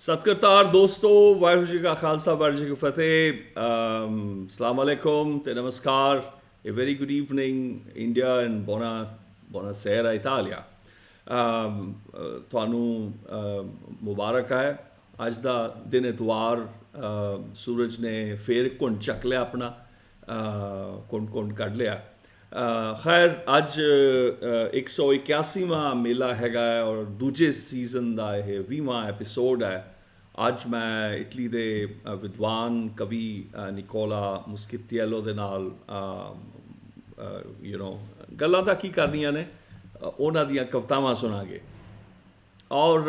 ਸਤਿਕਾਰਤਾਰ ਦੋਸਤੋ, ਵਾਹਿਗੁਰੂ ਜੀ ਕਾ ਖਾਲਸਾ, ਵਾਹਿਗੁਰੂ ਜੀ ਕੀ ਫਤਿਹ। ਅਸਲਾਮ ਅਲੈਕੁਮ ਤੇ ਨਮਸਕਾਰ। A very good evening, India, and buonasera Italia. ਤੁਹਾਨੂੰ ਮੁਬਾਰਕ ਹੈ। ਅੱਜ ਦਾ ਦਿਨ ਇਤਵਾਰ, ਸੂਰਜ ਨੇ ਫੇਰ ਘੁੰਡ ਚੱਕ ਲਿਆ ਆਪਣਾ, ਘੁੰਡ ਕੱਢ ਲਿਆ। ਖੈਰ, ਅੱਜ 181ਵਾਂ ਮੇਲਾ ਹੈਗਾ ਔਰ ਦੂਜੇ ਸੀਜ਼ਨ ਦਾ ਇਹ 20ਵਾਂ ਐਪੀਸੋਡ ਹੈ। ਅੱਜ ਮੈਂ ਇਟਲੀ ਦੇ ਵਿਦਵਾਨ ਕਵੀ ਨਿਕੋਲਾ ਮੁਸਕਿਤੀਐਲੋ ਦੇ ਨਾਲ ਗੱਲਾਂ ਤਾਂ ਕੀ ਕਰਦੀਆਂ ਨੇ, ਉਹਨਾਂ ਦੀਆਂ ਕਵਿਤਾਵਾਂ ਸੁਣਾਂਗੇ। ਔਰ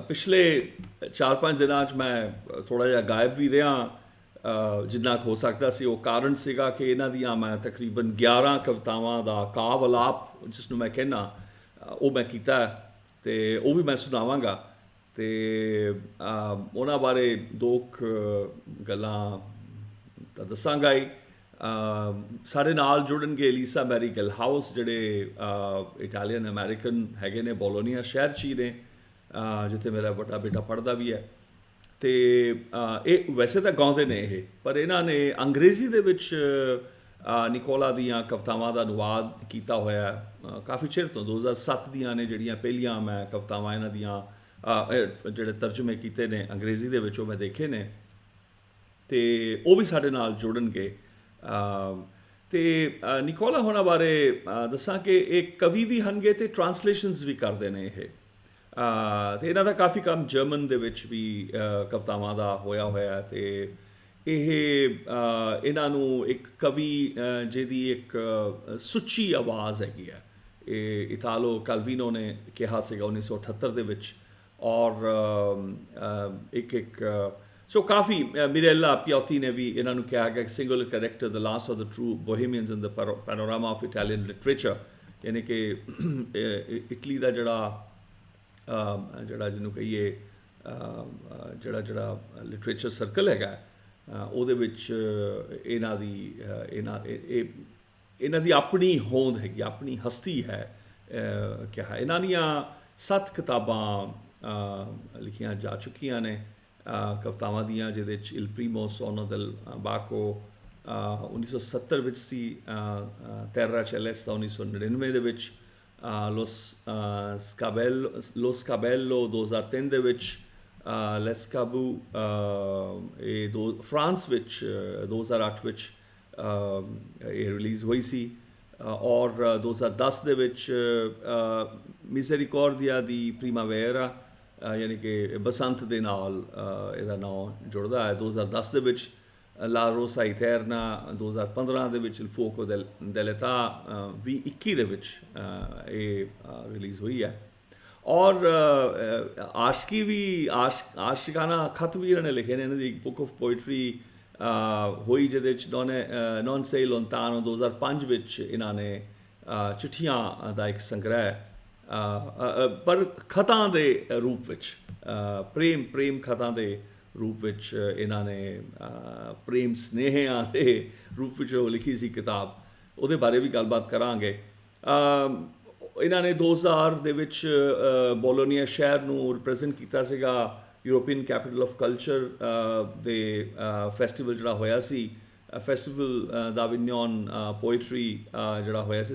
ਪਿਛਲੇ 4-5 ਦਿਨਾਂ 'ਚ ਮੈਂ ਥੋੜ੍ਹਾ ਜਿਹਾ ਗਾਇਬ ਵੀ ਰਿਹਾ, ਜਿੰਨਾ ਕੁ ਹੋ ਸਕਦਾ ਸੀ। ਉਹ ਕਾਰਨ ਸੀਗਾ ਕਿ ਇਹਨਾਂ ਦੀਆਂ ਮੈਂ ਤਕਰੀਬਨ 11 ਕਵਿਤਾਵਾਂ ਦਾ ਕਾਵ ਅਲਾਪ, ਜਿਸ ਨੂੰ ਮੈਂ ਕਹਿੰਦਾ, ਉਹ ਮੈਂ ਕੀਤਾ ਅਤੇ ਉਹ ਵੀ ਮੈਂ ਸੁਣਾਵਾਂਗਾ। ਅਤੇ ਉਹਨਾਂ ਬਾਰੇ ਦੋ ਗੱਲਾਂ ਤਾਂ ਦੱਸਾਂਗਾ ਹੀ। ਸਾਡੇ ਨਾਲ ਜੁੜਨਗੇ ਲੀਸਾ ਮੈਰੀ ਗਲਹਾਊਸ, ਜਿਹੜੇ ਇਟਾਲੀਅਨ ਅਮੈਰੀਕਨ ਹੈਗੇ ਨੇ, ਬੋਲੋਨੀਆ ਸ਼ਹਿਰ 'ਚ ਹੀ ਨੇ, ਜਿੱਥੇ ਮੇਰਾ ਵੱਡਾ ਬੇਟਾ ਪੜ੍ਹਦਾ ਵੀ ਹੈ। ਅਤੇ ਇਹ ਵੈਸੇ ਤਾਂ ਗਾਉਂਦੇ ਨੇ ਇਹ, ਪਰ ਇਹਨਾਂ ਨੇ ਅੰਗਰੇਜ਼ੀ ਦੇ ਵਿੱਚ ਨਿਕੋਲਾ ਦੀਆਂ ਕਵਿਤਾਵਾਂ ਦਾ ਅਨੁਵਾਦ ਕੀਤਾ ਹੋਇਆ ਕਾਫੀ ਚਿਰ ਤੋਂ। 2007 ਦੀਆਂ ਨੇ ਜਿਹੜੀਆਂ ਪਹਿਲੀਆਂ ਮੈਂ ਕਵਿਤਾਵਾਂ ਇਹਨਾਂ ਦੀਆਂ ਜਿਹੜੇ ਤਰਜੁਮੇ ਕੀਤੇ ਨੇ ਅੰਗਰੇਜ਼ੀ ਦੇ ਵਿੱਚ, ਉਹ ਮੈਂ ਦੇਖੇ ਨੇ, ਅਤੇ ਉਹ ਵੀ ਸਾਡੇ ਨਾਲ ਜੁੜਨਗੇ। ਅਤੇ ਨਿਕੋਲਾ ਹੋਣਾ ਬਾਰੇ ਦੱਸਾਂ ਕਿ ਇਹ ਕਵੀ ਵੀ ਹਨਗੇ ਅਤੇ ਟਰਾਂਸਲੇਸ਼ਨਸ ਵੀ ਕਰਦੇ ਨੇ ਇਹ। ਅਤੇ ਇਹਨਾਂ ਦਾ ਕਾਫੀ ਕੰਮ ਜਰਮਨ ਦੇ ਵਿੱਚ ਵੀ ਕਵਿਤਾਵਾਂ ਦਾ ਹੋਇਆ ਅਤੇ ਇਹ ਇਹਨਾਂ ਨੂੰ ਇੱਕ ਕਵੀ ਜਿਹਦੀ ਇੱਕ ਸੁੱਚੀ ਆਵਾਜ਼ ਹੈਗੀ ਹੈ, ਇਹ ਇਟਾਲੋ ਕੈਲਵੀਨੋ ਨੇ ਕਿਹਾ ਸੀਗਾ 1978 ਦੇ ਵਿੱਚ। ਔਰ ਸੋ ਕਾਫੀ ਮਿਰੇਲਾ ਪਿਓਤੀ ਨੇ ਵੀ ਇਹਨਾਂ ਨੂੰ ਕਿਹਾ ਗਿਆ singular character, the last of the true bohemians in the panorama of Italian literature. ਯਾਨੀ ਕਿ ਇਟਲੀ ਦਾ ਜਿਹੜਾ ਜਿਹਨੂੰ ਕਹੀਏ ਜਿਹੜਾ ਲਿਟਰੇਚਰ ਸਰਕਲ ਹੈਗਾ, ਉਹਦੇ ਵਿੱਚ ਇਹਨਾਂ ਦੀ ਆਪਣੀ ਹੋਂਦ ਹੈਗੀ, ਆਪਣੀ ਹਸਤੀ ਹੈ। ਕਿਹਾ ਇਹਨਾਂ ਦੀਆਂ 7 ਕਿਤਾਬਾਂ ਲਿਖੀਆਂ ਜਾ ਚੁੱਕੀਆਂ ਨੇ ਕਵਿਤਾਵਾਂ ਦੀਆਂ, ਜਿਹਦੇ 'ਚ ਇਲ ਪ੍ਰੀਮੋ ਸੋਨੋ ਦੈਲ ਬਾਕੋ 1970 ਵਿੱਚ ਸੀ, ਤੈਰਾ ਚੈਲੇਸਤਾ 1999 ਦੇ ਵਿੱਚ, ਲੋ ਸਕੈਬੇਲੋ 2003 ਦੇ ਵਿੱਚ, ਲੈਸਕਾਬੂ ਇਹ ਫਰਾਂਸ ਵਿੱਚ 2008 ਵਿੱਚ ਇਹ ਰਿਲੀਜ਼ ਹੋਈ ਸੀ। ਔਰ 2010 ਦੇ ਵਿੱਚ ਮਿਸੇਰੀਕੋਰਦੀਆ ਦੀ ਪ੍ਰੀਮਾਵੇਰਾ, ਯਾਨੀ ਕਿ ਬਸੰਤ ਦੇ ਨਾਲ ਇਹਦਾ ਨਾਂ ਜੁੜਦਾ ਹੈ। 2010 ਦੇ ਵਿੱਚ ਲਾ ਰੋਸਾ ਇਟਰਨਾ, 2015 ਦੇ ਵਿੱਚ ਇਲ ਫੋਕੋ ਦੈਲੇਟਾ 2021 ਦੇ ਵਿੱਚ ਇਹ ਰਿਲੀਜ਼ ਹੋਈ ਹੈ। ਔਰ ਆਸ਼ਕੀ ਵੀ, ਆਸ਼ਿਕਾਨਾ ਖਤ ਵੀ ਇਹਨਾਂ ਨੇ ਲਿਖੇ ਨੇ। ਇਹਨਾਂ ਦੀ ਇੱਕ ਬੁੱਕ ਆਫ ਪੋਇਟਰੀ ਹੋਈ, ਜਿਹਦੇ 'ਚ ਨੌਨ ਸੇ ਲੋਂਤਾਨੋ 2005 ਵਿੱਚ ਇਹਨਾਂ ਨੇ ਚਿੱਠੀਆਂ ਦਾ ਇੱਕ ਸੰਗ੍ਰਹਿ, ਪਰ ਖਤਾਂ ਦੇ ਰੂਪ ਵਿੱਚ, ਪ੍ਰੇਮ ਖਤਾਂ ਦੇ ਰੂਪ ਵਿੱਚ ਇਹਨਾਂ ਨੇ ਪ੍ਰੇਮ ਸਨੇਹਿਆਂ ਦੇ ਰੂਪ ਵਿੱਚ ਉਹ ਲਿਖੀ ਸੀ ਕਿਤਾਬ। ਉਹਦੇ ਬਾਰੇ ਵੀ ਗੱਲਬਾਤ ਕਰਾਂਗੇ। ਇਹਨਾਂ ਨੇ 2000 ਦੇ ਵਿੱਚ ਬੋਲੋਨੀਆ ਸ਼ਹਿਰ ਨੂੰ ਰਿਪਰੈਜ਼ੈਂਟ ਕੀਤਾ ਸੀਗਾ ਯੂਰੋਪੀਅਨ ਕੈਪੀਟਲ ਆਫ ਕਲਚਰ ਦੇ ਫੈਸਟੀਵਲ ਜਿਹੜਾ ਹੋਇਆ ਸੀ, ਫੈਸਟੀਵਲ d'Avignon ਪੋਇਟਰੀ ਜਿਹੜਾ ਹੋਇਆ ਸੀ,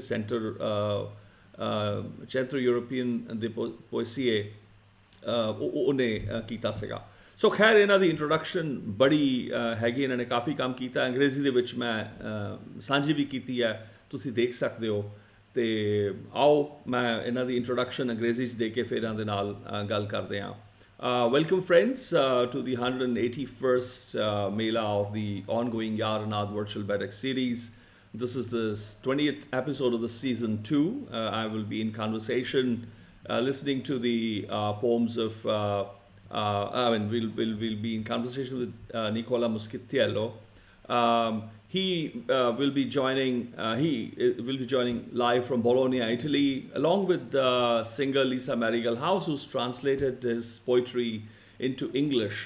ਸੈਂਟਰ ਯੂਰੋਪੀਅਨ ਦੇ ਪੋਇਸੀਏ, ਉਹਨੇ ਕੀਤਾ ਸੀਗਾ। ਸੋ ਖੈਰ, ਇਹਨਾਂ ਦੀ ਇੰਟਰੋਡਕਸ਼ਨ ਬੜੀ ਹੈਗੀ, ਇਹਨਾਂ ਨੇ ਕਾਫੀ ਕੰਮ ਕੀਤਾ। ਅੰਗਰੇਜ਼ੀ ਦੇ ਵਿੱਚ ਮੈਂ ਸਾਂਝੀ ਵੀ ਕੀਤੀ ਹੈ, ਤੁਸੀਂ ਦੇਖ ਸਕਦੇ ਹੋ। ਅਤੇ ਆਓ ਮੈਂ ਇਹਨਾਂ ਦੀ ਇੰਟਰੋਡਕਸ਼ਨ ਅੰਗਰੇਜ਼ੀ 'ਚ ਦੇ ਕੇ ਫਿਰ ਇਹਨਾਂ ਦੇ ਨਾਲ ਗੱਲ ਕਰਦੇ ਹਾਂ। Welcome friends to the 181st Mēlā of the ongoing YaarAnād Virtual Baiṭhak Series. This is the 20th episode of the season 2. I will be in conversation, listening to the poems of, we'll be in conversation with Nicola Muschitiello. He will be joining live from Bologna, Italy, along with singer Lisa Mary Gallhouse, who's translated his poetry into English,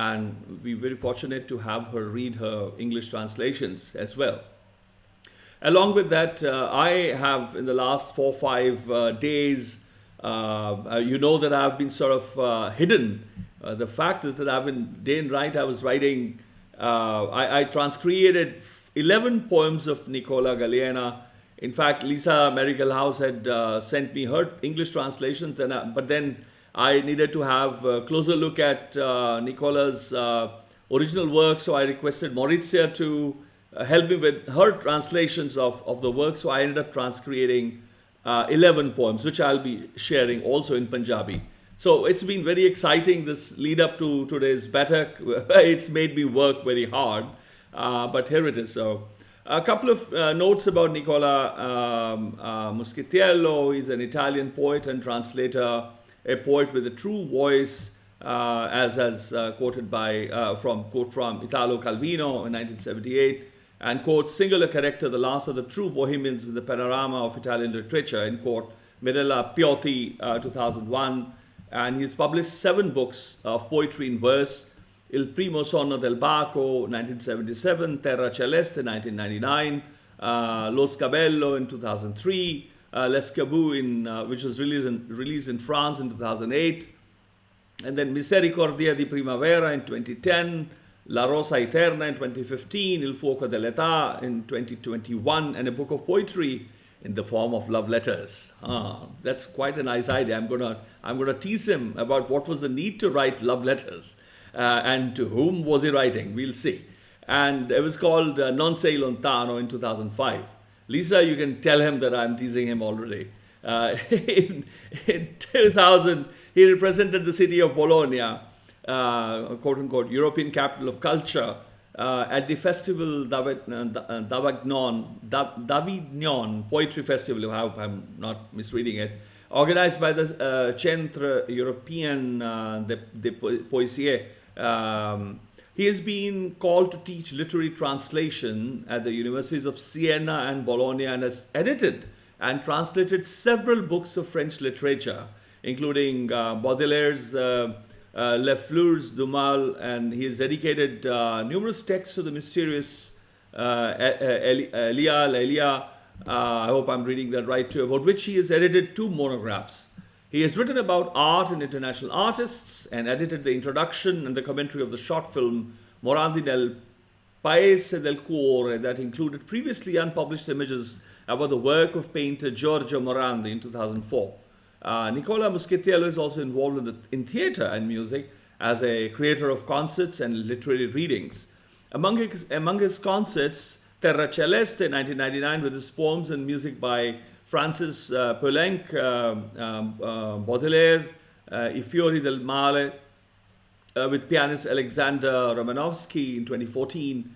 and we're very fortunate to have her read her English translations as well. Along with that, I have in the last 4-5 days You know that I've been sort of hidden. The fact is that I've been, day and night I was writing, I transcreated 11 poems of Nicola Galliena. In fact, Lisa Marigalhouse had sent me her English translations, but then I needed to have a closer look at Nicola's original work, so I requested Maurizia to help me with her translations of the work. So I ended up transcreating 11 poems, which I'll be sharing also in Punjabi. So it's been very exciting, this lead up to today's Baiṭhak. It's made me work very hard, but here it is. So a couple of notes about Nicola Muschitiello. He's an Italian poet and translator, a poet with a true voice, as quoted by quote from Italo Calvino in 1978, and quote, singular character, the last of the true bohemians in the panorama of Italian literature, in quote, Mirella Piotti, 2001. And he's published 7 books of poetry in verse: Il primo sonno del baco, 1977, Terra Celeste, 1999, Lo Scabello in 2003, L'Escabeau, which was released in France in 2008, and then Misericordia di Primavera in 2010, La Rosa Eterna in 2015, Il Fuoco dell'Età in 2021, and a book of poetry in the form of love letters. That's quite a nice idea. I'm gonna tease him about what was the need to write love letters, and to whom was he writing. We'll see. And it was called Non Sei Lontano in 2005. Lisa, you can tell him that I'm teasing him already. In 2000, he represented the city of Bologna, quote unquote, European capital of culture, at the festival Davignon Poetry Festival. I hope I'm not misreading it. Organized by the Centre European de Poésie. He has been called to teach literary translation at the universities of Siena and Bologna, and has edited and translated several books of French literature, including Baudelaire's Les Fleurs du Mal, and he has dedicated numerous texts to the mysterious Elia, I hope I'm reading that right too, about which he has edited 2 monographs. He has written about art and international artists, and edited the introduction and the commentary of the short film Morandi nel Paese del Cuore, that included previously unpublished images about the work of painter Giorgio Morandi in 2004. Nicola Muschitiello is also involved in theatre and music as a creator of concerts and literary readings. Among his concerts, Terra Celeste, 1999, with his poems and music by Francis Poulenc, Baudelaire, I Fiori del Male, with pianist Alexander Romanovsky in 2014,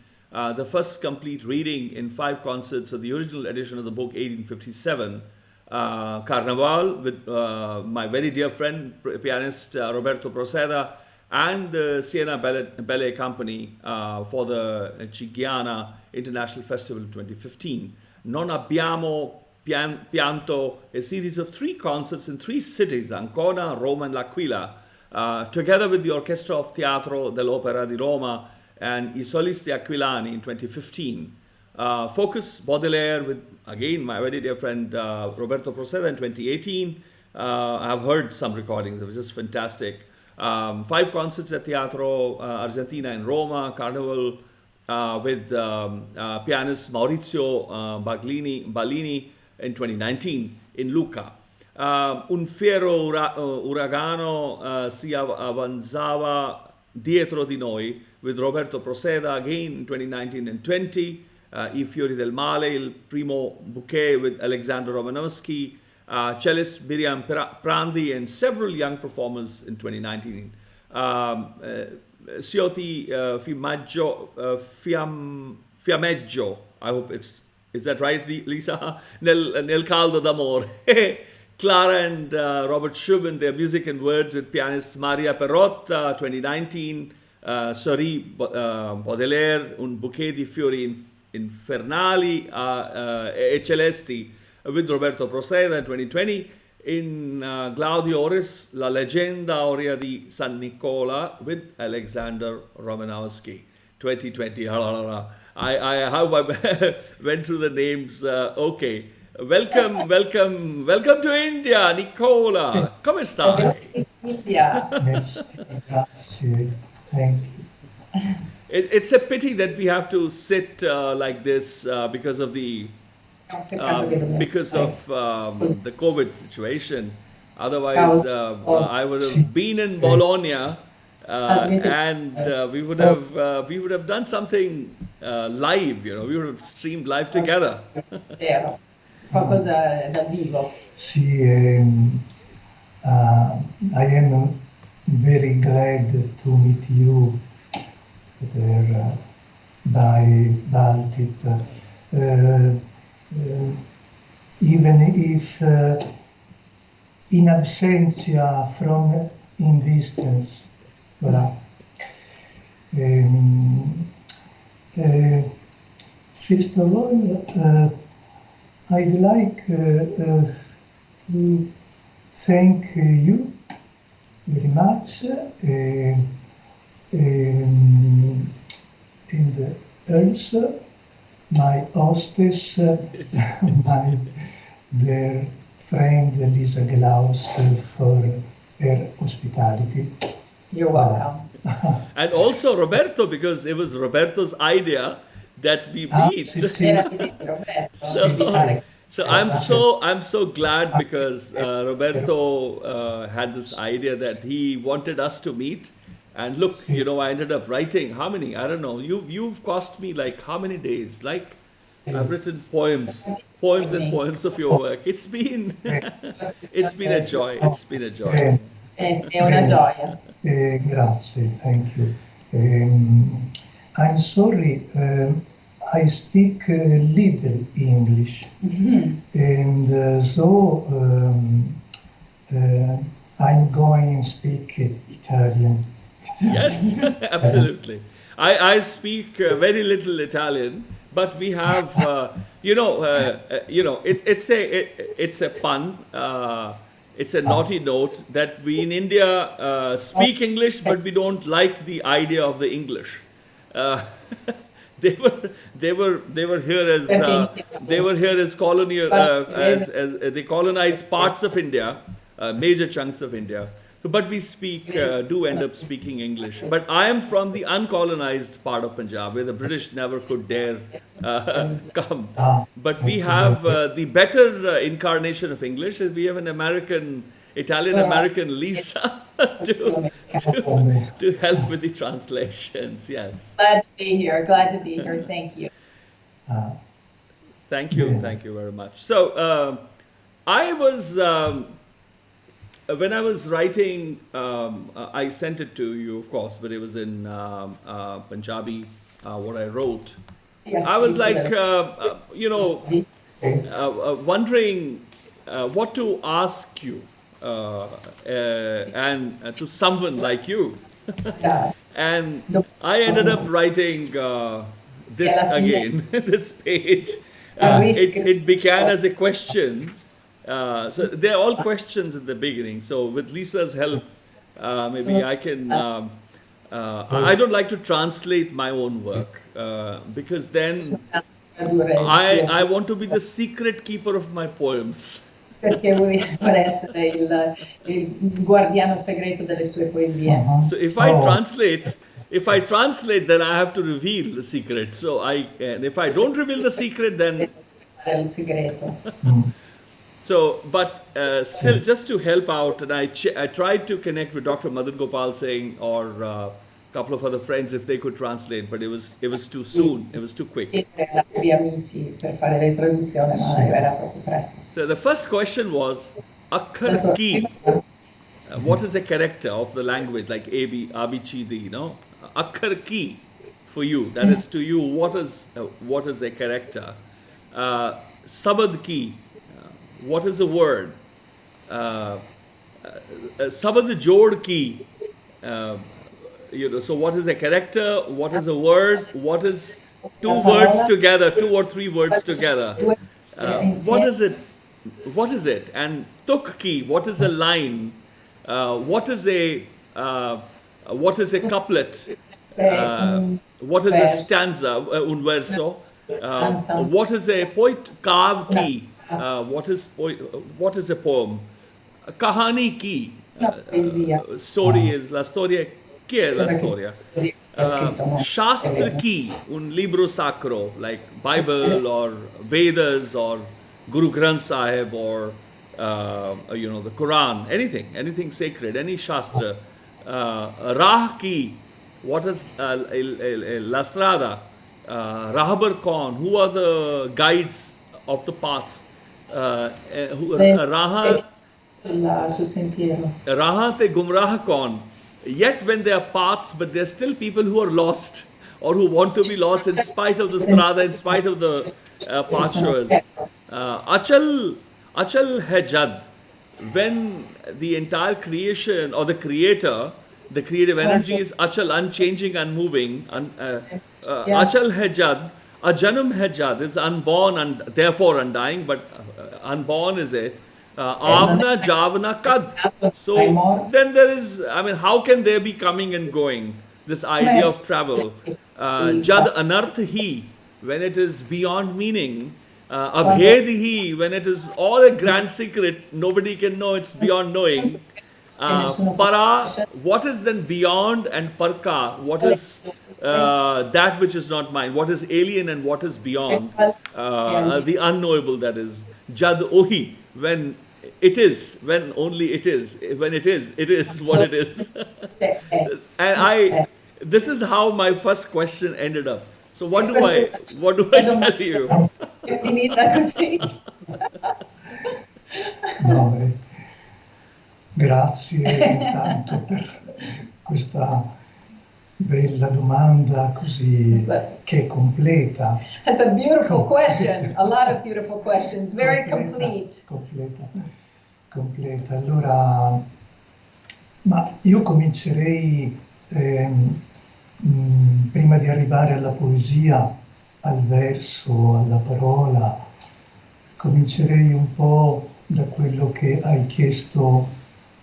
the first complete reading in 5 concerts of the original edition of the book 1857, Carnaval with my very dear friend, pianist Roberto Proceda, and the Siena Ballet Company for the Chigiana International Festival 2015. Non Abbiamo Pianto, a series of 3 concerts in 3 cities, Ancona, Rome, and L'Aquila, together with the Orchestra of Teatro dell'Opera di Roma and I Solisti Aquilani in 2015. Focus Baudelaire with, again, my very dear friend Roberto Proceda in 2018. I've heard some recordings, it was just fantastic. 5 concerts at Teatro Argentina in Roma, Carnival with pianist Maurizio Ballini in 2019 in Lucca. Un fiero uragano si avanzava dietro di noi with Roberto Proceda again in 2019 and 20. I Fiori del Male, Il Primo Bouquet with Alexander Romanovsky, cellist Miriam Prandi, and several young performers in 2019. Ciotti Fiammeggio, I hope is that right, Lisa? Nel Caldo d'Amore. Clara and Robert Shubin, their music and words with pianist Maria Perrotta, 2019. Sorry, Baudelaire, Un Bouquet di Fiori Infernali e Celesti with Roberto Proceda in 2020. In Claudio Oris, La Leggenda Aurea di San Nicola with Alexander Romanowski, 2020. I hope I went through the names okay. welcome to India, Nicola. Come stai? India. Yes, grazie. Thank you. It's a pity that we have to sit like this because of the COVID situation. Otherwise, I would have been in Bologna, and we would have done something live. You know, we would have streamed live together. Vero, qualcosa dal vivo. Sì, I am very glad to meet you there, Bhai Baldeep. Even if in absentia from in distance. Voilà. First of all, I'd like to thank you very much, and also my hostess, my dear friend Lisa Glaus, for her hospitality. You're welcome. And also Roberto, because it was Roberto's idea that we meet. So I'm so glad because Roberto had this idea that he wanted us to meet. And look, you know, I ended up writing how many? I don't know. You've cost me like how many days? Like I've written poems and poems of your work. It's been a joy. It's been a joy. È una gioia. Grazie, thank you. I'm sorry, I speak little English, and so I'm going to speak Italian. Yes, absolutely. I speak very little Italian, but we have, it's a pun. It's a naughty note that we in India speak English, but we don't like the idea of the English. They were here as colonial as they colonized parts of India, major chunks of India. But we do end up speaking English. But I am from the uncolonized part of Punjab, where the British never could dare come. But we have the better incarnation of English. We have an Italian-American Lisa to help with the translations. Yes. Glad to be here. Thank you. Thank you very much. So I was. When I was writing, I sent it to you, of course, but it was in Punjabi, what I wrote. Yes, I was like, wondering what to ask you and to someone like you. And I ended up writing this again, this page. It began as a question. So they're all questions at the beginning. So with Lisa's help, maybe I can. I don't like to translate my own work because then I want to be the secret keeper of my poems. Perché vuole essere il guardiano segreto delle sue poesie. So if I translate, then I have to reveal the secret. So and if I don't reveal the secret, then. Il segreto. So, but still, just to help out, and I tried to connect with Dr. Madan Gopal Singh or a couple of other friends if they could translate, but it was too soon. It was too quick. So the first question was Akhar Ki. What is a character of the language, like A, B, C, D? You know, Akhar Ki for you. That is to you. What is a character? Sabad Ki. What is a word? Sabad Jod Ki. So what is a character? What is a word? What is two words together? 2 or 3 words together? What is it? What is it? And Tuk Ki. What is a line? What is a couplet? What is a stanza? Un verso. What is a poet? Kav Ki. what is a poem? Kahani ki. Una poesia. Story is la storia. Che è la Sembra che storia? sia scritto molto Shastra bene. ki, un libro sacro like Bible or Vedas or Guru Granth Sahib or the Quran, anything sacred, any Shastra. Rah ki, what is La Strada? Rahabar Kaun, who are the guides of the path? Raha Sul sentiero. Raha te Gumrah Kaun. Yet when there are paths, but there are still people who are lost or who want to be lost in spite of the strada, in spite of the pathshowers. Achal hai jad. When the entire creation or the creator, the creative energy is achal, unchanging, unmoving. Achal hai jad. Ajanam hai jad is unborn and therefore undying, but unborn is it. Avna javna kad. So then there is, how can there be coming and going? This idea of travel. Jad anarth hi, when it is beyond meaning. Abhed hi, when it is all a grand secret, nobody can know, it's beyond knowing. Para, what is then beyond, and parka, what is that which is not mine? What is alien and what is beyond? The unknowable, that is. Jad ohi, when it is, when only it is. When it is what it is. And this is how my first question ended up. So what do I tell you? È finita così. No, grazie intanto per questa bella domanda così che è completa. That's a beautiful question. A lot of beautiful questions. Very complete. Completa. Allora, ma io comincerei, prima di arrivare alla poesia, al verso, alla parola, comincerei un po' da quello che hai chiesto,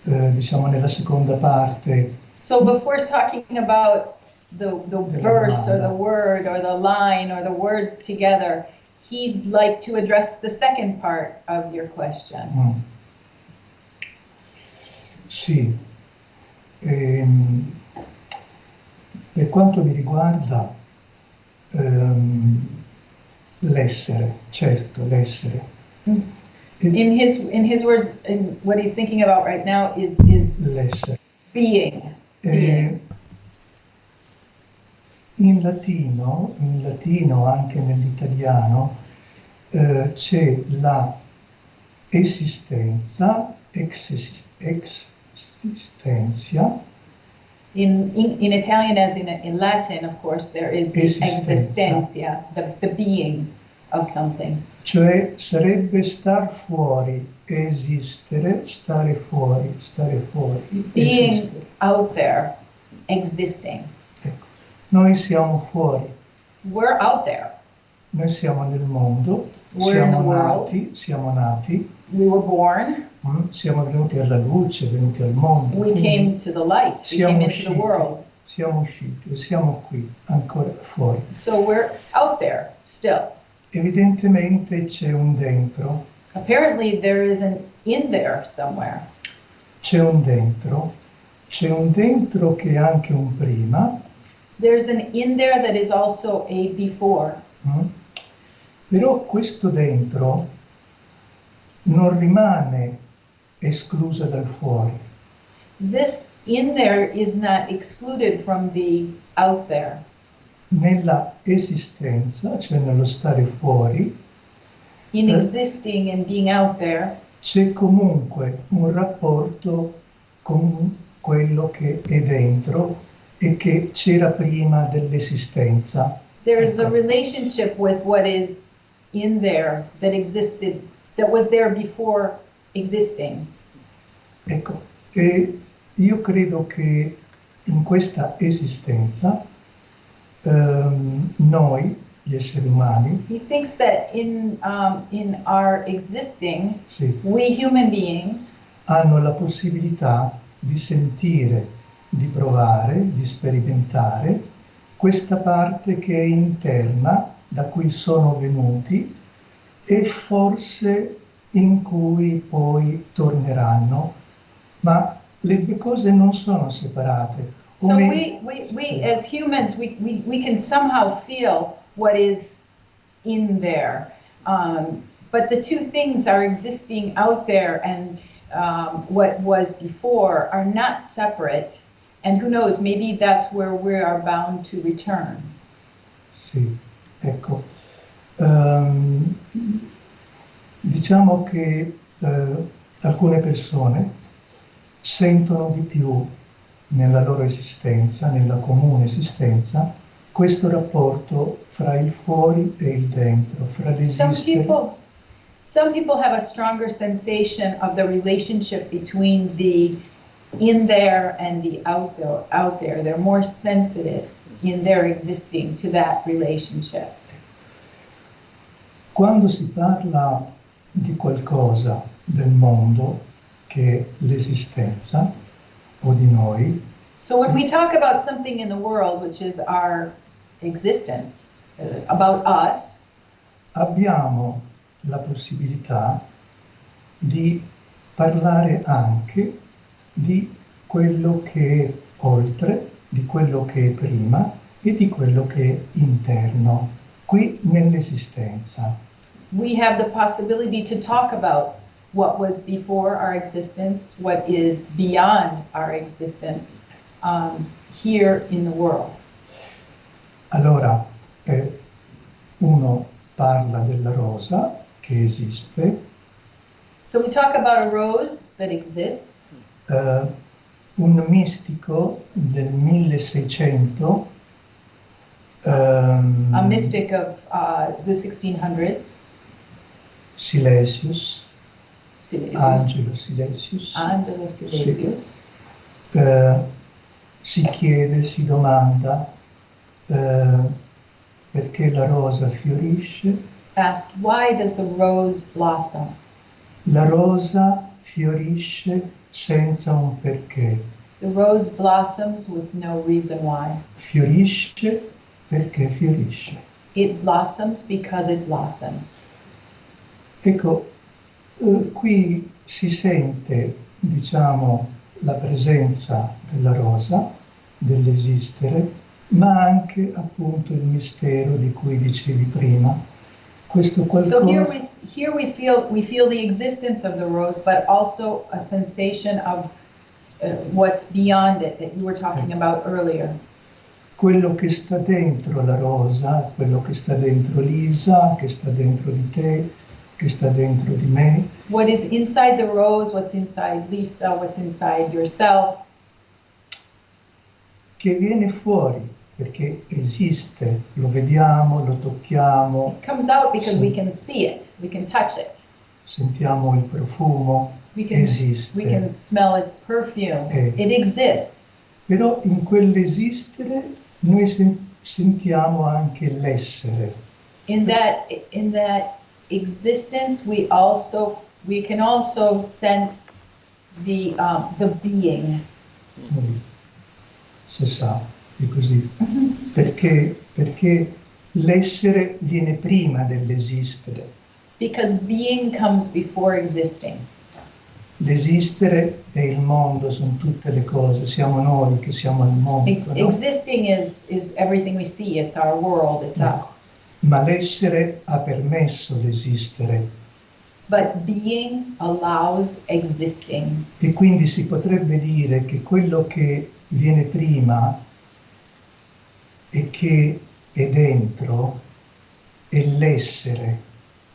diciamo, nella seconda parte. So before talking about the verse or the word or the line or the words together, he'd like to address the second part of your question. Sì. Per quanto mi riguarda, l'essere, certo, l'essere. In his words, what he's thinking about right now is l'essere. Being. In latino, anche nell'italiano, c'è la esistenza, existentia. In Italian, as in Latin, of course, there is the existentia, the being of something. Cioè sarebbe star fuori, esistere, stare fuori. Being esistere. Out there, existing. Ecco. Noi siamo fuori. We're out there. Noi siamo nel mondo, siamo nati. We were born. Siamo venuti alla luce, venuti al mondo. We came to the light. We came into the world. Siamo usciti e siamo qui, ancora fuori. So we're out there still. Evidentemente c'è un dentro. Apparently there is an in there somewhere. C'è un dentro che è anche un prima. There's an in there that is also a before. Però questo dentro non rimane esclusa dal fuori. This in there is not excluded from the out there. Nella esistenza, cioè nello stare fuori, in existing and being out there, c'è comunque un rapporto con quello che è dentro e che c'era prima dell'esistenza. There is a relationship with what is in there that existed, that was there before existing. Ecco, e io credo che in questa esistenza noi, gli esseri umani, He thinks that in our existing, sì, we human beings hanno la possibilità di sentire, di provare, di sperimentare questa parte che è interna, da cui sono venuti e forse in cui poi torneranno, ma le due cose non sono separate. So we as humans, we can somehow feel what is in there. But the two things are existing out there, and what was before are not separate. And who knows, maybe that's where we are bound to return. Sì, ecco. Diciamo che alcune persone sentono di più nella loro esistenza, nella comune esistenza, questo rapporto fra il fuori e il dentro, fra l'esistere. Some people have a stronger sensation of the relationship between the in there and the out there. They're more sensitive in their existing to that relationship. Quando si parla di qualcosa del mondo che è l'esistenza o di noi, so when we talk about something in the world, which is our existence, about us, abbiamo la possibilità di parlare anche di quello che è oltre, di quello che è prima e di quello che è interno, qui nell'esistenza. We have the possibility to talk about what was before our existence, what is beyond our existence, here in the world. Allora, uno parla della rosa che esiste. So we talk about a rose that exists. Un mistico del 1600, A mystic of the 1600s. Silesius. Angelo Silesius. Si chiede, si domanda perché la rosa fiorisce. Asked, why does the rose blossom? La rosa fiorisce senza un perché. The rose blossoms with no reason why. Fiorisce perché fiorisce. It blossoms because it blossoms. Ecco, qui si sente, diciamo, la presenza della rosa, dell'esistere, ma anche appunto il mistero di cui dicevi prima. Questo qualcosa... So here we feel the existence of the rose, but also a sensation of what's beyond it that you were talking about earlier. Quello che sta dentro la rosa, quello che sta dentro Lisa, che sta dentro di te, che sta dentro di me. What is inside the rose, what's inside Lisa, what's inside yourself. Che viene fuori perché esiste, lo vediamo, lo tocchiamo. It comes out because we can see it, we can touch it. Sentiamo il profumo, esiste. We can smell its perfume, it exists. Però in quell'esistere noi sentiamo anche l'essere. In that existence, we can also sense the being. Se sa, è così. Perché l'essere viene prima dell'esistere. Because being comes before existing. L'esistere è il mondo, sono tutte le cose, siamo noi che siamo il mondo. No? Existing is everything we see, it's our world, it's us. Ma l'essere ha permesso l'esistere. But being allows existing. E quindi si potrebbe dire che quello che viene prima e che è dentro è l'essere,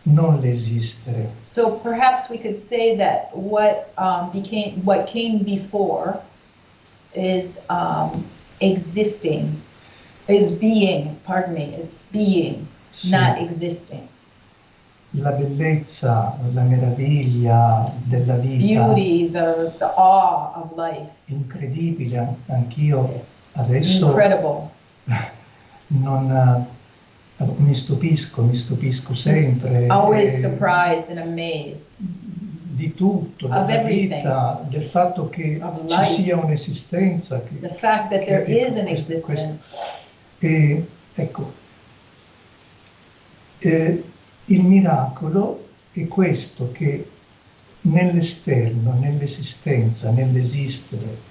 non l'esistere. So perhaps we could say that what came before is existing, is being, it's being, sì. Not existing. La bellezza, la meraviglia della vita. Beauty, the awe of life. Incredibile, anch'io It's adesso incredible. Non mi stupisco sempre. Always surprised and amazed. Di tutto, della vita, del fatto che ci sia un'esistenza. The fact that there is an existence. E ecco, il miracolo è questo, che nell'esterno, nell'esistenza, nell'esistere,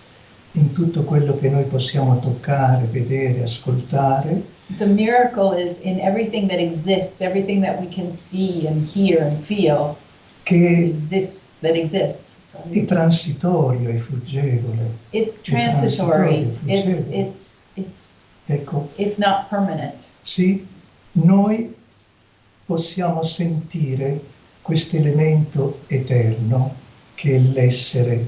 in tutto quello che noi possiamo toccare, vedere, ascoltare, The miracle is in everything that exists, everything that we can see and hear and feel che that exists. Sorry. è transitorio, è fuggevole. It's transitory. Fuggevole. Ecco, It's not permanent. sì, noi possiamo sentire questo elemento eterno che è l'essere,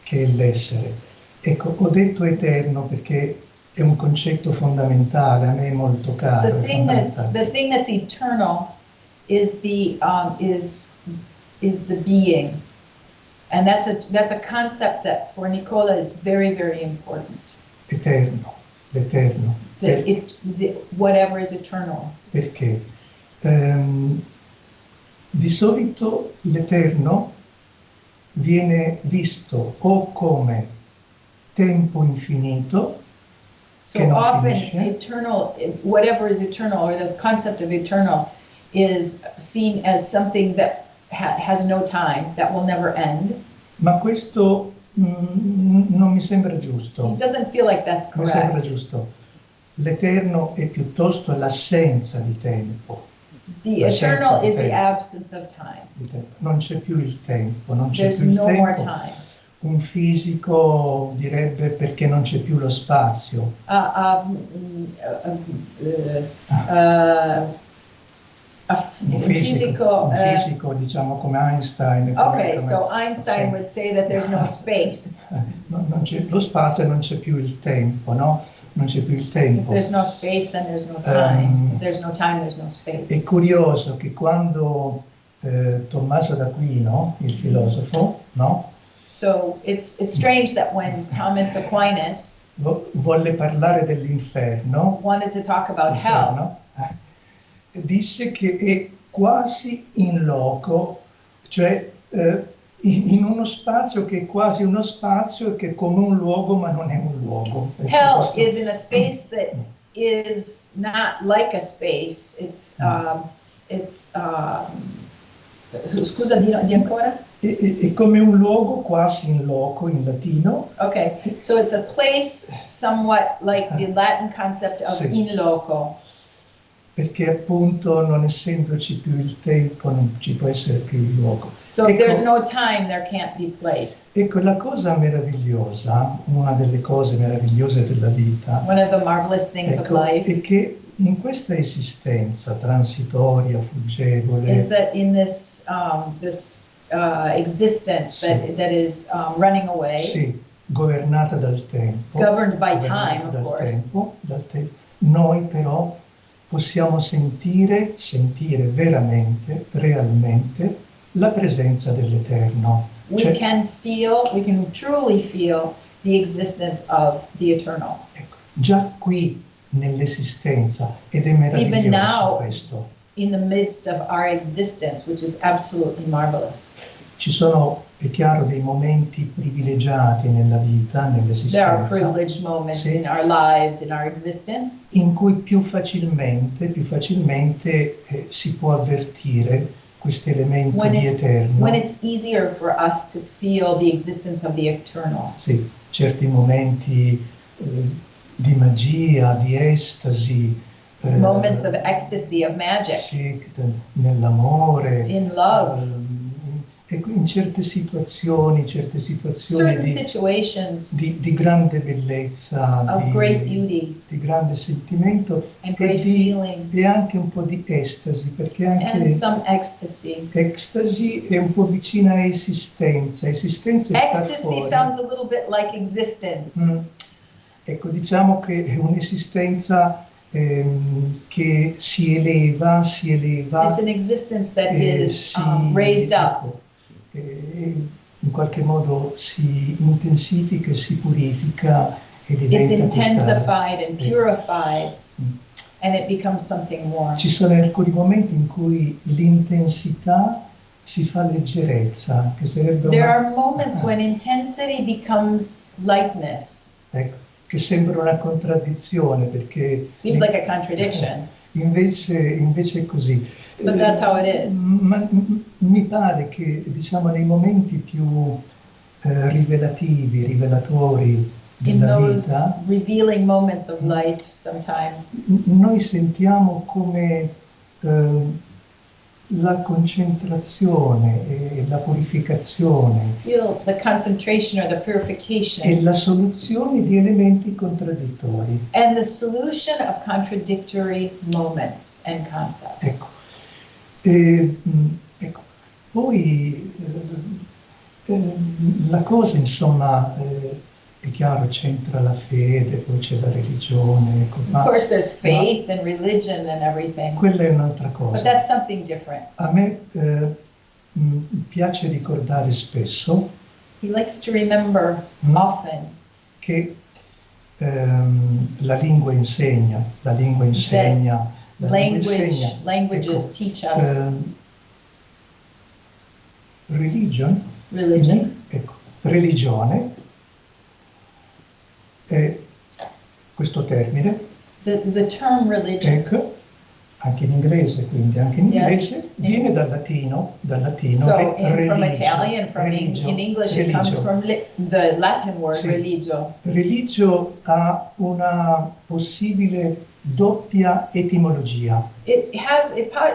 che è l'essere. Ecco, ho detto eterno perché è un concetto fondamentale, a me è molto caro. The thing that's eternal is the being, and that's a concept that for Nicola is very, very important. Eterno, l'eterno. Whatever is eternal. Perché? Di solito l'eterno viene visto o come tempo infinito, So che non often finisce, eternal, whatever is eternal, or the concept of eternal, is seen as something that has no time, that will never end. ma questo non mi sembra giusto. It doesn't feel like that's Mi sembra correct. giusto. L'eterno è piuttosto l'assenza di tempo. The eternal is the absence of time. Non c'è più il tempo, non c'è There's più il no more tempo. time. Un fisico direbbe perché non c'è più lo spazio. Un fisico, diciamo come Einstein. Okay, so Einstein would say that there's no space. Non c'è lo spazio e non c'è più il tempo, no? Non c'è più il If tempo. there's no space, then there's no time. If there's no time, there's no space. È curioso che quando Tommaso d'Aquino, il filosofo, no? So it's strange that when Thomas Aquinas Volle parlare dell'inferno, wanted to talk about hell, disse che è quasi in loco, cioè in uno spazio che è quasi uno spazio e che è come un luogo ma non è un luogo. hell is in a space that is not like a space. Scusa, di ancora? È come un luogo quasi in loco in latino. Okay, so it's a place somewhat like the Latin concept of Sì. in loco. Perché appunto non essendoci più il tempo non ci può essere più il luogo. So if there's no time, there can't be place. Ecco, la cosa meravigliosa, una delle cose meravigliose della vita, One of the marvelous things of life è che in questa esistenza transitoria, is fuggevole, that in this existence that is running away, sì, governata dal tempo, governed by governata time, of dal course. noi però possiamo sentire veramente, realmente la presenza dell'Eterno. We can truly feel the existence of the eternal. Ecco, già qui nell'esistenza, ed è Even meraviglioso now, questo. in the midst of our existence, which is absolutely marvelous. Ci sono, è chiaro, dei momenti privilegiati nella vita, There are nell'esistenza, privileged moments sì, in our lives, in our existence, in cui più facilmente si può avvertire questo elemento when di eterno. it's easier for us to feel the existence of the eternal. Sì, certi momenti di magia, di estasi, Moments of ecstasy, of magic, sì, nell'amore, in love, ecco, in certe situazioni certain situations di grande bellezza, of great beauty di grande sentimento and great feeling, e anche un po' di estasi, perché and anche some ecstasy. ecstasy è un po' vicina a esistenza è star Ecstasy fuori. sounds a little bit like existence. Ecco, diciamo che è un'esistenza che si eleva, It's an existence that is raised up. Ecco, in qualche modo si intensifica e si purifica e It's diventa intensified and purified, and it becomes something more. Ci sono alcuni momenti in cui l'intensità si fa leggerezza, che sarebbe There are moments when intensity becomes lightness. ecco, che sembra una contraddizione perché Seems like a contradiction. invece è così. But that's how it is. Ma mi pare che, diciamo, nei momenti più rivelatori In della those vita, revealing moments of life, sometimes noi sentiamo come la concentrazione e la purificazione feel the concentration or the purification e la soluzione di elementi contraddittori. and the solution of contradictory moments and concepts. Ecco. Ecco. Poi la cosa, insomma, è chiaro, c'entra la fede, poi c'è la religione. Ecco, Of course, there's faith and religion and everything, quella è un'altra but cosa. that's something different. A me piace ricordare spesso He likes to remember often che la lingua insegna, la lingua insegna, languages ecco, teach us religion, ecco, religione è questo termine, the term religion. ecco, anche in inglese, quindi anche in inglese, Yes. viene dal latino So religio, from Italian, from religio, in English, it comes religio. from the Latin word Sì. religio. Religio ha una possibile doppia etimologia. It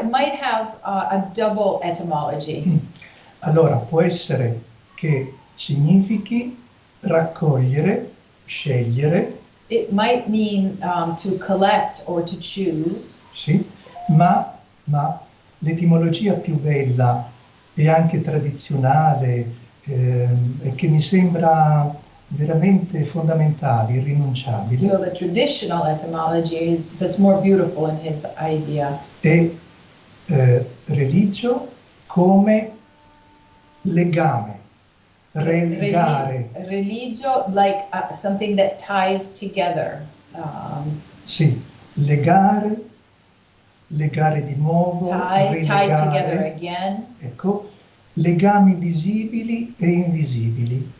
might have a double etymology. Allora, può essere che significhi raccogliere, scegliere, It might mean to collect or to choose, sì, ma l'etimologia più bella e anche tradizionale, e che mi sembra veramente fondamentale, irrinunciabile, so the traditional etymology that's more beautiful in his idea. è religio come legame, relegare, Religio, like something that ties together. sì, legare di nuovo, Tie together rilegare, again. ecco, legami visibili e invisibili.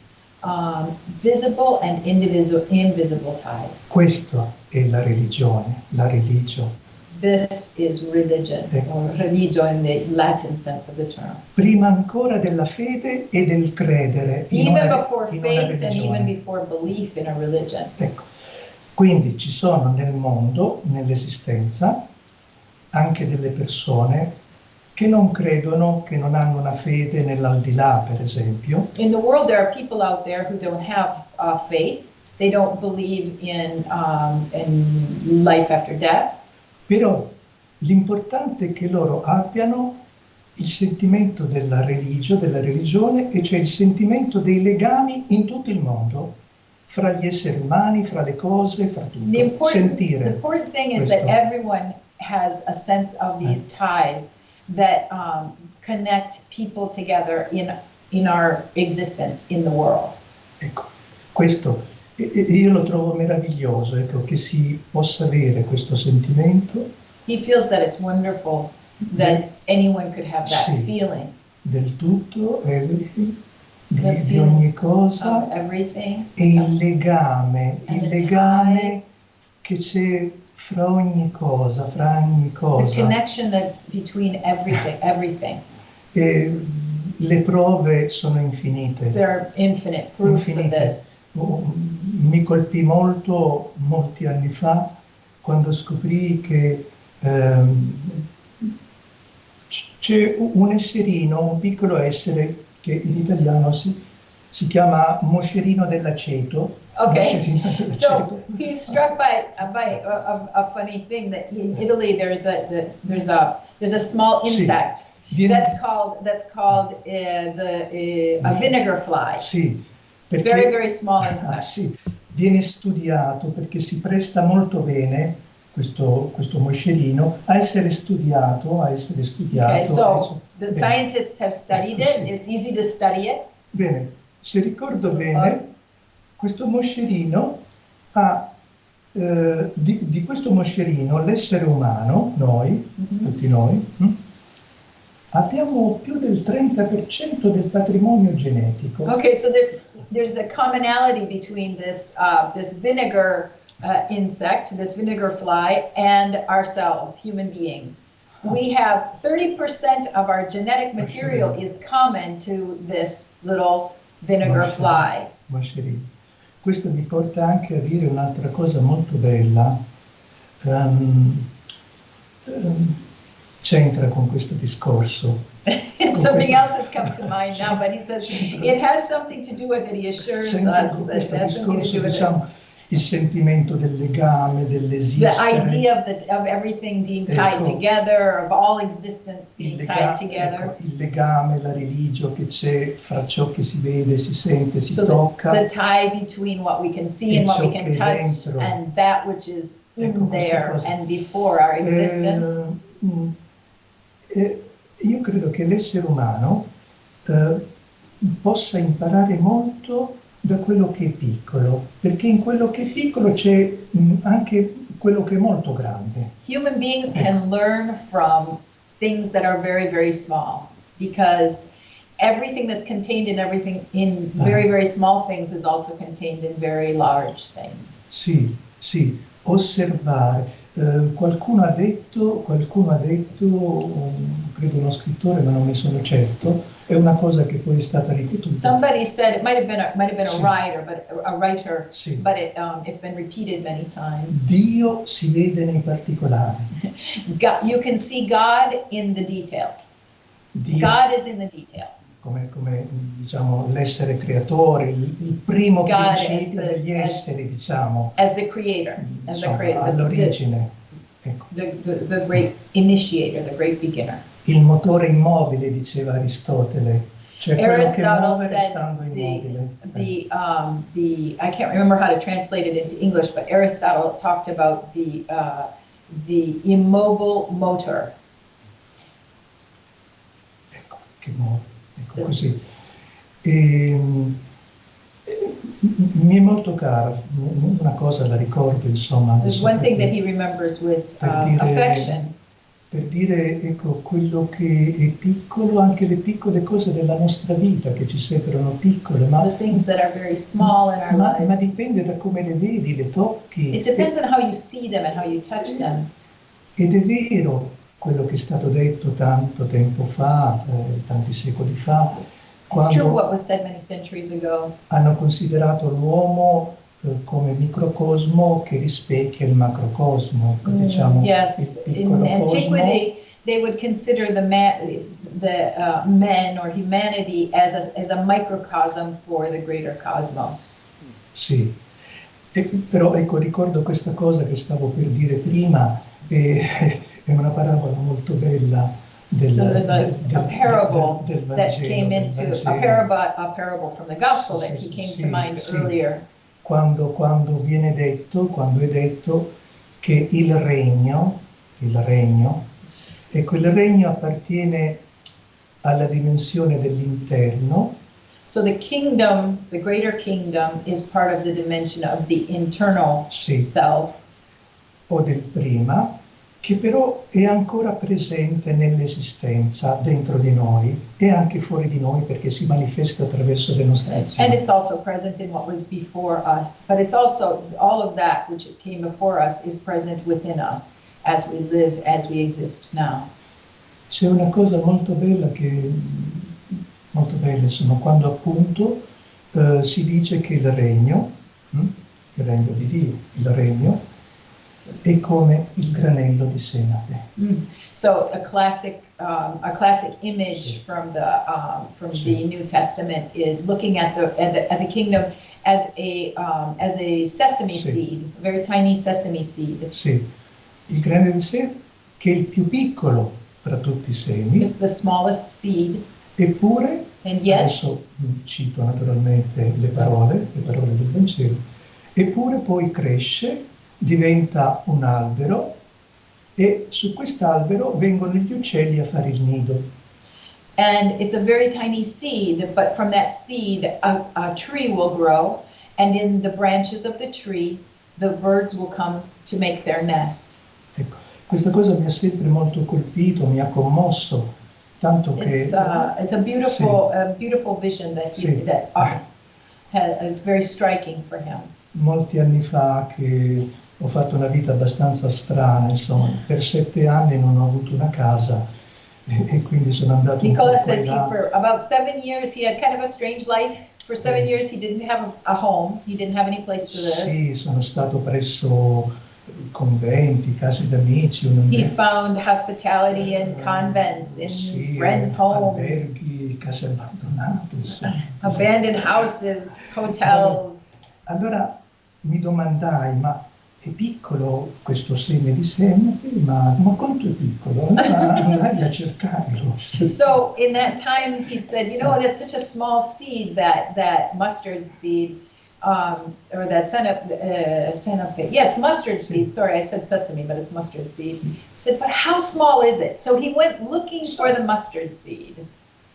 Visible and invisible ties. Questa è la religione, la religio. This is religion, or religio in the Latin sense of the term. Prima ancora della fede e del credere in Even una, before in una faith and religione. even before belief in a religion. Ecco. Quindi ci sono nel mondo, nell'esistenza, anche delle persone che non credono, che non hanno una fede nell'aldilà, per esempio. In the world, there are people out there who don't have faith. They don't believe in life after death. Però l'importante è che loro abbiano il sentimento della religione, e cioè il sentimento dei legami in tutto il mondo, fra gli esseri umani, fra le cose, fra tutto. The important thing is that questo. everyone has a sense of these ties that connect people together in our existence in the world. Ecco, questo io lo trovo meraviglioso, ecco, che si possa avere questo sentimento. He feels that it's wonderful that anyone could have that Sì. feeling. Del tutto, everything, The di ogni cosa, of everything. e il legame And the legame che c'è fra ogni cosa, The cosa. connection that's between everything. E le prove sono infinite. There are infinite proofs of this. Mi colpì molto molti anni fa quando scoprì che c'è un esserino, un piccolo essere che in italiano si chiama moscerino dell'aceto. Okay, so he's struck by a funny thing that in Italy there's a small insect that's called a vinegar fly. Sì, perché, very, very small insect. Sì, viene studiato perché si presta molto bene questo moscerino a essere studiato. Okay, so the scientists have studied it. Sì. It's easy to study it. Bene, se ricordo bene, questo moscerino ha, di questo moscerino, l'essere umano, noi, tutti noi, abbiamo più del 30% del patrimonio genetico. Okay, so there's a commonality between this vinegar insect, this vinegar fly, and ourselves, human beings. We have 30% of our genetic material is common to this little vinegar fly. Questo mi porta anche a dire un'altra cosa molto bella, c'entra con questo discorso. Something else has come to mind now, but he says it has something to do with it. He assures us that it has something to do with it. Il sentimento del legame, dell'esistere. The idea of everything being tied together, of all existence being tied together. Il legame, la religio che c'è fra ciò che si vede, si sente, si tocca. The tie between what we can see and what we can touch, and that which is in there and before our existence. Io credo che l'essere umano possa imparare molto da quello che è piccolo, perché in quello che è piccolo c'è anche quello che è molto grande. Human beings can learn from things that are very, very small, because everything that's contained in everything, in very, very small things, is also contained in very large things. Sì, osservare. Qualcuno ha detto, credo uno scrittore, ma non ne sono certo, è una cosa che poi è stata ripetuta. Somebody said, it might have been a writer, but it's been repeated many times. Dio si vede nei particolari. You can see God in the details. God is in the details. Come diciamo l'essere creatore, il primo principio degli esseri, diciamo. As the creator, all'origine. The great initiator, the great beginner. Il motore immobile, diceva Aristotele, cioè quello che muove said stando immobile. I can't remember how to translate it into English, but Aristotle talked about the immobile motor. Ecco così. Mi è molto caro, una cosa la ricordo, insomma. There's one thing that he remembers with affection. Per dire, ecco, quello che è piccolo, anche le piccole cose della nostra vita che ci sembrano piccole, ma, the things that are very small in our lives. Ma dipende da come le vedi, le tocchi. It depends on how you see them and how you touch them. Ed è vero quello che è stato detto tanto tempo fa, tanti secoli fa, It's true what was said many centuries ago. Hanno considerato l'uomo come microcosmo che rispecchia il macrocosmo, diciamo. Yes, in antiquity they would consider the men or humanity as a microcosm for the greater cosmos. Sì, però ecco, ricordo questa cosa che stavo per dire prima, è una parabola molto bella. There's a parable that came into a parable from the gospel that he came to mind earlier. Quando è detto che il regno, e quel regno appartiene alla dimensione dell'interno. So the kingdom, the greater kingdom, is part of the dimension of the internal self. O del prima, che però è ancora presente nell'esistenza dentro di noi e anche fuori di noi, perché si manifesta attraverso le nostre azioni. And it's also present in what was before us, but it's also all of that which came before us is present within us as we live, as we exist now. C'è una cosa molto bella insomma, quando appunto si dice che il regno di Dio, il regno è come il granello di senape. So a classic image from the New Testament is looking at the kingdom as a sesame seed, a very tiny sesame seed. Sì, il granello di senape che è il più piccolo fra tutti i semi. It's the smallest seed. Eppure, adesso cito naturalmente le parole del Vangelo, eppure poi cresce, diventa un albero e su quest'albero vengono gli uccelli a fare il nido. And it's a very tiny seed, but from that seed a tree will grow, and in the branches of the tree the birds will come to make their nest. Ecco, questa cosa mi ha sempre molto colpito, mi ha commosso, tanto che it's a beautiful vision that is very striking for him. molti anni fa che ho fatto una vita abbastanza strana, insomma, per 7 anni non ho avuto una casa e quindi sono andato Nicola un po' says qua e là. for about 7 years he had kind of a strange life. For 7 years he didn't have a home, he didn't have any place to live. Sì, sono stato presso conventi, case d'amici. He found hospitality in convents, in sì, friends' homes, alberghi, case abbandonate, insomma. abandoned houses, hotels. Allora mi domandai, ma è piccolo questo seme di senape? Ma quanto è piccolo? Allora andai a cercarlo. So in that time he said, you know, that's such a small seed, that mustard seed, or that senape. Yeah, it's mustard seed. Sorry, I said sesame, but it's mustard seed. He said, but how small is it? So he went looking for the mustard seed.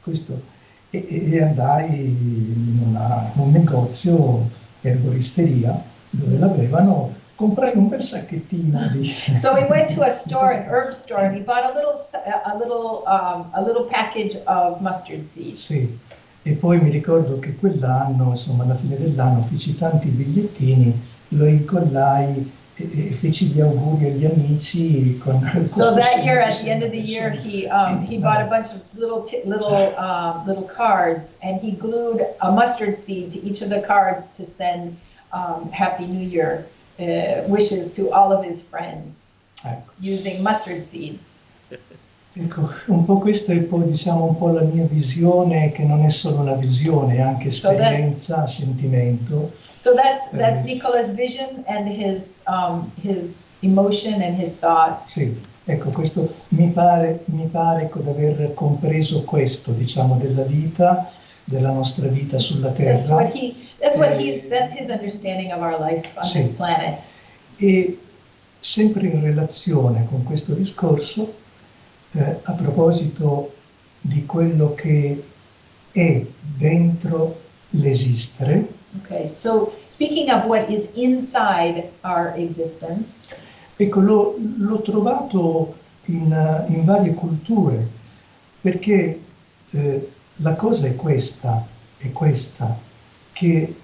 Questo. E andai in un negozio, erboristeria, dove l'avevano, comprai un bel sacchettino di... So he went to a store, an herb store, and he bought a little package of mustard seeds. Sì, e poi mi ricordo che quell'anno, insomma, alla fine dell'anno, feci tanti bigliettini, lo incollai e feci gli auguri agli amici con... So that year, at the end of the year, he bought a bunch of little cards, and he glued a mustard seed to each of the cards to send Happy New Year wishes to all of his friends, using mustard seeds. Ecco, un po' questa è poi, diciamo, un po' la mia visione, che non è solo una visione, è anche esperienza, sentimento. So that's Nicola's vision and his emotion and his thoughts. Sì, ecco, questo mi pare ecco, di aver compreso questo, diciamo, della vita, della nostra vita sulla Terra. That's his understanding of our life on this planet. E sempre in relazione con questo discorso, a proposito di quello che è dentro l'esistere. Okay, so speaking of what is inside our existence. Ecco, l'ho trovato in varie culture, perché la cosa è questa, che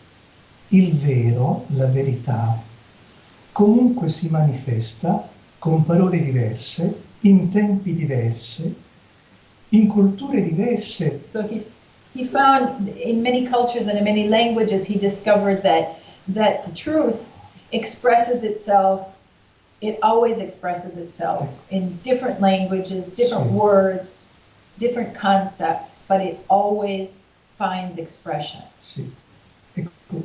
il vero, la verità, comunque si manifesta con parole diverse, in tempi diversi, in culture diverse. So he found in many cultures and in many languages, he discovered that truth expresses itself, it always expresses itself in different languages, different words, different concepts, but it always finds expression. Sì. Ecco,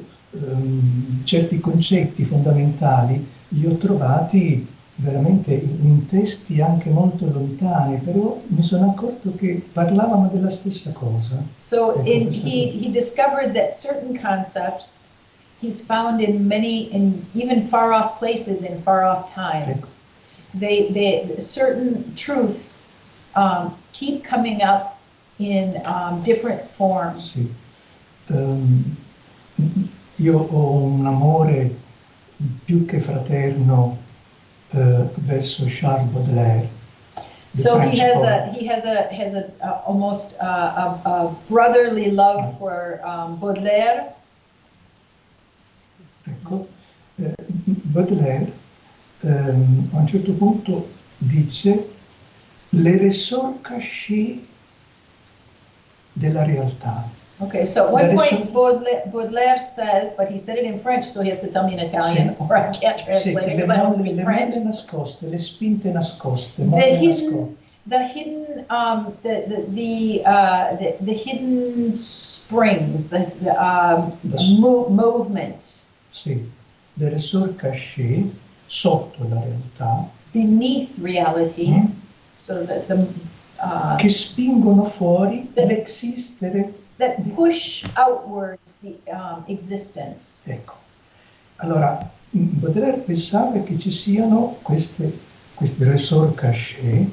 certi concetti fondamentali li ho trovati veramente in testi anche molto lontani, però mi sono accorto che parlavano della stessa cosa. So he discovered that certain concepts he's found in even far off places in far off times. They certain truths keep coming up in different forms. Sì. Io ho un amore più che fraterno verso Charles Baudelaire. So he has a almost a brotherly love for Baudelaire. Ecco, Baudelaire a un certo punto dice le ressorts cachés della realtà. Okay, so at one point Baudelaire says, but he said it in French, so he has to tell me in Italian, or I can't translate it because I don't speak French. Le nascoste, le spinte nascoste, the hidden springs, the movement. Sì, le ressorts cachés sotto la realtà. Beneath reality, so that che spingono fuori l'esistere. That push outwards the existence. Ecco, allora Baudelaire pensava che ci siano questi ressorts cachés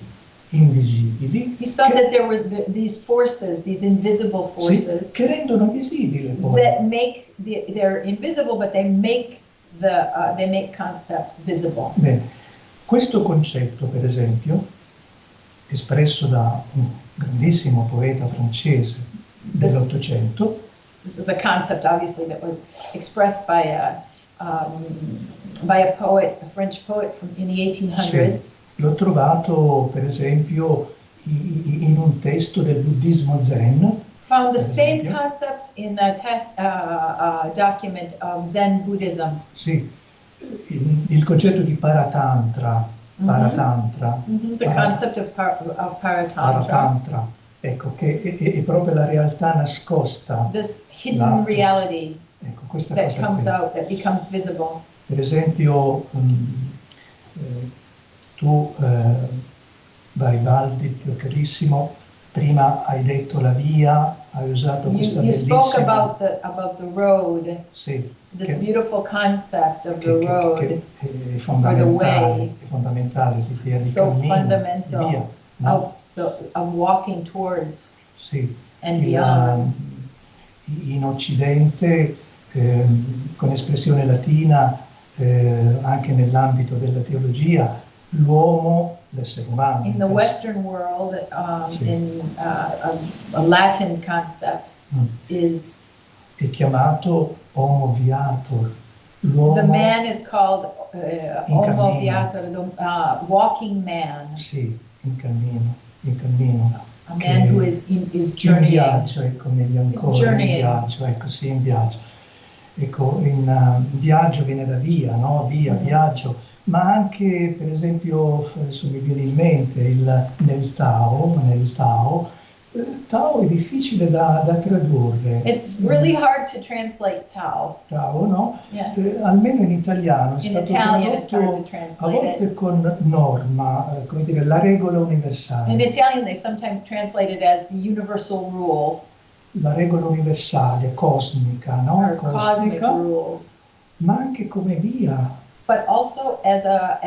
invisibili. He saw that there were these forces, these invisible forces, che rendono visibile poi. That make they're invisible, but they make concepts visible. Bene, questo concetto, per esempio, espresso da un grandissimo poeta francese dell'Ottocento. This is a concept, obviously, that was expressed by by a poet, a French poet in the 1800s. Sì. L'ho trovato, per esempio, in un testo del buddismo zen. Found the same concepts in a document of Zen Buddhism. Sì, il concetto di paratantra. The concept of paratantra. Paratantra, ecco, che è proprio la realtà nascosta. This hidden reality, ecco, questa that cosa comes qui. out, that becomes visible. Per esempio, tu, Bhai Baldeep, carissimo, prima hai detto la via, hai usato questa You spoke bellissima... about the road, Sì, this beautiful concept of the che road, è or the way. fondamentale l'idea di So cammino, fundamental via, no? of walking towards Sì, and beyond. in Occidente, con espressione latina, anche nell'ambito della teologia, l'uomo, l'essere umano. In the Western world, Sì. in a Latin concept is... È chiamato Homo Viator. L'uomo The man is called Homo cammino. Viator, the walking man. Sì, in cammino. A man who is in journeying. viaggio, ecco, meglio ancora, journeying. in viaggio, ecco, sì, in viaggio. Ecco, in viaggio viene da via, no? Via, viaggio, ma anche, per esempio, adesso mi viene in mente, nel Tao, Tao è difficile da tradurre. It's really hard to translate Tao. Tao, no? Yes. Almeno in italiano è In stato Italian it's hard to tradotto translate a volte it. con norma, come dire, la regola universale. In Italian they sometimes translate it as the universal rule. La regola universale, cosmica, no? Or cosmic rules. Ma anche come via. But also as a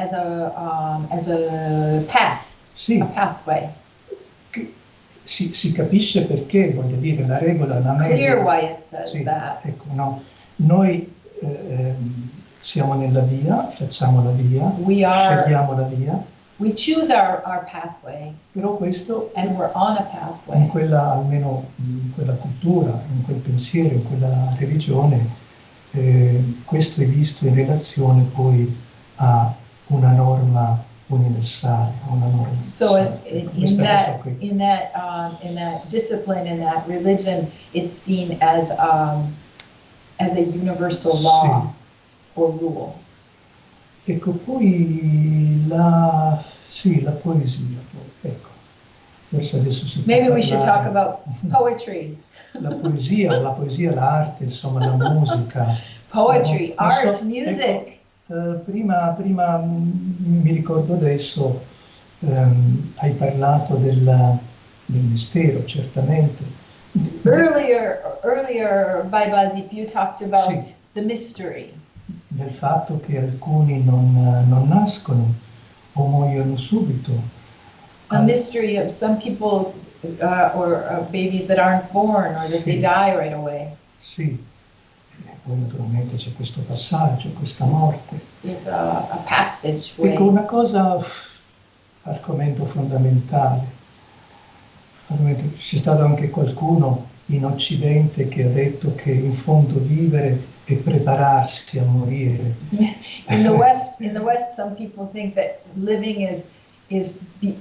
path, Sì. a pathway. Si capisce perché, voglio dire, la regola It's non è... clear why it says sì, that. ecco, no. Noi siamo nella via, facciamo la via, scegliamo la via. We choose our pathway. Però questo, and we're on a pathway. in quella, almeno in quella cultura, in quel pensiero, in quella religione, questo è visto in relazione poi a una norma universale, a una norma. So in that discipline, in that religion, it's seen as a universal law or rule. Ecco, poi la poesia, ecco, forse adesso si può Maybe we should talk parlare. about poetry. La poesia, l'arte, insomma, la musica. Poetry, Non so, art, music. Ecco, prima mi ricordo adesso, hai parlato del mistero, certamente. Earlier, Bhai Baldeep, you talked about the mystery. Del fatto che alcuni non nascono o muoiono subito. The mystery of some people or babies that aren't born or that they die right away. Sì, e poi naturalmente c'è questo passaggio, questa morte. There's a passageway. Ecco, una cosa, argomento fondamentale. C'è stato anche qualcuno in Occidente che ha detto che in fondo vivere e prepararsi a morire. In the West, some people think that living is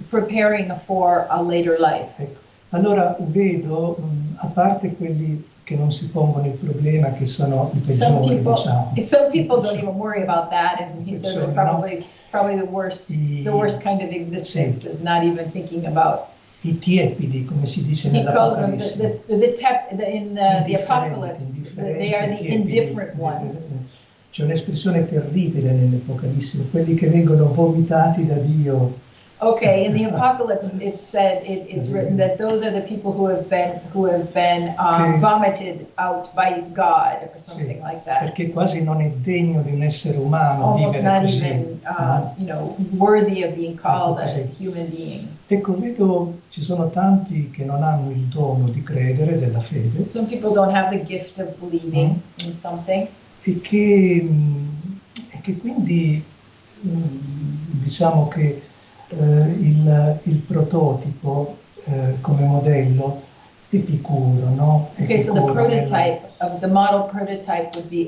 preparing for a later life. Ecco. Allora vedo, a parte quelli che non si pongono il problema, che sono i peggiori, diciamo. Some people don't even worry about that, and he says that probably the worst kind of existence is not even thinking about. I tiepidi, come si dice nell'Apocalisse. He calls them in the Apocalypse, they are the indifferent ones. C'è un'espressione terribile nell'Apocalisse, quelli che vengono vomitati da Dio. Okay, in the Apocalypse it's written that those are the people who have been vomited out by God or something like that. Perché quasi non è degno di un essere umano almost vivere not così. even worthy of being called a human being. Ecco, vedo ci sono tanti che non hanno il dono di credere, della fede. Some people don't have the gift of believing in something. E che quindi diciamo che il prototipo come modello Epicuro, no? Okay, so the Epicuro, prototype of the model prototype would be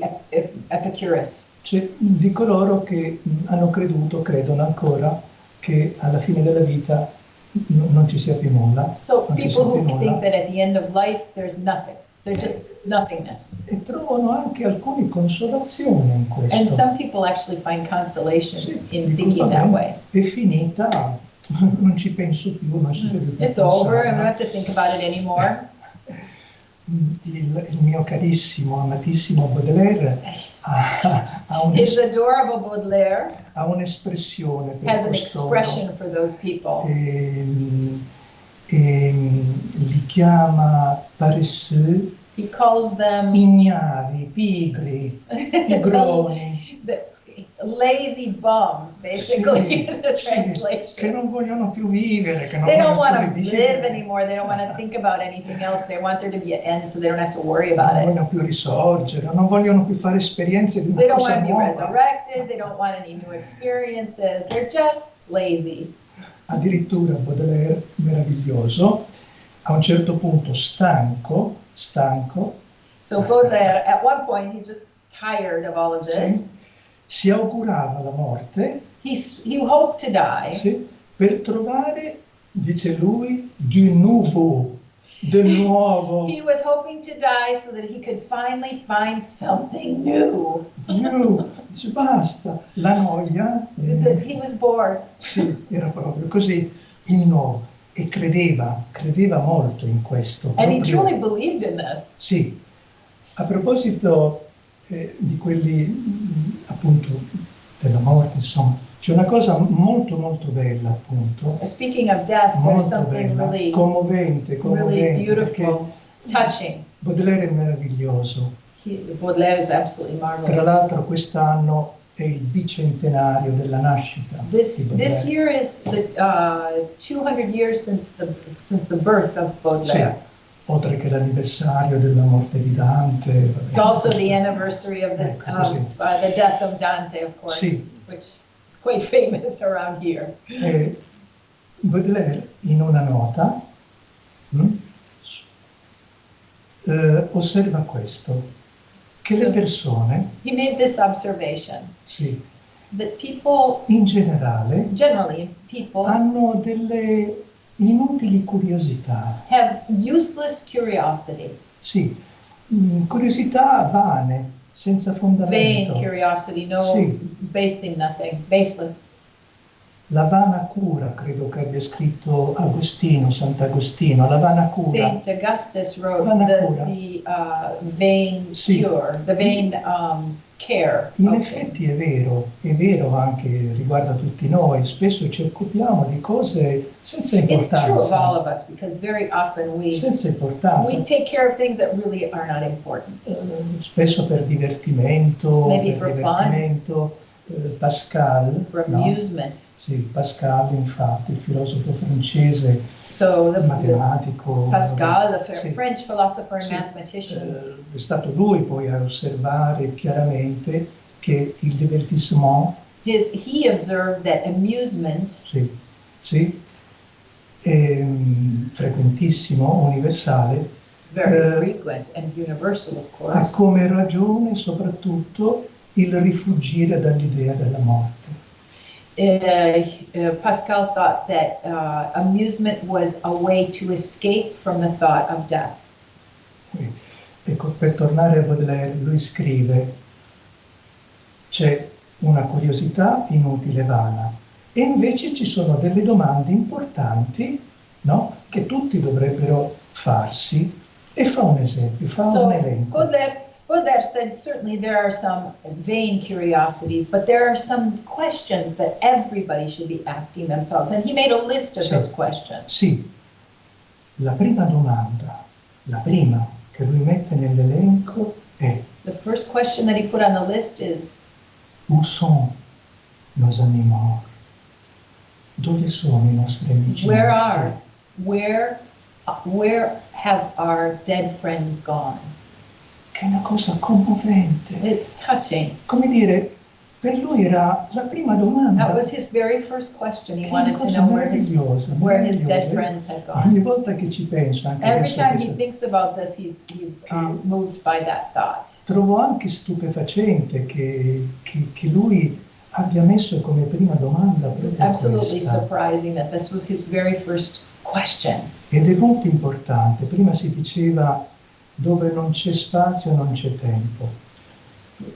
Epicurus. cioè di coloro che hanno credono ancora che alla fine della vita non ci sia più nulla. So non ci people sia più who nulla. think that at the end of life there's nothing. There's just nothingness. E trovano anche alcune consolazioni in questo. And some people actually find consolation Sì, in dico, thinking va that bene, way. è finita, non ci penso più, non si deve più It's over, I don't pensare. have to think about it anymore. Il mio carissimo, amatissimo Baudelaire ha His adorable Baudelaire un'espressione per has an costoro. expression for those people. Li chiama paresseux, He calls them ignavi, pigri, pigroni. the lazy bums, basically, Sì, is the sì, translation. che non vogliono più vivere, che non They don't vogliono want più to vivere. live anymore. They don't want to think about anything else. They want there to be an end so they don't have to worry about Non it. vogliono più risorgere, non vogliono più fare esperienze di They una don't cosa want to be nuova. resurrected. They don't want any new experiences. They're just lazy. Addirittura Baudelaire, meraviglioso, a un certo punto stanco, So Baudelaire, at one point, he's just tired of all of this. sì, si augurava la morte, He hoped to die sì, per trovare, dice lui, di nuovo, del nuovo. He was hoping to die so that he could finally find something new. Dice basta, la noia. That he was bored. Sì, era proprio così, il nuovo. E credeva molto in questo. And he proprio. truly believed in this. Sì, a proposito di quelli appunto della morte, insomma, c'è una cosa molto molto bella appunto. Speaking of death, there's Molto something bella, really commovente, beautiful, touching. Baudelaire è meraviglioso. Baudelaire is absolutely Tra marvelous. l'altro quest'anno è il bicentenario della nascita. This di Baudelaire. year is the 200 years since the birth of Baudelaire. Sì, oltre che l'anniversario della morte di Dante. Vabbè, It's also the anniversary of the death of Dante, of course, sì. which is quite famous around here. Baudelaire in una nota osserva questo, che le persone, He made this observation, sì, that people, in generale, generally, people hanno delle inutili curiosità. have useless curiosity, Sì, curiosità vane, senza vain fondamento. curiosity, no, Sì. based in nothing, baseless. La vana cura, credo che abbia scritto Agostino, Sant'Agostino, la vana cura. Saint Augustus wrote Vana cura. the vain Sì. cure, the vain care. In of effetti things. è vero anche riguardo a tutti noi, spesso ci occupiamo di cose senza It's true of all importanza, of us because very often senza importanza, we take care of things that really are not important. spesso per divertimento, Maybe for Pascal, For no? amusement. Sì, Pascal infatti, il filosofo francese, So the matematico. Pascal, the sì. French philosopher and Sì. mathematician, È stato lui poi a osservare chiaramente che il divertissement, he observed that amusement sì, è frequentissimo, universale, very frequent and universal, of ha course. come ragione soprattutto il rifuggire dall'idea della morte. Pascal thought that amusement was a way to escape from the thought of death. Ecco, per tornare a Baudelaire, lui scrive: c'è una curiosità inutile e vana, e invece ci sono delle domande importanti, no? Che tutti dovrebbero farsi, e fa un esempio, fa un elenco. Baudelaire said certainly there are some vain curiosities, but there are some questions that everybody should be asking themselves, and he made a list of those questions. Sì, la prima domanda, la prima che lui mette nell'elenco è: The first question that he put on the list is, où sont nos amis morts? Dove sono i nostri amici morti? where have our dead friends gone? Che è una cosa commovente. It's touching. Come dire, Per lui era la prima domanda. That was his very first question. He Che wanted to cosa know meravigliosa, where his dead meravigliosa. friends had Ogni gone. volta che ci penso, anche Every adesso time che he thinks about this, he's moved by that thought. trovo anche stupefacente che lui abbia messo come prima domanda This is proprio absolutely questa. surprising that this was his very first question. Ed è molto importante. Prima si diceva dove non c'è spazio non c'è tempo.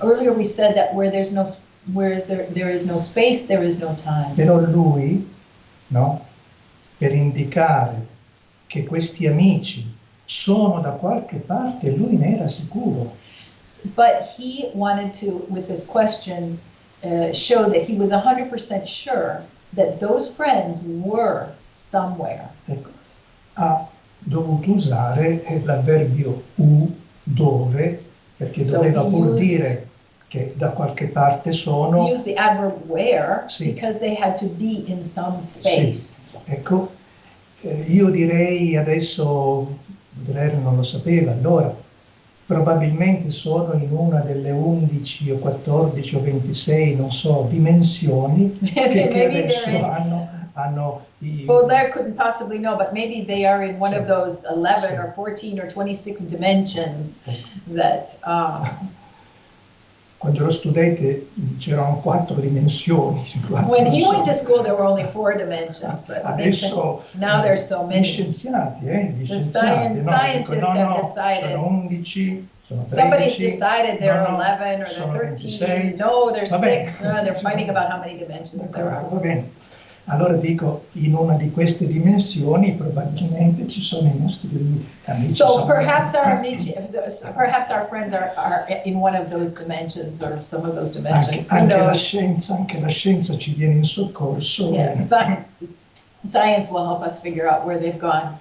Earlier we said that where there is no space, there is no time. Però lui, no, per indicare che questi amici sono da qualche parte, lui ne era sicuro. But he wanted to, with this question, show that he was 100% sure that those friends were somewhere. Ecco, ha dovuto usare l'avverbio dove, perché So doveva he pur used- dire che da qualche parte sono. He used the adverb where Sì. because they had to be in some space. Sì. Ecco, io direi adesso, Baudelaire non lo sapeva allora, probabilmente sono in una delle 11 o 14 o 26, non so, dimensioni che Maybe adesso they're in- hanno i... Baudelaire couldn't possibly know, but maybe they are in one of Sì. those 11 Sì. or 14 or 26 dimensions Ecco. that Quando ero studente c'erano 4 dimensioni. when he non went to so. school there were only 4 dimensions, but Adesso now there's so gli many. scienziati, gli The scienziati, scientists dicono, have decided. sono 11, sono 13, Somebody's decided they're no, 11 or sono they're 13. 26. No, they're Va bene. 6. No, they're fighting about how many dimensions there D'accordo, are. va bene. Allora dico, in una di queste dimensioni probabilmente ci sono i nostri amici. So sono- perhaps our friends are in one of those dimensions or some of those dimensions. Who anche knows? anche la scienza ci viene in soccorso. Yes, science will help us figure out where they've gone.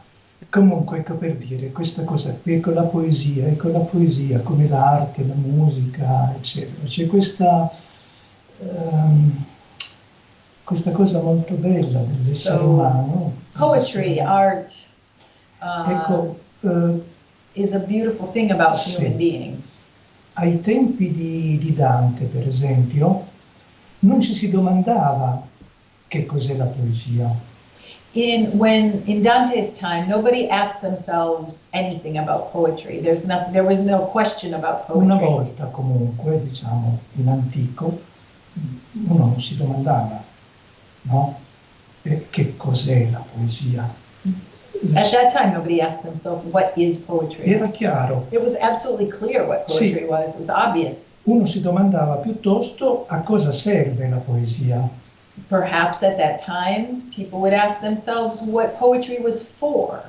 Comunque, ecco per dire, questa cosa qui, ecco la poesia, come l'arte, la musica, eccetera. C'è questa cosa molto bella dell'essere So, umano. Poetry, art, Ecco, is a beautiful thing about Sì. human beings. ai tempi di Dante, per esempio, non ci si domandava che cos'è la poesia. In Dante's time, nobody asked themselves anything about poetry. There was no question about poetry. Una volta comunque, diciamo, in antico, uno non si domandava, no? Che cos'è la poesia? At that time, nobody asked themselves, what is poetry? Era chiaro, It was absolutely clear what poetry Sì. was. It was obvious. uno si domandava piuttosto a cosa serve la poesia. Perhaps at that time, people would ask themselves what poetry was for.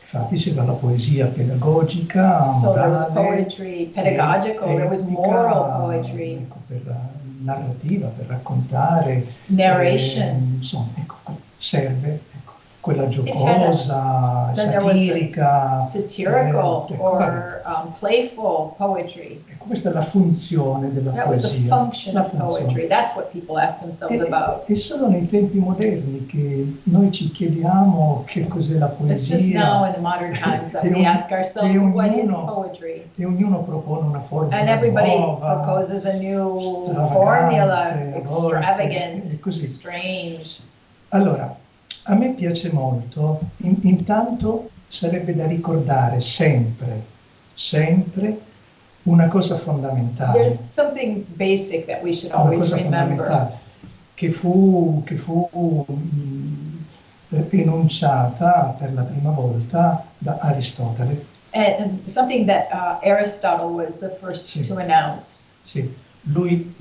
Infatti c'era la poesia pedagogica, So there was morale, poetry pedagogical, there was epica, moral poetry, ecco, per la narrativa, per raccontare. narration. Insomma, ecco, serve, ecco, quella had giocosa, then there was satirica. satirical ecco, or playful poetry. ecco, questa è la funzione della That was the poesia. function la of funzione. poetry. That's what people ask themselves about. È solo nei tempi moderni che noi ci chiediamo che cos'è la It's just now poesia in the modern times that E we ogni- ask ourselves, e what is ognuno- poetry? e ognuno propone una formula And everybody nuova, proposes a new stravagante, formula, a volte, extravagant, e così. strange. Allora, a me piace molto, intanto sarebbe da ricordare sempre una cosa fondamentale. There's something basic that we should Una always cosa remember. fondamentale che fu enunciata per la prima volta da Aristotele. And something that Aristotle was the first Sì. to announce. Sì, lui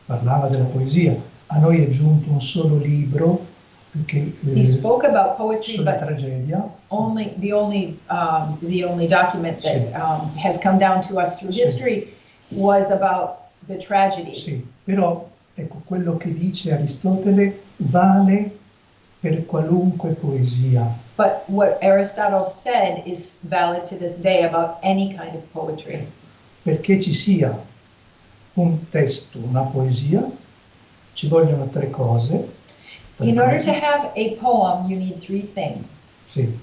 parlava della poesia. A noi è giunto un solo libro che, He spoke about poetry, sulla but tragedia. the only document that Sì. has come down to us through Sì. history was about the tragedy. Sì, però ecco, quello che dice Aristotele vale per qualunque poesia. But what Aristotle said is valid to this day about any kind of poetry. Perché ci sia un testo, una poesia, ci vogliono 3 cose. In order to have a poem, you need 3 things: Sì,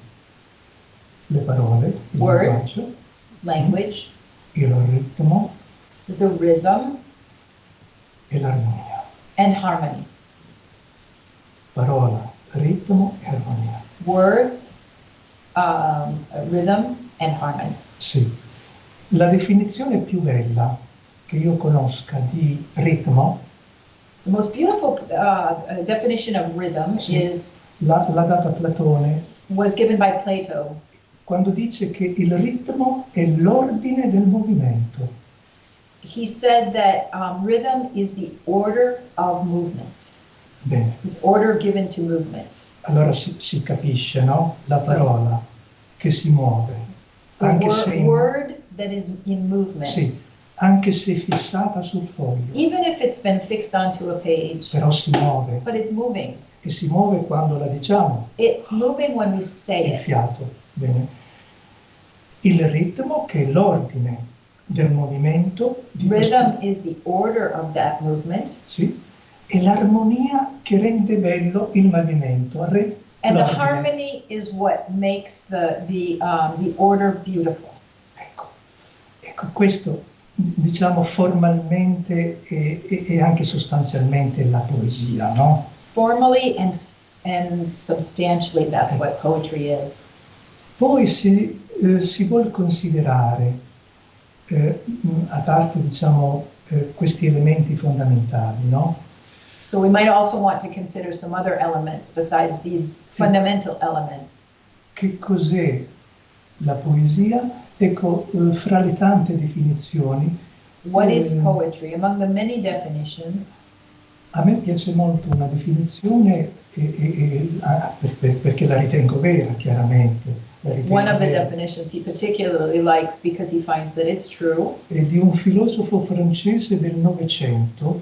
le parole, il Words. linguaggio, language, il ritmo the rhythm, e l'armonia. and harmony. Parola, ritmo e armonia. Words, rhythm, and harmony. Sì. La definizione più bella che io conosca di ritmo The most beautiful definition of rhythm Sì. l'ha data Platone was given by Plato. quando dice che il ritmo è l'ordine del movimento. He said that rhythm is the order of movement. Bene, It's order given to movement. allora si capisce, no? La Sì. parola che si muove, The anche se, word that is in movement, sì, anche se fissata sul foglio, even if it's been fixed onto a page, però si muove but it's moving. e si muove quando la diciamo, It's moving when we say il it. fiato. Bene. Il ritmo che è l'ordine del movimento di Rhythm is the order of that movement, sì, e l'armonia che rende bello il movimento. and the l'ordine. harmony is what makes the order beautiful. Ecco, questo diciamo formalmente e anche sostanzialmente la poesia, no? Formally and substantially, that's what poetry is. Poi si vuol considerare, a parte diciamo questi elementi fondamentali, no? So we might also want to consider some other elements besides these fundamental elements. Che cos'è la poesia? Ecco, fra le tante definizioni, What is poetry? Among the many definitions, a me piace molto una definizione perché la ritengo vera, chiaramente. La ritengo one of the vera. definitions he particularly likes because he finds that it's true. È di un filosofo francese del Novecento,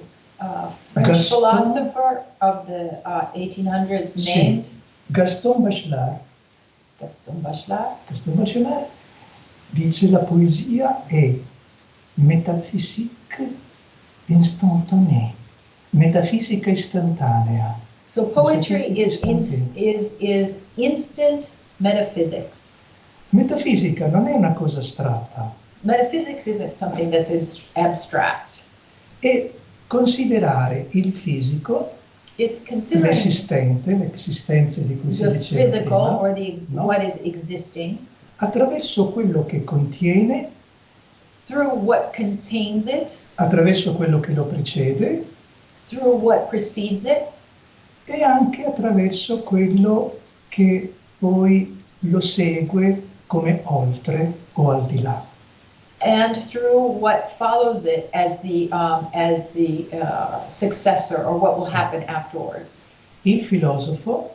French Gaston- philosopher of the 1800s Sì. named Gaston Bachelard. Gaston Bachelard. Gaston Bachelard dice la poesia è métaphysique instantanée, metafisica istantanea. So poetry is Instantane. is instant metaphysics. Metafisica non è una cosa astratta, Metaphysics isn't something that's abstract. è considerare il fisico, It's considering l'esistenza di cui si the diceva physical prima, or the no? what is existing attraverso quello che contiene, through what contains it, attraverso quello che lo precede through what precedes it, e anche attraverso quello che poi lo segue come oltre o al di là. and through what follows it as the successor or what will happen afterwards. Il filosofo,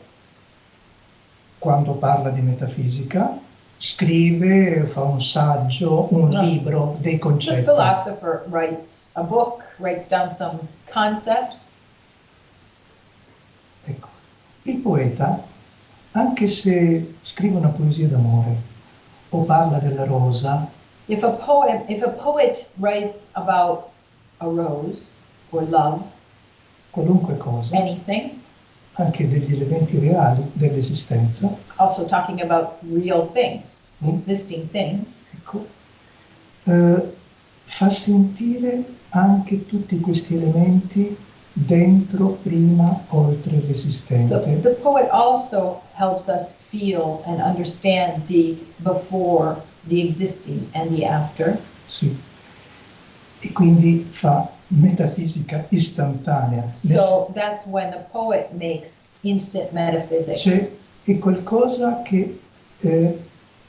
quando parla di metafisica, scrive, fa un saggio, un libro, dei The concetti. philosopher writes a book, writes down some concepts. Ecco. Il poeta, anche se scrive una poesia d'amore o parla della rosa, If a poet writes about a rose or love, qualunque cosa, anything, anche degli elementi reali dell'esistenza, also talking about real things, existing things, ecco, fa sentire anche tutti questi elementi dentro, prima, oltre l'esistente. the poet also helps us feel and understand the before, the existing, and the after. Sì. E quindi fa metafisica istantanea. So that's when the poet makes instant metaphysics. È qualcosa che è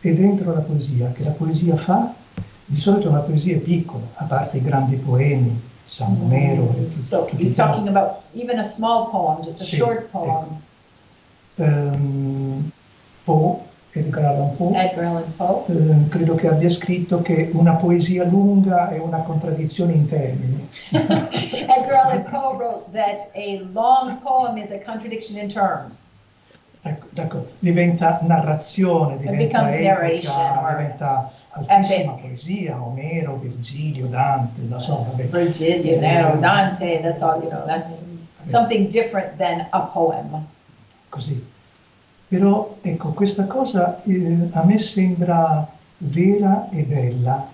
dentro la poesia, che la poesia fa. Di solito una poesia è piccola, a parte i grandi poemi, San Omero. So he's talking about even a small poem, just a Sì, short poem. Poe, Edgar Allan Poe, Edgar Allan Poe. credo che abbia scritto che una poesia lunga è una contraddizione in termini. Edgar Allan Poe wrote that a long poem is a contradiction in terms. Ecco, diventa narrazione, diventa becomes narration epica, or diventa altissima epic. Poesia, Omero, Virgilio, Dante, non so, vabbè. Virgilio, Nero, Dante, that's all, you know, that's something different than a poem. Così. Però, ecco, questa cosa a me sembra vera e bella.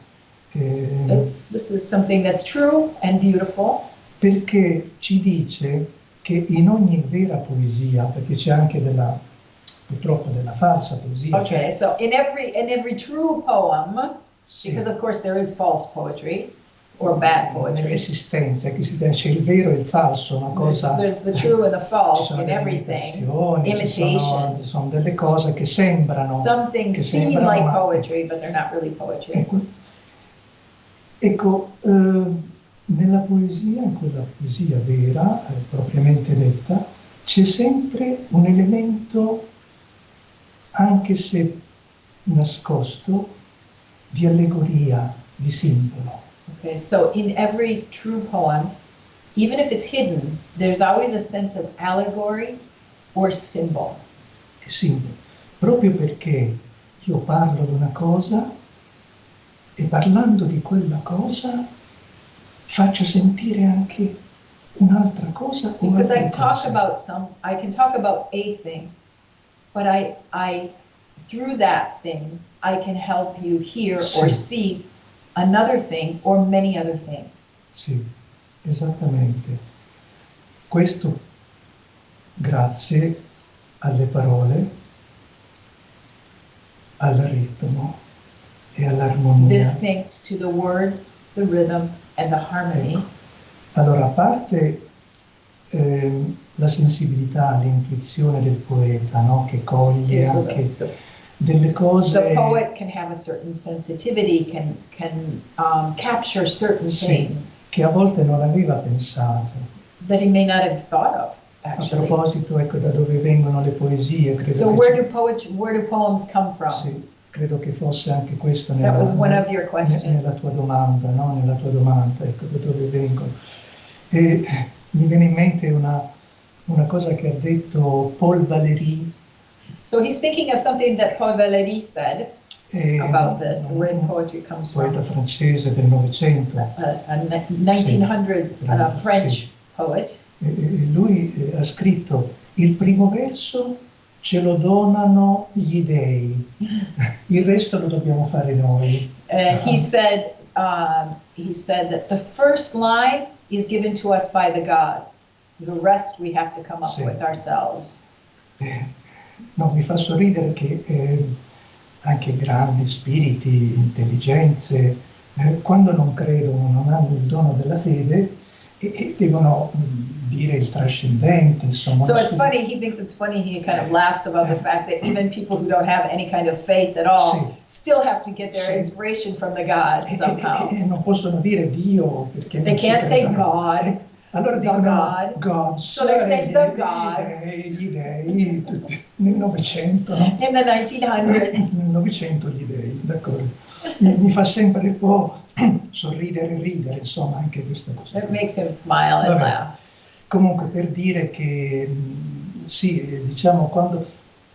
This is something that's true and beautiful. perché ci dice che in ogni vera poesia, perché c'è anche purtroppo della falsa poesia. Okay, so in every true poem, because of course there is false poetry or bad poetry. Nell'esistenza, c'è il vero e il falso, una cosa. There's the true and the false in everything. Imitations. Ci sono delle cose che sembrano. Some things seem like poetry, but they're not really poetry. Ecco, nella poesia, in quella poesia vera, propriamente detta, c'è sempre un elemento, anche se nascosto, di allegoria, di simbolo. Okay, so in every true poem, even if it's hidden, there's always a sense of allegory or symbol. Di simbolo. Proprio perché io parlo di una cosa e parlando di quella cosa faccio sentire anche un'altra cosa. Because I can talk about a thing, but I through that thing, I can help you hear or see another thing or many other things. Sì, esattamente. Questo grazie alle parole, al ritmo e all'armonia. This thanks to the words, the rhythm, and the harmony. Ecco. Allora, a parte la sensibilità, l'intuizione del poeta, no? Che coglie anche delle cose. The poet can have a certain sensitivity, can capture certain things. Che a volte non aveva pensato. That he may not have thought of, actually. A proposito, ecco, da dove vengono le poesie. Credo so where do poems come from? Sì, credo che fosse anche questo That was one of your questions. Nella tua domanda, no? Nella tua domanda, ecco, da dove vengono. E mi viene in mente una cosa che ha detto Paul Valéry. So he's thinking of something that Paul Valéry said about this, where poetry comes from. Poeta francese del Novecento. A 1900s French poet. Lui ha scritto: il primo verso ce lo donano gli dei, il resto lo dobbiamo fare noi. He said that the first line is given to us by the gods. The rest we have to come up with ourselves. No, mi fa sorridere che anche grandi spiriti, intelligenze, quando non credono, non hanno il dono della fede, e devono dire il trascendente, insomma. So it's funny, he thinks it's funny, he kind of laughs about the fact that even people who don't have any kind of faith at all still have to get their inspiration from the gods somehow. E non possono dire Dio perché they can't say God. Allora dicono God. So they say the gods. Gli dei, tutti, nel Novecento, no? In the 1900s. Nel Novecento gli dei, d'accordo. Mi fa sempre un po' sorridere e ridere, insomma, anche questa cosa. It makes him smile and laugh. Comunque, per dire che, sì, diciamo, quando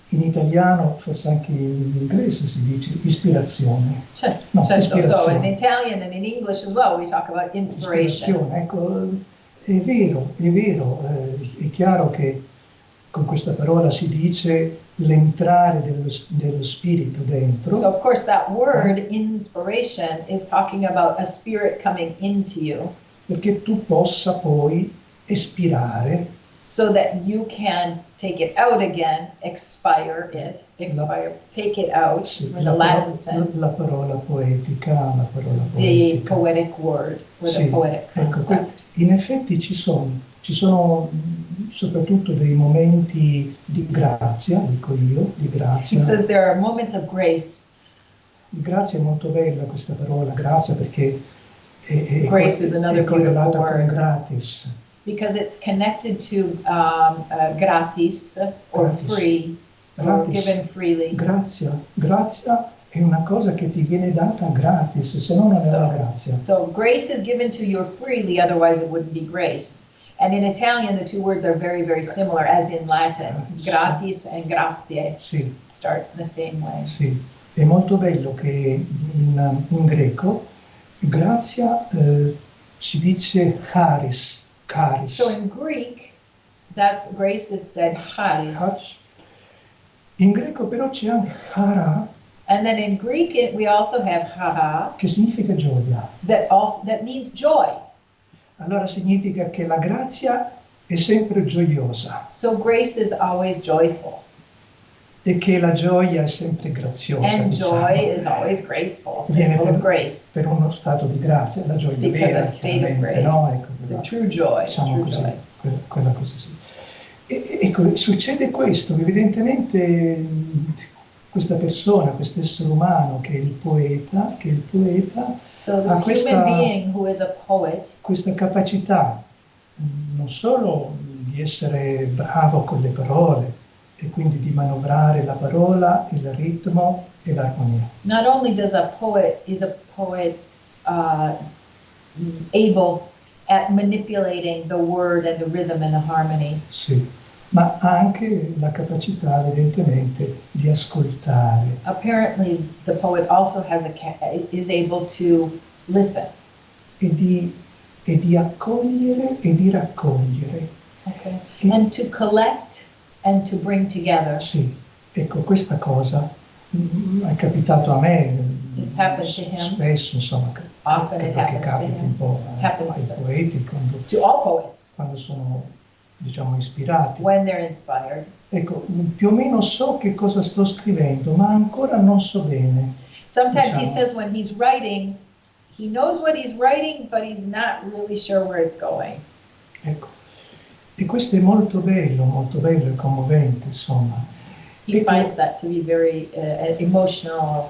in italiano, forse anche in inglese si dice ispirazione. Certo, no, certo. Ispirazione. So in Italian and in English as well, we talk about inspiration. Ecco, è vero, è chiaro che con questa parola si dice l'entrare dello spirito dentro. So of course that word inspiration is talking about a spirit coming into you. Perché tu possa poi espirare. So that you can take it out again, take it out, sì, in the Latin sense. La parola poetica, The poetic word, or the poetic concept. Ecco, in effetti ci sono soprattutto dei momenti di grazia, dico io, di grazia. He says there are moments of grace. Grazia è molto bella questa parola, grazia, perché grace is another correlata beautiful word. con gratis. Because it's connected to gratis or free, or given freely. Grazia è una cosa che ti viene data gratis, se no non è una grazia. So grace is given to you freely, otherwise it wouldn't be grace. And in Italian, the two words are very, very similar, as in Latin. Gratis and grazie start the same way. Sì, è molto bello che in greco grazia si dice charis. So in Greek, grace is said charis. In greco però c'è anche chara. And then in Greek we also have chara. Che significa gioia. That means joy. allora significa che la grazia è sempre gioiosa So grace is always joyful. e che la gioia è sempre graziosa. And diciamo. joy is always graceful. It's Viene full of grace. per uno stato di grazia, la gioia Because vera, a state of chiaramente, grace. no? Ecco, The true joy. diciamo True così, joy. quella cosa sì. Ecco, succede questo, evidentemente questa persona, questo essere umano che è il poeta, So ha this human being who is a poet questa capacità non solo di essere bravo con le parole e quindi di manovrare la parola, il ritmo e l'armonia. not only is a poet able at manipulating the word and the rhythm and the harmony, Sì, ma anche la capacità evidentemente di ascoltare apparently the poet also has is able to listen. e di accogliere e di raccogliere. Okay. And to collect and to bring together. Sì, ecco, questa cosa è capitato a me It's happened to him. spesso, insomma, Often it credo che happens to capiti him. un po' Happens ai to- poeti To all poets quando sono, diciamo, ispirati. when they're inspired. Ecco, più o meno so che cosa sto scrivendo, ma ancora non so bene. Sometimes he Diciamo. says when he's writing, he knows what he's writing, but he's not really sure where it's going. Ecco. E questo è molto bello e commovente, insomma. He Ecco, finds that to be very an emotional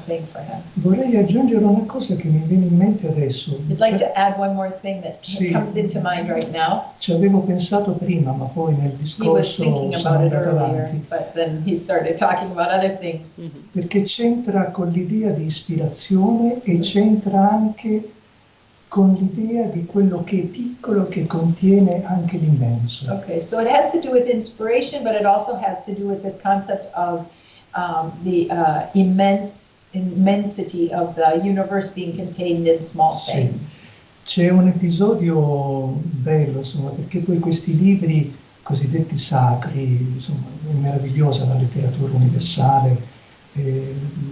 thing for him. vorrei aggiungere una cosa che mi viene in mente adesso. I'd like to add one more thing that Sì. comes into mind right now. Ci avevo pensato prima, ma poi nel He was discorso thinking sono about it andato earlier, avanti, but then he started talking about other things. perché c'entra con l'idea di ispirazione e c'entra anche con l'idea di quello che è piccolo che contiene anche l'immenso. Okay, so it has to do with inspiration, but it also has to do with this concept of the immensity of the universe being contained in small Sì. things. C'è un episodio bello, insomma, perché poi questi libri cosiddetti sacri, insomma, è meravigliosa la letteratura universale.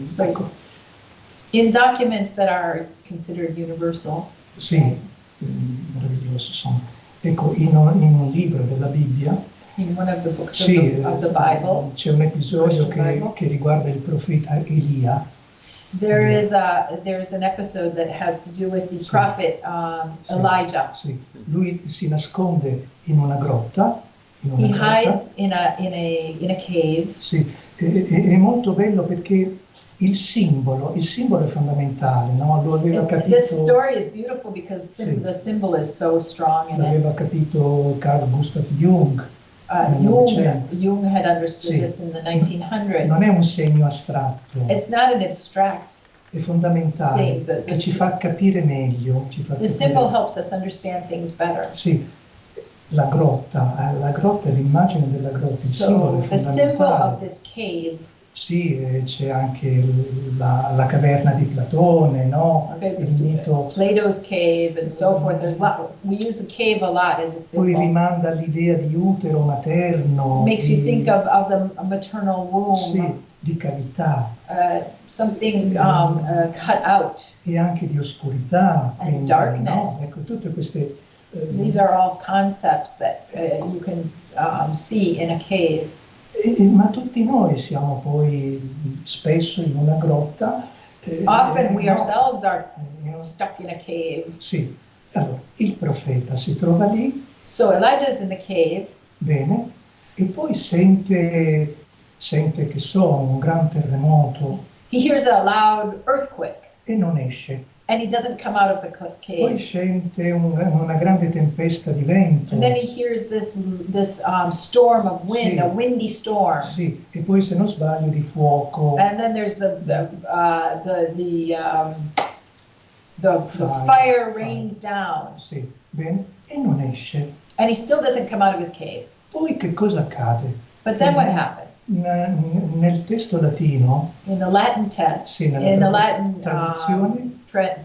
So- Ecco, In documents that are considered universal, sì, meraviglioso, insomma. Ecco, in un libro della Bibbia, in one of the books sì, of the Bible, c'è un episodio Christian Bible. che riguarda il profeta Elia. there's an episode that has to do with the Sì. prophet Sì, Elijah. sì. Lui si nasconde in una grotta. He hides in a cave. Sì, è molto bello perché il simbolo è fondamentale, no? Lo aveva This capito, story is beautiful because Sì. the symbol is so strong in it. l'aveva capito Carl Gustav Jung. nel Novecento. Jung had understood Sì. this in the 1900s. Non è un segno astratto, It's not an abstract. è fondamentale, Sì, the che ci fa capire meglio. The symbol helps us understand things better. Sì, la grotta è l'immagine della grotta, il simbolo So è the symbol of fondamentale. this cave, Sì, c'è anche la caverna di Platone, no? Il mito. Plato's cave and so forth. We use the cave a lot as a Poi symbol. rimanda all'idea di utero materno, Makes you think of the maternal womb, sì, di cavità something cut out. e anche di oscurità, And quindi, darkness. no? Ecco, tutte queste These are all concepts that you can see in a cave. ma tutti noi siamo poi spesso in una grotta. Often we no? ourselves are Eh, stuck in a cave. Sì, allora il profeta si trova lì, So Elijah is in the cave. bene, e poi sente che so, un gran terremoto He hears a loud earthquake, e non esce. and he doesn't come out of the Poi cave. sente una grande tempesta di vento. And then he hears this storm of wind, Sì. a windy storm. Sì, e poi se non sbaglio di fuoco. And then there's the fire rains down, Sì, bene, e non esce. and he still doesn't come out of his cave. Poi che cosa accade? But then what happens? Nel testo latino, In the Latin text, sì, nella in the Latin tradizione,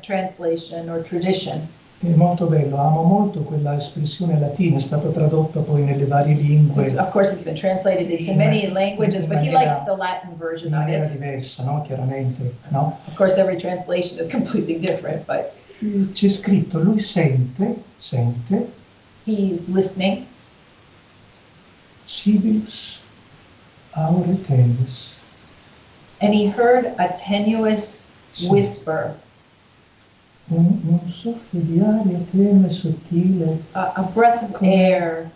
translation or tradition, È molto bello, amo molto quella espressione latina, è stata tradotta poi nelle varie lingue. Of course, it's been translated into many languages, but he likes the Latin version in of maniera it. diversa, no? Chiaramente, no? Of course, every translation is completely different, but C'è scritto, lui sente, he's listening. Sibilus aure tenuis. And he heard a tenuous whisper, Un soffio di aria tenue e sottile, a breath of air,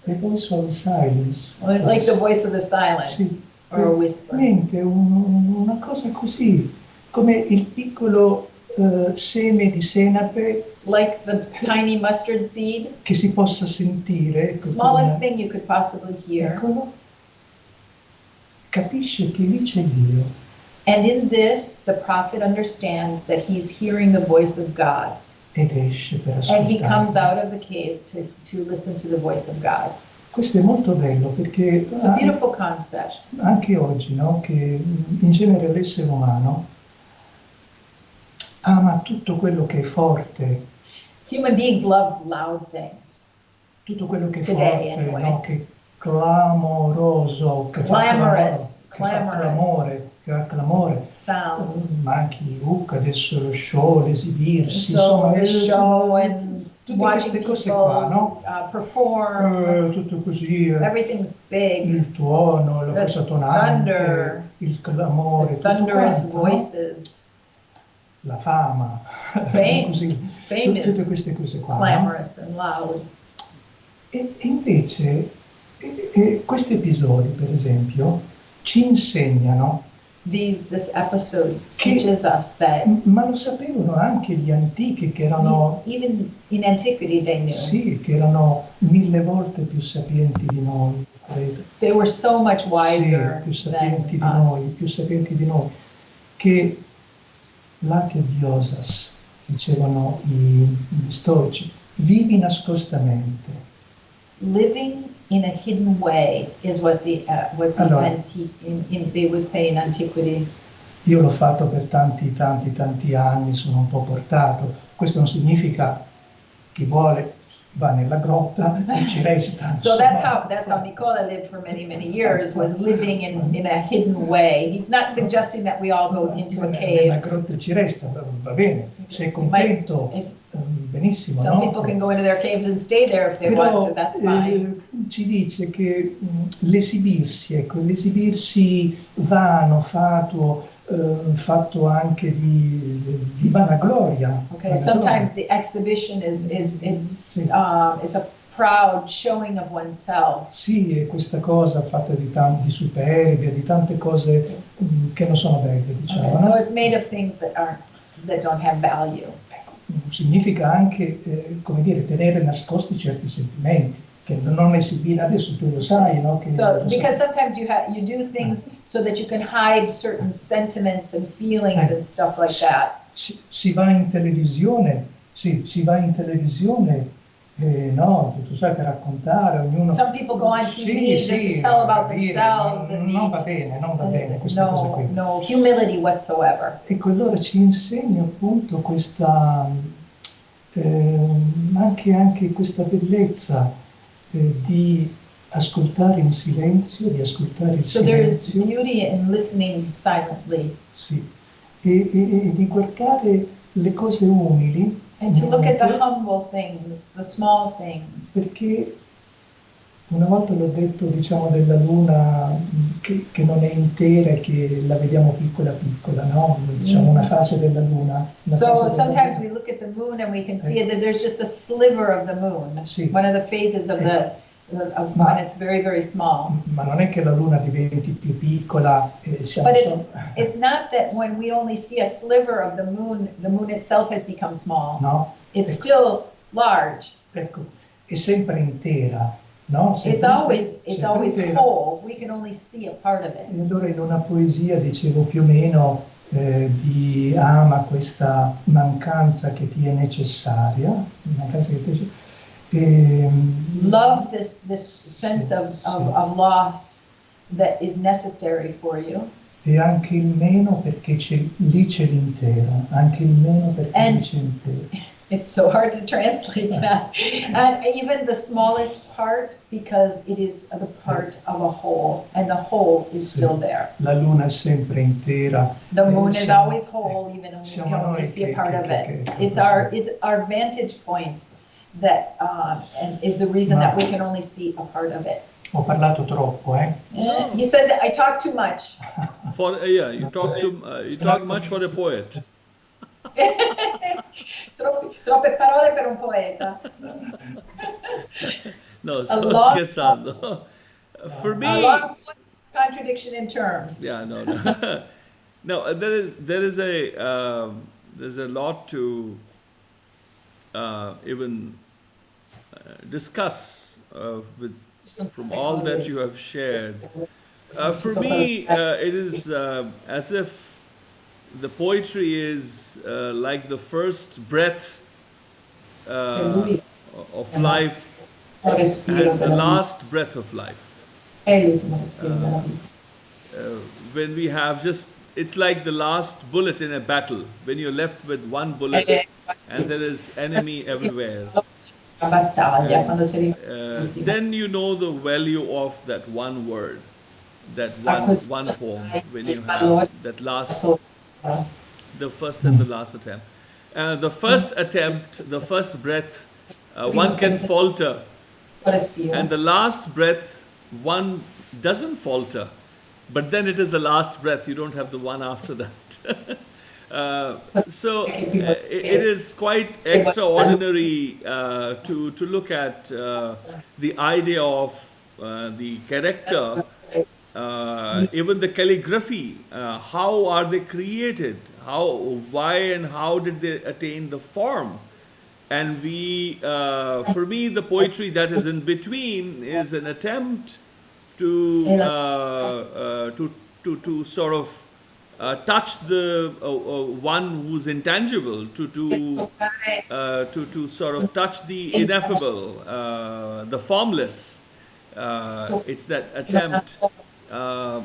e poi solo silence. like the voice of the silence, Sì, or a whisper. niente, una cosa così, come il piccolo seme di senape Like the tiny mustard seed, che si possa sentire. Ecco, smallest thing you could possibly hear. Eccolo, capisce che lì c'è Dio. And in this, the prophet understands that he's hearing the voice of God. Ed esce per And he ascoltare. comes out of the cave to listen to the voice of God. Questo è molto bello perché It's a beautiful concept. anche oggi, no, che in genere l'essere umano ama tutto quello che è forte, Human beings love loud things. tutto quello che è Today, forte, anyway. no, che è clamoroso, che Clamorous, fa clamore, sounds. ma anche i look, adesso lo show, l'esibirsi, So insomma, the show and tutte watching queste cose people qua, no? perform. Tutto così, Everything's big. il tuono, la The cosa tonante, thunder, il clamore, The tutto thunderous quanto, no? voices, La fama, così, famous, tutte queste cose qua, no? clamorous and loud. E invece questi episodi, per esempio, ci insegnano, This episode teaches us that ma lo sapevano anche gli antichi che erano, even in antiquity they knew. sì, che erano 1000 volte più sapienti di noi, credo. They were so much wiser Sì, più than sapienti di noi, us. più sapienti di noi, che late diosas, dicevano gli stoici, vivi nascostamente. Living in a hidden way is what the Allora, they would say in antiquity. Io l'ho fatto per tanti anni, sono un po' portato. Questo non significa chi vuole va nella grotta e ci resta. So that's how Nicola lived for many years, was living in a hidden way. He's not suggesting that we all go into a Nella cave. grotta ci resta, va bene. Se è contento, benissimo, Some no? people can go into their caves and stay there if they Però want to, that's fine. ci dice che l'esibirsi vano, fatto anche di vanagloria. Okay, sometimes the exhibition it's a proud showing of oneself. Sì, è questa cosa fatta di superbia, di tante cose che non sono belle, diciamo. Okay, so no? it's made of things that don't have value. Significa anche, come dire, tenere nascosti certi sentimenti, che non esibire, adesso tu lo sai, no? Che Because sometimes you do things so that you can hide certain sentiments and feelings and stuff like that. Si va in televisione, no, tu sai, per raccontare, ognuno... Some people go on TV just to tell about themselves. Non va bene questa cosa qui. No humility whatsoever. Ecco, allora ci insegna appunto questa, anche questa bellezza di ascoltare in silenzio, di ascoltare il So there is silenzio. beauty in listening silently. Sì, e di guardare le cose umili. And to look at the humble things, the small things. Perché una volta l'ho detto, diciamo, della luna che non è intera e che la vediamo piccola, no? Diciamo una fase della luna. So sometimes we look at the moon and we can see that there's just a sliver of the moon, Sì. one of the phases of when it's very, very small. Ma non è che la luna diventi più piccola e siamo But solo... it's not that when we only see a sliver of the moon itself has become small. No? It's still large. Ecco, è sempre intera, no? It's always intera. whole. We can only see a part of it. E allora in una poesia dicevo più o meno ama questa mancanza che ti è necessaria, Love this sense of loss that is necessary for you. E anche il meno perché lì c'è l'intero, anche il meno perché lì c'è l'intero. It's so hard to translate that. And even the smallest part, because it is the part of a whole, and the whole is still there. La luna è sempre intera. The moon is always whole, even when we can only see a part of it. It's our vantage point that and is the reason that we can only see a part of it. Ho parlato troppo, eh? He says I talk too much. You talk much for a poet. Troppe parole per un poeta. No, sto scherzando. For me, a long contradiction in terms. Yeah, no. No, there's a lot to even discuss from all that you have shared. For me, it is as if the poetry is like the first breath of life and the last breath of life. When we have it's like the last bullet in a battle, when you're left with one bullet and there is enemy everywhere. Then you know the value of that one word, that one poem, when you have that last, the first and the last attempt. The first attempt, the first breath, one can falter, and the last breath, one doesn't falter, but then it is the last breath, you don't have the one after that. So it is quite extraordinary to look at the idea of the character, even the calligraphy, how are they created, why and how did they attain the form. And for me, the poetry that is in between is an attempt to sort of touch the one who's intangible, to sort of touch the ineffable, the formless. It's that attempt. So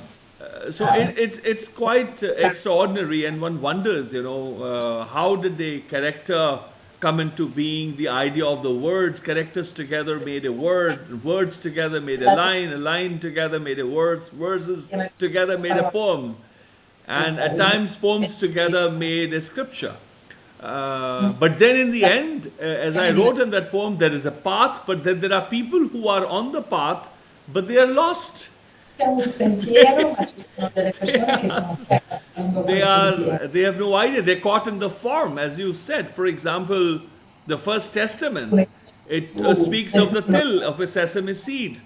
it's quite extraordinary, and one wonders, how did the character come into being? The idea of the words, characters together made a word, words together made a line together made a verse, verses together made a poem, and at times poems together made a scripture. But then in the end, as I wrote in that poem, there is a path, but then there are people who are on the path, but they are lost. They have no idea. They're caught in the form, as you said. For example, the First Testament, it speaks of the till of a sesame seed,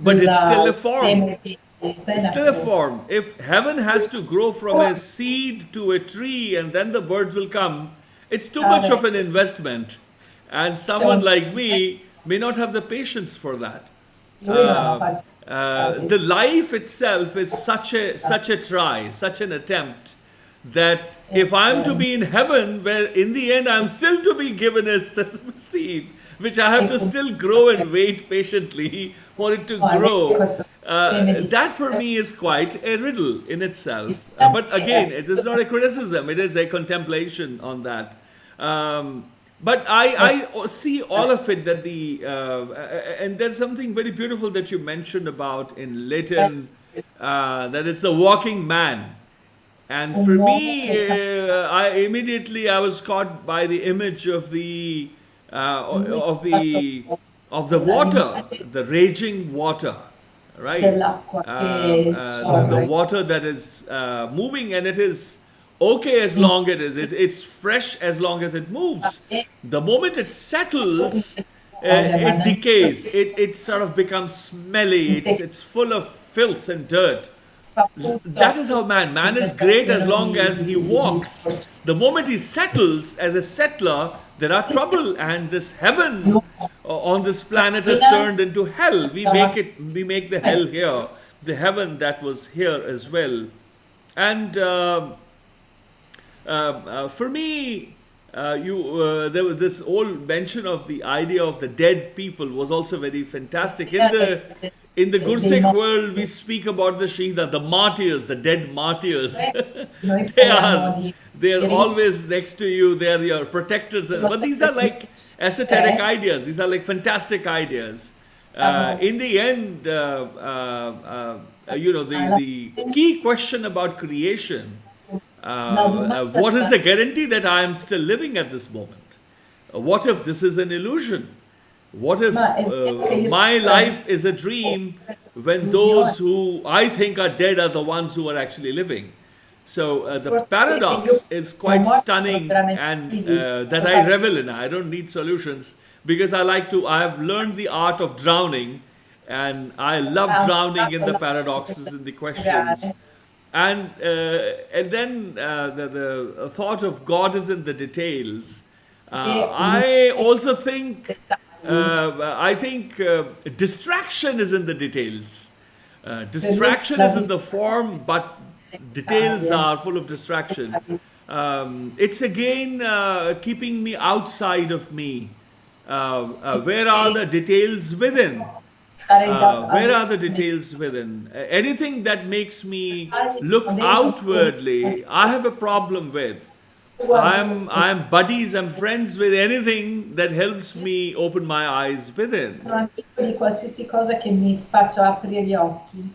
but it's still a form. It's still a form. If heaven has to grow from a seed to a tree and then the birds will come, it's too much of an investment, and someone like me may not have the patience for that. The life itself is such a try, such an attempt, that if I'm to be in heaven, where in the end I'm still to be given a sesame seed, which I have to still grow and wait patiently for it to grow, that for me is quite a riddle in itself. But again, it is not a criticism, it is a contemplation on that. But I see all of it, that and there's something very beautiful that you mentioned about in Latin, that it's a walking man. And for me, I was caught by the image of the water, the raging water, right? The water that is moving, and it is okay as long as it's fresh as long as it moves. The moment it settles, it decays. It sort of becomes smelly. It's full of filth and dirt. That is how man is great as long as he walks. The moment he settles as a settler, there are trouble, and this heaven on this planet is turned into hell. We make the hell here, the heaven that was here as well. And for me, there was this old mention of the idea of the dead people was also very fantastic. In the Gursikh world, we speak about the Shahida, the martyrs, the dead martyrs. they're always next to you, they're your protectors. But these are like esoteric ideas, these are like fantastic ideas. In the end, you know, the key question about creation, what is the guarantee that I am still living at this moment? What if this is an illusion? What if my life is a dream when those who I think are dead are the ones who are actually living? So the paradox is quite stunning, and that I revel in. I don't need solutions because I have learned the art of drowning, and I love drowning in the paradoxes and the questions. And then the thought of God is in the details. I also think, distraction is in the details. Distraction is in the form, but details are full of distraction. It's again keeping me outside of me. Where are the details within? Where are the details within? Anything that makes me look outwardly, I have a problem with. I'm buddies, I'm friends with anything that helps me open my eyes within. Di qualsiasi cosa che mi faccia aprire gli occhi.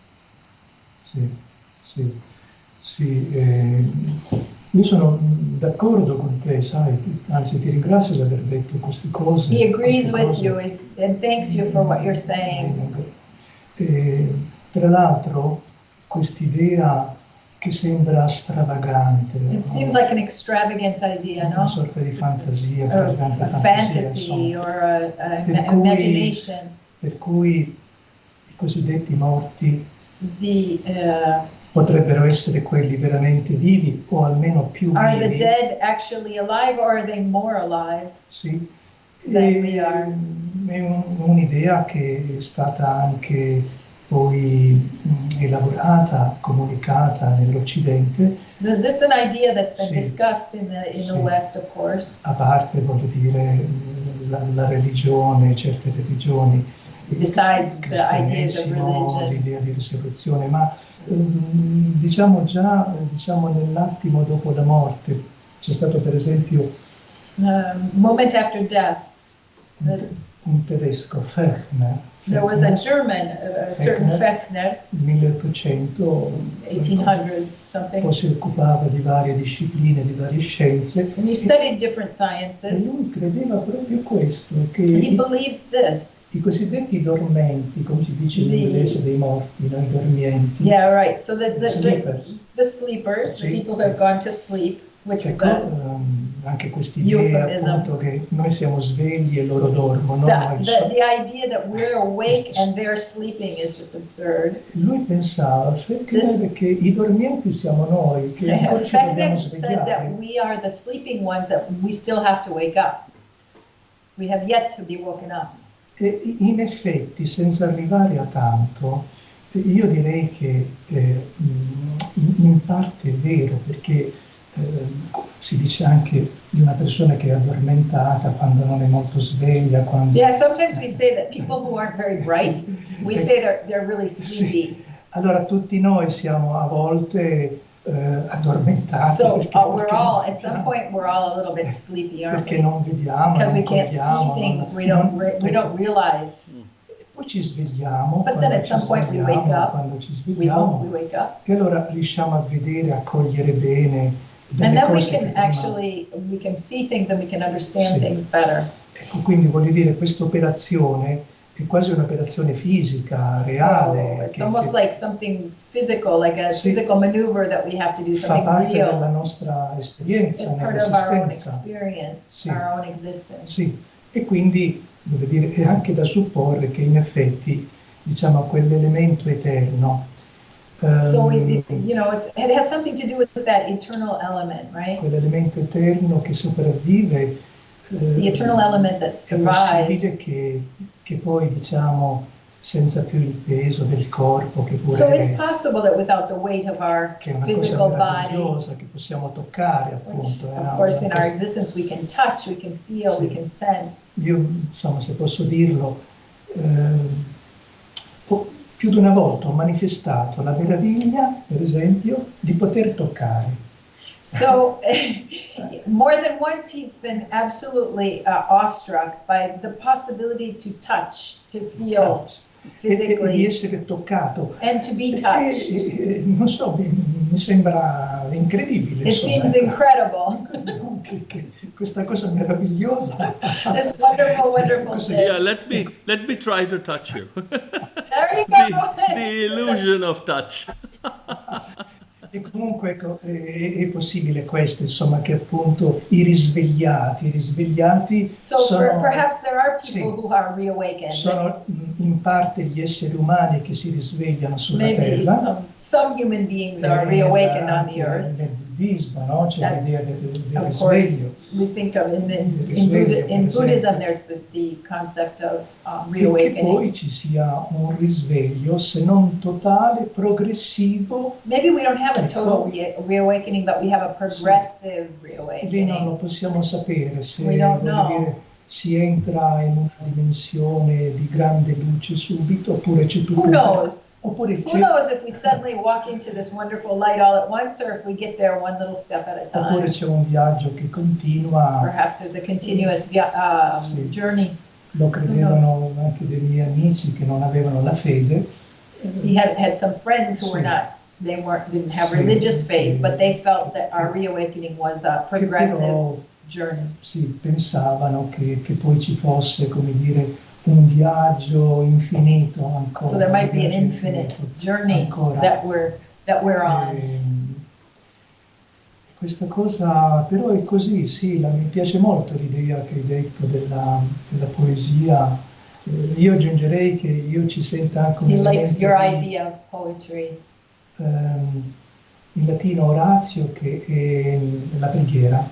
Io sono d'accordo con te, sai, anzi ti ringrazio di aver detto queste cose. He agrees with you and thanks you for what you're saying. Tra l'altro, quest'idea che sembra stravagante. It seems like an extravagant idea, no? Una sorta di fantasia, a fantasy or an imagination. Per cui i cosiddetti morti potrebbero essere quelli veramente vivi o almeno più vivi. Are the dead actually alive or are they more alive? Sì. Than we are. È un'idea che è stata anche poi elaborata, comunicata nell'Occidente. That's an idea that's been discussed in the West, of course. A parte, voglio dire, la religione, certe religioni. Besides the ideas of religion. L'idea di risurrezione, ma diciamo già nell'attimo dopo la morte c'è stato per esempio moment after death. Un tedesco, Fechner. There was a German, a certain Fechner, 1800 something. Poi si occupava di varie discipline, di varie scienze. And he studied different sciences. E lui credeva proprio questo, che he believed this. I cosiddetti dormenti, come si dice in inglese, dei morti, no? I dormienti. Yeah, right. So the sleepers, sì. The people who have gone to sleep, which is anche quest'idea appunto che noi siamo svegli e loro dormono. The idea that we're awake and they're sleeping is just absurd. Lui pensava che i dormienti siamo noi, che ancora ci dobbiamo svegliare. Said that we are the sleeping ones, that we still have to wake up. We have yet to be woken up. E in effetti, senza arrivare a tanto, io direi che in parte è vero, perché si dice anche di una persona che è addormentata quando non è molto sveglia. Yeah, sometimes we say that people who aren't very bright, we say they're really sleepy. Sì. Allora tutti noi siamo a volte addormentati. So we're all, at some point, we're all a little bit sleepy, aren't perché non vediamo, because we can't see things, we don't realize. Poi ci svegliamo, but then at some point we wake up, quando ci svegliamo, we wake up. E allora riusciamo a vedere, a cogliere bene. And then we can see things and we can understand things better. Ecco, quindi voglio dire, questa operazione è quasi un'operazione fisica, reale. So it's almost like something physical, like a physical maneuver that we have to do, something real. Fa parte real. della nostra esperienza, it's part of our own experience, our own existence. Sì, e quindi, voglio dire, è anche da supporre che in effetti, diciamo, quell'elemento eterno, so it has something to do with that eternal element, right? Quell'elemento eterno che sopravvive, the eternal element that survives. È possibile che poi, diciamo, senza più il peso del corpo, che pure so it's possible that without the weight of our physical body, che possiamo toccare, appunto. Of course, in our existence we can touch, we can feel, we can sense. Io, insomma, se posso dirlo, più di una volta ho manifestato la meraviglia, per esempio, di poter toccare. So more than once he's been absolutely awestruck by the possibility to touch, to feel di physically, essere toccato. and to be touched. Non so, mi sembra incredibile. It insomma, seems ecco. incredible. Che questa cosa meravigliosa. This wonderful, wonderful Yeah, thing. let me try to touch you. There you the, go. the illusion of touch. E comunque ecco, è possibile questo, insomma, che appunto i risvegliati So sono, perhaps there are sì, people who are reawakened. sono in parte gli esseri umani che si risvegliano sulla Maybe terra. some human beings are reawakened on the earth. Nel buddismo, no? C'è l'idea del Of risveglio. course, we think of in Buddhism there's the concept of E che reawakening. poi ci sia un risveglio, se non totale, progressivo. Maybe we don't have a total reawakening, but we have a progressive Lì non lo reawakening. possiamo sapere se We don't voglio know. dire, si entra in una dimensione di grande luce subito, oppure c'è tutto Who knows? oppure Who c'è, knows if we suddenly walk into this wonderful light all at once, or if we get there one little step at a oppure time. c'è un viaggio che continua. Perhaps there's a continuous Sì. journey. Lo credevano anche dei miei amici che non avevano la fede. He had some friends who were not, didn't have religious faith, but they felt that our reawakening was a Che progressive però journey. sì, pensavano che poi ci fosse, come dire, un viaggio infinito ancora. So there might be an un viaggio infinite infinito journey ancora. that we're on. Questa cosa però è così, sì, mi piace molto l'idea che hai detto della poesia. Io aggiungerei che io ci senta anche un He likes elemento your di, idea of poetry. in latino Orazio, che è la preghiera.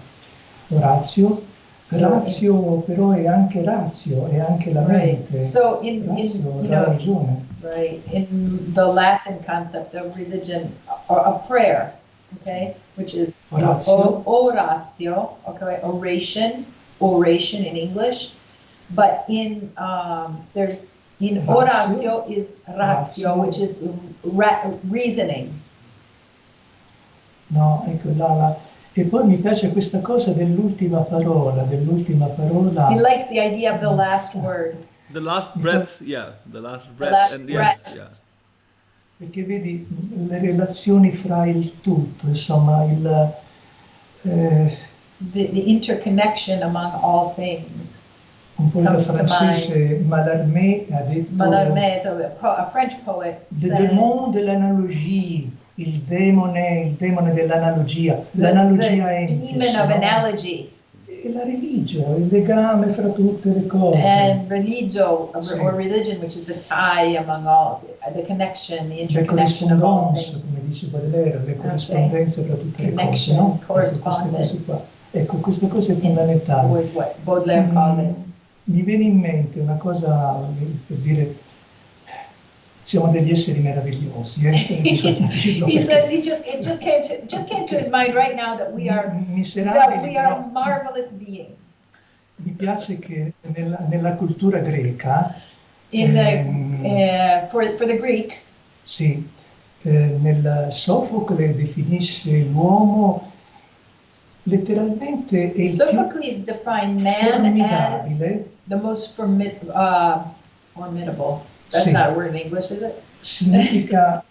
Orazio, razio però è anche razio, è anche la Right. mente. So in Razio, you la know, ragione. right, in the Latin concept of religion, or of prayer, okay, which is Oratio. oratio, okay, oration in English, but in there's in Ratio. oratio is ratio, which is reasoning. No, ecco, e poi mi piace questa cosa dell'ultima parola. He likes the idea of the last word. The last breath, yeah, the last breath. last and breath. yes, yeah. Perché vedi le relazioni fra il tutto, insomma, The interconnection among all things. un poeta comes to francese, Mallarmé, ha detto Mallarmé, so a French poet, le said, démon de l'analogie, il demone dell'analogia. L'analogia è demon of analogy, e la religione, il legame fra tutte le cose. and religio, Sì. or religion, which is the tie among all, the connection, the Le interconnection of all corrispondenze, things. come dice Baudelaire, le corrispondenze fra tutte le cose, Connection, no? correspondence. Ecco, queste cose è fondamentale. Was what Baudelaire called it. Mi viene in mente una cosa per dire, siamo degli esseri meravigliosi. Bisogna dirlo He perché says it just came to his mind right now that we are miserabili, però marvelous beings. mi piace che nella cultura greca, In the for the Greeks, sì, nel Sofocle definisce l'uomo letteralmente è il Sophocles defined man as formidabile, the most formidable. That's Sì. not a word in English, is it? significa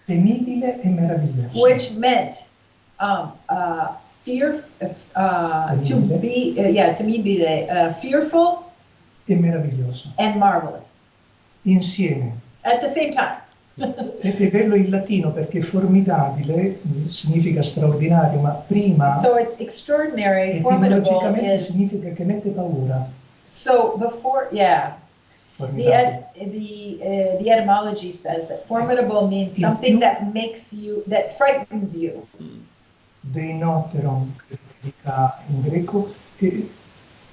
temibile e meraviglioso. Which meant fear, to be, temibile, fearful E meraviglioso, and marvelous insieme. at the same time. Ed è bello in latino perché formidabile significa straordinario, ma prima So it's extraordinary, formidable etimologicamente is, significa che mette paura. so before, yeah, Formidabile. the etymology says that formidable means something that makes you, that frightens you. Deinoteron, che significa in greco,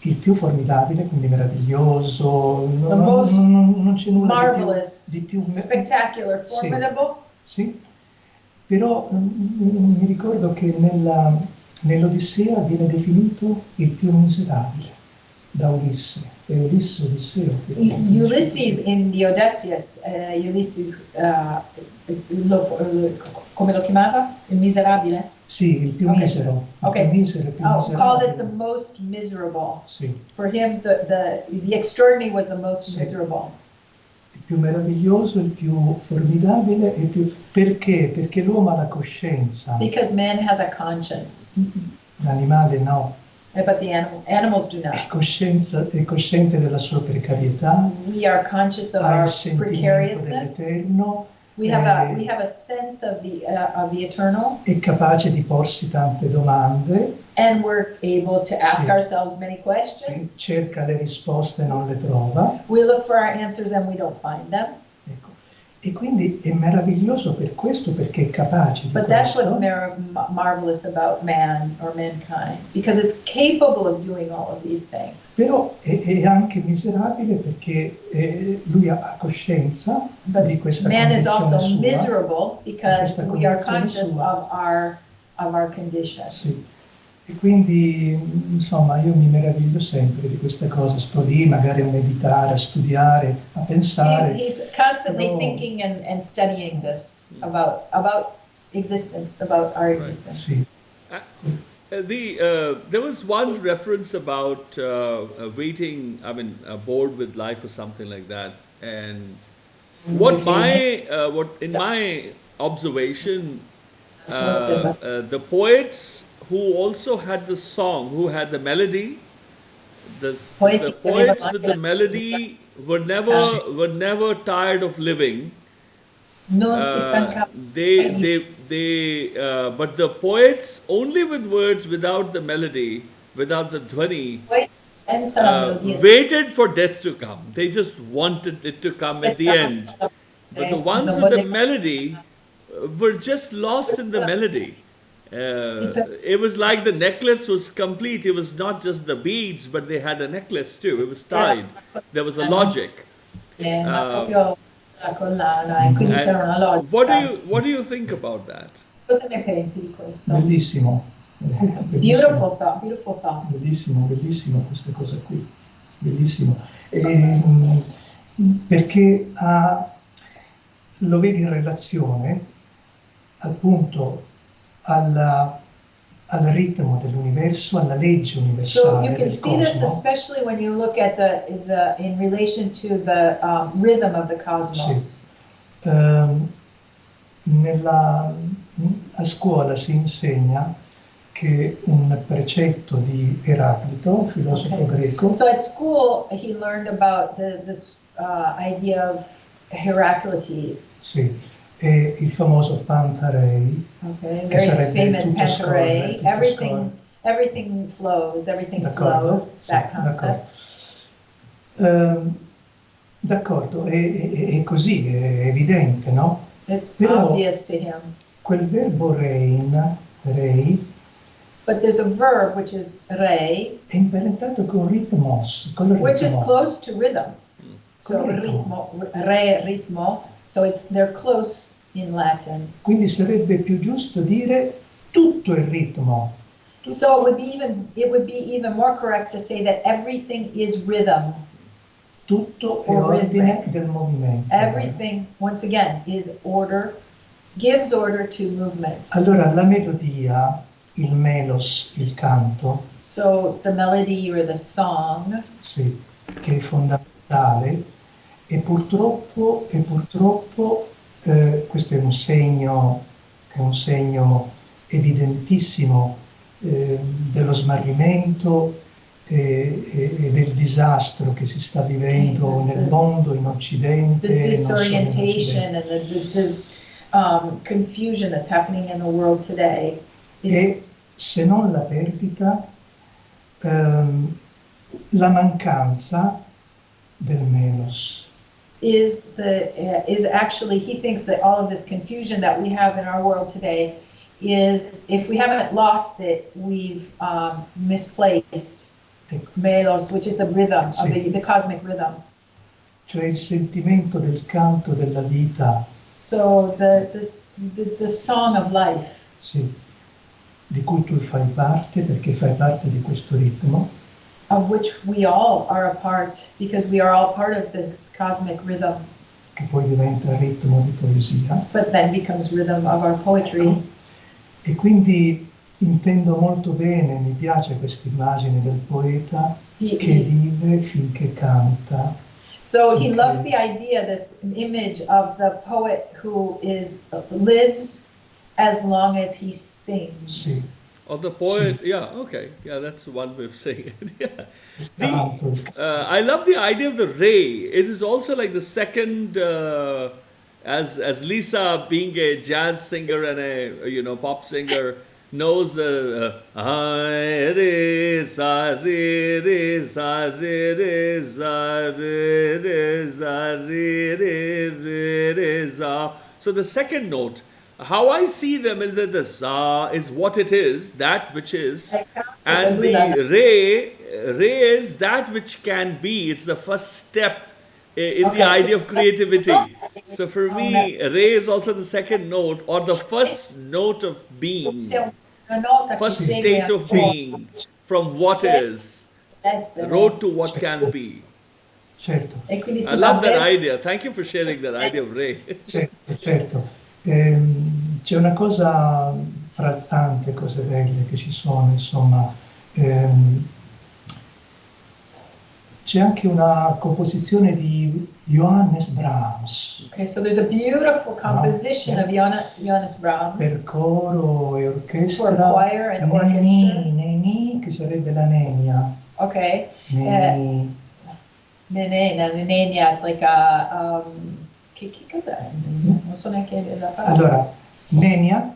il più formidabile, quindi meraviglioso, non c'è nulla Marvelous, di più spectacular, formidable. Sì, però mi ricordo che nell'Odissea viene definito il più miserabile da Ulisse. Ulysses in the Odysseus, Ulysses, come lo chiamava? Il miserabile? Sì, il più misero. Okay. Il più misero, il più miserabile. Called it the most miserable. Sì. For him, the extraordinary was the most Sì. miserable. Il più meraviglioso, il più formidabile, il più... Perché? Perché l'uomo ha la coscienza. Because man has a conscience. L'animale no. But the animals do È not. cosciente della sua precarietà, We are conscious of ha our il sentimento precariousness. dell'eterno, We have a sense of the eternal, è capace di porsi tante domande, and we're able to ask Sì. ourselves many questions. cerca le risposte e non le trova. We look for our answers and we don't find them. Ecco. E quindi è meraviglioso per questo, perché è capace di But that's questo. what's marvelous about man or mankind, because it's capable of doing all of these things. Però è anche miserabile perché lui ha coscienza di questa Man is condizione also sua. miserable because Questa we are condizione conscious sua. of our condition. Sì. E quindi, insomma, io mi meraviglio sempre di queste cose. Sto lì magari a meditare, a studiare, a pensare. He's constantly Però- thinking and studying this about existence, about our existence. Sì. There was one reference about waiting, bored with life or something like that. And what in my observation, the poets who also had the song, who had the melody, the poets with the melody were never tired of living. Non si stancava. But the poets only with words, without the melody, without the dhvani, Senza la melodia. waited for death to come. They just wanted it to come at the end. But the ones with the melody were just lost in the melody. It was like the necklace was complete. It was not just the beads, but they had a necklace too. It was tied. There was a logic. Proprio la collana, e quindi c'era una logica. What do you think about that? Cosa ne pensi di questo? Bellissimo. Beautiful thought, beautiful thought. Bellissimo, bellissimo questa cosa qui. Bellissimo. Perché lo vedi in relazione appunto al ritmo dell'universo, alla legge universale. So you can see this especially when you look at in relation to the rhythm of the cosmos. Sì. A scuola si insegna che un precetto di Eraclito, filosofo greco. So at school he learned about this idea of Heraclitus. Sì. E il famoso Pantarei, che Very famous tutto Pantarei. scorre, Everything flows, everything d'accordo, flows, sì, that concept. D'accordo, è così, è evidente, no? It's Però obvious to him. quel verbo rei, But there's a verb which is rei, è imparentato con ritmos, con il which is ritmo. close to rhythm. So Ritmo. re, ritmo. So they're close in Latin. Quindi sarebbe più giusto dire tutto il ritmo. So it would be even more correct to say that everything is rhythm. Tutto è Or ordine rhythmic. del movimento. Everything, once again, is order, gives order to movement. Allora la melodia, il melos, il canto, So the melody or the song, sì, che è fondamentale, e purtroppo questo è un segno evidentissimo dello smarrimento e del disastro che si sta vivendo nel mondo, in Occidente, the non solo in disorientation Occidente. and the confusion that's happening in the world today E se non la perdita, la mancanza del melos. is actually, he thinks that all of this confusion that we have in our world today is, if we haven't lost it, we've misplaced melos, which is the rhythm of the cosmic rhythm. Cioè il sentimento del canto della vita. So the song of life. Sì, di cui tu fai parte perché fai parte di questo ritmo. of which we all are a part, because we are all part of this cosmic rhythm. Che poi diventa ritmo di poesia. But then becomes rhythm of our poetry. E quindi intendo molto bene, mi piace questa immagine del poeta che vive finché canta. So he loves the idea, this image of the poet who lives as long as he sings. Sì. Or the poet, yeah, okay, yeah, that's one way of saying it. Yeah. I love the idea of the ray. It is also like the second, as Lisa being a jazz singer and a pop singer knows the re sa re sa re re sa re re sa re re re sa. So the second note. How I see them is that the sa is what it is, that which is, and the re is that which can be. It's the first step in the idea of creativity. So for me, re is also the second note, or the first note of being, first state of being, from what is, road to what can be. Certo. I love that idea. Thank you for sharing that idea of re. Certo, certo. C'è una cosa fra tante cose belle che ci sono, insomma, c'è anche una composizione di Johannes Brahms. Okay, so there's a beautiful composition of Johannes Brahms. Per coro e orchestra. For choir and orchestra. Neni, che sarebbe la nenia. Okay. Neni. Nenia, it's like a che cos'è? Non so neanche la parola. Allora, nenia,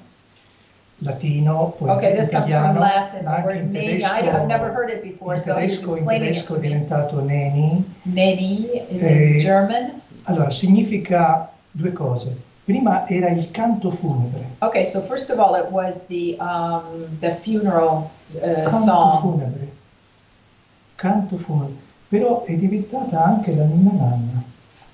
latino, poi okay, this italiano, comes from Latin, ma the anche word in nenia. tedesco, I've never heard it before, so he's explaining it to è me. diventato neni. Neni is in German. Allora, significa due cose. Prima era il canto funebre. Okay, so first of all, it was the funeral Canto song. funebre. Canto funebre. Però è diventata anche la ninna nanna.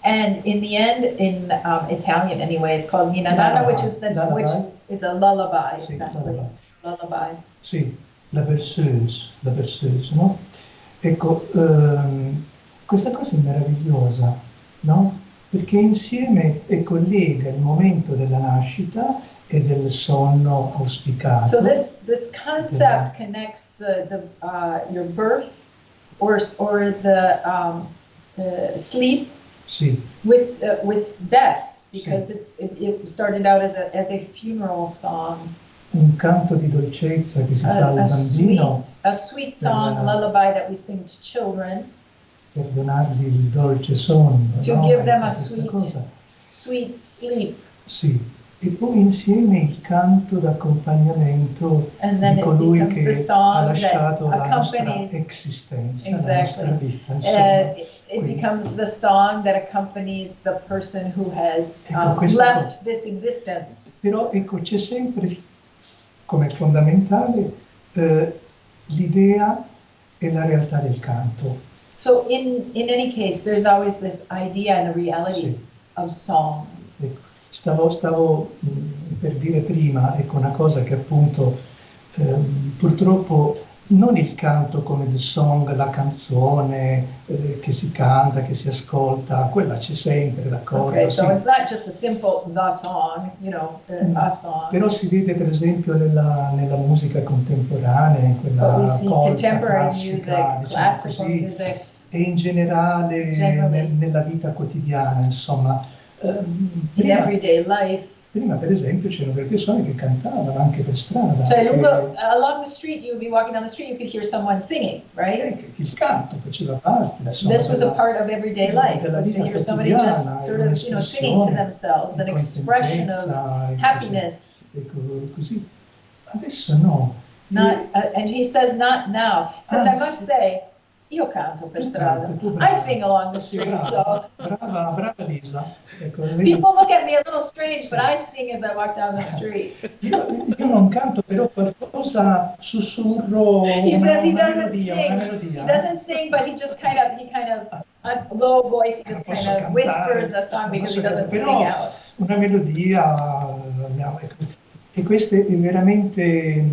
And in the end, in Italian anyway, it's called Ninna Nanna, which is a lullaby, Sì, exactly. Lullaby. Sì, la berceuse, no? Ecco, questa cosa è meravigliosa, no? Perché insieme collega il momento della nascita e del sonno auspicato. So this concept connects your birth or the sleep. Sì. With death, because it started out as a funeral song. Un canto di dolcezza che si fa al bambino. A sweet song, a lullaby that we sing to children. Per donargli il dolce sonno. To give them a sweet sleep. Sì. E poi insieme il canto d'accompagnamento di colui che ha lasciato la nostra esistenza, la nostra vita. It becomes the song that accompanies the person who has left this existence. Però ecco, c'è sempre come fondamentale l'idea e la realtà del canto. So in any case, there's always this idea and a reality of song. Ecco. Stavo per dire prima, ecco, una cosa che appunto purtroppo non il canto come the song, la canzone che si canta, che si ascolta, quella c'è sempre, d'accordo? Okay, so it's not just the simple the song, a song. Però si vede per esempio nella musica contemporanea, in quella contemporary music, classical così, music. E in generale nella vita quotidiana, insomma. In everyday life. Prima per esempio c'erano delle persone che cantavano anche per strada. Cioè along the street, you would be walking down the street, you could hear someone singing, right? Il canto faceva parte. This was a part of everyday life, was to hear somebody just sort of, singing to themselves, an expression of happiness. Così. Adesso no. And he says not now. Except I must say, io canto per strada. I sing along the street, so. Brava Lisa. People look at me a little strange, but I sing as I walk down the street. Io non canto, però qualcosa sussurro. He says he doesn't sing. He doesn't sing, but he kind of, a low voice, he just kind of whispers a song because he doesn't sing out. Una melodia, e questo è veramente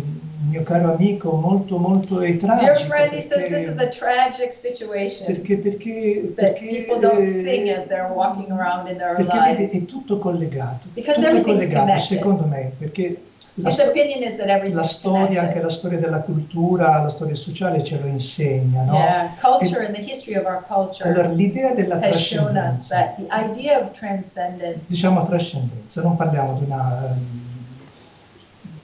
mio caro amico, molto è tragico. Dear friend, he says this is a tragic situation. That people don't sing as they're walking around in their lives. Vedi, è tutto collegato. Because tutto everything's collegato, connected. secondo me, perché His opinion is that la everything's storia, connected. anche la storia della cultura, la storia sociale ce lo insegna, no? Yeah, culture and the history of our culture Allora, l'idea della has shown us trascendenza, that the idea of transcendence, diciamo trascendenza, non parliamo di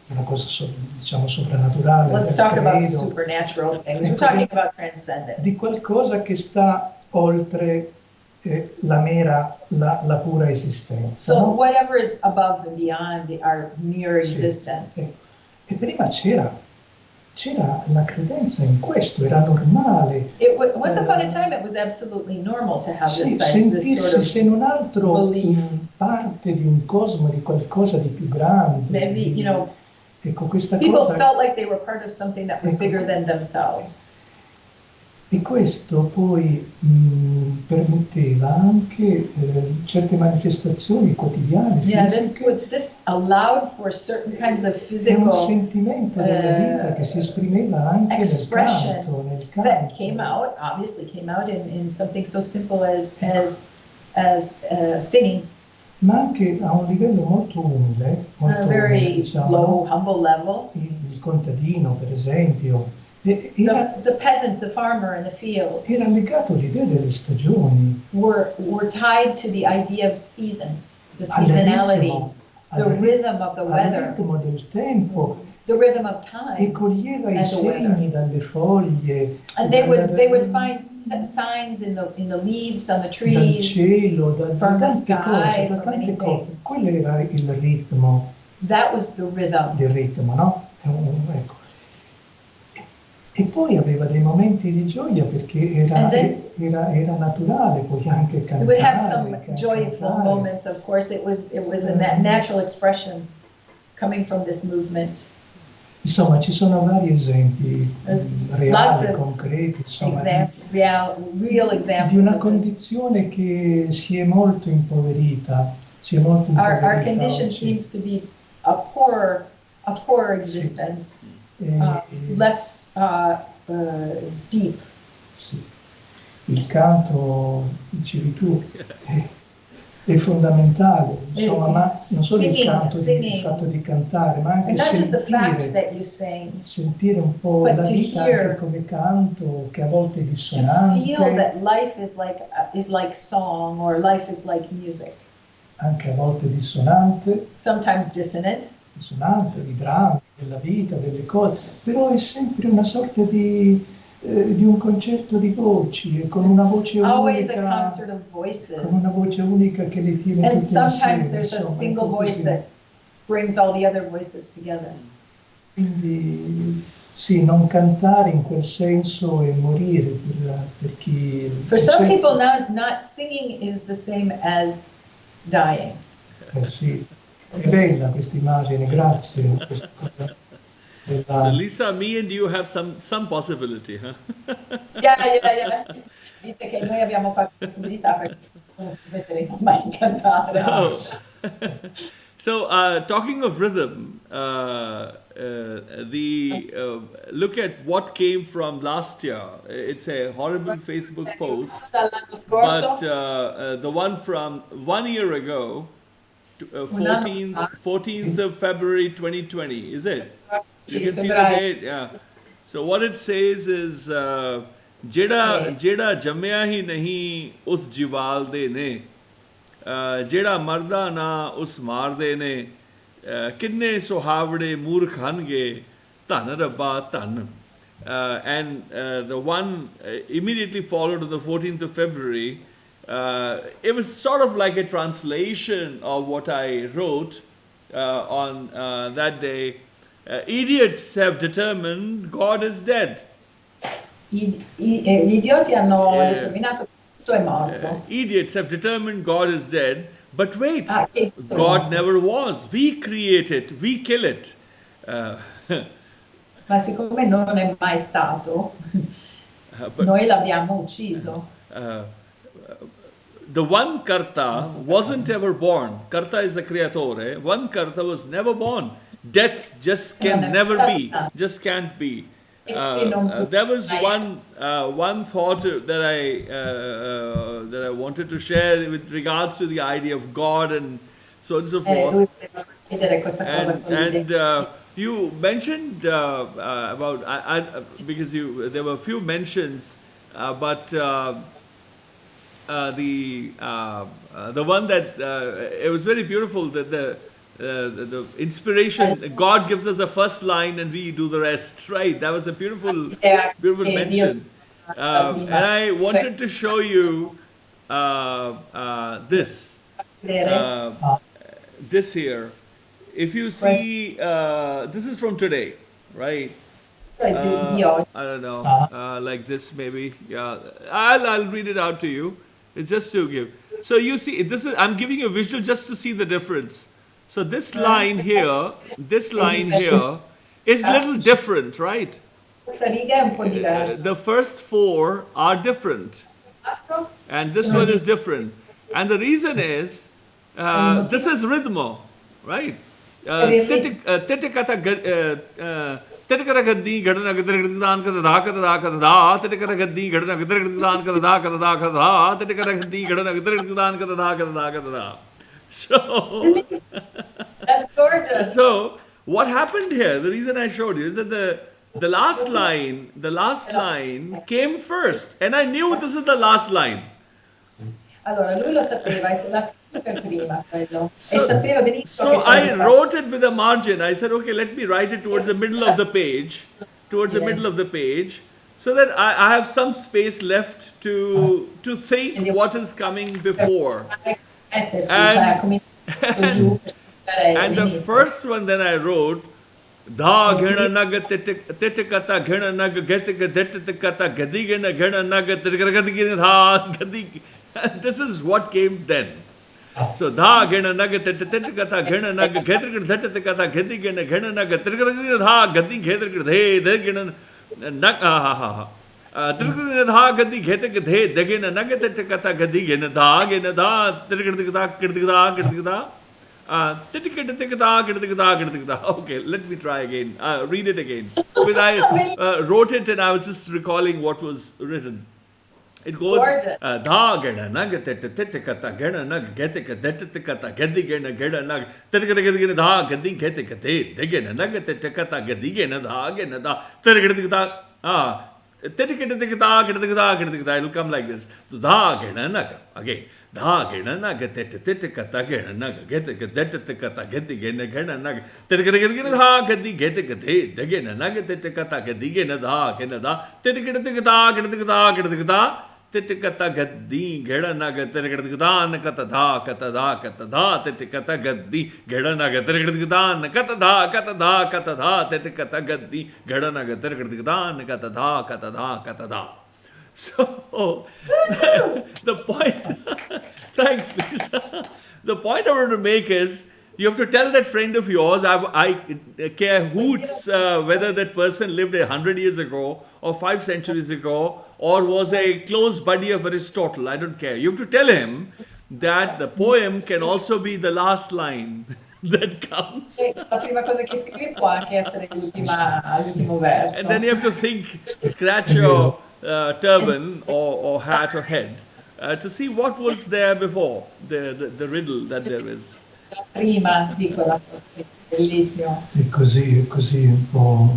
una cosa diciamo soprannaturale, let's talk about credo, supernatural things. We're talking about transcendence. di qualcosa che sta oltre la pura esistenza. So No? whatever is above and beyond our mere existence. E prima c'era la credenza in questo, era normale. Once upon a time, it was absolutely normal to have this sentirsi, sort of se non altro, belief. parte di un cosmo, di qualcosa di più grande. Maybe, you know, ecco, questa people cosa, felt like they were part of something that was ecco, bigger than themselves. E questo poi permetteva anche certe manifestazioni quotidiane, Yeah, fisiche. this allowed for certain kinds of È un physical sentimento della vita che si esprimeva anche expression nel that canto. obviously came out in something so simple as singing. Ma anche a un livello molto umile, molto Very diciamo, low, humble level. il contadino per esempio, era The peasant, the farmer in the fields legato all'idea delle stagioni, were tied to the idea of seasons, the al seasonality, the al rhythm of the al weather, ritmo del tempo, the rhythm of e time. coglieva i and the weather. segni dalle foglie, And they would find signs in the leaves on the dal trees, cielo, da from the tante cose, sky, da from many tante cose. things. Quello era il ritmo, That was the rhythm. no? Ecco. E poi aveva dei momenti di gioia perché era naturale, poi anche It would have cantare, some joyful cantare. moments, of course. It was a natural expression coming from this movement. Insomma, ci sono vari esempi There's lots reali, of concreti, insomma, real examples di una of this. condizione che si è molto impoverita. Our condition oggi. seems to be a poorer existence, less deep. Sì. Il canto, dicevi tu, è fondamentale, insomma, ma non solo il canto, il fatto di cantare, ma anche And not just the fact that you sentire un po' but la to vita hear, anche come canto, che a volte è to dissonante, feel that life is like song, or life is like music. anche a volte dissonante, Sometimes dissonant. vibrante, della vita, delle cose, però è sempre una sorta di un concerto di voci, e con una voce Always a unica, concert of con una voices. voce unica che le tiene And tutte sometimes insieme, there's a insomma, single ecco voice così. that brings all the other voices together. Quindi sì, non cantare in quel senso è morire per chi... For some people, not singing is the same as dying. Sì, è bella questa immagine, grazie. Questa cosa So Lisa, me and you have some possibility, huh? Yeah. Dice che noi abbiamo qualche possibilità perché non smetteremo mai di cantare. So talking of rhythm, look at what came from last year. It's a horrible Facebook post, but the one from 1 year ago, 14th of February 2020, is it? You can see the date, yeah. So what it says is, ਜਿਹੜਾ ਜੰਮਿਆ ਹੀ ਨਹੀਂ ਉਸ ਜਿਵਾਲ ਦੇ ਨੇ, ਜਿਹੜਾ ਮਰਦਾ ਨਾ ਉਸ ਮਾਰਦੇ ਨੇ, ਕਿੰਨੇ ਸੁਹਾਵੜੇ ਮੂਰਖ ਹਨਗੇ, ਧੰਨ ਰੱਬਾ ਧੰਨ. And the one immediately followed on the 14th of February, it was sort of like a translation of what I wrote on that day. Idiots have determined God is dead. Gli idioti hanno determinato che tutto è morto. Idiots have determined God is dead, but wait, God never was. We create it, we kill it. Ma siccome non è mai stato, noi l'abbiamo ucciso. The one Karta wasn't ever born. Karta is the creatore. One Karta was never born. death just can never be, just can't be. There was one thought that I wanted to share with regards to the idea of God and so on and so forth. And you mentioned about because there were a few mentions, but the one that it was very beautiful that the inspiration, God gives us the first line and we do the rest, right? That was a beautiful mention. And I wanted to show you this here. If you see, this is from today, right? I don't know, like this maybe. Yeah, I'll read it out to you. It's just to give. So you see, this is, I'm giving you a visual just to see the difference. So this line here is little different, right? The first four are different, and this one is different. And the reason is, this is rhythmo, right? Titikata gaddi gadana gadridan kadada kadada kadada titikata gaddi gadana gadridan kadada kadada kadada titikata gaddi gadana gadridan kadada kadada kadada. So that's gorgeous. So what happened here? The reason I showed you is that the last line came first, and I knew this is the last line. Allora, lui lo sapeva, l'ha scritto per prima, quello. E sapeva benissimo che I wrote it with a margin. I said, okay, let me write it towards the middle of the page, so that I have some space left to think what is coming before. And the first one that I wrote, Dha ghena naga titikata ghena naga getika titikata gadi ghena ghena naga titikata dha gadi. This is what came then. So Dha ghena naga titikata ghena naga getika titikata gadi ghena ghena naga titikata dha gadi getika dhe dhe ghena nag titikata dha gadi getika dhe dhe ghena naga titikata gadi ghena dha titikata kirtikata. Okay, let me try again. Read it again. Because I wrote it and I was just recalling what was written. It goes Dha gena nag titikata gena nag getika titikata gadi gena gena nag titikata gadi dha gadi getika de gena nag titikata gadi gena dha gena dha titikata titikata. It will come like this. Dha gena nag again. Dha ghena naga titikata ghena naga getika titikata gadi ghena ghena naga titikata gadi dha gadi getika de ghena naga titikata gadi ghena dha ghena dha titikata titikata gadi ghena naga titikata nakata dha kata dha titikata gadi ghena naga titikata nakata dha titikata gadi ghena naga titikata nakata dha. So, the point, thanks Lisa. The point I want to make is, you have to tell that friend of yours, I care hoots whether that person lived 100 years ago or 5 centuries ago or was a close buddy of Aristotle. I don't care. You have to tell him that the poem can also be the last line that comes. La prima cosa che scrivi può anche essere l'ultimo verso. And then you have to think, scratch your turban or hat or head to see what was there before, the riddle that there is. Prima di quella cosa, bellissimo. E così un po',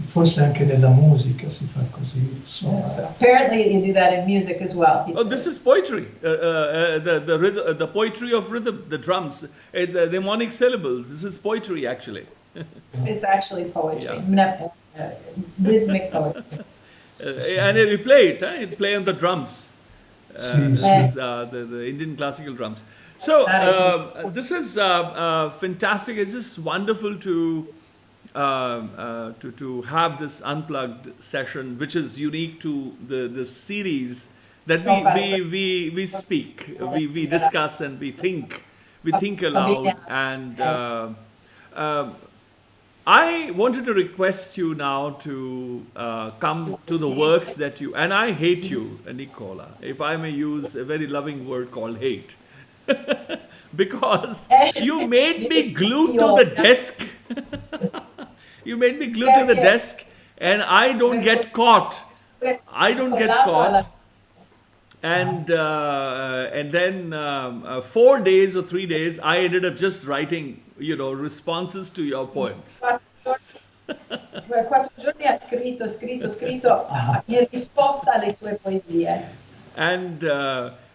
forse anche nella musica si fa così. So apparently you do that in music as well. Oh, this is poetry. The poetry of rhythm, the drums, the mnemonic syllables. This is poetry actually. It's actually poetry, rhythmic poetry. And we play it. You play on the drums. This is the Indian classical drums. So this is fantastic. It's just wonderful to have this unplugged session, which is unique to the series that we speak, we discuss, and we think aloud. And I wanted to request you now to come to the works that you, and I hate you, Nicola, if I may use a very loving word called hate. because you made me glued to the desk. You made me glued to the desk, and I don't get caught. I don't get caught. And then 4 days or 3 days, I ended up just writing, responses to your poems. 4 giorni ha scritto in risposta alle tue poesie. And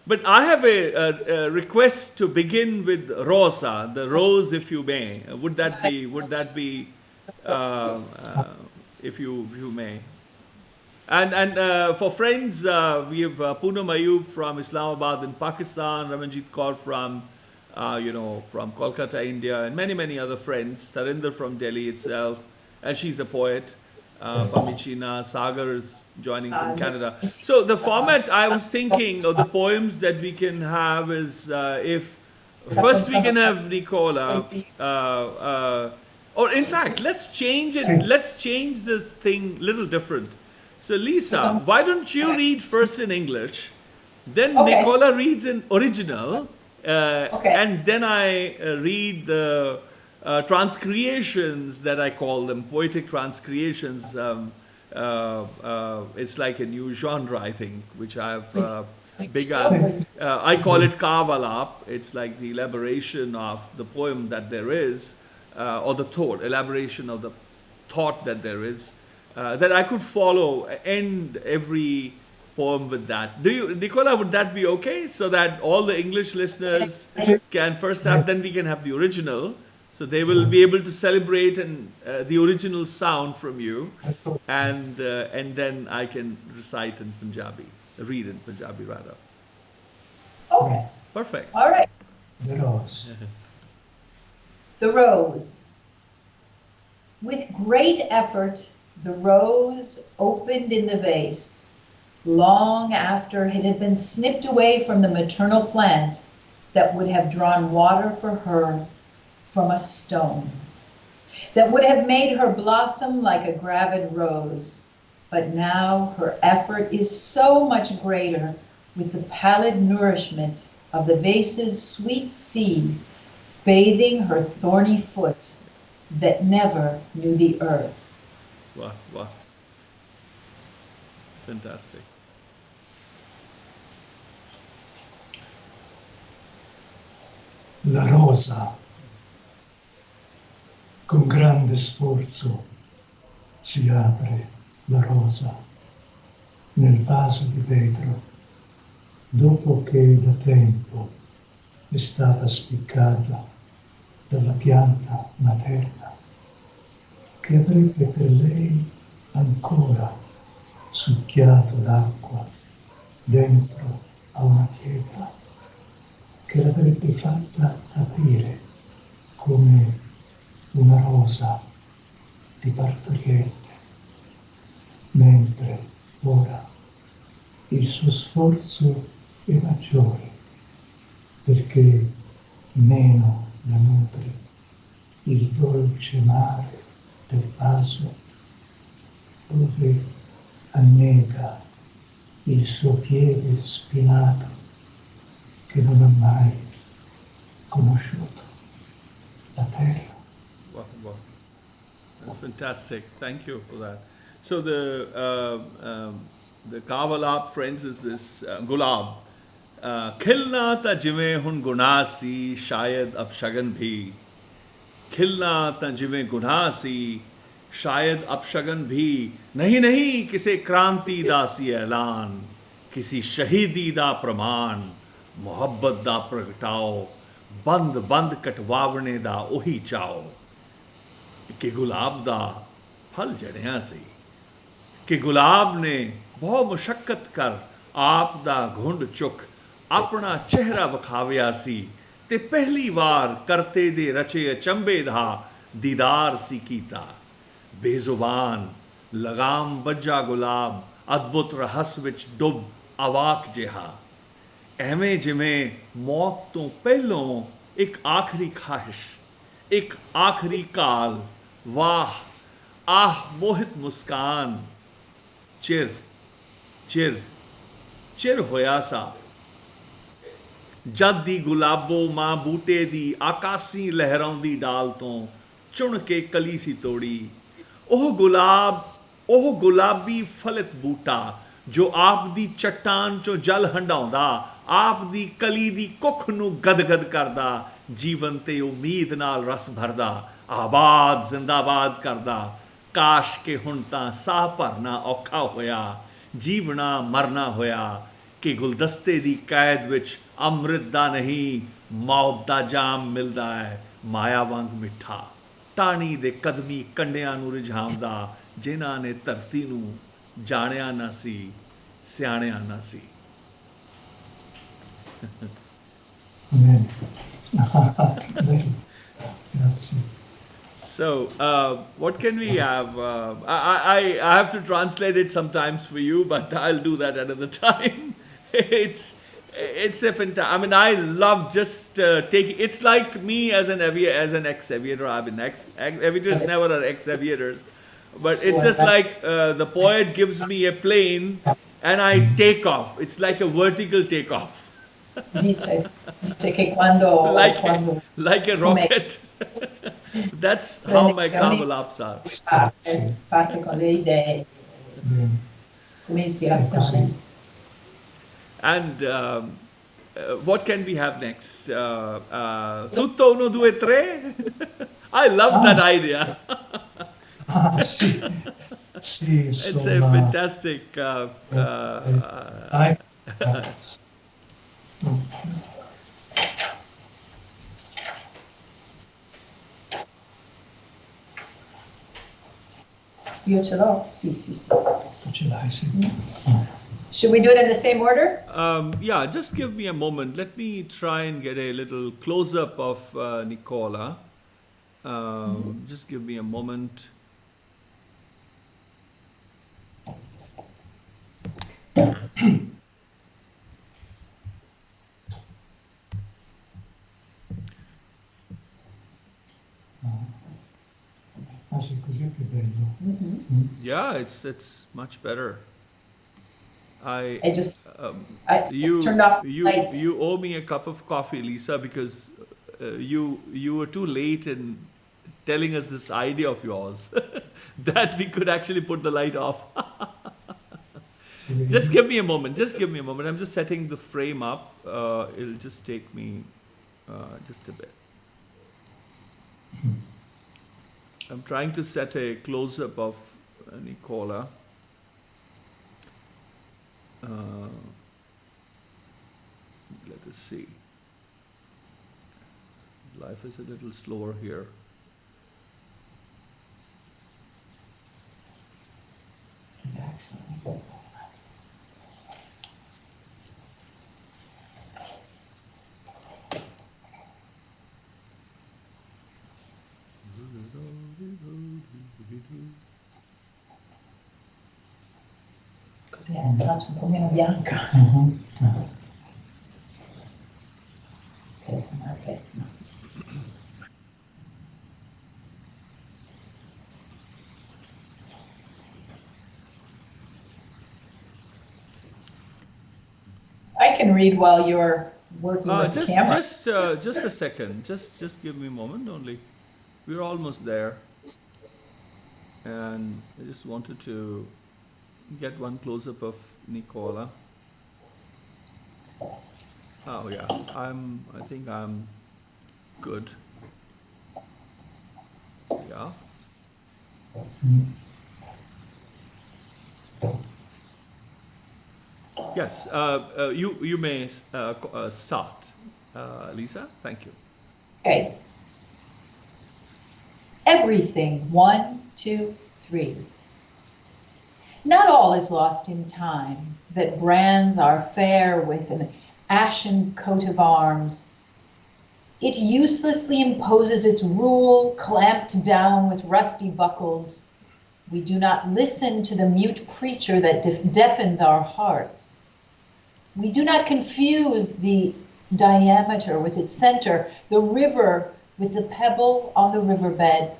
but I have a request to begin with Rosa, the rose, if you may. Would that be if you may? And for friends, we have Poonam Ayub from Islamabad in Pakistan, Ramanjit Kaur from from Kolkata, India, and many other friends. Tarinder from Delhi itself, and she's a poet. Pamichina, Sagar is joining from Canada. So the format I was thinking of the poems that we can have is if first we can have Nicola, or in fact, let's change it. Let's change this thing a little different. So Lisa, why don't you read first in English, then Nicola reads in original, and then I read the transcreations that I call them, poetic transcreations. It's like a new genre, I think, which I've begun. I call it Kavalap. It's like the elaboration of the poem that there is, or the thought, elaboration of the thought that there is, that I could follow, end every poem with that. Do you, Nicola, would that be okay? So that all the English listeners can first have, then we can have the original. So they will be able to celebrate and the original sound from you, and then I can recite in Punjabi, read in Punjabi rather. Okay. Perfect. All right. The rose. The rose. With great effort, the rose opened in the vase, long after it had been snipped away from the maternal plant that would have drawn water for her from a stone, that would have made her blossom like a gravid rose. But now her effort is so much greater with the pallid nourishment of the vase's sweet seed bathing her thorny foot that never knew the earth. Wow, wow. Fantastic. La rosa. Con grande sforzo si apre la rosa nel vaso di vetro, dopo che da tempo è stata spiccata dalla pianta materna, che avrebbe per lei ancora succhiato l'acqua dentro a una pietra, che l'avrebbe fatta aprire come una rosa di partoriente, mentre ora il suo sforzo è maggiore, perché meno la nutre il dolce mare del vaso, dove annega il suo piede spinato che non ha mai conosciuto la terra. Wow, wow. That's fantastic. Thank you for that. So the Kavalap, friends, is this Gulab. Khilna ta jive hun gunasi, shayad ab shagan bhi. Khilna ta jive gunasi, shayad ab shagan bhi. Nahi nahi kise kranti da si ऐलान, kisi shahidi da praman, mohabbat da pragtao, band band katwavne da ohi chao. कि गुलाब दा फल जड़ियां सी, कि गुलाब ने बहुत मुशक्कत कर आप दा घुंड चुक अपना चेहरा विखाविया सी, ते पहली बार करते दे रचे अचंबे दा दीदार सी कीता। बेजुबान लगाम बज्जा गुलाब अद्भुत रहस विच डुब अवाक जिहा, एवें जिवें मौत तो पहलों एक आखिरी ख्वाहिश, एक आखिरी काल, वाह आह मोहित मुस्कान, चिर चिर चिर होया सा। ਜਦ ਦੀ ਗੁਲਾਬੋ ਮਾਂ ਬੂਟੇ ਦੀ ਆਕਾਸੀ ਲਹਿਰਾਉਂਦੀ ਡਾਲ ਤੋਂ ਚੁਣ ਕੇ ਕਲੀ ਸੀ ਤੋੜੀ ਉਹ ਗੁਲਾਬੀ ਫਲਿਤ ਬੂਟਾ ਜੋ ਆਪ ਦੀ ਚੱਟਾਨ ਚੋਂ ਜਲ ਹੰਡਾਉਂਦਾ ਆਪ ਦੀ ਕਲੀ ਦੀ ਕੁੱਖ ਨੂੰ ਗਦਗਦ ਕਰਦਾ ਜੀਵਨ ਤੇ ਉਮੀਦ ਨਾਲ ਰਸ ਭਰਦਾ ਆਬਾਦ ਜ਼ਿੰਦਾਬਾਦ ਕਰਦਾ ਕਾਸ਼ ਕੇ ਹੁਣ ਤਾਂ ਸਾਹ ਭਰਨਾ ਔਖਾ ਹੋਇਆ ਜੀਵਣਾ ਮਰਨਾ ਹੋਇਆ ਕਿ ਗੁਲਦਸਤੇ ਦੀ ਕੈਦ ਵਿੱਚ ਅੰਮ੍ਰਿਤ ਦਾ ਨਹੀਂ ਮੌਤ ਦਾ ਜਾਮ ਮਿਲਦਾ ਹੈ ਮਾਇਆ ਵਾਂਗ ਮਿੱਠਾ ਟਾਣੀ ਦੇ ਕਦਮੀ ਕੰਡਿਆਂ ਨੂੰ ਰਿਝਾਉਂਦਾ ਜਿਨ੍ਹਾਂ ਨੇ ਧਰਤੀ ਨੂੰ ਜਾਣਿਆ ਨਾ ਸੀ ਸਿਆਣਿਆ ਨਾ ਸੀ Amen. Grazie. So, what can we have? I have to translate it sometimes for you, but I'll do that another time. It's a fantastic. I mean, I love just taking. It's like me as an ex-aviator. I've been aviators never are ex-aviators, but it's just like the poet gives me a plane and I take off. It's like a vertical takeoff. Dice che quando like a rocket. That's how my Kamalaps are. Parte con le idee come ispirazione. And what can we have next? Tutto uno due tre. I love that idea. Sì, sì, It's a fantastic. Io ce l'ho? Sì. Tu ce l'hai, sì. Should we do it in the same order? Yeah, just give me a moment. Let me try and get a little close-up of Nicola. Just give me a moment. Sì, così è più bello. Yeah, it's much better. I turned off the light. You owe me a cup of coffee, Lisa, because you were too late in telling us this idea of yours that we could actually put the light off. Just give me a moment. I'm just setting the frame up. It'll just take me just a bit. I'm trying to set a close-up of Nicola. Let us see. Life is a little slower here. Così è una faccia un po' meno bianca. Una pessima. I can read while you're working with the camera. Just a second. Just give me a moment only. We're almost there. And I just wanted to get one close-up of Nicola. Oh yeah, I think I'm good. Yeah. Yes, you may start, Lisa. Thank you. Okay. Everything, 1, 2, 3. Not all is lost in time that brands our fair with an ashen coat of arms. It uselessly imposes its rule, clamped down with rusty buckles. We do not listen to the mute preacher that deafens our hearts. We do not confuse the diameter with its center, the river with the pebble on the riverbed,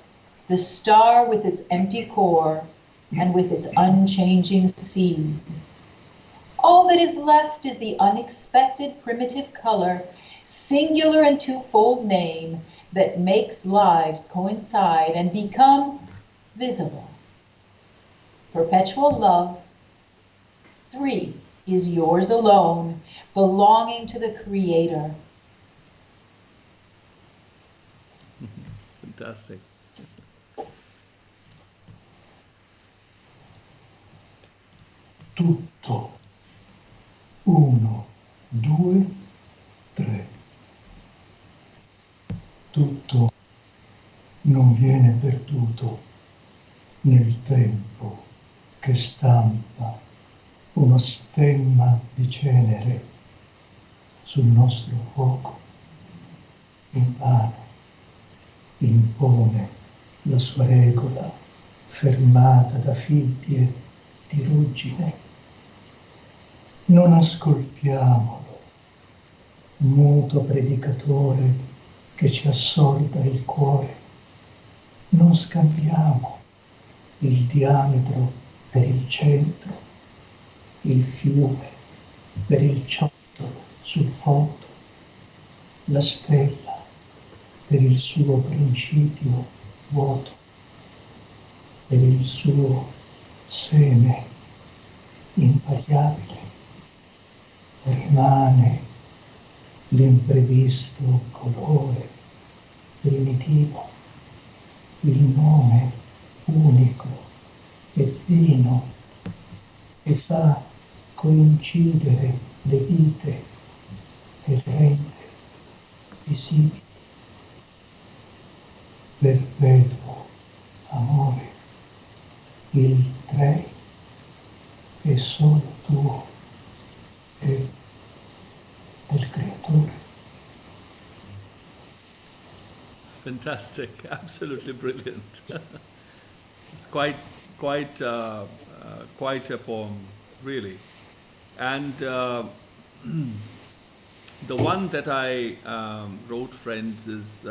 the star with its empty core, and with its unchanging sea. All that is left is the unexpected primitive color, singular and twofold name that makes lives coincide and become visible. Perpetual love. 3 is yours alone, belonging to the Creator. Fantastic. Tutto. 1, 2, 3. Tutto non viene perduto nel tempo che stampa uno stemma di cenere sul nostro fuoco. Invano impone la sua regola fermata da fibbie di ruggine. Non ascoltiamolo, muto predicatore che ci assorda il cuore. Non scambiamo il diametro per il centro, il fiume per il ciottolo sul fondo, la stella per il suo principio vuoto, per il suo seme invariabile. Rimane l'imprevisto colore primitivo, il nome unico e vino che fa coincidere le vite e rende visibili. Perpetuo amore, il 3 è solo tuo e del Creatore. Fantastic, absolutely brilliant. It's quite a poem, really. And the one that I wrote, friends, is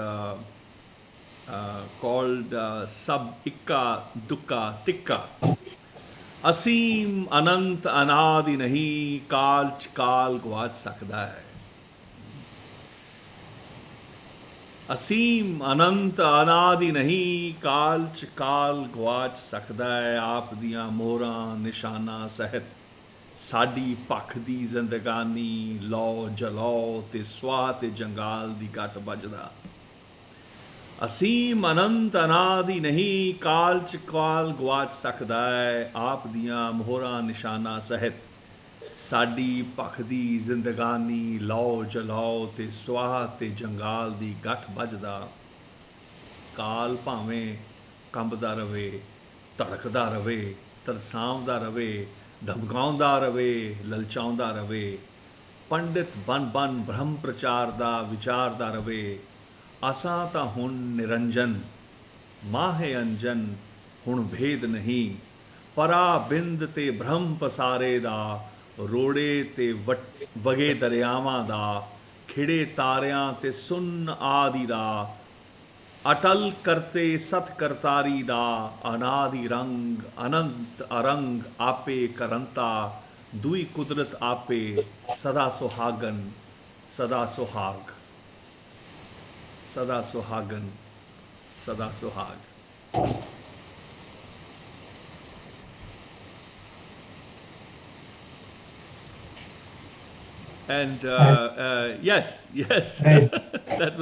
called Sab Ikka Dukka Tikka. असीम अनंत अनादि नहीं, काल च काल गवाच सकता है। असीम अनंत अनादि नहीं, काल च काल गवाच सकता है। आप दियां मोहरां निशाना सहित साडी पख दी जिंदगानी, लौ जलौ ते स्वाह ते जंगाल दी गट बजदा। असीम अनंत अनादि नहीं, काल च काल गवाच सकता है। आप दियां मोहरां निशाना सहित साडी पख दी जिंदगानी, लौ जलौ ते स्वाह ते जंगाल दी गठ बजदा। काल भावें कंबदा रवे, धड़कदा रवे, तरसावदा रवे, धमकाउंदा रवे, ललचाउंदा रवे। पंडित बन बन ब्रह्म प्रचार दा विचारदा रवे। असां तां हुण निरंजन, माहे अंजन हुण भेद नहीं। परा बिंद ते भ्रम पसारे दा, रोड़े ते वगे दरियावां दा, खिड़े तारियां ते सुन्न आदि दा। अटल करते सत करतारी दा, अनादि रंग अनंत अरंग आपे करंता। दुई कुदरत आपे सदा सुहागन, सदा सुहाग। Sada Sohagan, Sada Sohag. And yes, that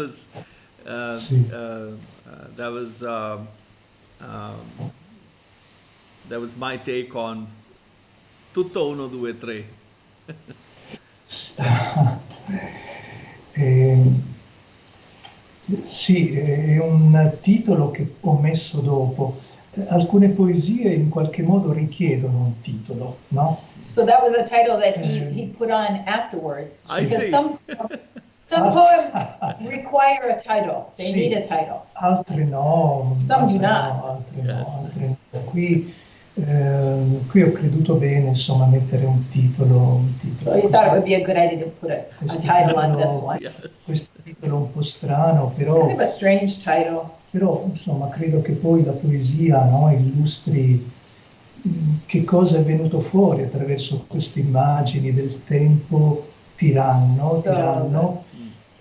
was my take on Tutto Uno Due Tre. Sì, è un titolo che ho messo dopo. Alcune poesie in qualche modo richiedono un titolo, no? So that was a title that he put on afterwards. I because see. some poems require a title. They need a title. Altre no. Some do not. Altre no. Qui ho creduto bene, insomma, mettere un titolo. So you thought it would be a good idea to put a title on this one. Yes. Questo titolo un po' strano, però... It's kind of a strange title. Però, insomma, credo che poi la poesia, no, illustri che cosa è venuto fuori attraverso queste immagini del tempo tiranno,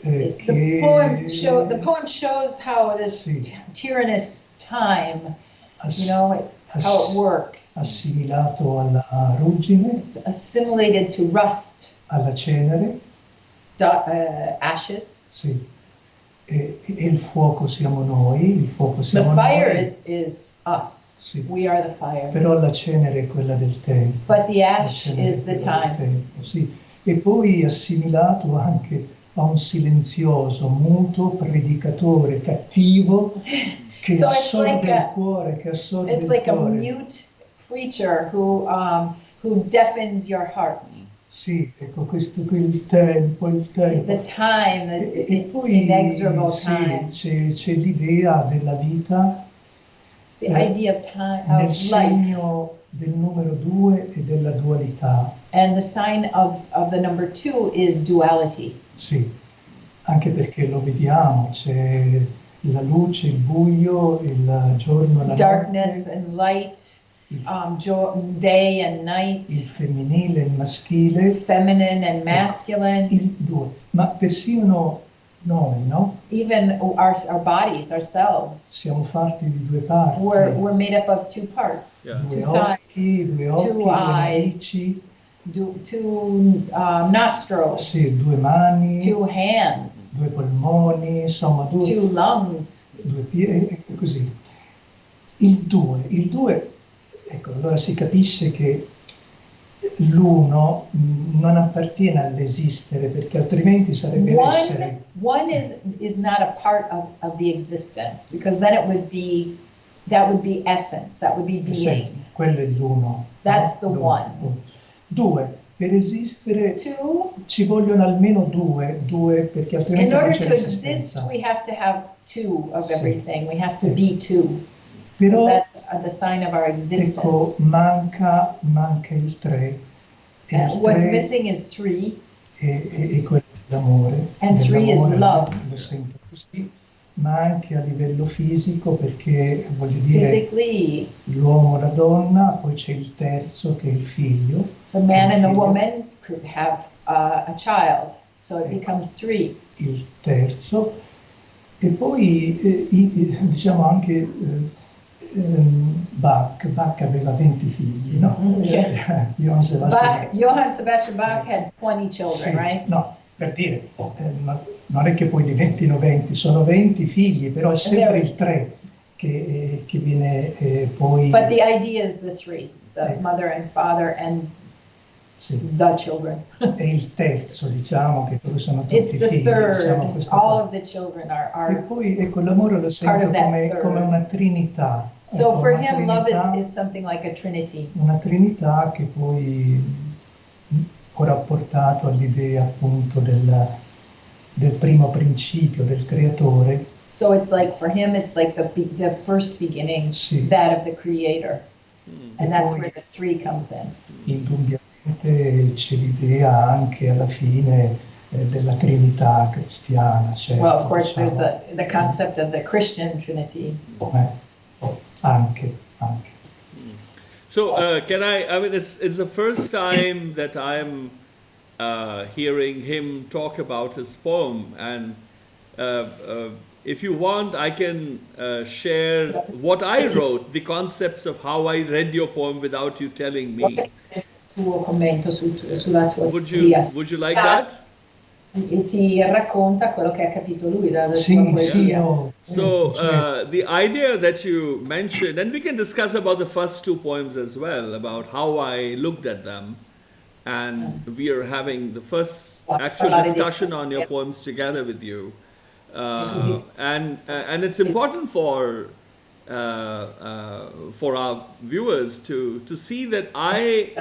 the poem shows how this tyrannous time, how it works. Assimilato alla ruggine, it's assimilated to rust, alla cenere, ashes. Sì. E il fuoco siamo noi, il fuoco siamo the fire noi. is us. Sì. We are the fire. Però la cenere è quella del tempo. But the ash is the time. Sì. E poi assimilato anche a un silenzioso, muto predicatore cattivo che assorbe il cuore, che assorbe il cuore. It's like a mute preacher who deafens your heart. Sì, ecco questo qui il tempo. The time, e poi inexorable time. C'è l'idea della vita, the idea of time, nel of segno life. del numero 2 e della dualità. And the sign of the number 2 is duality. Sì, anche perché lo vediamo, c'è la luce, il buio, il giorno, la darkness notte, and light, day and night, il femminile, il maschile, feminine and masculine. Il 2. Ma persino noi, no? Even our bodies, ourselves, siamo fatti di due parti. We're made up of two parts, Due two occhi, due eyes, narici, two nostrils, sì, due mani, two hands, due polmoni, insomma, two lungs, due piedi, e così. Il 2, ecco, allora si capisce che l'uno non appartiene all'esistere, perché altrimenti sarebbe l'essere. One is not a part of the existence, because then that would be essence, that would be being. Quello è l'uno. That's the one. 2. Per esistere ci vogliono almeno due, perché altrimenti in order non c'è to l'esistenza. exist, we have to have two of everything. We have to be two. Però that's the sign of our existence. Ecco, manca il 3. What's missing is 3. E quello dell'amore. And 3 is love. Lo sento così, ma anche a livello fisico, perché voglio dire, physically, l'uomo, la donna, poi c'è il terzo che è il figlio. The man and the woman could have a child, so it becomes 3. Il terzo, e poi diciamo anche Bach aveva 20 figli, no? Johann Sebastian Bach had 20 children, sì, right? No, per dire, non è che poi diventino 20, sono 20 figli, però è sempre il 3 che viene poi... But the idea is the 3, the mother and father and the children. È il terzo, diciamo, che poi sono tutti It's the figli. third, Diciamo, all of the children are e poi ecco, l'amore lo sento come una trinità. So ecco, for him, love is something like a trinity. Una trinità che poi ho rapportato all'idea appunto del primo principio, del creatore. So it's like, for him, it's like the first beginning, that of the creator. And that's where the 3 comes in. Indubbiamente c'è l'idea anche alla fine della Trinità cristiana. Certo, well, of course, diciamo. there's the concept of the Christian Trinity. Anche. So, I mean, it's the first time that I'm hearing him talk about his poem, and if you want, I can share what I wrote, the concepts of how I read your poem without you telling me. Tuo commento sulla tua Would you like that? E ti racconta quello che ha capito lui dalla sua poesia. So the idea that you mentioned, and we can discuss about the first 2 poems as well, about how I looked at them, and we are having the first actual discussion on your poems together with you, and it's important for our viewers to see that I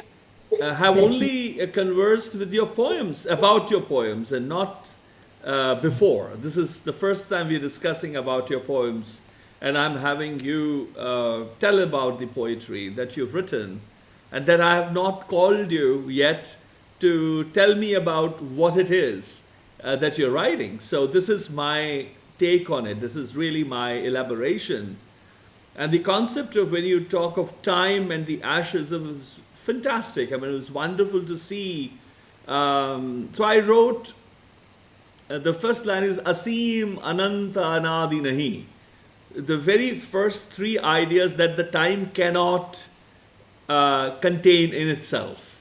have only conversed with your poems, about your poems, and not before. This is the first time we're discussing about your poems, and I'm having you tell about the poetry that you've written, and that I have not called you yet to tell me about what it is that you're writing. So this is my take on it. This is really my elaboration. And the concept of when you talk of time and the ashes, it was fantastic. I mean, it was wonderful to see. So I wrote, the first line is Aseem Ananta Anadi Nahi. The very first three ideas that the time cannot contain in itself,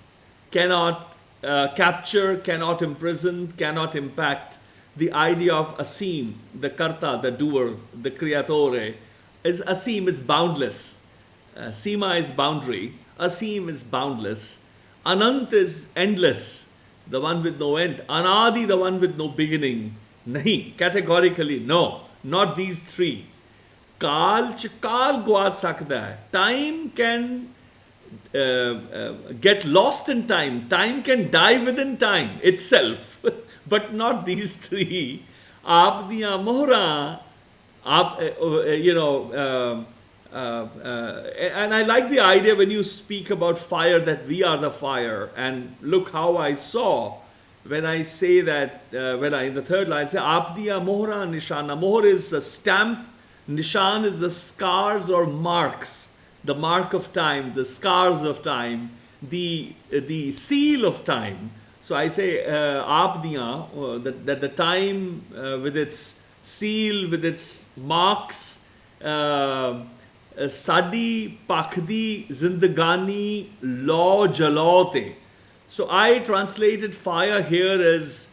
cannot capture, cannot imprison, cannot impact. The idea of Aseem, the Karta, the doer, the Creatore, is Aseem is boundless. Sima is boundary. Aseem is boundless. Anant is endless, the one with no end. Anadi, the one with no beginning. Nahi, categorically, no, not these three. Kal gwaad sakda hai. Time can get lost in time. Time can die within time itself, but not these three. Aap diyan mohra, and I like the idea when you speak about fire, that we are the fire. And look how I saw when I say that, in the third line, say, Aap diya mohra nishana. Mohr is a stamp, nishan is the scars or marks, the mark of time, the scars of time, the seal of time. So I say, Aap diya, that the time with its seal, with its marks, Sadi Pakhdi Zindagani Law Jalote. So I translated fire here as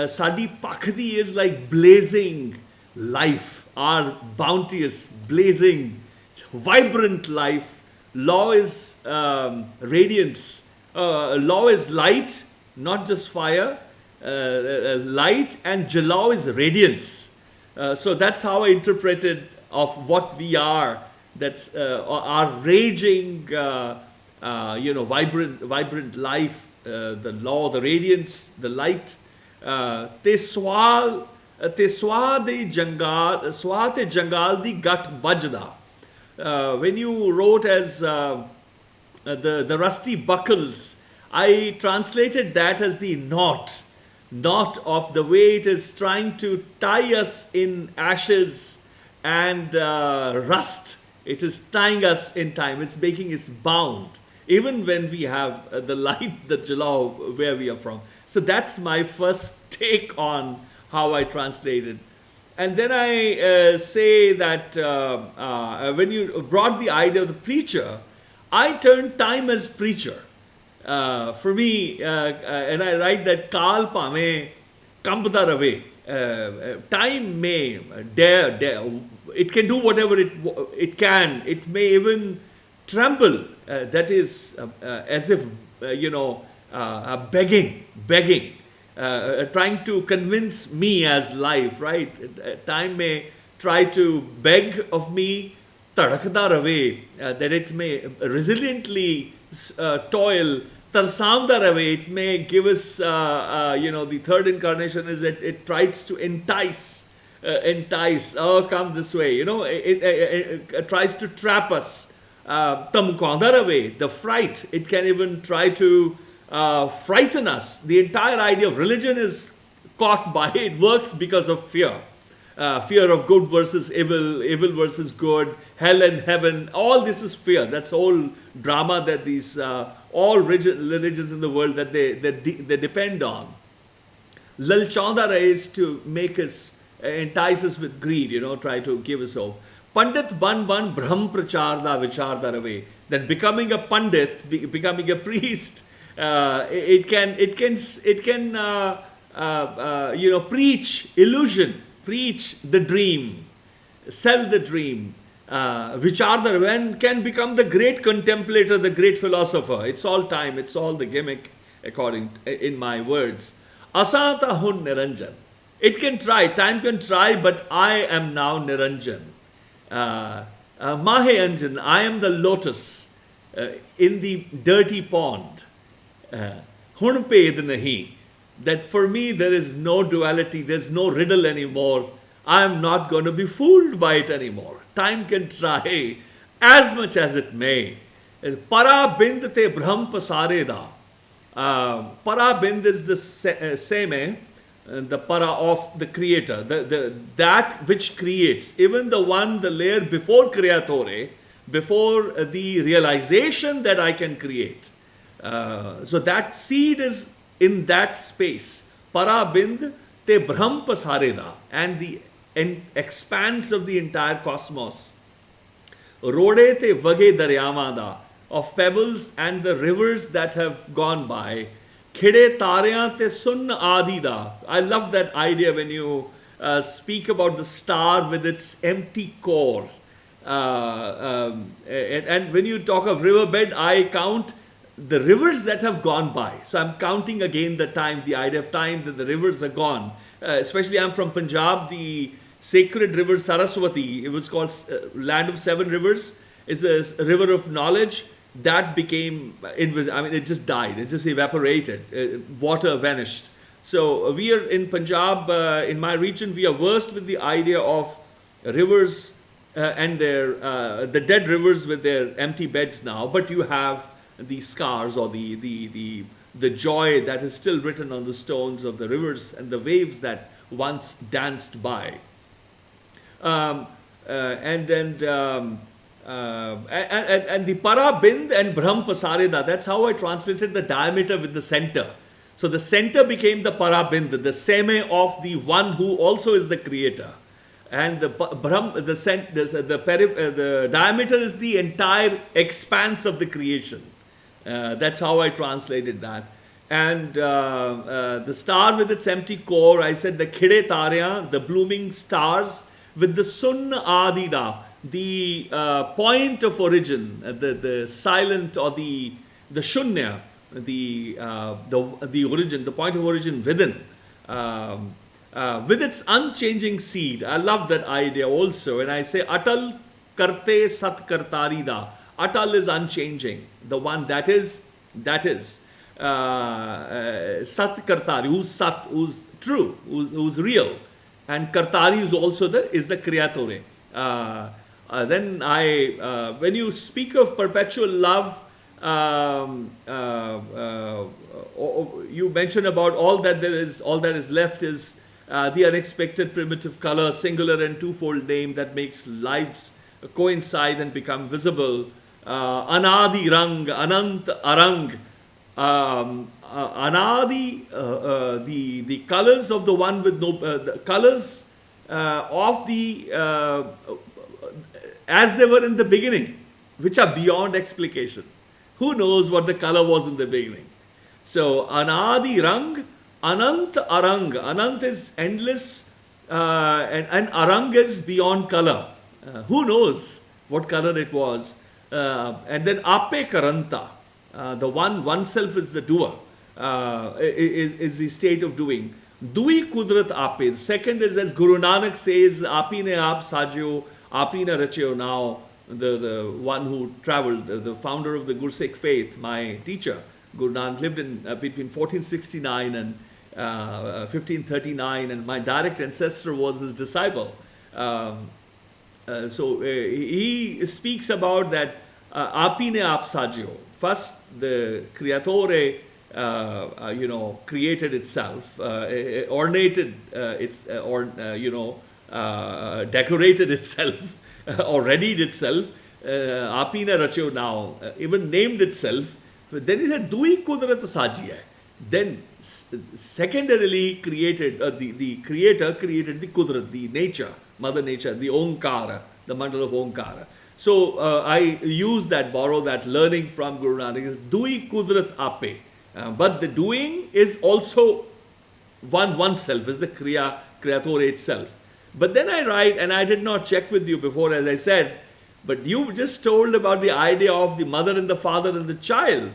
Sadi Pakhdi is like blazing life, our bounteous, blazing, vibrant life. Law is radiance. Law is light, not just fire. Light, and Jalao is radiance. So that's how I interpreted of what we are. That's our raging, vibrant life, the law, the radiance, the light. Teswa de jangal di gut bajda. When you wrote as the rusty buckles, I translated that as the knot of the way it is trying to tie us in ashes and rust. It is tying us in time. It's making us bound, even when we have the light, the Jalao, where we are from. So that's my first take on how I translated. And then I say that when you brought the idea of the preacher, I turned time as preacher. For me, and I write that Kal Pame Kambda Rave. Time may dare, it can do whatever it can. It may even tremble. That is as if, begging, trying to convince me as life, right? Time may try to beg of me, Tadakda Rave, that it may resiliently toil, Tarsamda Rave. It may give us, the third incarnation is that it tries to entice, oh, come this way, it tries to trap us. Tamukanda Rave, the fright, it can even try to frighten us. The entire idea of religion is caught by it, works because of fear. Fear of good versus evil, evil versus good, hell and heaven, all this is fear. That's whole drama that these, all religions in the world that they depend on. Lalchaunda is to make us, entice us with greed, try to give us hope. Pandit ban brahm pracharda vicharda rave. Then becoming a pandit, becoming a priest, it can preach illusion, preach the dream, sell the dream. Vicharda when can become the great contemplator, the great philosopher. It's all time, it's all the gimmick, in my words. Asata hun niranjan. It can try, time can try, but I am now Niranjan. Mahe Anjan, I am the lotus in the dirty pond. Hun ped nahi. That for me there is no duality, there's no riddle anymore. I am not going to be fooled by it anymore. Time can try as much as it may. Para bind te brahm pasare da. Para bind is the same. the para of the creator, that which creates, even the layer before creatore, before the realization that I can create. So that seed is in that space. Para bind te brahm pasareda, and the expanse of the entire cosmos. Rode te vage daryavada, of pebbles and the rivers that have gone by. Khide taryan te sun adida. I love that idea when you speak about the star with its empty core. And when you talk of riverbed, I count the rivers that have gone by. So I'm counting again the time, the idea of time that the rivers are gone. Especially I'm from Punjab, the sacred river Saraswati, it was called Land of Seven Rivers, is a river of knowledge. That became invisible. I mean, it just died. It just evaporated. Water vanished. So we are in Punjab, in my region, we are versed with the idea of rivers and the dead rivers with their empty beds now. But you have the scars or the joy that is still written on the stones of the rivers and the waves that once danced by. And the para bind and brahm pasareda, that's how I translated the diameter with the center. So the center became the para bind, the seme of the one who also is the creator. And the brahm, the diameter is the entire expanse of the creation. That's how I translated that. And the star with its empty core, I said the khide tarya, the blooming stars with the sun adida, the point of origin, the silent or the shunya, the origin, the point of origin within, with its unchanging seed. I love that idea also. And I say atal karte sat kartarida. Atal is unchanging, the one that is sat kartari, who's sat, who's true, who's real, and kartari is also the creatore. Then when you speak of perpetual love, you mention about all that is left is the unexpected primitive color, singular and twofold name that makes lives coincide and become visible. Anadi rang, anant arang. Anadi, the colors of the one with no, the colors of the, as they were in the beginning, which are beyond explication. Who knows what the color was in the beginning? So, Anadi rang, anant arang. Anant is endless, and arang is beyond color. Who knows what color it was? And then ape karanta, the oneself is the doer, is the state of doing. Dui kudrat ape. The second is, as Gurū Nānak says, apine aap sajyo, apine rachyo now. The one who traveled, the founder of the Gursikh faith, my teacher, Gurū Nānak, lived in between 1469 and 1539, and my direct ancestor was his disciple. So he speaks about that apine aap sajyo. First, the creatore, created itself, ornated decorated itself, or readied itself. Apine rachyo now, even named itself. Then he said, Dui kudrat saji hai. Then secondarily created, the creator created the kudrat, the nature, mother nature, the Omkara, the mandal of Omkara. So I use that, borrow that learning from Gurū Nānak, is Dui kudrat ape. But the doing is also oneself, is the creatore itself. But then I write, and I did not check with you before, as I said, but you just told about the idea of the mother and the father and the child.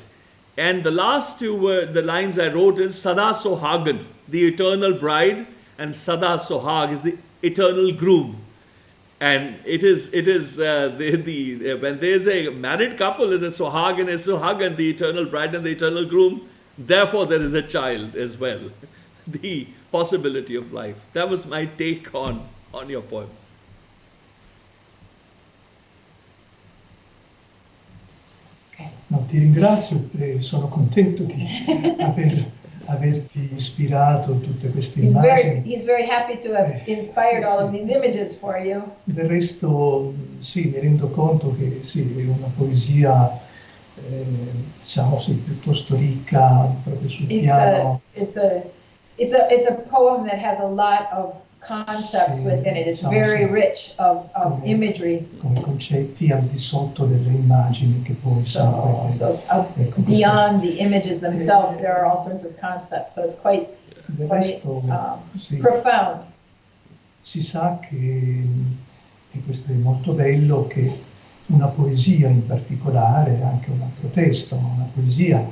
And the last two the lines I wrote is Sada Sohagan, the eternal bride, and Sada Sohag is the eternal groom. And it is when there is a married couple, is a Sohag and a Sohagan, the eternal bride and the eternal groom. Therefore, there is a child as well. The possibility of life. That was my take on your poems. No, ti ringrazio e sono contento di aver averti ispirato tutte queste immagini. He's very happy to have inspired all of these images for you. Del resto, sì, mi rendo conto che sì, è una poesia, diciamo, sì, piuttosto ricca proprio sul piano. It's a poem that has a lot of concepts within it. It's very rich of imagery. Come concetti al di sotto delle immagini che poi sono quelle. Beyond the images themselves, there are all sorts of concepts. So it's quite profound. Si sa che, e questo è molto bello, che una poesia in particolare, anche un altro testo, ma una poesia,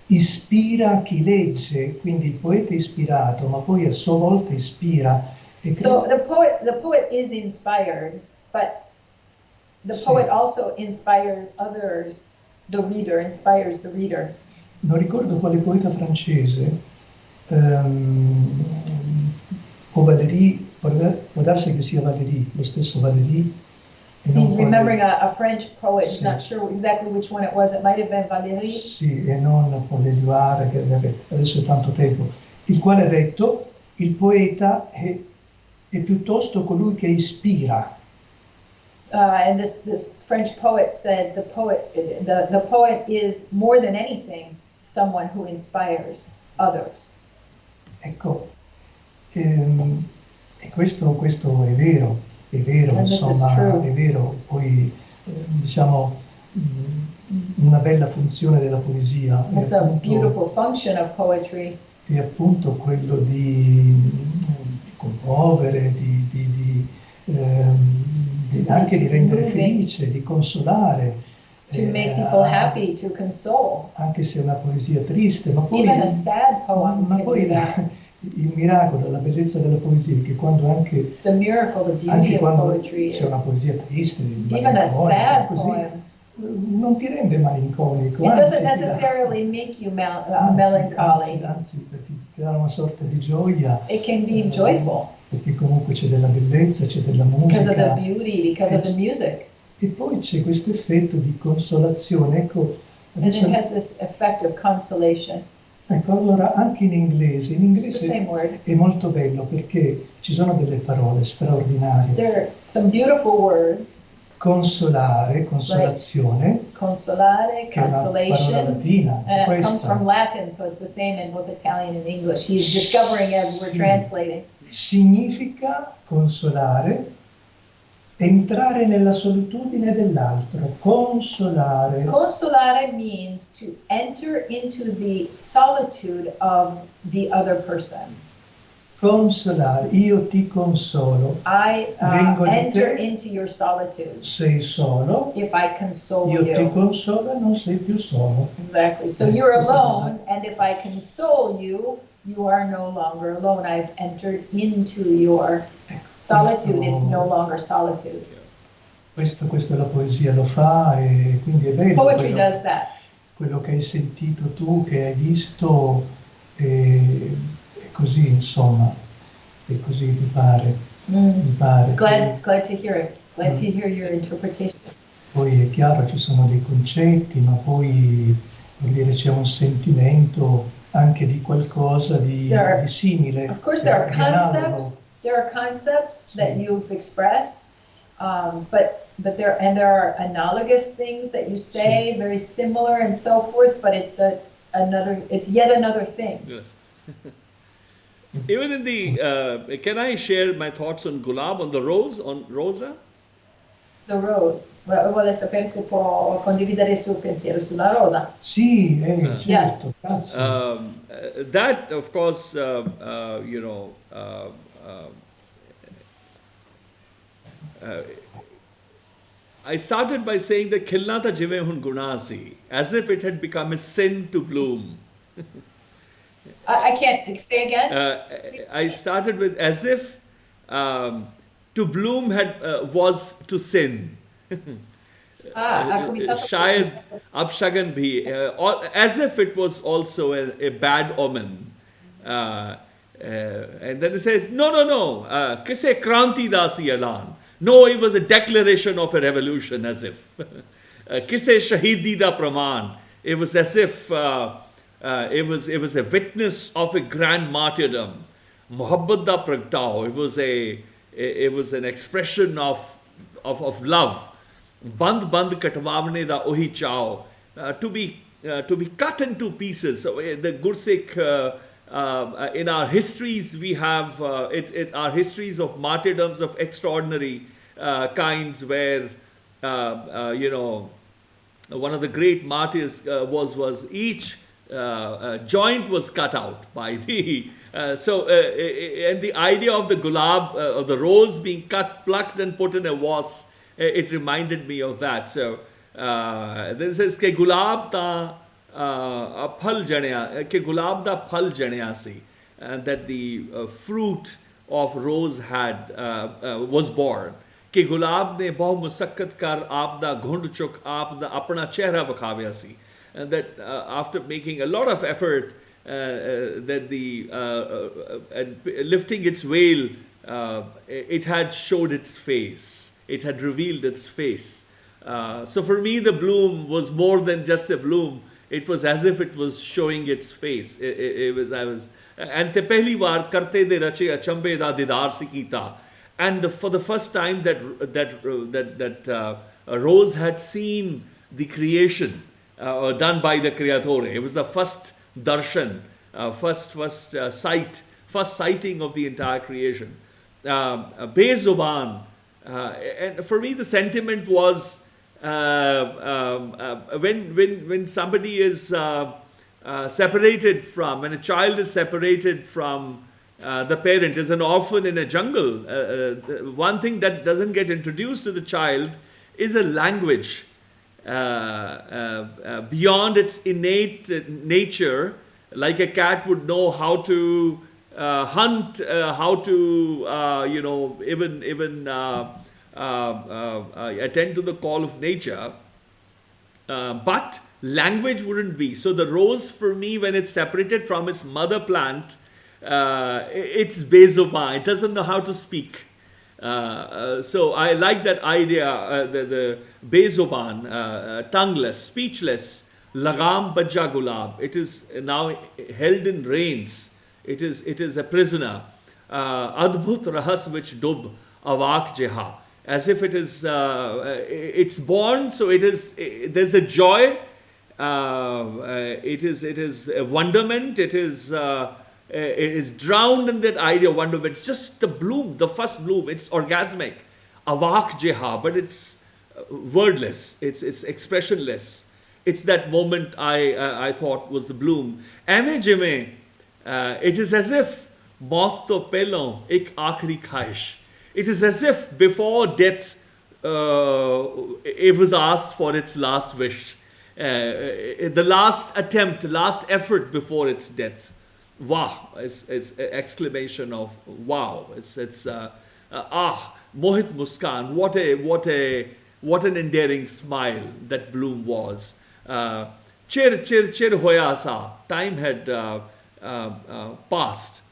ispira chi legge, quindi il poeta è ispirato, ma poi a sua volta ispira. So the poet is inspired, but the poet also inspires others. The reader inspires the reader. Non ricordo quale poeta francese, o Valéry, può darsi che sia Valéry, lo stesso Valéry. He's remembering a French poet. He's not sure exactly which one it was. It might have been Valéry. Sì, e non Paul che adesso è tanto tempo. Il quale ha detto: il poeta è piuttosto colui che ispira. And this French poet said the poet is more than anything someone who inspires others. Ecco, e questo è vero. È vero, insomma, è vero. Poi, diciamo, una bella funzione della poesia. It's a beautiful function of poetry. È appunto quello di commuovere, anche di rendere felice, di consolare. To make people happy, to console. Anche se è una poesia triste, ma poi... Even a sad poem ma poi il miracolo, la bellezza della poesia, che quando anche... The miracle, the beauty of poetry is... c'è una poesia triste, even a sad così, poem. Non ti rende malinconico. It doesn't necessarily make you melancholy. Anzi, perché ti dà una sorta di gioia. It can be joyful. Perché comunque c'è della bellezza, c'è della musica. Because of the beauty, because of the music. E poi c'è questo effetto di consolazione. Ecco, adesso, and it has this effect of consolation. Ecco, allora anche in inglese è molto bello perché ci sono delle parole straordinarie. There are some beautiful words. Consolare, consolazione. Consolare, consolation. Latina, comes from Latin, so it's the same in both Italian and English. He's discovering as we're translating. Significa consolare, entrare nella solitudine dell'altro, consolare. Consolare means to enter into the solitude of the other person. Consolare, io ti consolo. I enter into your solitude. Sei solo. If I console you. Io ti consolo, non sei più solo. Exactly. So you're alone, and if I console you, you are no longer alone. I've entered into your solitude. It's no longer solitude. Questo la poesia lo fa e quindi è bello. Poetry does that. Quello che hai sentito tu, che hai visto, è così, insomma, è così mi pare. Mi pare. Glad to hear it. Glad to hear your interpretation. Poi è chiaro, ci sono dei concetti, ma poi vuol dire c'è un sentimento anche di qualcosa di simile. Of course there are concepts. There are concepts that you've expressed, but there are analogous things that you say, very similar and so forth. But it's yet another thing. Yes. Even in the, can I share my thoughts on Gulab, on the rose, on Rosa? The rose. Vuole sapere se può condividere il suo pensiero sulla rosa. Sì, certo. Yes. That, of course, I started by saying that khilna tha jive hun gunasi, as if it had become a sin to bloom. I can't say again. I started with as if to bloom was to sin. Shayad apshagan bhi, as if it was also a bad omen. And then it says, no, kise kranti dasi alan. No, it was a declaration of a revolution, as if. Kise shahidi da praman. It was as if It was a witness of a grand martyrdom. Muhabbat da pragtao. It was an expression of love. Band katwavne da ohi chao. To be cut into pieces. So the Gursikh, in our histories, we have our histories of martyrdoms of extraordinary kinds, where one of the great martyrs was each joint was cut out by the and the idea of the gulab, of the rose being cut, plucked, and put in a vase, it reminded me of that. So this says ke gulab ta phal janaya, ke gulab da phal janaya si, and that the fruit of rose was born. Ke gulab ne bahut musakkat kar aap da ghund chuk aap da apna chehra vikhawya si. And that after making a lot of effort, that and lifting its veil, it had showed its face. It had revealed its face. So for me, the bloom was more than just a bloom. It was as if it was showing its face. And te pehli var karte de rache achambe da didar se kita. And for the first time that Rose had seen the creation done by the Creatore. It was the first darshan, first sighting of the entire creation. Bezuban, and for me the sentiment was when somebody is separated from, when a child is separated from the parent, is an orphan in a jungle, one thing that doesn't get introduced to the child is a language beyond its innate nature. Like a cat would know how to hunt, how to even attend to the call of nature, but language wouldn't be. So the rose, for me, when it's separated from its mother plant, it's bezuban. It doesn't know how to speak. So I like that idea, the bezuban, tongueless, speechless, lagam bajja gulab. It is now held in reins. It is a prisoner. Adbhut rahas which dub avak jeha. As if it is, it's born, so there's a joy, it is a wonderment, it is drowned in that idea of wonderment. It's just the bloom, the first bloom. It's orgasmic, avak jeha, but it's wordless. It's expressionless. It's that moment I thought was the bloom. Ame jime, it is as if maut to pehlon ek aakhri khaish. It is as if before death, it was asked for its last wish, the last attempt, last effort before its death. Wow! It's exclamation of wow! It's mohit muskan. What an endearing smile that bloom was. Chir hoya sa. Time had passed.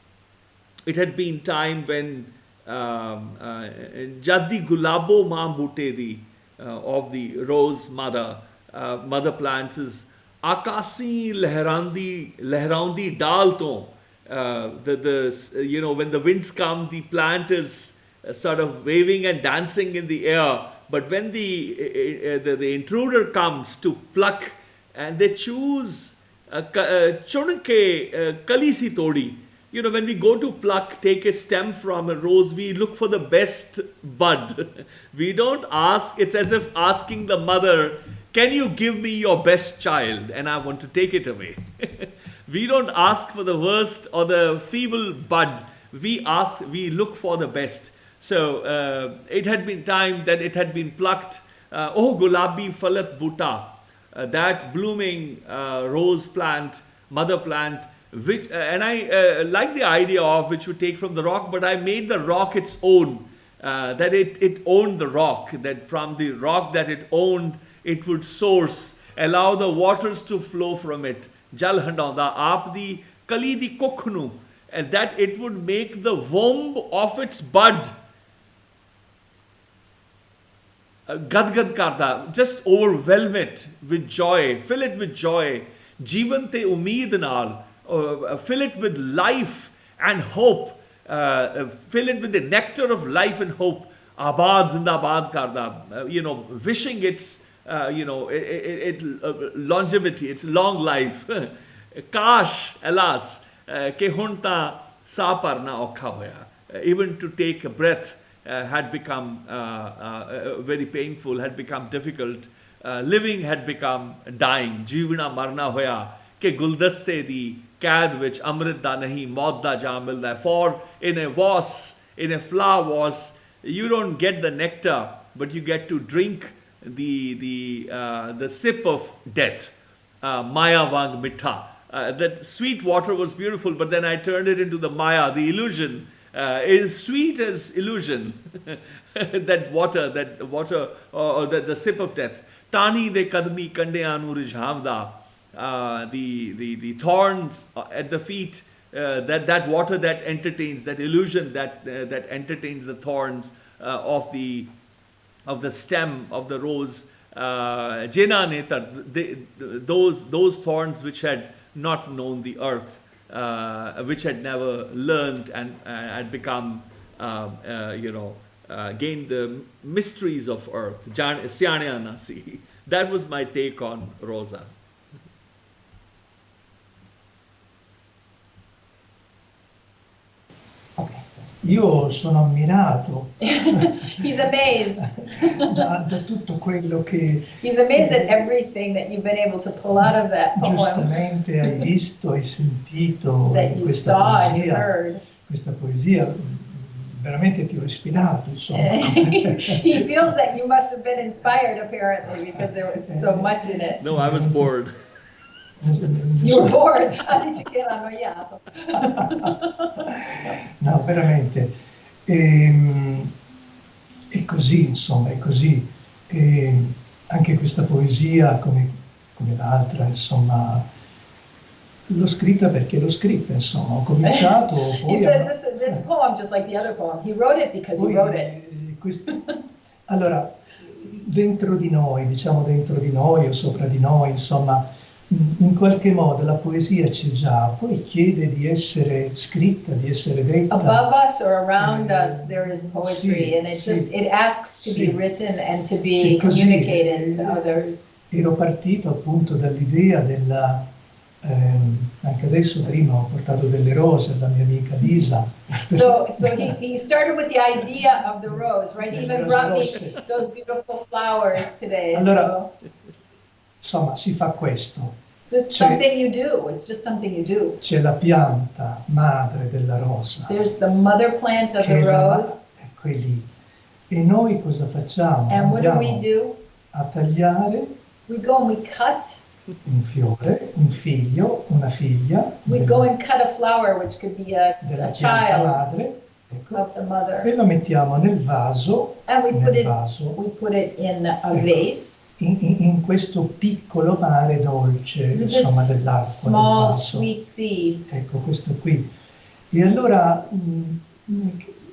It had been time when Jaddi Gulabo Ma Bute di of the rose mother plants is Akasi lehrandi dal to, when the winds come, the plant is sort of waving and dancing in the air. But when the intruder comes to pluck, and they choose chunke kalisi todi. When we go to pluck, take a stem from a rose, we look for the best bud. We don't ask. It's as if asking the mother, can you give me your best child? And I want to take it away. We don't ask for the worst or the feeble bud. We look for the best. So it had been time that it had been plucked. Oh, gulabi falat buta. That blooming rose plant, mother plant, and I like the idea of which we take from the rock, but I made the rock its own. That it owned the rock. That from the rock that it owned, it would source, allow the waters to flow from it. Jal handanda aapdi kali di kokhnu, and that it would make the womb of its bud gadgad karda, just overwhelm it with joy, fill it with joy. Jeevan te umeed naal, fill it with life and hope, fill it with the nectar of life and hope. Abad zindabad karda, wishing its, longevity, its long life. Kash, alas, ke hunta sa parna okha hoya. Even to take a breath had become very painful, had become difficult. Living had become dying. Jeevana marna hoya ke guldaste di kaid vich amrit da nahi maut da jam milda. For in a flower was, you don't get the nectar, but you get to drink the sip of death. Maya vang mitha. That sweet water was beautiful, but then I turned it into the maya, the illusion. It is sweet as illusion. that water, or the sip of death. Tani de kadmi kande anu rijhavda. The thorns at the feet, that water that entertains, that illusion that entertains the thorns of the stem of the rose. Jena netar, those thorns which had not known the earth, which had never learned and had become, gained the mysteries of earth. Syane Nasi. That was my take on Rosa. Io sono ammirato He's amazed. da tutto quello che He's amazed at everything that you've been able to pull out of that poem. giustamente hai visto, hai sentito That in you questa saw and poesia. heard. Questa poesia veramente ti ho ispirato, insomma. He feels that you must have been inspired apparently because there was so much in it. No, I was bored. You were bored. Dici che era annoiato. No, veramente. È così, insomma, è così. Anche questa poesia, come l'altra, insomma, l'ho scritta perché l'ho scritta, insomma, ho cominciato. He says this poem, just like the other poem, he wrote it because he wrote it. Allora, dentro di noi, diciamo dentro di noi o sopra di noi, insomma, in qualche modo la poesia c'è già, poi chiede di essere scritta, di essere detta. Above us or around us there is poetry, and it asks to be written and to be communicated to others. Ero partito appunto dall'idea della, anche adesso prima ho portato delle rose alla mia amica Lisa. So he started with the idea of the rose, right? He even brought me those beautiful flowers today. Allora, insomma, si fa questo. It's something you do. It's just something you do. C'è la pianta madre della rosa. There's the mother plant of the rose. Ecco lì. E noi cosa facciamo? And what do we do? A tagliare. We go and we cut. Un fiore, un figlio, una figlia. We go and cut a flower, which could be a child madre, ecco, of the mother. E lo mettiamo nel vaso. And we put it in a vase. In questo piccolo mare dolce, insomma, dell'acqua. Small sweet seed. Ecco, questo qui. E allora,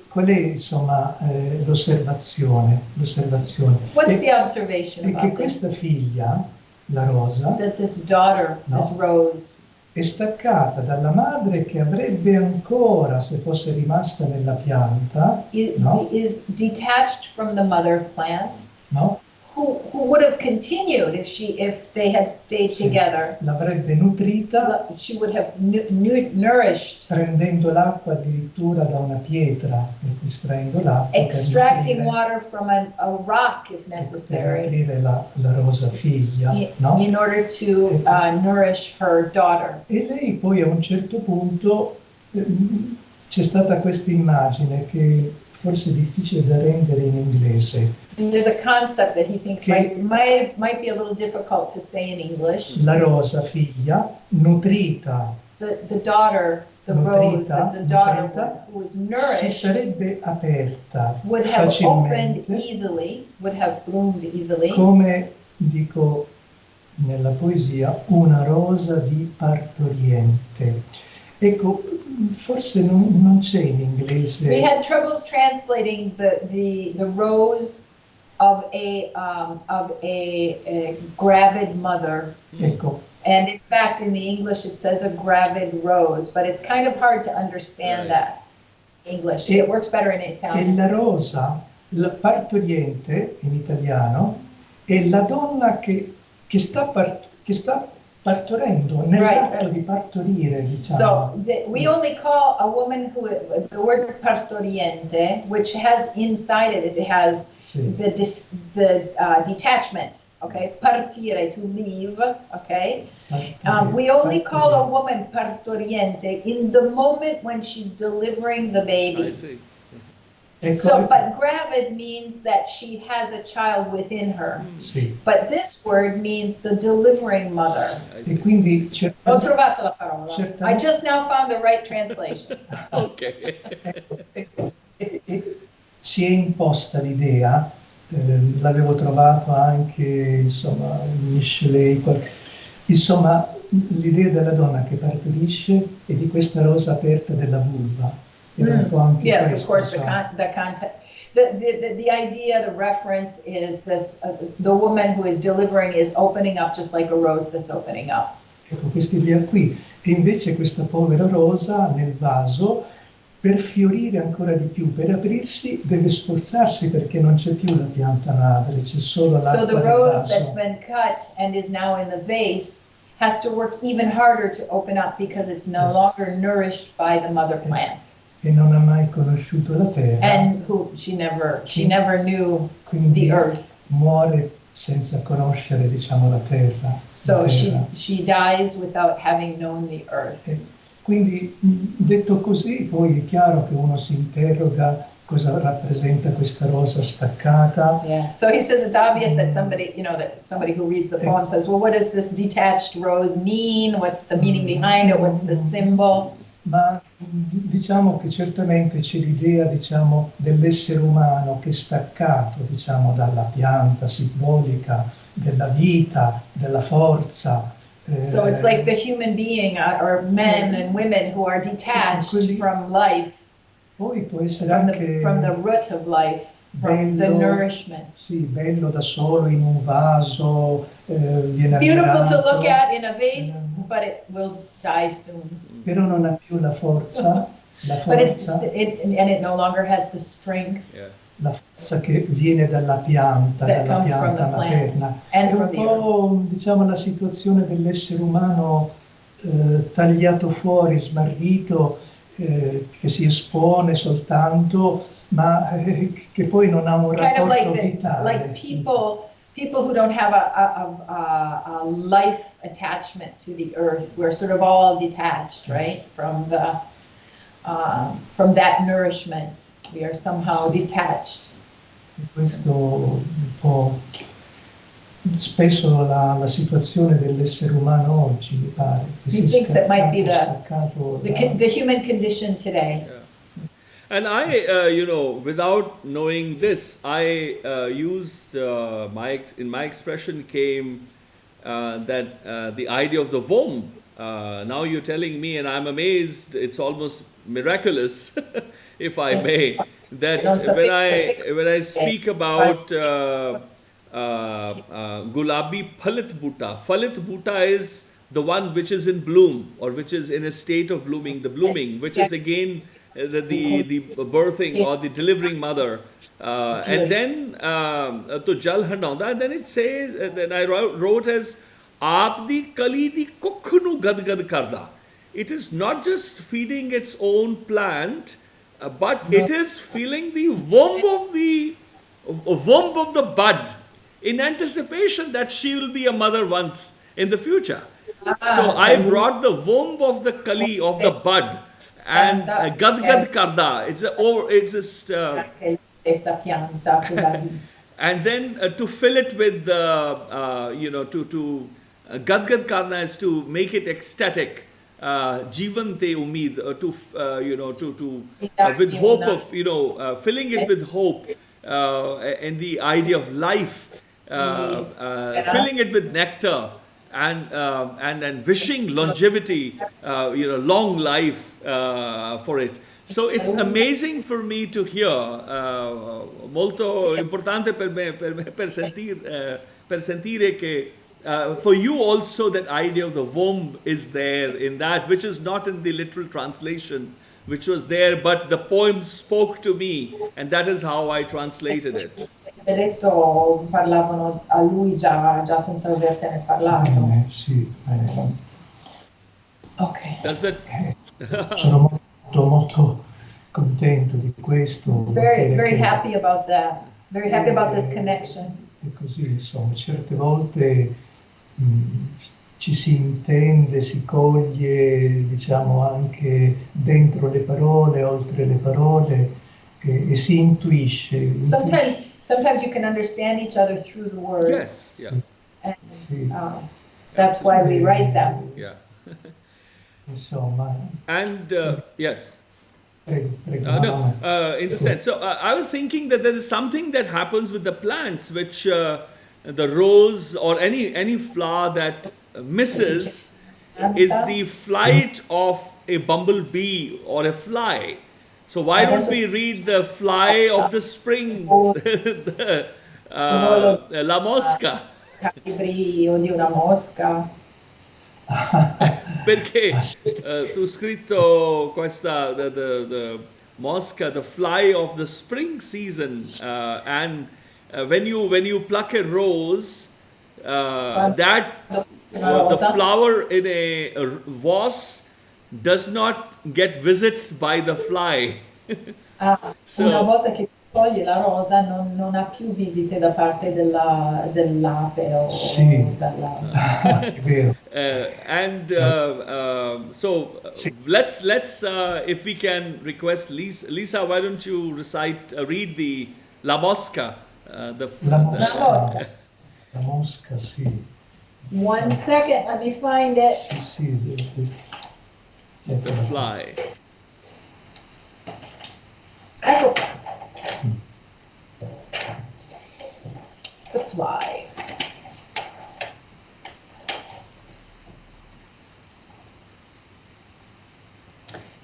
qual è, insomma, l'osservazione? What's the observation è about che questa figlia, la rosa, that this daughter, this rose, è staccata dalla madre che avrebbe ancora, se fosse rimasta nella pianta, is detached from the mother plant. No? Who would have continued if they had stayed together? L'avrebbe nutrita. She would have nourished. Prendendo l'acqua addirittura da una pietra, estraendo l'acqua. Extracting water from a rock if necessary. Per nutrire la rosa figlia, no? In order to nourish her daughter. E lei poi a un certo punto c'è stata questa immagine che forse è difficile da rendere in inglese. And there's a concept that he thinks might be a little difficult to say in English. La rosa figlia, nutrita. The daughter, the rose, that's a daughter who was nourished. Si sarebbe aperta would have facilmente, opened easily, would have bloomed easily. Come dico nella poesia, una rosa di partoriente. Ecco, forse non c'è in inglese. We had troubles translating the rose of a gravid mother. Ecco, And in fact, in the English, it says a gravid rose, but it's kind of hard to understand that in English. It works better in E Italian. la rosa, la partoriente in italiano, è la donna che sta partorendo, nell'atto di partorire, diciamo. So we only call a woman who, the word partoriente, which has inside it, it has the detachment, okay? Partire, to leave, okay? We only call a woman partoriente in the moment when she's delivering the baby. I see. So, but gravid means that she has a child within her. Sì. But this word means the delivering mother. E quindi Ho trovato la parola. I just now found the right translation. Okay. Si è imposta l'idea, l'avevo trovato anche, insomma, Michelet, insomma, l'idea della donna che partorisce e di questa rosa aperta della vulva. Yes, of course, the idea, the reference is this, the woman who is delivering is opening up just like a rose that's opening up. Ecco, questa idea qui. E invece questa povera rosa nel vaso, per fiorire ancora di più, per aprirsi, deve sforzarsi perché non c'è più la pianta madre, c'è solo l'acqua So the del rose that's vaso. been cut and is now in the vase has to work even harder to open up because it's no longer nourished by the mother plant. E non ha mai conosciuto la terra. And who she never knew Quindi the earth. muore senza conoscere, diciamo, la terra. So la terra. she dies without having known the earth. Quindi, detto così, poi è chiaro che uno si interroga cosa rappresenta questa rosa staccata. Yeah. So he says it's obvious that somebody who reads the poem says, well, what does this detached rose mean? What's the meaning behind it? What's the symbol? Ma diciamo che certamente c'è l'idea, diciamo, dell'essere umano che è staccato, diciamo, dalla pianta simbolica della vita, della forza. So it's like the human being or men and women who are detached from life, Poi può essere anche from the root of life, from the nourishment. Sì, bello da solo in un vaso, viene Beautiful to ammirato, look at in a vase, but it will die soon. però non ha più la forza, But it no longer has the strength la forza che viene dalla pianta, that dalla comes from pianta the plant materna. and È un from the earth. po', diciamo, la situazione dell'essere umano tagliato fuori, smarrito, che si espone soltanto, ma che poi non ha un Kind of rapporto like vitale. people who don't have a life attachment to the earth. We're sort of all detached, right, from that nourishment. We are somehow detached. E questo un po' spesso la situazione dell'essere umano oggi, mi pare. He thinks it might be staccato the human condition today. Yeah. And I, without knowing this, I used in my expression came that the idea of the womb. Now you're telling me, and I'm amazed. It's almost miraculous, if I may, that when I speak about Gulabi Phalit Bhuta is the one which is in bloom or which is in a state of blooming, the blooming, which is again the birthing or the delivering mother. And then to Jal Handaunda, and then it says, then I wrote as Aapdi Kali di Kukhnu Gadgad Karda. It is not just feeding its own plant, but it is filling the womb of the bud in anticipation that she will be a mother once in the future. So I brought the womb of the kali, of the bud, and Gadgad Karda. And then to fill it with Gadgad Karna is to make it ecstatic. Jivante umid, with hope of, filling it with hope and the idea of life, filling it with nectar and wishing longevity, long life for it. So it's amazing for me to hear, molto importante per sentire che for you also that idea of the womb is there in that, which is not in the literal translation, which was there, but the poem spoke to me, and that is how I translated it. Detto parlavano a lui già senza avertene parlato. Sì, Ok. Does that? sono molto contento di questo. Very happy about that. Very happy about this connection. E così, insomma, certe volte ci si intende, si coglie, diciamo, anche dentro le parole, oltre le parole, e si intuisce. Sometimes you can understand each other through the words. Yes, yeah. And Sì. that's why we write them. Yeah. Insomma. And yes. Prego. In the sense. So I was thinking that there is something that happens with the plants, which the rose or any flower that misses is the flight of a bumblebee or a fly. So why don't we read the fly of the spring, la mosca? Brio di una mosca. Perché tu scritto questa the mosca, the fly of the spring season, and when you pluck a rose, that the flower in a vase does not get visits by the fly. Una volta che toglie la rosa non ha più visite da parte dell'ape o dalla... È vero. So let's if we can request Lisa, why don't you read the La Mosca? La mosca, sì. 1 second, let me find it. Sì. The fly. Ecco. The fly.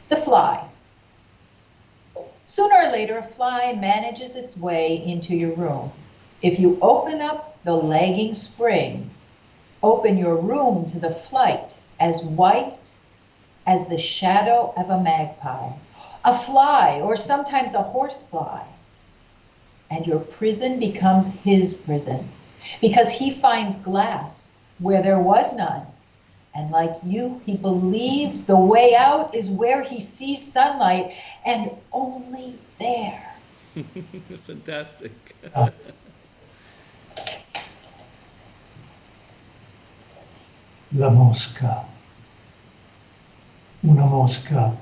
The fly. Sooner or later, a fly manages its way into your room. If you open up the lagging spring, open your room to the flight as white as the shadow of a magpie, a fly, or sometimes a horsefly. And your prison becomes his prison, because he finds glass where there was none. And like you, he believes the way out is where he sees sunlight, and only there. Fantastic. La mosca. Una mosca,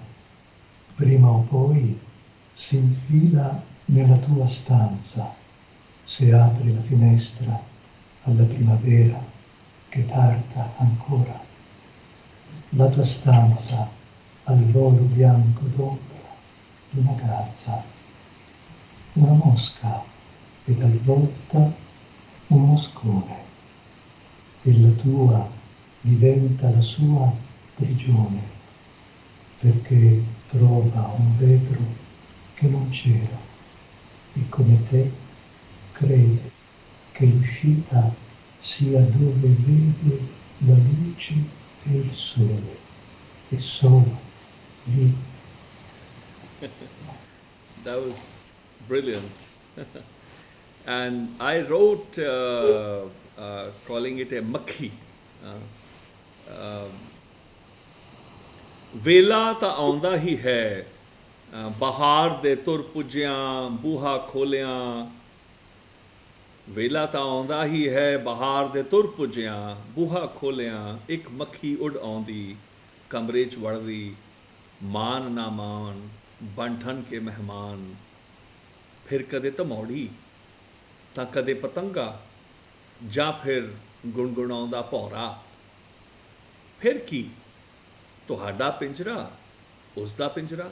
prima o poi, si infila nella tua stanza, se apri la finestra alla primavera che tarda ancora. La tua stanza al volo bianco d'ombra d'una gazza, una mosca e talvolta un moscone, e la tua diventa la sua prigione, perché trova un vetro che non c'era e come te crede che l'uscita sia dove vede la luce e il sole, e solo lì. That was brilliant. And I wrote calling it a makhi. ਵੇਲਾ ਤਾਂ ਆਉਂਦਾ ਹੀ ਹੈ ਬਹਾਰ ਦੇ ਤੁਰ ਪੁੱਜਿਆਂ ਬੂਹਾ ਖੋਲਿਆਂ ਵੇਲਾ ਤਾਂ ਆਉਂਦਾ ਹੀ ਹੈ ਬਹਾਰ ਦੇ ਤੁਰ ਪੁੱਜਿਆਂ ਬੂਹਾ ਖੋਲਿਆਂ ਇੱਕ ਮੱਖੀ ਉੱਡ ਆਉਂਦੀ ਕਮਰੇ 'ਚ ਵੜਦੀ ਮਾਨ ਨਾ ਮਾਨ ਬਣ ਠਣ ਕੇ ਮਹਿਮਾਨ ਫਿਰ ਕਦੇ ਧਮੌੜੀ ਤਾਂ ਕਦੇ ਪਤੰਗਾ ਜਾਂ ਫਿਰ ਗੁਣਗੁਣਾਉਂਦਾ ਭੌਰਾ ਫਿਰ ਕੀ ਤੁਹਾਡਾ ਪਿੰਜਰਾ ਉਸ ਦਾ ਪਿੰਜਰਾ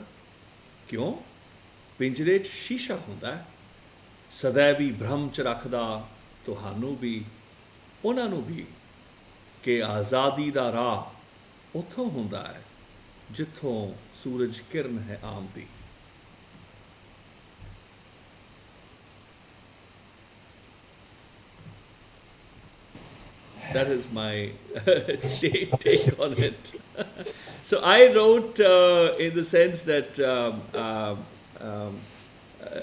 ਕਿਉਂ ਪਿੰਜਰੇ 'ਚ ਸ਼ੀਸ਼ਾ ਹੁੰਦਾ ਸदैवी ਭਰਮ 'ਚ ਰੱਖਦਾ ਤੁਹਾਨੂੰ ਵੀ ਉਹਨਾਂ ਨੂੰ ਵੀ ਕਿ ਆਜ਼ਾਦੀ ਦਾ ਰਾਹ ਉੱਥੋਂ ਹੁੰਦਾ ਹੈ ਜਿੱਥੋਂ ਸੂਰਜ ਕਿਰਨ ਹੈ ਆਮਦੀ That is my take on it. So I wrote in the sense that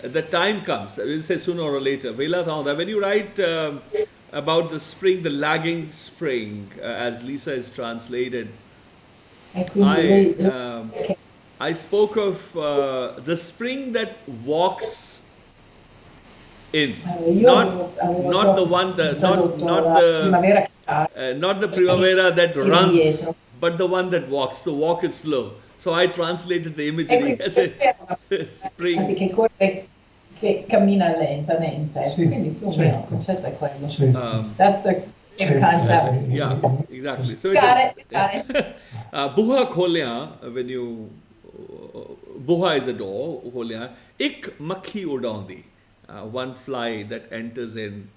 the time comes, we'll say sooner or later. When you write about the spring, the lagging spring, as Lisa is translated, I spoke of the spring that walks in, not the one that not the primavera that runs, but the one that walks. The walk is slow. So I translated the imagery as a spring. Che cammina lentamente. Quindi più o meno il concetto è quello. That's the same concept. Yeah, exactly. So got it. Buha kholya, when you Buha is a door, kholya. Ik makhi udaundi, one fly that enters in.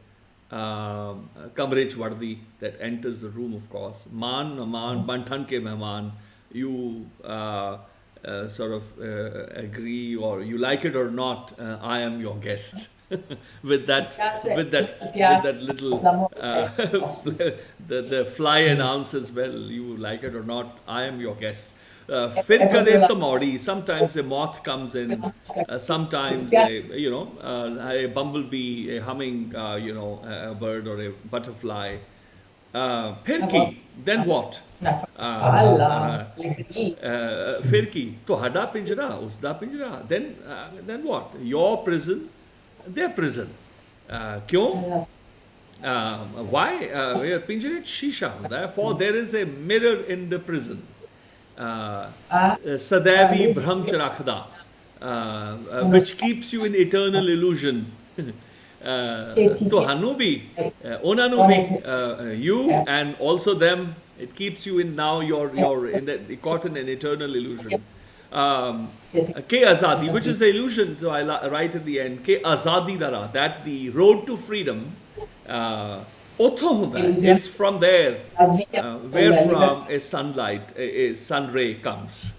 Kamrech Vardi, that enters the room, of course. Banthan ke mehman. You sort of agree, or you like it or not, I am your guest. with that little the fly announces, well, you like it or not, I am your guest. Sometimes a moth comes in, sometimes a bumblebee, a humming, a bird or a butterfly. Firki, then what? Firki, tuhada pinjra, usda pinjra. Then what? Your prison, their prison. Kyon? Why? Pinjre shisha. Therefore, there is a mirror in the prison. Sadaivi Brahmcha Rakhda, which keeps you in eternal illusion. To Hanubi, Onanubi, you and also them, it keeps you in now, you're caught in an eternal illusion. Ke Azadi, which is the illusion, so I write at the end, Ke Azadi Dara, that the road to freedom, is from there, where from a sunlight, a sun ray comes.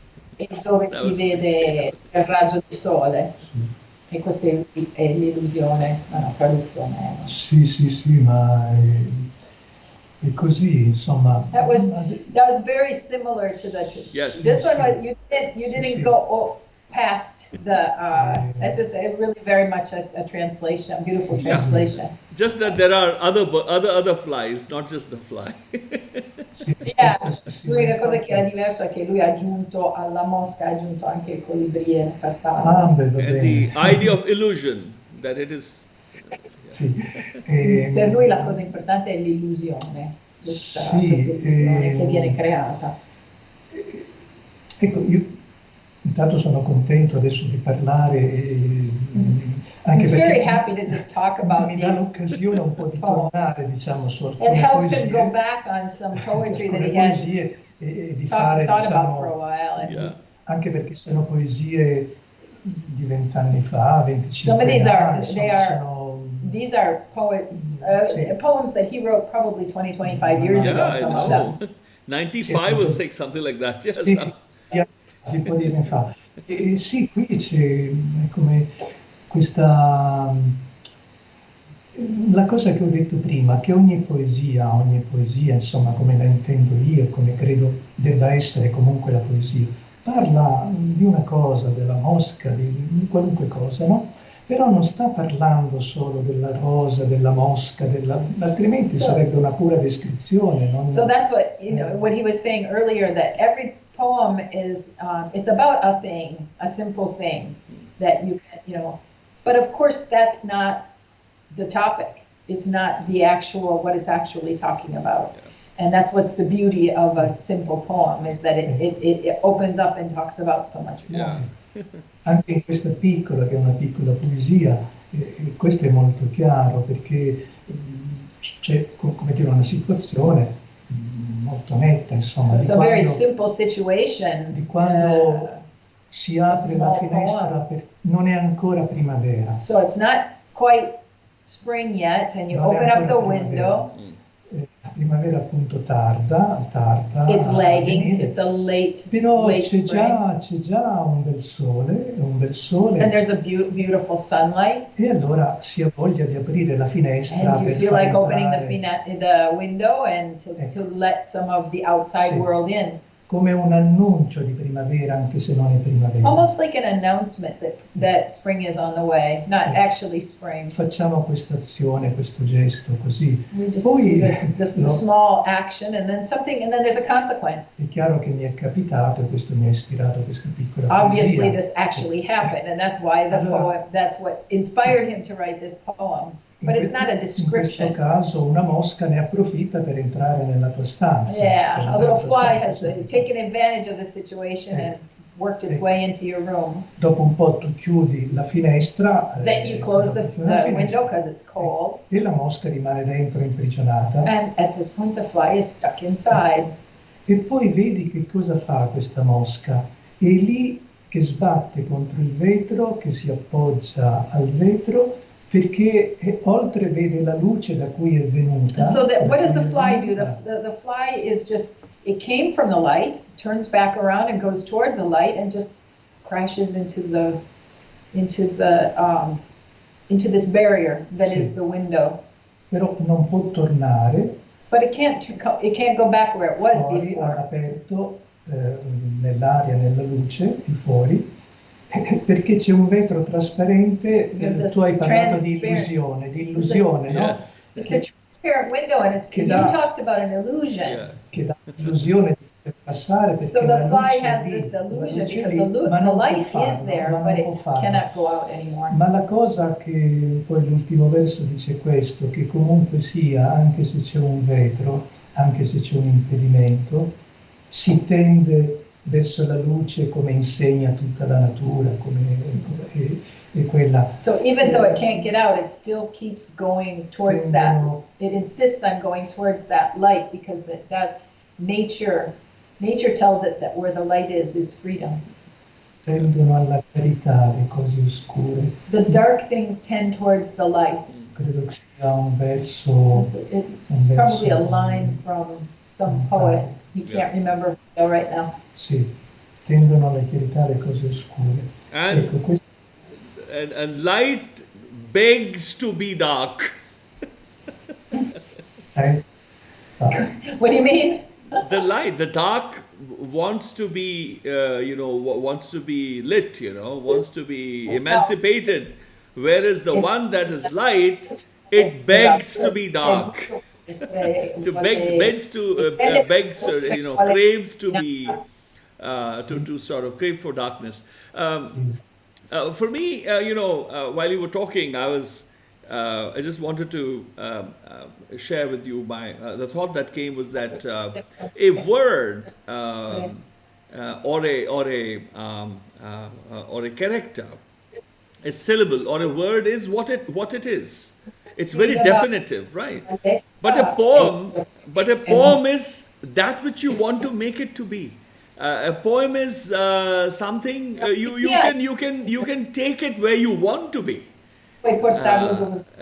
Dove si vede il raggio di sole. E questa è l'illusione, la traduzione. Sì, ma è così, insomma. That was very similar to the. Yes. This one you didn't go past the. It's just really very much a translation, a beautiful translation. Yeah. Just that there are other flies, not just the fly. L'unica cosa che era diversa è che lui ha aggiunto alla mosca, ha aggiunto anche il colibrì e la farfalla. The idea of illusion, that it is. Per lui la cosa importante è l'illusione, questa illusione che viene creata. Ecco, io intanto sono contento adesso di parlare, anche perché mi dà l'occasione un po' di tornare, diciamo, su alcune poesie, e di fare, diciamo, anche perché sono poesie di 20 anni fa, 25 anni fa, these are poems that he wrote probably 20-25 years ago, some of them. 95 or 6, something like that, yes. Un po' di anni fa. Sì, qui c'è come questa, la cosa che ho detto prima, che ogni poesia, insomma, come la intendo io, come credo debba essere comunque la poesia, parla di una cosa, della mosca, di qualunque cosa, no? Però non sta parlando solo della rosa, della mosca, altrimenti sarebbe una pura descrizione. Non... So that's what he was saying earlier, that every poem is, it's about a thing, a simple thing that you can, but of course that's not the topic. It's not the actual, what it's actually talking about. Yeah. And that's what's the beauty of a simple poem, is that it opens up and talks about so much more. Yeah. Anche in questa piccola, che è una piccola poesia, questo è molto chiaro, perché c'è, come dire, una situazione molto netta, insomma. So it's a very simple situation. Di quando si apre la finestra, non è ancora primavera. So it's not quite spring yet, and you open up the window. primavera appunto tarda, It's a lagging, venire. it's a late Però late c'è spring. già un bel sole, And there's a beautiful sunlight, e allora si ha voglia di aprire la finestra and you per feel far like opening entrare, the window and to ecco, let some of the outside sì, world in. come un annuncio di primavera, anche se non è primavera. Almost like an announcement that spring is on the way, not actually spring. Facciamo questa azione, questo gesto così. We just Poi do this small action, and then there's a consequence. è chiaro che mi è capitato, e questo mi ha ispirato questa piccola Obviously, poesia. this actually happened, and that's why the Allora, poem, that's what inspired him to write this poem. But it's not a In questo description. caso una mosca ne approfitta per entrare nella tua stanza. per Yeah, a entrare little nella tua fly stanza. has taken advantage of the situation and worked its way into your room. Dopo un po' tu chiudi la finestra, Then you close the chiudi la finestra, window because it's cold, e la mosca rimane dentro imprigionata. and at this point the fly is stuck inside. E poi vedi che cosa fa questa mosca. È lì che sbatte contro il vetro, che si appoggia al vetro, perché oltre vede la luce da cui è venuta. And so what does the da cui è fly do? venuta. The fly is just, it came from the light, turns back around and goes towards the light and just crashes into this barrier that Sì. is the window. Però non può tornare But it can't go back where it was fuori before. all'aperto, nell'aria, nella luce, di fuori, perché c'è un vetro trasparente. Tu hai parlato di illusione, no? Yes. It's a transparent window, and you talked about an illusion. Yeah. Che dà l'illusione di poter passare, perché So the la fly luce has è lì, this la illusion luce è because lì, ma the non può light is farlo, there, ma but non it può farlo. cannot go out anymore. Ma la cosa che poi l'ultimo verso dice questo, che comunque sia, anche se c'è un vetro, anche se c'è un impedimento, si tende verso la luce come insegna tutta la natura, è quella. So even though it can't get out, it still keeps going towards that. It insists on going towards that light because that nature tells it that where the light is freedom. Tendono alla carità le cose oscure. The dark things tend towards the light. Credo che sia un verso. It's probably a line from some poet. You can't remember right now. Sì, tendono alla carità le cose oscure. Ecco, questo. And light begs to be dark. What do you mean? The dark wants to be, wants to be lit, wants to be emancipated, whereas the one that is light, it begs to be dark. Craves to be, to sort of crave for darkness. For me, while you were talking, I just wanted to share with you the thought that came was that a word or a character, a syllable or a word is what it is. It's very definitive, right? But a poem is that which you want to make it to be. A poem is something you can take it where you want to be. That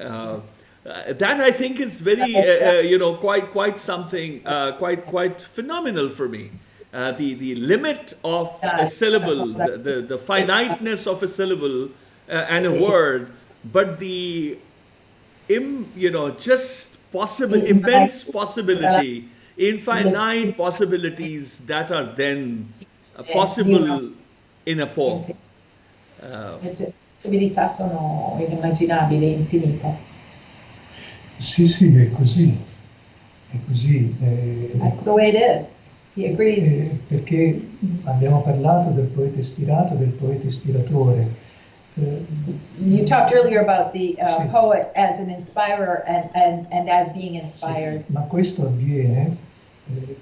I think is very quite something quite phenomenal for me. The limit of a syllable, the finiteness of a syllable and a word, but the just immense possibility, infinite possibilities that are then possible in a poem. Le possibilità sono inimmaginabili, infinite. Sì, è così. È così. That's the way it is. He agrees. Perché abbiamo parlato del poeta ispirato, del poeta ispiratore. You talked earlier about the poet as an inspirer and as being inspired. Sì, ma questo avviene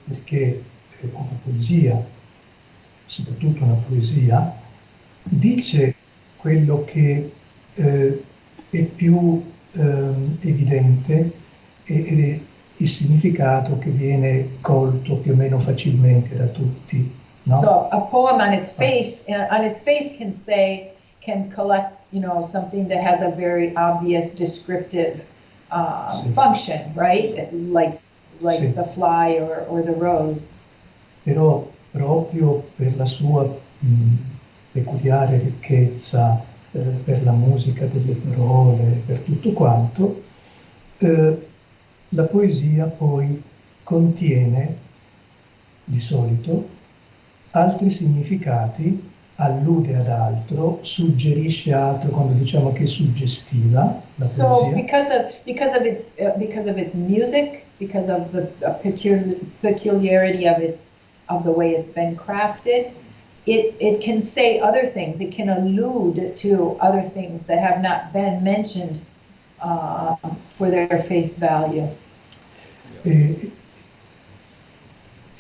perché una poesia, soprattutto una poesia, dice quello che è più evidente ed è il significato che viene colto più o meno facilmente da tutti, no? So a poem on its face can collect, something that has a very obvious descriptive function, right? like Sì. the fly or the rose. Però proprio per la sua peculiare ricchezza, per la musica delle parole, per tutto quanto, la poesia poi contiene di solito altri significati, allude ad altro, suggerisce altro quando diciamo che è suggestiva la So poesia. because of its music, because of the peculiarity of the way it's been crafted, it can say other things. It can allude to other things that have not been mentioned for their face value. E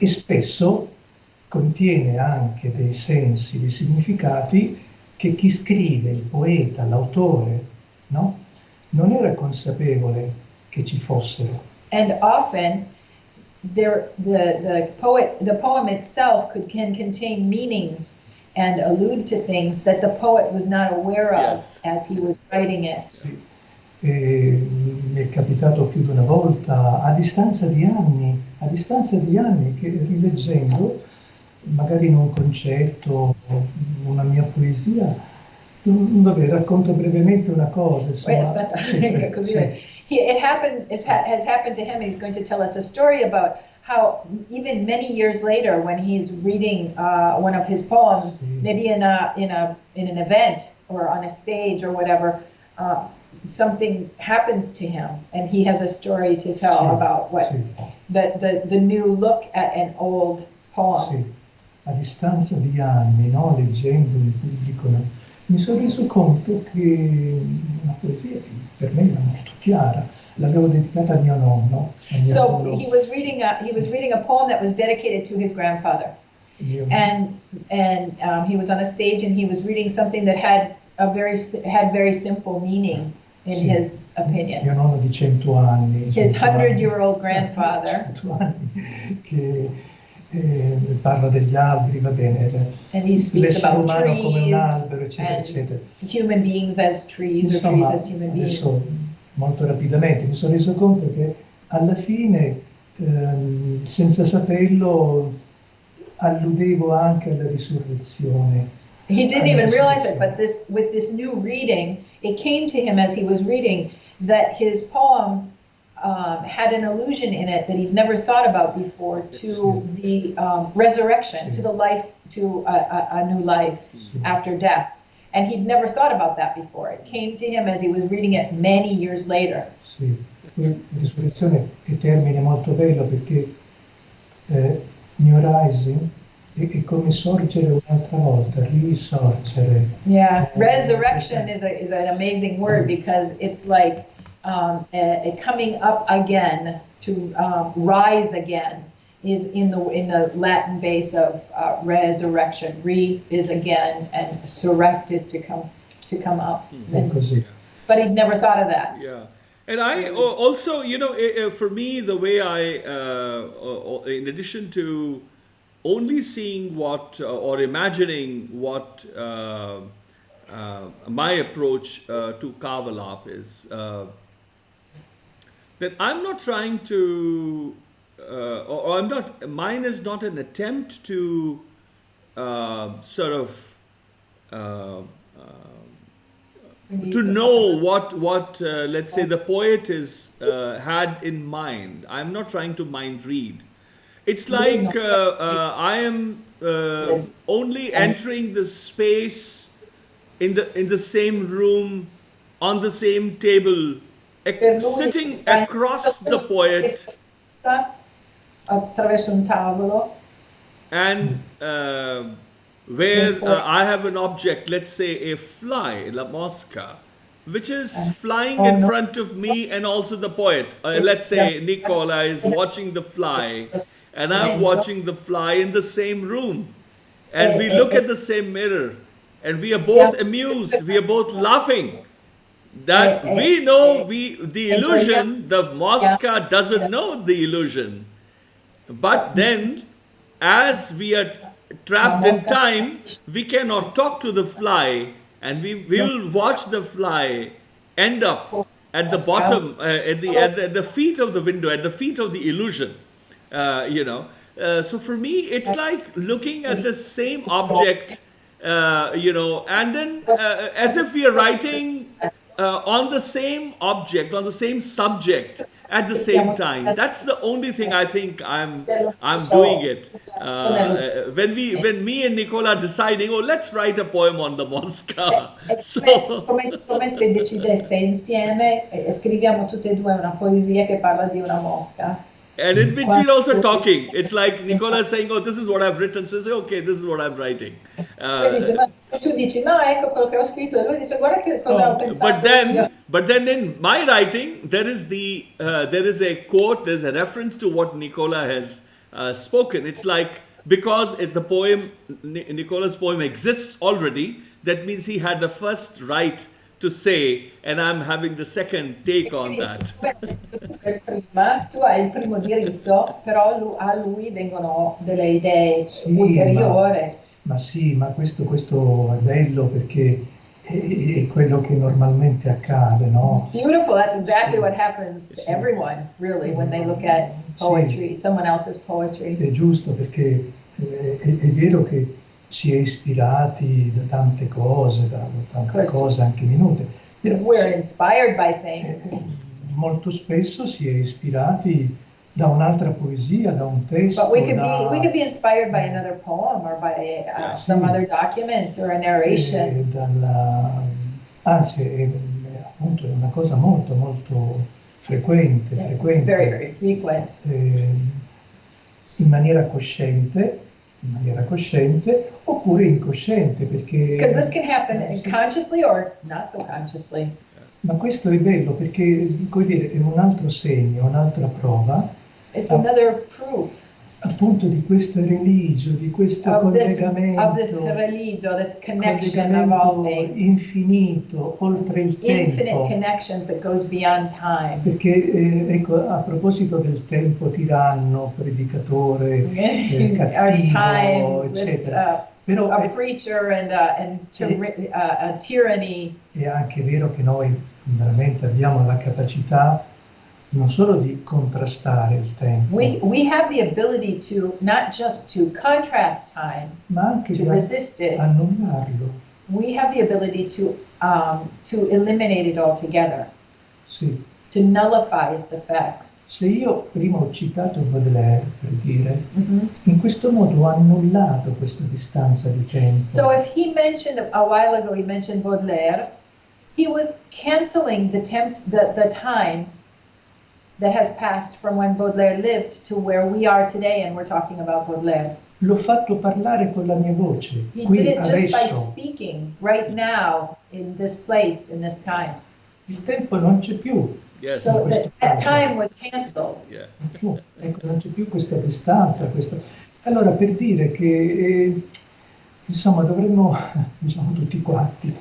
spesso contiene anche dei sensi, dei significati che chi scrive, il poeta, l'autore, no? Non era consapevole che ci fossero. And often, the poem itself can contain meanings and allude to things that the poet was not aware of Yes. as he was writing it. Sì. E mi è capitato più di una volta, a distanza di anni, che rileggendo, magari in un concerto, una mia poesia, vabbè, racconto brevemente una cosa. Insomma, Wait, aspetta, sì, così. sì. Has happened to him, and he's going to tell us a story about how even many years later, when he's reading one of his poems, maybe in an event or on a stage or whatever, something happens to him, and he has a story to tell about what the new look at an old poem. Sì. A distanza di anni, no, leggendo in pubblico, no, mi sono reso conto che una poesia che per me era molto chiara, l'avevo dedicata a mio nonno. So he was reading a poem that was dedicated to his grandfather, and he was on a stage and he was reading something that had very simple meaning in his opinion. Mio nonno di 100 anni. His 100-year-old grandfather. 100 anni, che parla degli alberi, va bene. And he speaks L'essere about umano come un trees albero, eccetera, and eccetera. human beings as trees, Insomma, or trees as human beings. adesso, molto rapidamente, mi sono reso conto che alla fine, senza saperlo, alludevo anche alla risurrezione. He didn't even realize it, but with this new reading, it came to him as he was reading that his poem had an allusion in it that he'd never thought about before to the resurrection, to the life, to a new life after death. And he'd never thought about that before. It came to him as he was reading it many years later. Sì, poi risurrezione è termine molto bello perché New Rising è come sorgere un'altra volta, risorgere. Yeah, resurrection is an amazing word because it's like a coming up again, to rise again, is in the Latin base of resurrection. Re is again, and surrect is to come up. But he'd never thought of that. Yeah. And I also, for me, the way in addition to only seeing or imagining what my approach to Kavalap is, that I'm not trying to, mine is not an attempt to sort of, to know what let's say the poet had in mind. I'm not trying to mind read. It's like I am only entering the space in the same room, on the same table, sitting across the poet, attraverso un tavolo, and where I have an object, let's say a fly, la mosca, which is flying in front of me and also the poet. Let's say Nicola is watching the fly and I'm watching the fly in the same room. And we look at the same mirror and we are both amused, we are both laughing. That we know the illusion, the mosca doesn't know the illusion. But then, as we are trapped in time, we cannot talk to the fly, and we will watch the fly end up at the bottom, at the feet of the window, at the feet of the illusion, you know. So for me, it's like looking at the same object, you know, and then as if we are writing on the same object, on the same subject at the same time. That's the only thing I think I'm doing it. When me and Nicola are deciding, oh, let's write a poem on the Mosca. So, come se decideste insieme e scriviamo tutte e due una poesia che parla di una mosca. And in which we're also talking. It's like Nicola saying, oh, this is what I've written. So I say, okay, this is what I'm writing. Tu dici, no, ecco quello che ho scritto. E lui dice, guarda che cosa ho pensato. But then in my writing, there is a quote, there's a reference to what Nicola has spoken. It's like, because the poem, Nicola's poem exists already, that means he had the first right to say, and I'm having the second take on that. Tu hai il primo diritto, però a lui vengono delle idee ulteriori. Ma sì, ma questo è bello perché è quello che normalmente accade, no? It's beautiful. That's exactly what happens to everyone, really, when they look at poetry, someone else's poetry. È giusto perché è vero che si è ispirati da tante cose, anche minute. We're inspired by things. Molto spesso si è ispirati da un'altra poesia, da un testo. But we could be inspired by another poem or by some other document or a narration. Anzi, appunto, è una cosa molto, molto frequente. It's very, very frequent. In maniera cosciente oppure incosciente, perché because this can happen consciously or not so consciously. Ma questo è bello perché, come dire, è un altro segno, un'altra prova. It's another proof. Appunto di questo religio, di questo collegamento, of this religio, this connection of all things. Infinito, oltre il tempo. Infinite connections that goes beyond time. Perché, ecco, a proposito del tempo tiranno, predicatore, cattivo, eccetera. Però, a preacher and a tyranny. È anche vero che noi veramente abbiamo la capacità non solo di contrastare il tempo. We have the ability to not just to contrast time, ma anche to resist it. Annullarlo. We have the ability to eliminate it altogether. Sì. To nullify its effects. Se io prima ho citato Baudelaire, per dire, in questo modo ho annullato questa distanza di tempo. So if he mentioned, a while ago he mentioned Baudelaire, he was canceling the time that has passed from when Baudelaire lived to where we are today, and we're talking about Baudelaire. L'ho fatto parlare con la mia voce. He qui, did it just adesso. by speaking, right now, in this place, in this time. Il tempo non c'è più. Yes. So that time was canceled. Yeah. Ecco, non c'è più questa distanza. Allora, per dire che, insomma, dovremmo, diciamo tutti quanti,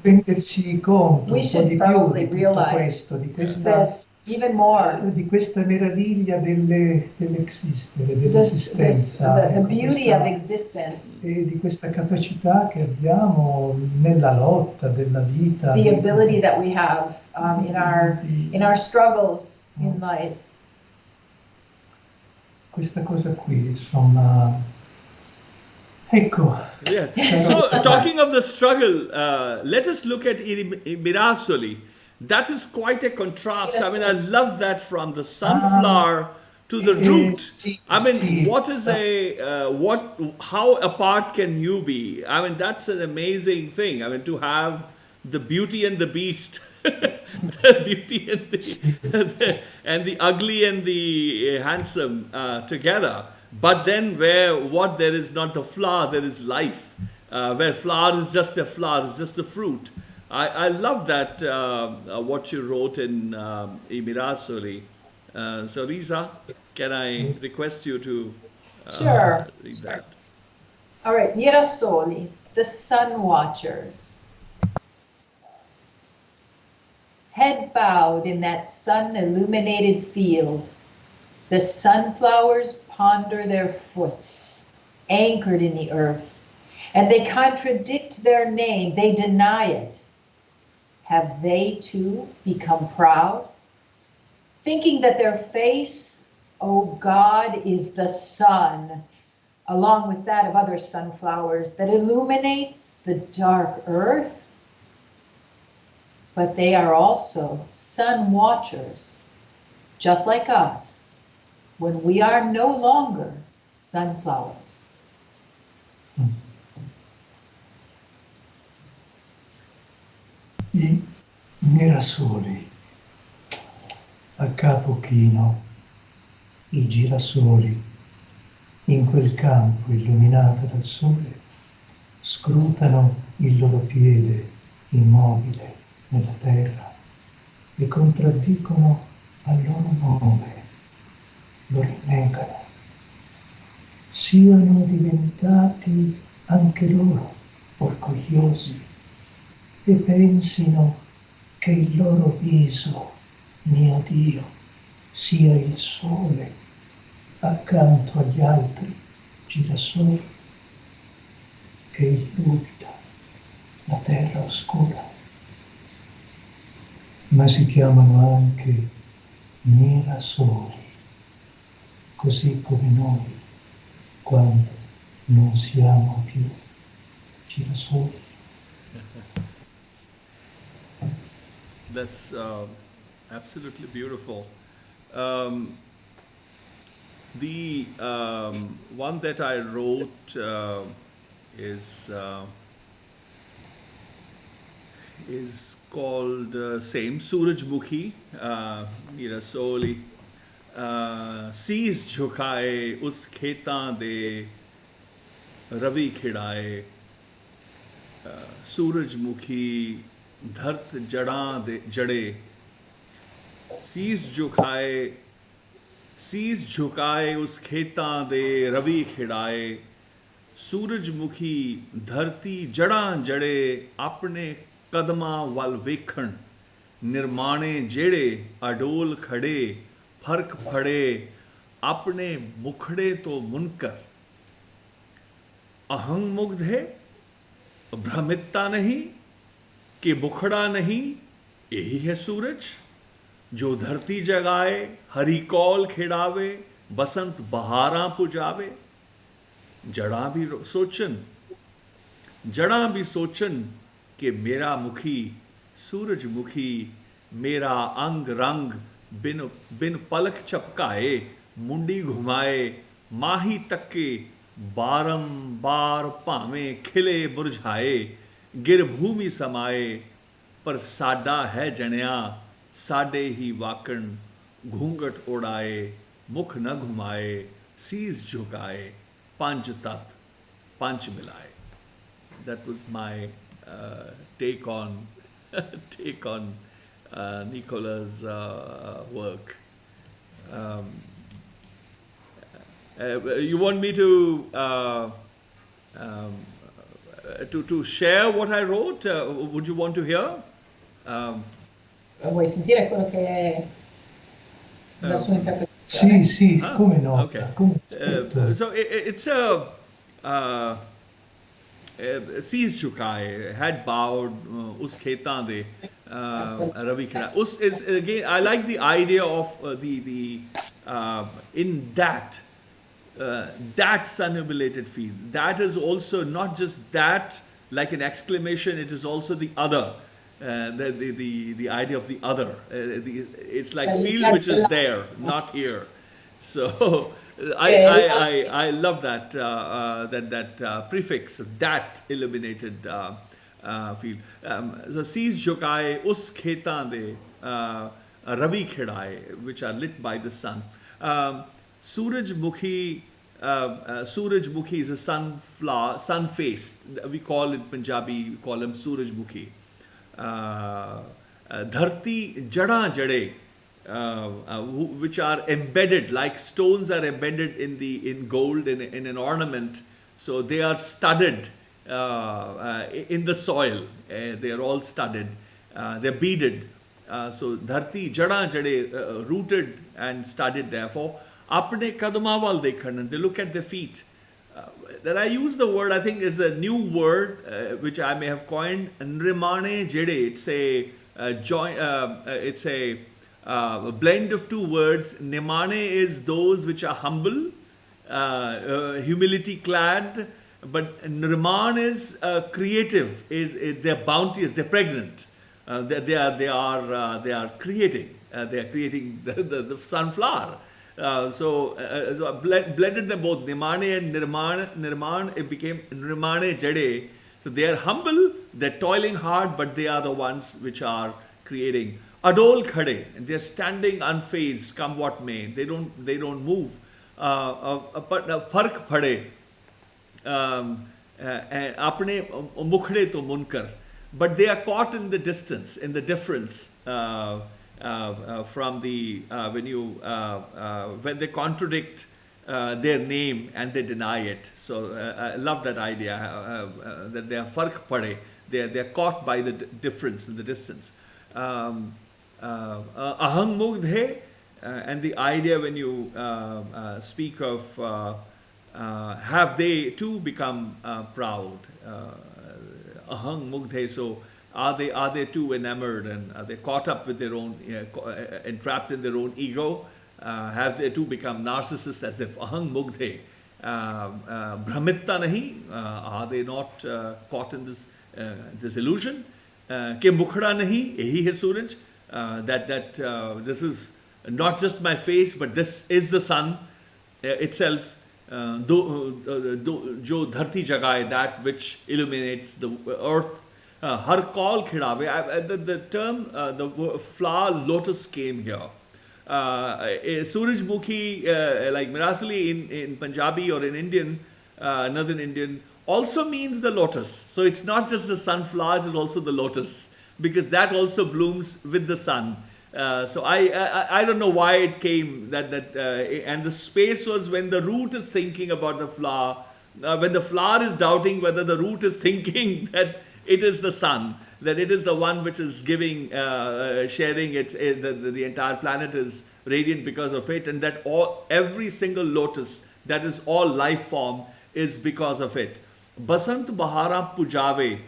renderci conto un po' di più di tutto questo, di questa... Even more. Di questa meraviglia dell'esistere, dell'esistenza. The beauty of existence. E di questa capacità che abbiamo nella lotta della vita. The ability that we have in our struggles in life. Questa cosa qui, insomma. Ecco. Yes. So, talking of the struggle, let us look at Mirasoli. That is quite a contrast. I mean, I love that, from the sunflower to the root. I mean, what is how apart can you be? I mean, that's an amazing thing. I mean, to have the beauty and the beast, the beauty and the ugly and the handsome together. But then where there is not the flower, there is life. Where flower is just a flower, it's just a fruit. I love that, what you wrote in Mirasoli. So, Risa, can I request you to sure. read that? All right, Mirasoli, the sun watchers. Head bowed in that sun-illuminated field, the sunflowers ponder their foot, anchored in the earth, and they contradict their name, they deny it. have they too become proud, thinking that their face, O God, is the sun, along with that of other sunflowers, that illuminates the dark earth? But they are also sun watchers, just like us, when we are no longer sunflowers. I mirasoli, a capo chino, i girasoli, in quel campo illuminato dal sole, scrutano il loro piede immobile nella terra e contraddicono al loro nome, lo rinnegano. Siano diventati anche loro orgogliosi e pensino che il loro viso, mio Dio, sia il sole accanto agli altri girasoli che illumina la terra oscura. Ma si chiamano anche mirasoli, così come noi, quando non siamo più girasoli. That's absolutely beautiful. The one that I wrote is called same Surajmukhi, Mirasoli. Seas jhukaye us khetan de ravi khidaye, Surajmukhi धरत जड़ां दे जड़े, शीस झुकाए उस खेतां दे रवि खिड़ाए, सूरजमुखी धरती जड़ां जड़े, अपने कदमां वल वेखण, निर्माणे जेड़े अडोल खड़े, फर्क फड़े, अपने मुखड़े तो मुनकर। अहंग मुग्ध है, भ्रमितता नहीं कि मुखड़ा नहीं, यही है सूरज जो धरती जगाए, हरी कौल खिड़ावे, बसंत बहारां पुजावे। जड़ा भी सोचन कि मेरा मुखी सूरजमुखी, मेरा अंग रंग बिन पलक चपकाए, मुंडी घुमाए, माही तक्के, बारंबार भावें खिले मुरझाए, गिर भूमि समाए, पर साडा है जनिया, साडे ही वाकण, घूंघट उड़ाए, मुख न घुमाए, शीस झुकाए, पंच तत् पंच मिलाए. That was my take on Nicola's work. You want me to share what I wrote? Would you want to hear? Vuoi sentire quello che è la sua interpretazione? Sì, come no. Okay. So it's शीस झुकाए, head bowed, us खेतां दे Ravi खिड़ा. Us is again, I like the idea of the in that sun-illuminated field. That is also not just that, like an exclamation. It is also the other, the idea of the other. It's like field which is there, not here. So I love that that prefix, that illuminated field. So शीस झुकाए उस खेतां दे Ravi खिड़ाए, which are lit by the sun. Surajmukhi is a sunflower, sun-faced. We call it Punjabi, we call him Surajmukhi. Dharti jada jade, which are embedded, like stones are embedded in gold, in an ornament. So they are studded in the soil. They are all studded. They're beaded. So dharti jada jade, rooted and studded. Therefore, apne kadama wal dekhan, they look at their feet. that I use the word, I think is a new word which I may have coined, Nrimane Jede. It's a blend of two words. Nimane is those which are humble, humility clad, but Nirman is creative. They're bounteous. They're pregnant. They are creating. They are creating the sunflower. So blended them both, Nimane and Nirman, it became Nrimane Jade. So they are humble, they're toiling hard, but they are the ones which are creating. Adol Khade, and they're standing unfazed, come what may. They don't move. Fark Phade, apne mukhde to munkar. But they are caught in the distance, in the difference. From the when they contradict their name and they deny it. So I love that idea that they are fark pade. They are caught by the difference in the distance. Ahang mugdhe, and the idea when you speak of have they too become proud? Ahang mugdhe. So are they too enamored, and are they caught up with their own, entrapped in their own ego? Have they too become narcissists, as if ahang mugdhe, brahmitta nahi? Are they not caught in this illusion? Ke mukhda nahi, ehi hai suraj? That this is not just my face, but this is the sun itself. Jo dharti jagaye, that which illuminates the earth. Har kal khidave. The term, the flower lotus came here. Surajmukhi, like Mirasali in Punjabi or in Indian, Northern Indian, also means the lotus. So it's not just the sunflower, it's also the lotus, because that also blooms with the sun. So I don't know why it came that and the space was when the root is thinking about the flower, when the flower is doubting whether the root is thinking that it is the sun, that it is the one which is giving, sharing it, the entire planet is radiant because of it, and that every single lotus, that is all life form, is because of it. Basant Bahara Pujave.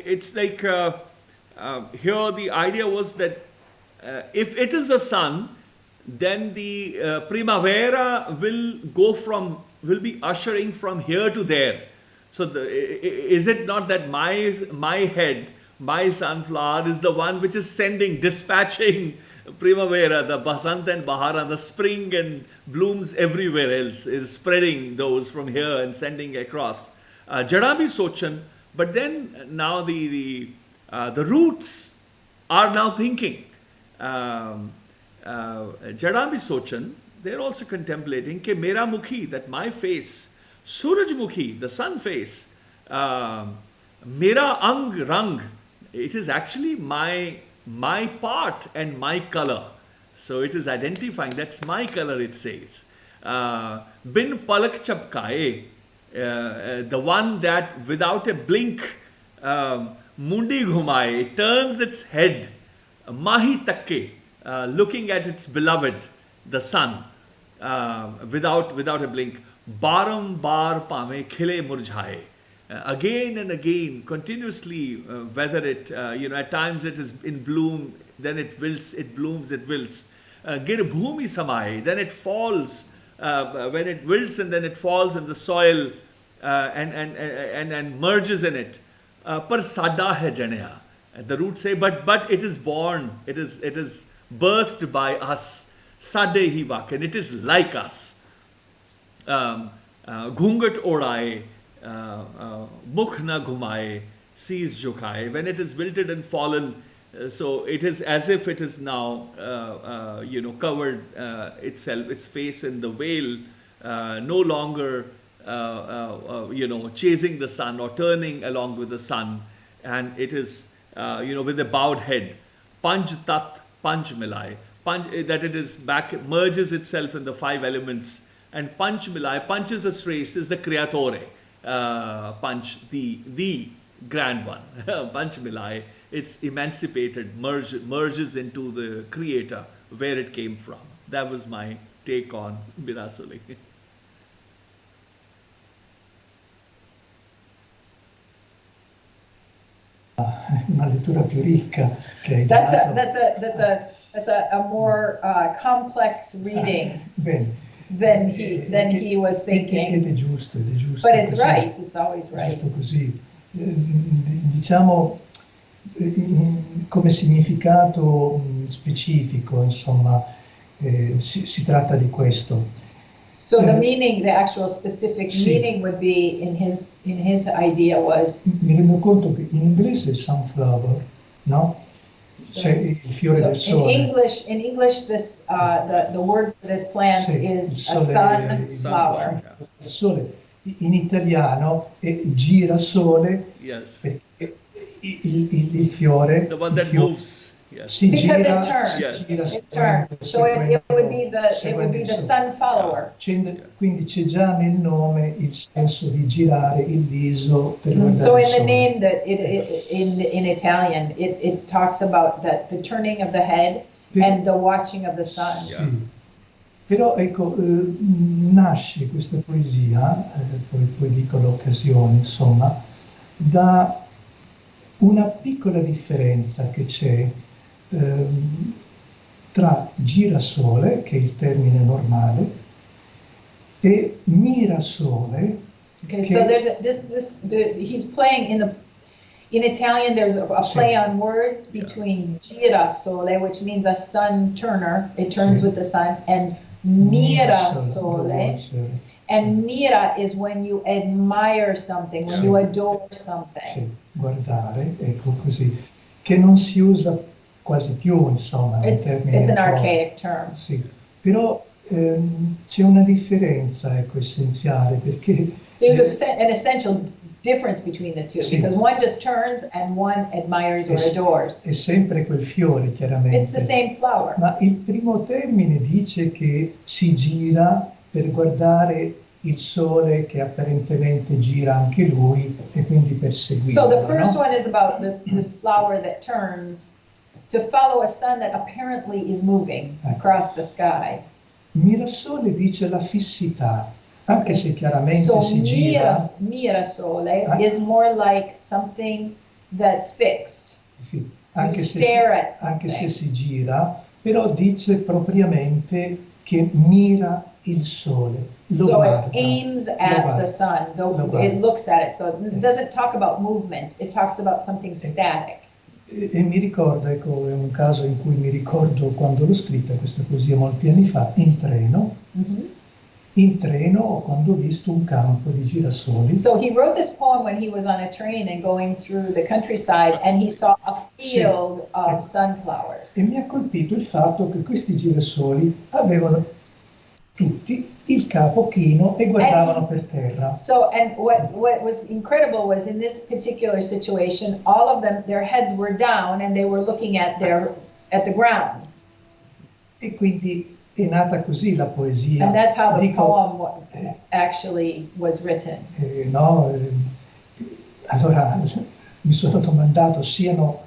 It's like here the idea was that if it is the sun, then the primavera will be ushering from here to there. So is it not that my head, my sunflower, is the one which is dispatching primavera, the basant and bahara, the spring and blooms everywhere else, is spreading those from here and sending across. Jada bhi sochan, but then now the roots are now thinking. Jada bhi sochan, they're also contemplating ke mera mukhi, that my face, Surajmukhi, the sun face, mera ang rang, it is actually my part and my color. So it is identifying, that's my color, it says. Bin palak chapkaye, the one that without a blink, mundi ghumaye, it turns its head, mahi takke, looking at its beloved, the sun, without a blink. Baram bar pame khile murjhaye. Again and again, continuously, whether it, at times it is in bloom, then it wilts, it blooms, it wilts. Gir bhumi samaye, then it falls, when it wilts and then it falls in the soil and merges in it. Par sada hai janēū. The roots say, but it is born, it is birthed by us. Sade hi vak, and it is like us. Ghungat odaye, mukh na ghumaye, seas jhukaye. When it is wilted and fallen, so it is as if it is now, covered itself, its face in the veil, no longer, chasing the sun or turning along with the sun, and it is, with a bowed head. Panch tat, panch milai. That it is back, merges itself in the five elements. And panch milai, panch is the Shrestha, is the Kriyatore. Panch, the grand one. Panch milai, it's emancipated, merges into the creator, where it came from. That was my take on bina sune. Una lettura più ricca che hai dato. That's a more complex reading Bene. than he was thinking. Ed è giusto. But it's così. right. It's always È right. giusto così. Diciamo come significato specifico, insomma, si tratta di questo. So the meaning, the actual specific Sì. meaning would be in his idea was. Mi rendo conto che in inglese è sunflower, no? Cioè il fiore del sole. In English, this the word for this plant Sì, is il a sole, sunflower. Il sole in italiano è girasole. Yes. Perché il fiore. The one that moves. Yes. Si Because gira, it turns. Yes. It turns. So it would be the sun follower. Quindi c'è già nel nome il senso di girare il viso per guardare So il in the sole. name that in Italian, it talks about the turning of the head and the watching of the sun. Yeah. Sì. Però ecco, nasce questa poesia, poi dico l'occasione, insomma, da una piccola differenza che c'è tra girasole, che è il termine normale, e mirasole. Okay, so there's he's playing in Italian. There's a play on words between girasole, which means a sun turner. It turns with the sun, and mirasole. And mira is when you admire something, when you adore something. Sì, guardare, ecco così, che non si usa quasi più, insomma. It's an archaic term. Sì, però c'è una differenza, ecco, essenziale, perché. There's an essential difference between the two, sì. because one just turns and one admires or adores. È sempre quel fiore, chiaramente. It's the same flower. Ma il primo termine dice che si gira per guardare il sole, che apparentemente gira anche lui, e quindi perseguirlo. So the first no? one is about this flower that turns to follow a sun that apparently is moving across the sky. Mirasole dice la fissità, anche se chiaramente si gira. Mirasole is more like something that's fixed. Sì, anche se si gira, però dice propriamente che mira il sole. Lo so guarda, it aims at the sun, it looks at it. So it doesn't talk about movement, it talks about something static. E mi ricordo, ecco, è un caso in cui mi ricordo quando l'ho scritta questa poesia molti anni fa, in treno. In treno, quando ho visto un campo di girasoli. So he wrote this poem when he was on a train and going through the countryside, and he saw a field of sunflowers. E mi ha colpito il fatto che questi girasoli avevano tutti il capo chino e guardavano per terra. So, and what was incredible was in this particular situation, all of them, their heads were down and they were looking at the ground. E quindi è nata così la poesia. And that's how the poem actually was written. Allora mi sono domandato, siano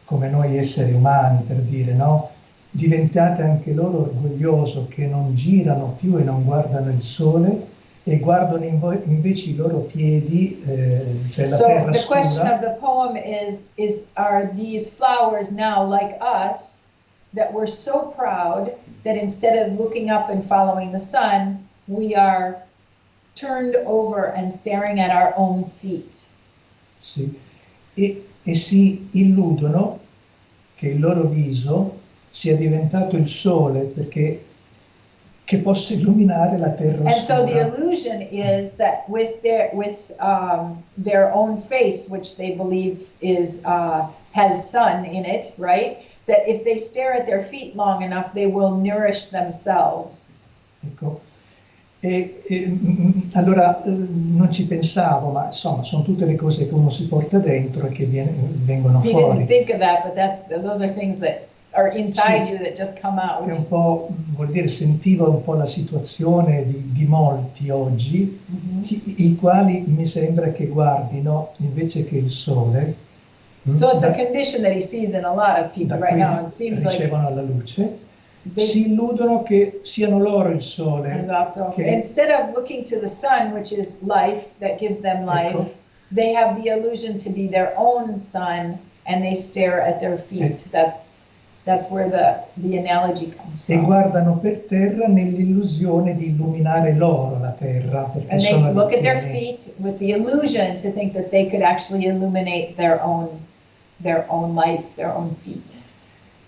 come noi esseri umani, per dire, no? Diventate anche loro orgoglioso che non girano più e non guardano il sole e guardano invece i loro piedi, cioè la terra scura. So the question of the poem is are these flowers now like us, that we're so proud that instead of looking up and following the sun, we are turned over and staring at our own feet. Sì. E si illudono che il loro viso sia diventato il sole perché che possa illuminare la terra oscura. And so the illusion is that with their own face, which they believe has sun in it, right? That if they stare at their feet long enough, they will nourish themselves. Ecco. Allora non ci pensavo, ma insomma sono tutte le cose che uno si porta dentro e che vengono He fuori. didn't think of that, but those are things that are inside you that just come out. È un po', vuol dire, sentiva un po' la situazione di molti oggi, i quali mi sembra che guardino invece che il sole. So it's a condition that he sees in a lot of people right now. It seems like ricevono la luce si illudono che siano loro il sole. Esatto. Che- Instead of looking to the sun, which is life, that gives them life, Ecco. they have the illusion to be their own sun, and they stare at their feet. That's where the analogy comes E from. guardano per terra nell'illusione di illuminare loro la terra, perché And they sono look at their dei feet with the illusion to think that they could actually illuminate their own life, their own feet.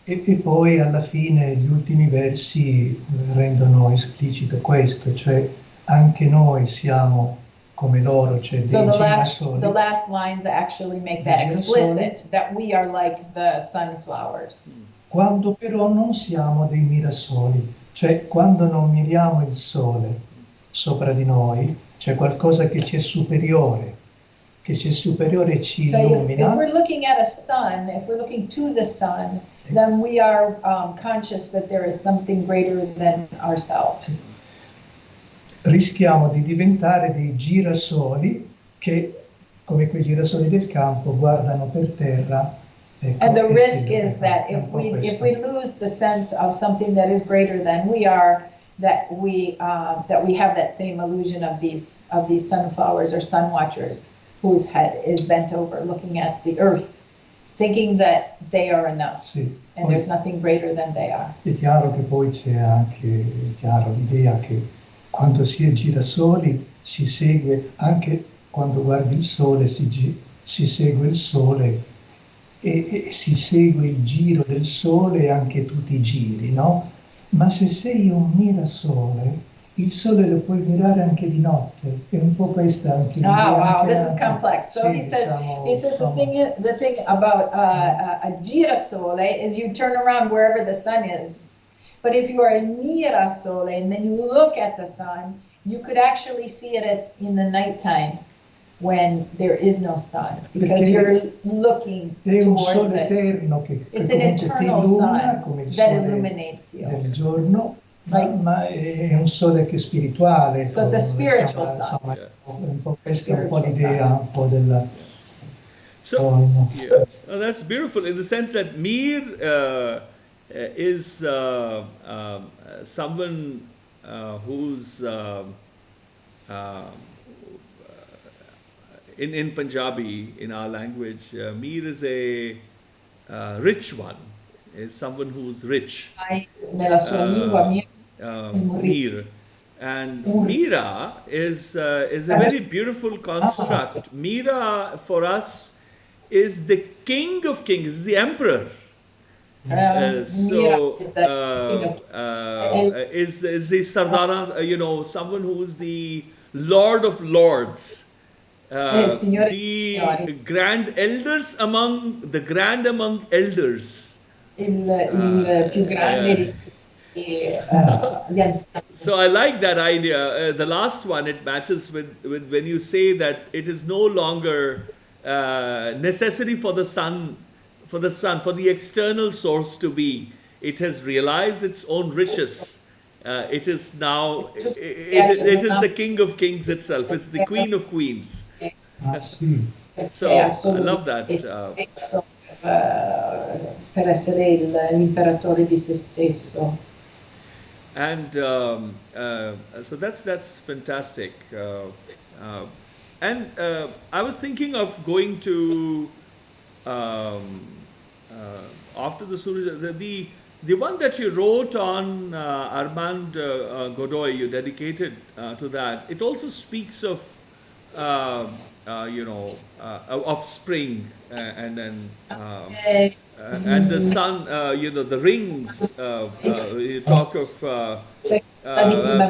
E poi alla fine gli ultimi versi rendono esplicito questo, cioè anche noi siamo come loro, cioè dei So the girasoli. last lines actually make that Dei girasoli. explicit, that we are like the sunflowers. Quando però non siamo dei mirasoli, cioè quando non miriamo il sole sopra di noi, c'è qualcosa che ci è superiore, ci So illumina. if we're looking at a sun, if we're looking to the sun, then we are conscious that there is something greater than ourselves. Rischiamo di diventare dei girasoli che, come quei girasoli del campo, guardano per terra. Ecco, And the e risk si- is that è un if po' we questo. lose the sense of something that is greater than we are, that we have that same illusion of these sunflowers or sun watchers whose head is bent over, looking at the earth, thinking that they are enough, Sì. and Poi there's nothing greater than they are. è chiaro che poi c'è anche l'idea che quando si è girasoli si segue, anche quando guardi il sole si segue il sole e si segue il giro del sole e anche tutti i giri, no? Ma se sei un mirasole, il sole lo puoi mirare anche di notte, è un po' questa anche l'idea. Wow, anche this is anche- complex. So sì, he says diciamo, the insomma, thing about a girasole is you turn around wherever the sun is. But if you are a mirasole and then you look at the sun, you could actually see it in the nighttime when there is no sun, because Perché you're looking è un towards sole it. eterno che It's an comunque ti eternal illumina come sun il that sole illuminates you. del giorno, ma, Right. ma è un sole che è spirituale. So it's a spiritual insomma, sun. è un po' questa è un po' Spiritual l'idea, un po' della... So, no. yeah, that's beautiful in the sense that Mir is someone who's in Punjabi, in our language, Mir is a rich one, is someone who's rich. Nella sua lingua Mir. And Mira is a very beautiful construct. Mira for us is the king of kings, is the emperor. So is the Sardara, someone who is the Lord of Lords. The grand elders among elders. il più grande di tutti gli anziani. So I like that idea. The last one, it matches with when you say that it is no longer necessary for the sun, for the external source to be. It has realized its own riches. It is now, it is the king of kings itself. It's the queen of queens. Ah, sì. So I love that. Stesso, per essere l'imperatore di se stesso. And so that's fantastic. And I was thinking of going to after the Surya, the one that you wrote on Armand Godoy, you dedicated to that. It also speaks of of spring and then. And the sun, the rings, you talk of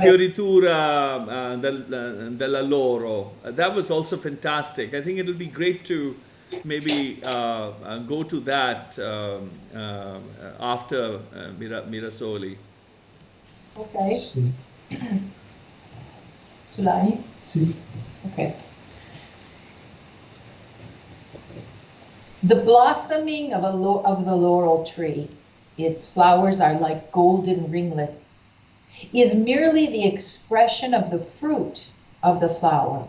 fioritura della loro. That was also fantastic. I think it will be great to maybe go to that after Mirasoli. Ok. Sì. Ce l'hai? Sì. Okay. The blossoming of the laurel tree, its flowers are like golden ringlets, is merely the expression of the fruit of the flower.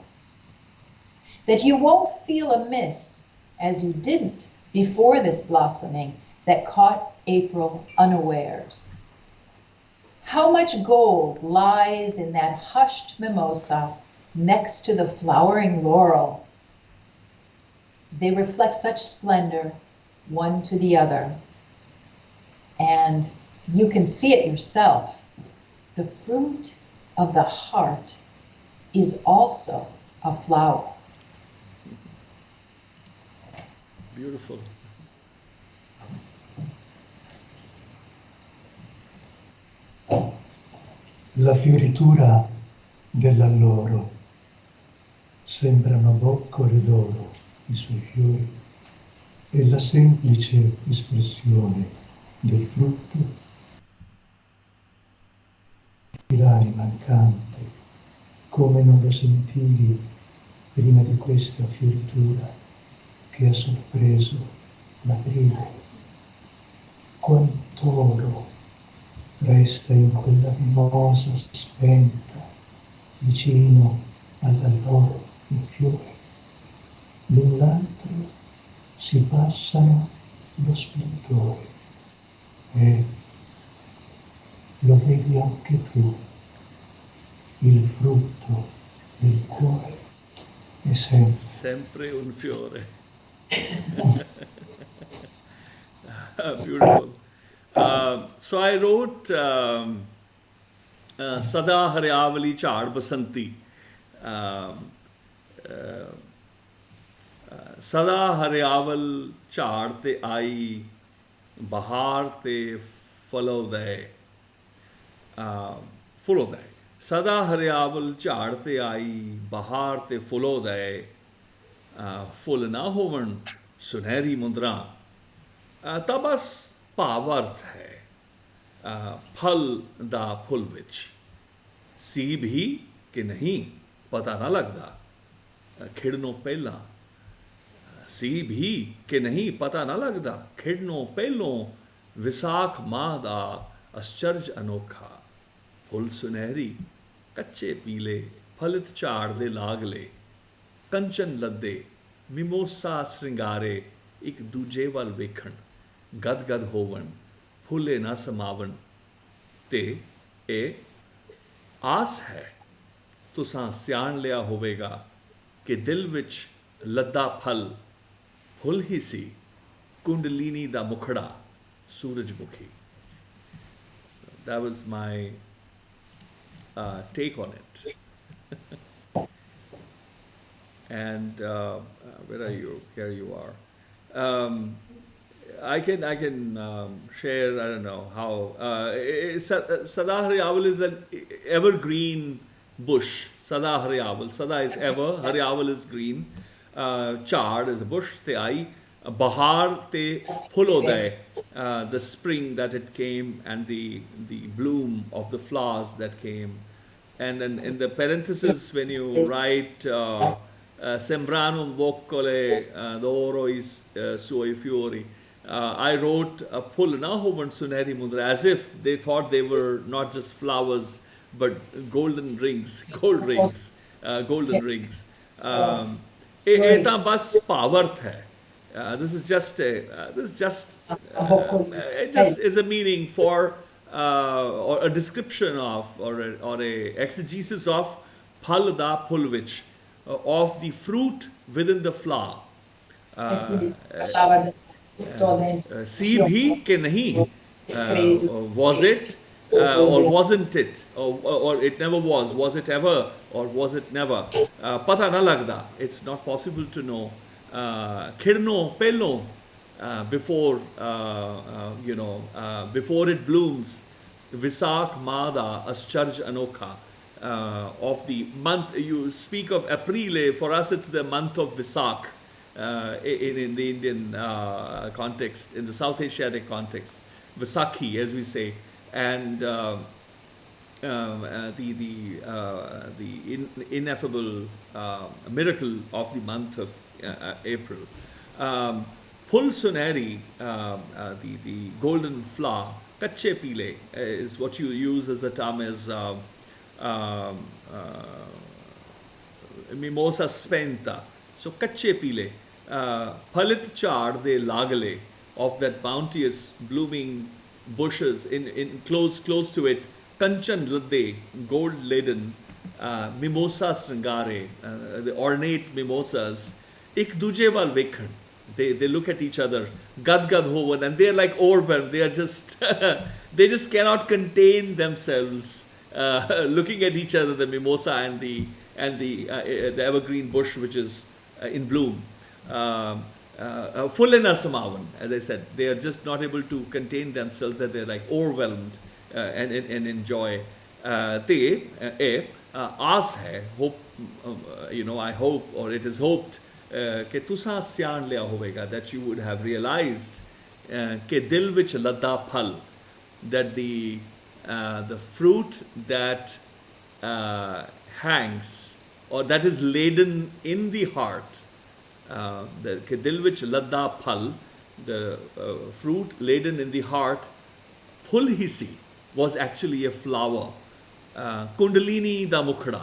That you won't feel amiss, as you didn't before this blossoming that caught April unawares. How much gold lies in that hushed mimosa next to the flowering laurel? They reflect such splendor, one to the other. And you can see it yourself. The fruit of the heart is also a flower. Beautiful. La fioritura dell'alloro sembrano boccole d'oro i suoi fiori e la semplice espressione del frutto tirare mancante come non lo sentivi prima di questa fioritura che ha sorpreso l'aprile. Quant'oro resta in quella mimosa spenta vicino all'alloro in fiore. L'un l'altro si passano lo splendore e lo vedi anche tu, il frutto del cuore è sempre un fiore. Beautiful. So I wrote Sada Haryavali Chad Basanti. Sada Haryaval Chad te ai, Bahar te Fuloday. Fuloday. Sada Haryaval Chad te ai, Bahar te Fuloday. Full na hovan sunehri mundra. Tabas ਭਾਵ-ਅਰਥ ਹੈ ਫਲ ਦਾ ਫੁੱਲ ਵਿੱਚ ਸੀ ਵੀ ਕਿ ਨਹੀਂ ਪਤਾ ਨਾ ਲੱਗਦਾ ਖਿੜਨੋਂ ਪਹਿਲਾਂ ਸੀ ਵੀ ਕਿ ਨਹੀਂ ਪਤਾ ਨਾ ਲੱਗਦਾ ਖਿੜਨੋਂ ਪਹਿਲੋਂ ਵਿਸਾਖ ਮਾਹ ਦਾ ਅਸਚਰਜ ਅਨੋਖਾ ਫੁੱਲ ਸੁਨਹਿਰੀ ਕੱਚੇ ਪੀਲੇ ਫਲਿਤ ਝਾੜ ਦੇ ਲਾਗਲੇ ਕੰਚਨ ਲੱਦੇ ਮਿਮੋਸਾ ਸ਼ਿੰਗਾਰੇ ਇੱਕ ਦੂਜੇ ਵੱਲ ਵੇਖਣ ਗਦ-ਗਦ ਹੋਵਣ ਫੁੱਲੇ ਨਾ ਸਮਾਵਣ ਤੇ ਇਹ ਆਸ ਹੈ ਤੁਸਾਂ ਸਿਆਣ ਲਿਆ ਹੋਵੇਗਾ ਕਿ ਦਿਲ ਵਿੱਚ ਲੱਦਾ ਫਲ ਫੁੱਲ ਹੀ ਸੀ ਕੁੰਡਲੀਨੀ ਦਾ ਮੁਖੜਾ ਸੂਰਜਮੁਖੀ That was my take on it. And where are you? Here you are. I can share, I don't know how. Sada Haryaval is an evergreen bush. Sada Haryaval. Sada is ever, Haryaval is green. Chad is a bush. Te ai. Bahar te Phuloday, the spring that it came and the bloom of the flowers that came. And then in the parenthesis when you write Sembranum boccole d'oro is suoi fiori, I wrote Phul na hovan sunehri mundra, as if they thought they were not just flowers but golden rings, gold rings, golden rings. ਇਹ ਤਾਂ ਬਸ ਭਾਵਰਥ ਹੈ. This is just is a meaning for or a description of or a exegesis of phal da phulvich, of the fruit within the flower. See bhi ke nahi, was it or wasn't it, or it never was it ever or was it never, pata na lagda, it's not possible to know. Khirno pello, before before it blooms, Visakh Mada Ascharj Anokha, of the month. You speak of Aprile, for us it's the month of Visakh in the Indian context, in the South Asiatic context, Visakhi as we say, and the ineffable miracle of the month of April. Phul sunehri, the golden flower, kache pile is what you use as the term as mimosa spenta. So kache pile, phalit chad de lagale, of that bounteous blooming bushes in close to it, kanchan ladde, gold laden, mimosa sringare, the ornate mimosas, ik duje wal vekhan. They look at each other, gad hovan, and they're like overwhelmed. They are just, they just cannot contain themselves, looking at each other, the mimosa and the evergreen bush which is in bloom. Fullena samavan, as I said, they are just not able to contain themselves, that they're like overwhelmed and enjoy. Aas hai, hope, I hope, or it is hoped, कि तुसा स्यान लिया होवेगा, that you would have realized कि दिल विच लद्दा फल, that the fruit that hangs or that is laden in the heart, कि दिल विच लद्दा फल, the fruit laden in the heart, phul hisi, was actually a flower. Kundalini da mukhda,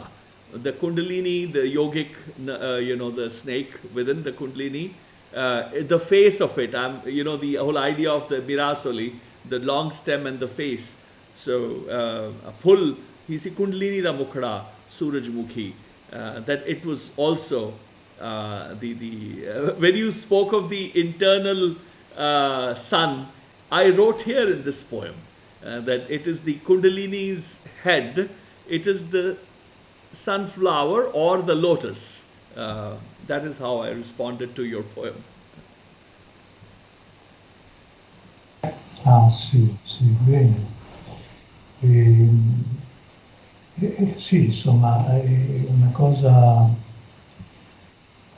the kundalini, the yogic, the snake within the kundalini, the face of it, the whole idea of the mirasoli, the long stem and the face. So, phul hisi kundalini da mukhda, surajmukhi, that it was also when you spoke of the internal sun, I wrote here in this poem that it is the kundalini's head, it is the sunflower or the lotus. That is how I responded to your poem. Ah, sì, bene. Sì, insomma, è una cosa,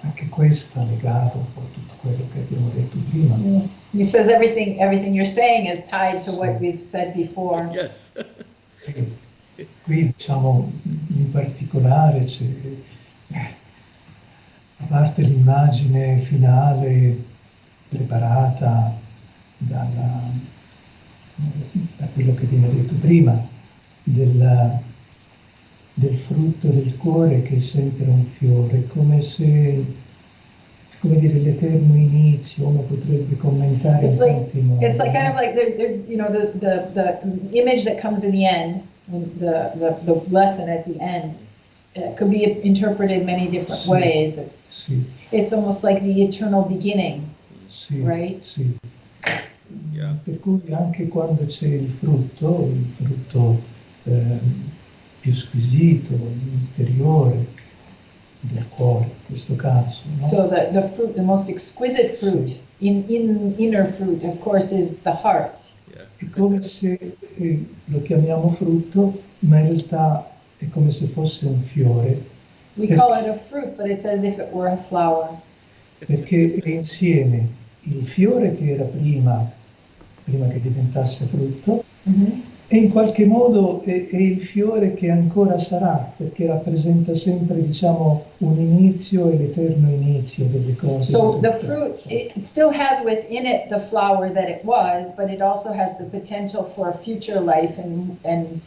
anche questa legata un po' a tutto quello che abbiamo detto prima. He says everything you're saying is tied to what we've said before. Yes. Sì. Qui diciamo in particolare c'è, a parte l'immagine finale preparata da quello che viene detto prima, del frutto del cuore che è sempre un fiore, come dire, l'eterno inizio, uno potrebbe commentare in tanti modi. It's like kind of like the image that comes in the end, the lesson at the end, could be interpreted many different ways. It's almost like the eternal beginning, right? Sì. Yeah. Per cui anche quando c'è il frutto più squisito, interiore del cuore, in questo caso. No? So the fruit, the most exquisite fruit, inner fruit, of course, is the heart. È come se lo chiamiamo frutto, ma in realtà è come se fosse un fiore. We call it a fruit, but it's as if it were a flower. Perché è insieme il fiore che era prima che diventasse frutto, e in qualche modo è il fiore che ancora sarà, perché rappresenta sempre, diciamo, un inizio e l'eterno inizio delle cose. So the fruit, it still has within it the flower that it was, but it also has the potential for a future life, and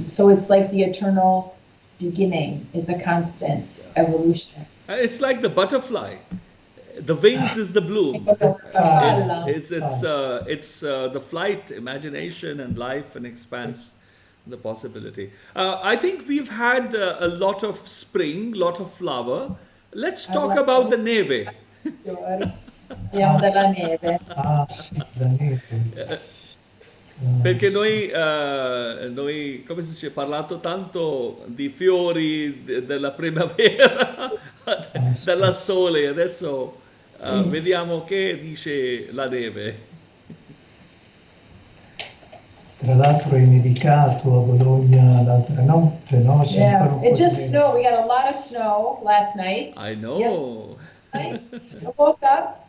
so it's like the eternal beginning. It's a constant evolution. It's like the butterfly. The wings is the bloom. It's the flight, imagination and life and expanse, the possibility. I think we've had a lot of spring, lot of flower. Let's talk about the neve. Abbiamo della neve. Ah, sì, la neve. Perché noi, come si dice, parlato tanto di fiori della primavera, dalla sole, adesso vediamo che dice la neve. Tra l'altro è nevicato a Bologna l'altra notte, no? Yeah, it just snowed. We got a lot of snow last night. I know. Yes. I woke up.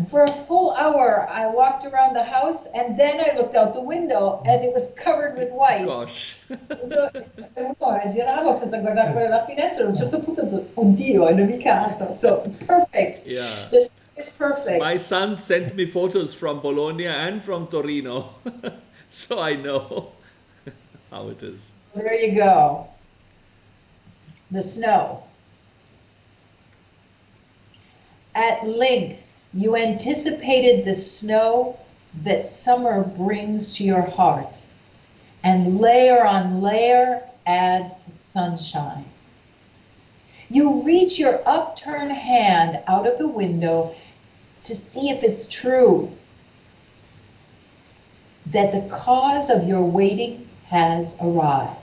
For a full hour, I walked around the house, and then I looked out the window, and it was covered with white. Gosh. Giravo senza guardare fuori dalla finestra, a un certo punto, oddio, è nevicato. So it's perfect. Yeah. This is perfect. My son sent me photos from Bologna and from Torino, so I know how it is. There you go. The snow. At length, you anticipated the snow that summer brings to your heart, and layer on layer adds sunshine. You reach your upturned hand out of the window to see if it's true that the cause of your waiting has arrived.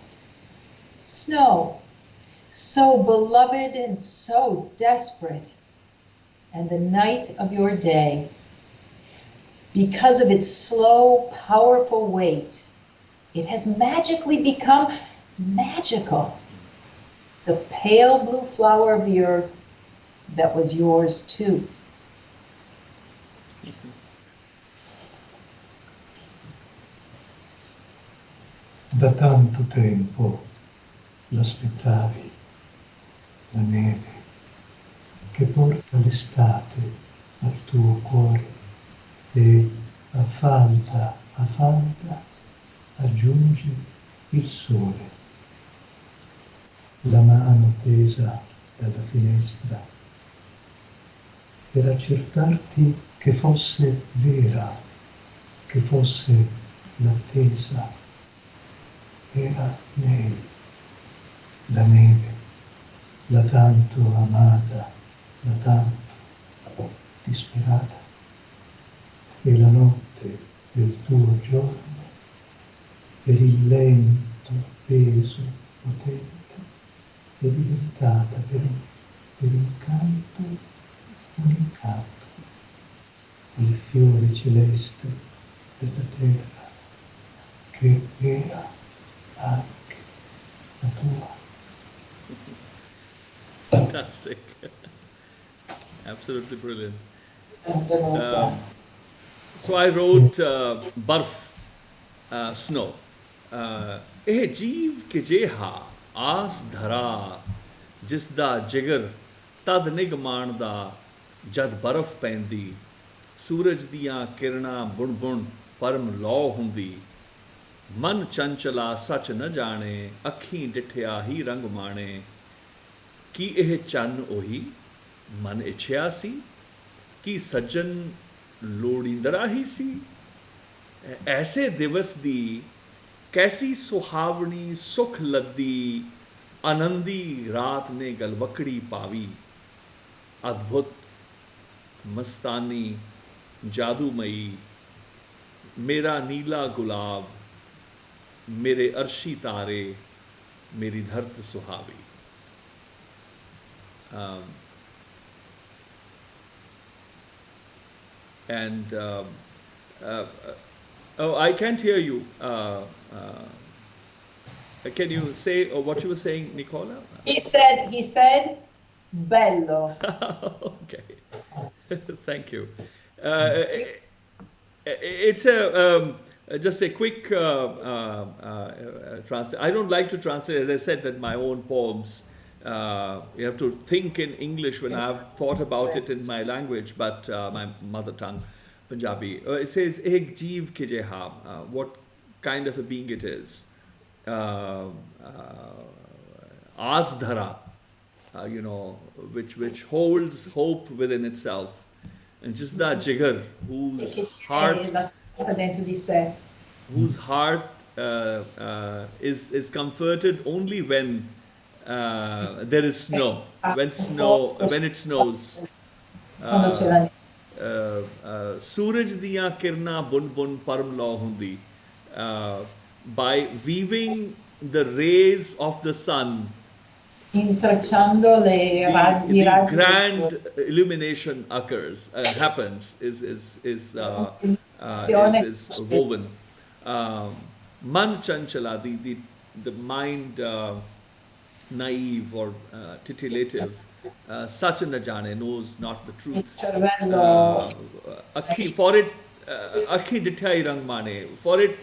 Snow, so beloved and so desperate, and the night of your day, because of its slow, powerful weight, it has magically become magical. The pale blue flower of the earth that was yours too. Da tanto tempo l'aspettavi, la neve che porta l'estate al tuo cuore e a falda aggiunge il sole. La mano tesa dalla finestra per accertarti che fosse vera, che fosse l'attesa. Era lei, la neve, la tanto amata, la tanto disperata. E la notte del tuo giorno, per il lento peso potente, è diventata per incanto un incanto, il fiore celeste della terra, che era anche la tua. Fantastic. Absolutely brilliant. So I wrote Barf, snow. Eh jeev ke jeha ਆਸ ਧਰਾ ਜਿਸ ਦਾ ਜਿਗਰ ਤਦ ਨਿਗਮਾਣ ਦਾ ਜਦ ਬਰਫ਼ ਪੈਂਦੀ ਸੂਰਜ ਦੀਆਂ ਕਿਰਨਾਂ ਬੁਣ ਬੁਣ ਪਰਮ ਲੌ ਹੁੰਦੀ ਮਨ ਚੰਚਲਾ ਸੱਚ ਨ ਜਾਣੇ ਅੱਖੀਂ ਡਿਠਿਆ ਹੀ ਰੰਗ ਮਾਣੇ ਕੀ ਇਹ ਚੰਨ ਉਹੀ ਮਨ ਇੱਛਿਆ ਸੀ ਕੀ ਸੱਜਣ ਲੋੜੀਂਦਰਾ ਹੀ ਸੀ ਐਸੇ ਦਿਵਸ ਦੀ कैसी सुहावनी सुख लद्दी आनंदी रात ने गलवकड़ी पावी अद्भुत मस्तानी जादूमयी मेरा नीला गुलाब मेरे अर्शी तारे मेरी धरत सुहावी Oh, I can't hear you. Can you say what you were saying, Nicola? He said, bello. Okay. Thank you. It's just a quick translation. I don't like to translate, as I said, that my own poems. You have to think in English when I've thought about it in my language, but my mother tongue. Punjabi. It says, Ek jeev ke jeha, what kind of a being it is. Aas dhara, which holds hope within itself. And just that jigar, whose heart is comforted only when there is snow, when it snows. Suraj diyan kirna bun bun param law hundi. By weaving the rays of the sun, intrecciando the grand illumination happens, is woven. Man chanchala, the mind naive or titillative, such an ajane knows not the truth. For it, akhi dithai rang mane. For it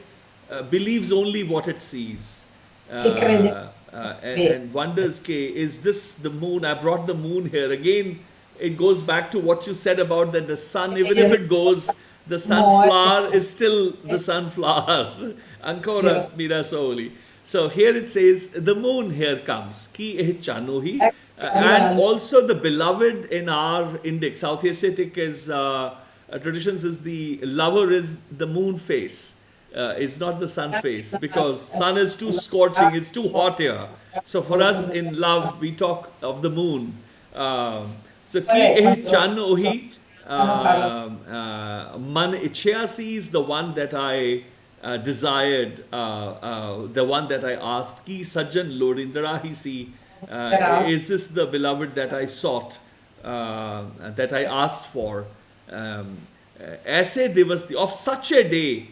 believes only what it sees. And wonders, is this the moon? I brought the moon here. Again, it goes back to what you said about that the sun, even if it goes, the sunflower is still the sunflower. Ankora mira soli. So here it says, the moon here comes. Ki eh chanohi. And also the beloved in our Indic, South Asiatic traditions is the lover is the moon face. is not the sun face, because sun is too scorching, it's too hot here. So for us in love, we talk of the moon. So ki eh chan ohi man ichhyasi is the one that I desired, the one that I asked. Ki sajjan lodindra hi si, is this the beloved that I sought, that I asked for? Aise divas of such a day,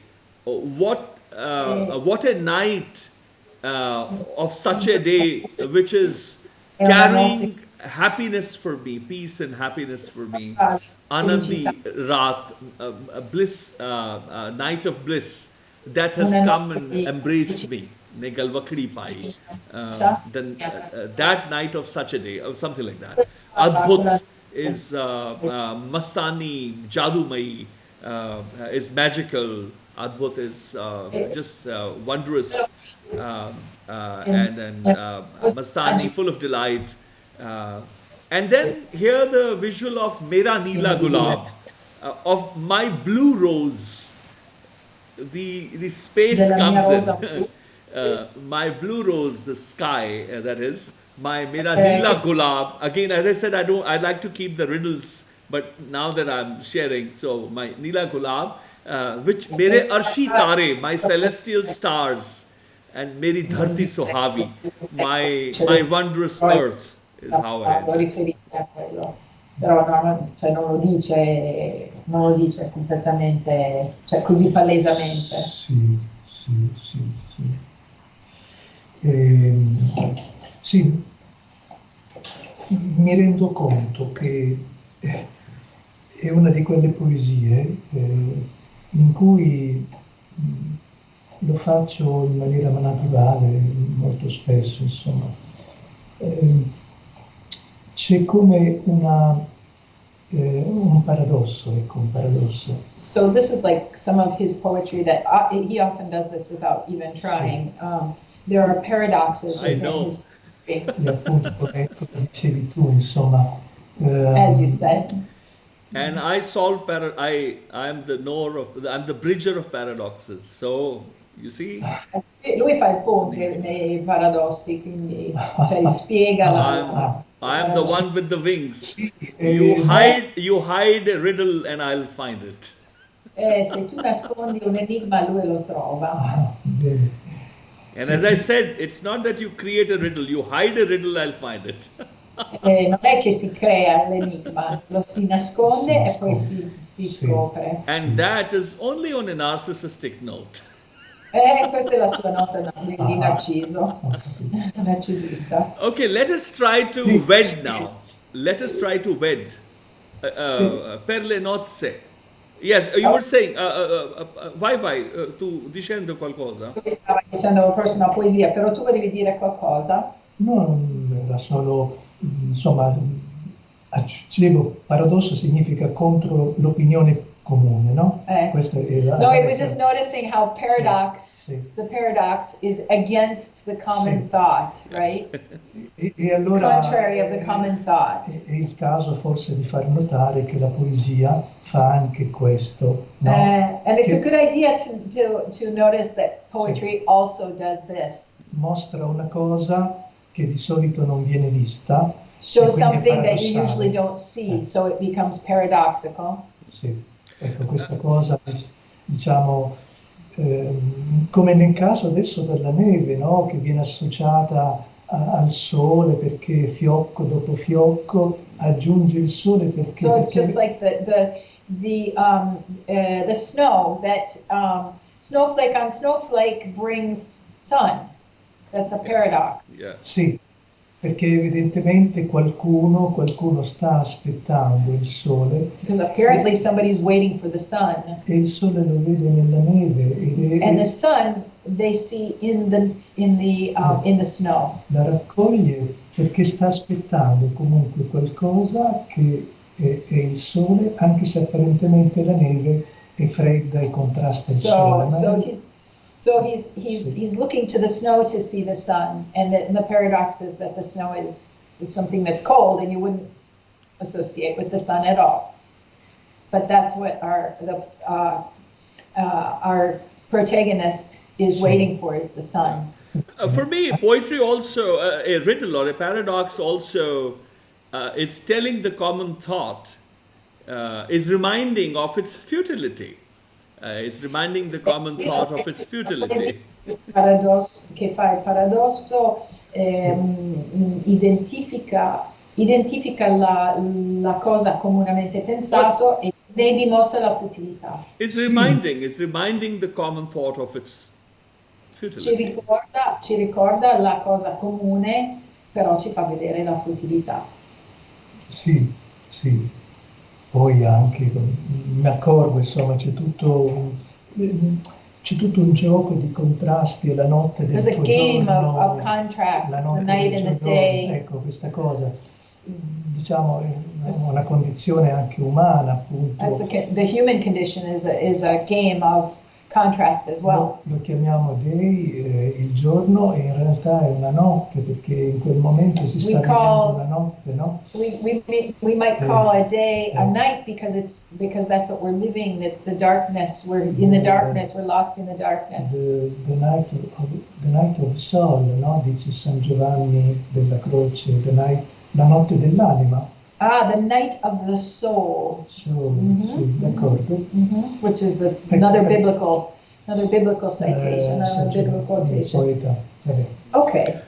what a night of such a day, which is carrying happiness for me, peace and happiness for me. Anandi Raat, bliss, night of bliss that has come and embraced me. Ne galvakhdi pai. Then that night of such a day, or something like that. Adbhut is Mastani, Jadumai, is magical. Adbhut is just wondrous, and then Mastani, full of delight. And then here the visual of Mera Neela Gulab, of my blue rose. The space comes in. My blue rose, the sky, that is. My Mera Neela Gulab. Again, as I said, I'd like to keep the riddles, but now that I'm sharing, so my Neela Gulab, which Mere Arshi Tare, my celestial stars, and Meri Dharti Sohavi, my wondrous earth, is how I Lo riferisce a quello, però non lo dice completamente, cioè così palesamente. Sì. Sì, mi rendo conto che è una di quelle poesie in cui lo faccio in maniera naturale, molto spesso, insomma. C'è come un paradosso, ecco, un paradosso. So this is like some of his poetry that he often does this without even trying. There are paradoxes within his poetry. E appunto, come dicevi tu, insomma. As you said. And I solve I'm the knower of, I'm the bridger of paradoxes. So, you see? Lui fa il ponte nei paradossi, quindi cioè spiega I am the one with the wings. You hide a riddle and I'll find it. Se tu nascondi un enigma, lui lo trova. And as I said, it's not that you create a riddle, you hide a riddle, I'll find it. Non è che si crea l'enigma, lo si nasconde e poi si scopre. And that is only on a narcissistic note. Questa è la sua nota di Narciso, narcisista. Okay, let us try to wed now. Let us try to wed. Per le nozze. Yes, you were saying, vai, tu dicendo qualcosa? Tu stava dicendo la prossima poesia, però tu volevi dire qualcosa? No, era solo, insomma, dicevo, paradosso significa contro l'opinione comune, no? Questo era, no, I was just noticing how the paradox is against the common thought, right? E allora, contrary of the common thought. È il caso forse di far notare che la poesia fa anche questo, no? And it's a good idea to notice that poetry also does this. Mostra una cosa che di solito non viene vista. Show something that you usually don't see, so it becomes paradoxical. Sì. Ecco, questa cosa, diciamo, come nel caso adesso della neve, no? Che viene associata al sole perché fiocco dopo fiocco aggiunge il sole perché... So it's just like the snow, that snowflake on snowflake brings sun. That's a paradox. Yeah. Sì, perché evidentemente qualcuno sta aspettando il sole. Because apparently somebody's waiting for the sun. E il sole lo vede nella neve. And the sun they see in the snow. La raccoglie perché sta aspettando comunque qualcosa che è il sole, anche se apparentemente la neve è fredda e contrasta il sole. So he's looking to the snow to see the sun, and the paradox is that the snow is something that's cold, and you wouldn't associate with the sun at all. But that's what our protagonist is waiting for is the sun. For me, poetry also, a riddle or a paradox also is telling the common thought, is reminding of its futility. It's reminding the common thought of its futility. Che fa il paradosso, identifica la cosa comunemente pensato e ne dimostra la futilità. It's reminding the common thought of its futility. Ci ricorda la cosa comune, però ci fa vedere la futilità. Sì, sì. Poi anche, mi accorgo, insomma, c'è tutto un gioco di contrasti, e la notte del There's tuo a game giorno, of contrasts, la the notte night del and the tuo day. giorno. Ecco, questa cosa, diciamo, è una condizione anche umana, appunto. The human condition is a game of contrast as well. Lo chiamiamo day, il giorno, e in realtà è una notte, perché in quel momento si sta vivendo una notte, no? We might call a day a night because that's what we're living. It's the darkness. We're in the darkness. We're lost in the darkness. The night of soul, no? Dice San Giovanni della Croce, la notte dell'anima. The night of the soul. Sì, d'accordo. Which is another biblical citation, another biblical quotation. Okay.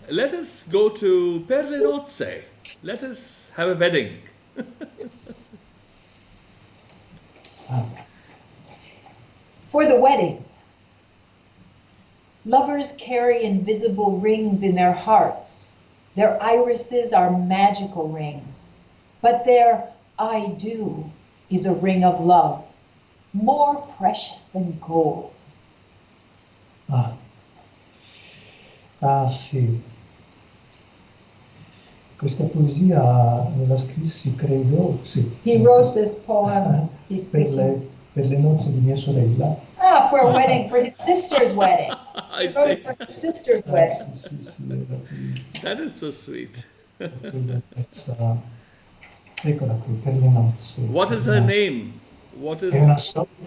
Let us go to per le nozze. Let us have a wedding. For the wedding, lovers carry invisible rings in their hearts. Their irises are magical rings. But their I do is a ring of love, more precious than gold. Sì. Questa poesia la scrissi, credo, sì. He wrote this poem. Per le nozze di mia sorella. For a wedding, for his sister's wedding. He wrote it for his sister's wedding. Sì, that is so sweet. Eccola qui, per le nozze. What is her name? È una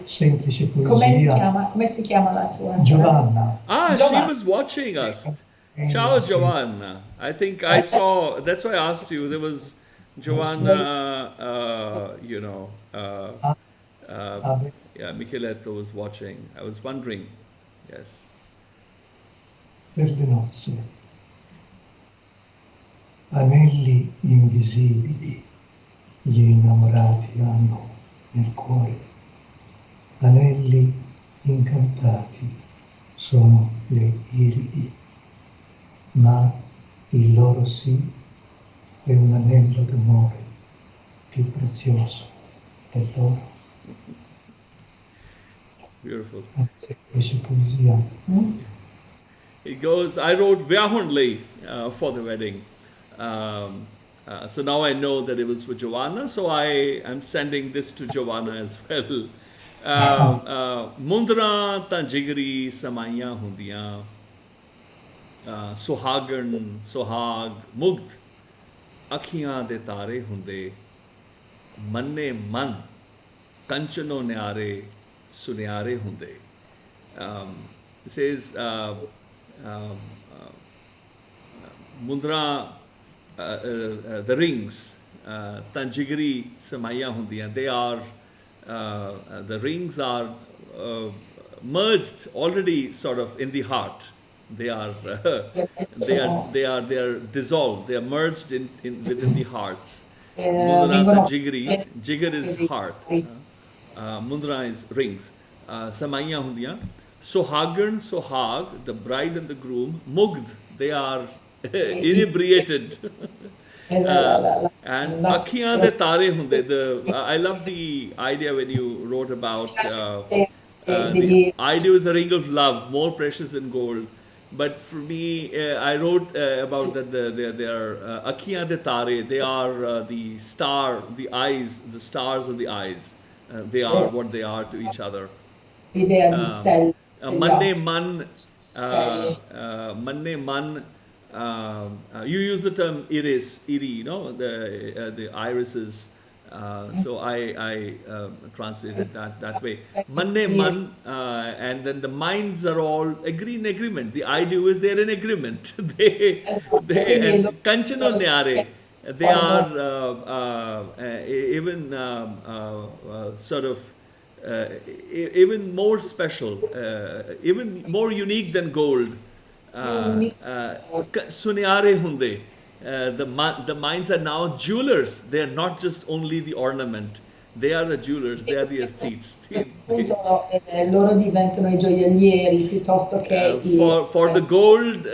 semplice poesia. Come si chiama la tua? Giovanna. She was watching us. Ciao, Giovanna. I think I saw, that's why I asked you. There was Giovanna, Micheletto was watching. I was wondering. Yes. Per le nozze. Anelli invisibili gli innamorati hanno nel cuore. Anelli incantati sono le iridi, ma il loro sì è un anello d'amore più prezioso dell'oro. Beautiful. Semplice poesia. It goes, I wrote Vyahundli for the wedding. So now I know that it was for Giovanna, so I am sending this to Giovanna as well. Mundra ta jigri samaiyan hundiyan, suhagan, suhag, mugd, akhiyan de tare hunde, manne man, kanchano nyare, sunyare hunde. It says, Mundra, the rings, tanjigri samaya hundiyan, they are, the rings are merged already sort of in the heart. They are dissolved, they are merged within the hearts. Mundra tanjigri, jigar is heart, mundra is rings, samaya hundiyan. Sohagan, sohag, the bride and the groom, mugd, they are inebriated. And akhiyan de tare hunde. I love the idea when you wrote about the idea is a ring of love, more precious than gold. But for me, I wrote about that they are akhiyan de tare. They are the star, the eyes, the stars of the eyes. They are what they are to each other. Manne man, you use the term iris, iri, the irises. So I translated that way. Manne man, and then the minds are all in agreement. The idea is they're in agreement. they and kanchano nyare. They are even sort of even more special, even more unique than gold. Sunyare hunde. The minds are now jewelers. They are not just only the ornament. They are the jewelers. They are the aesthetes. Loro diventano I gioiellieri piuttosto che For the gold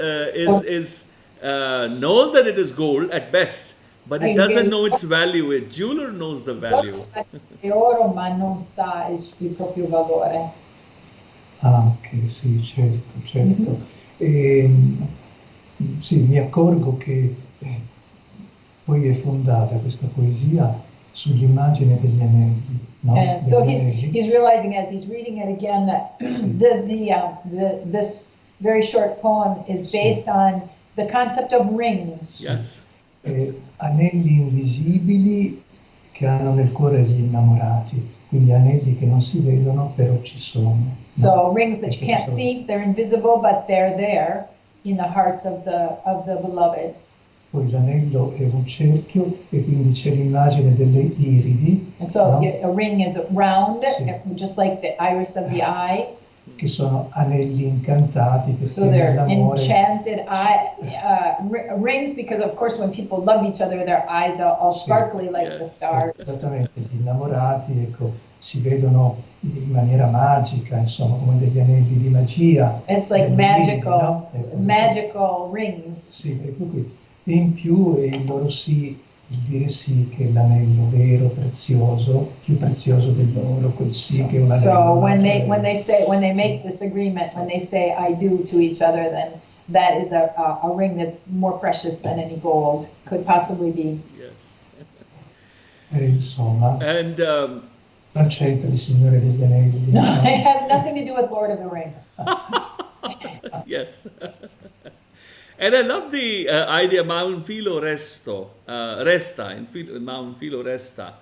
knows that it is gold at best, but it doesn't know its value. A jeweler knows the value. È oro, ma non sa il proprio valore. Anche, sì, certo. Sì, mi accorgo che poi è fondata questa poesia sull'immagine degli anelli, no? So he's realizing as he's reading it again that this very short poem is based on the concept of rings. Yes. Anelli invisibili che hanno nel cuore gli innamorati, quindi anelli che non si vedono però ci sono. So rings that you can't see, they're invisible, but they're there in the hearts of the beloveds. Poi l'anello è un cerchio e quindi c'è l'immagine delle iridi. And so no? a ring is round, Sì. just like the iris of the eye. Che sono anelli incantati perché So they're nell'amore enchanted rings, because of course when people love each other, their eyes are all sparkly like the stars. esattamente, gli innamorati, ecco, si vedono in maniera magica, insomma, come degli anelli di magia. It's like degli magical, iridi, no? magical rings. Sì, ecco qui. E in più è il loro sì, il dire sì che è l'anello vero, prezioso, più prezioso dell'oro, quel sì che è un anello. So when they make this agreement, when they say I do to each other, then that is a ring that's more precious than any gold could possibly be. Yes. E insomma, And non c'entra il Signore degli Anelli. No, it has nothing to do with Lord of the Rings. yes. And I love the idea Mount Filo Resto, Resta, Mount Filo Resta.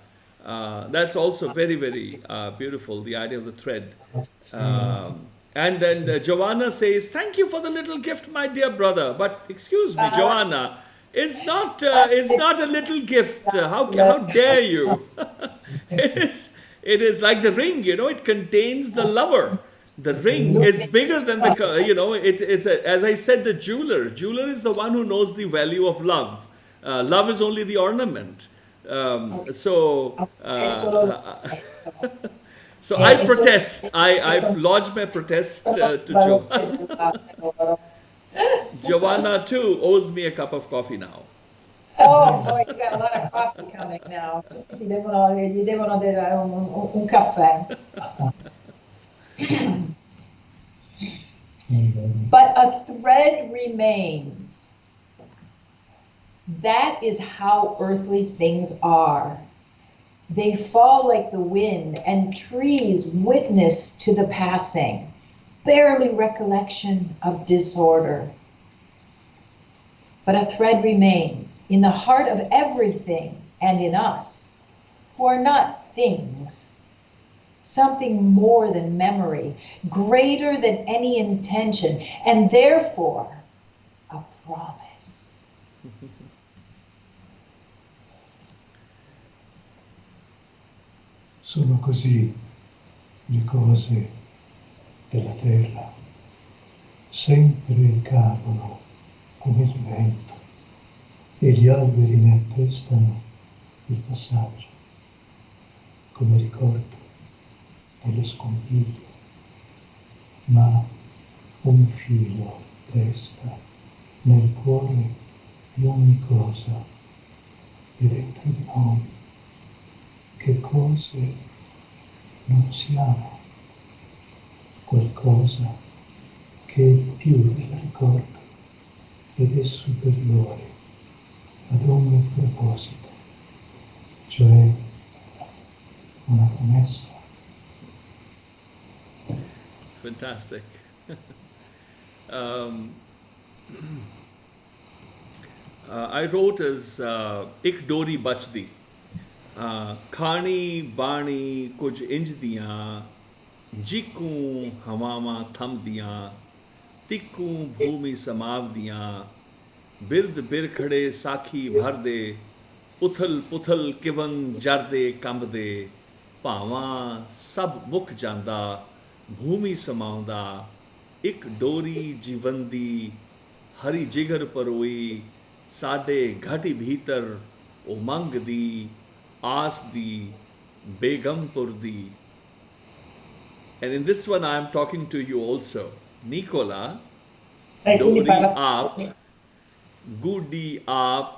That's also very, very beautiful, the idea of the thread. And then Joanna says, thank you for the little gift, my dear brother. But excuse me, Joanna, it's not a little gift. How dare you? It is like the ring, it contains the lover. The ring is bigger than it's as I said, the jeweler. Jeweler is the one who knows the value of love. Love is only the ornament. So I protest. I lodge my protest to Joanna. Joanna too owes me a cup of coffee now. Oh boy, you got a lot of coffee coming now. Gli devono dare un caffè. But a thread remains. That is how earthly things are. They fall like the wind, and trees witness to the passing, barely recollection of disorder. But a thread remains in the heart of everything and in us, who are not things. Something more than memory, greater than any intention, and therefore a promise. Sono così le cose della terra, sempre cadono come il vento e gli alberi ne attestano il passaggio, come ricordo dello scompiglio, ma un filo resta nel cuore di ogni cosa e dentro di noi. Che cose non siamo, qualcosa che è più del ricordo ed è superiore ad ogni proposito, cioè una promessa. Fantastic. I wrote as Ik Dori Bachdi. ਖਾਣੀ ਬਾਣੀ ਕੁਝ ਇੰਜ ਦੀਆਂ ਜੀਕੂ ਹਵਾਵਾਂ ਥੰਮਦੀਆਂ ਤਿੱਕੂ ਭੂਮੀ ਸਮਾਵਦੀਆਂ ਬਿਰਦ ਬਿਰਖੜੇ ਸਾਖੀ ਭਰਦੇ ਉਥਲ ਪੁਥਲ ਕਿਵਨ ਜਰਦੇ ਕੰਬਦੇ ਭਾਵਾਂ ਸਭ ਮੁੱਕ ਜਾਂਦਾ ਭੂਮੀ ਸਮਾਉਂਦਾ ਇੱਕ ਡੋਰੀ ਜੀਵਨ ਦੀ ਹਰੀ ਜਿਗਰ ਪਰੋਈ ਸਾਡੇ ਘਾਟੀ ਭੀਤਰ ਉਮੰਗ ਦੀ ਆਸ ਦੀ ਬੇਗਮਪੁਰ ਦੀ. And in this one I am talking to you also. Nicola, Dori aap, Gudi aap,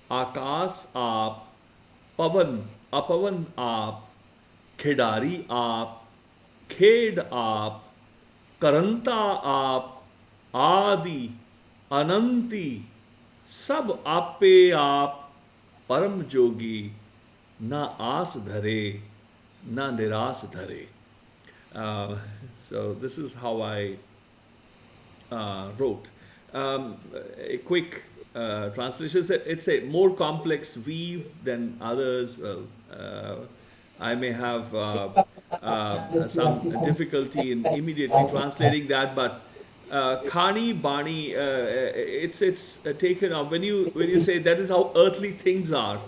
Akas aap, Pavan, Apavan aap, Khedari aap, Khed aap, Karanta aap, Adi, Ananti, Sab ape aap, Param jogi, na aas dhare, na niras dhare. So this is how I wrote. A quick translation. It's a more complex weave than others. I may have some difficulty in immediately translating that, but Khani Bani, it's taken up when you say that is how earthly things are.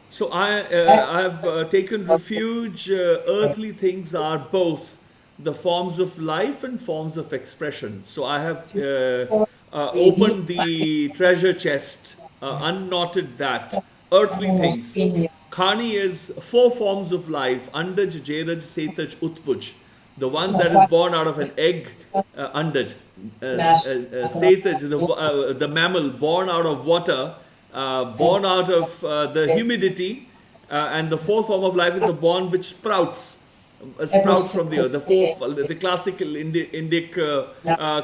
So I have taken refuge. Earthly things are both the forms of life and forms of expression. So I have opened the treasure chest, unknotted that. Earthly things. Khani is 4 forms of life: Andaj, Jairaj, Setaj, Utpuj. The ones that is born out of an egg, Andaj. Setaj, the mammal born out of water, born out of the humidity, and the 4th form of life is the born which sprouts from the earth. The classical Indic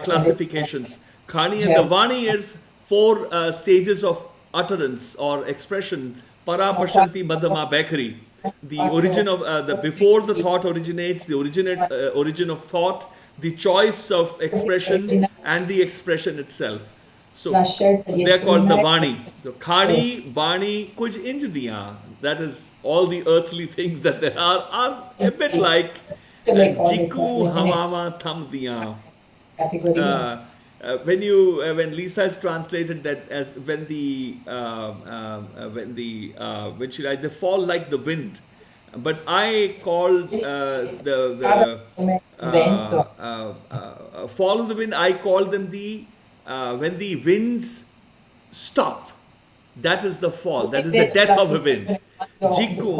classifications. Khani and the Vani is 4 stages of utterance or expression. Para Pashanti Madhama Bakery. The origin of before the thought originates, the origin of thought, the choice of expression, and the expression itself. So they are called the Vani. So Khani, Bani, Kuj Inj Diyan. That is all the earthly things that there are a bit like Jiku Hamama Tham Diyan. When Lisa has translated that as when she writes, they fall like the wind, but I called fall of the wind. I call them when the winds stop. That is the fall. That is the death of a wind. Jiku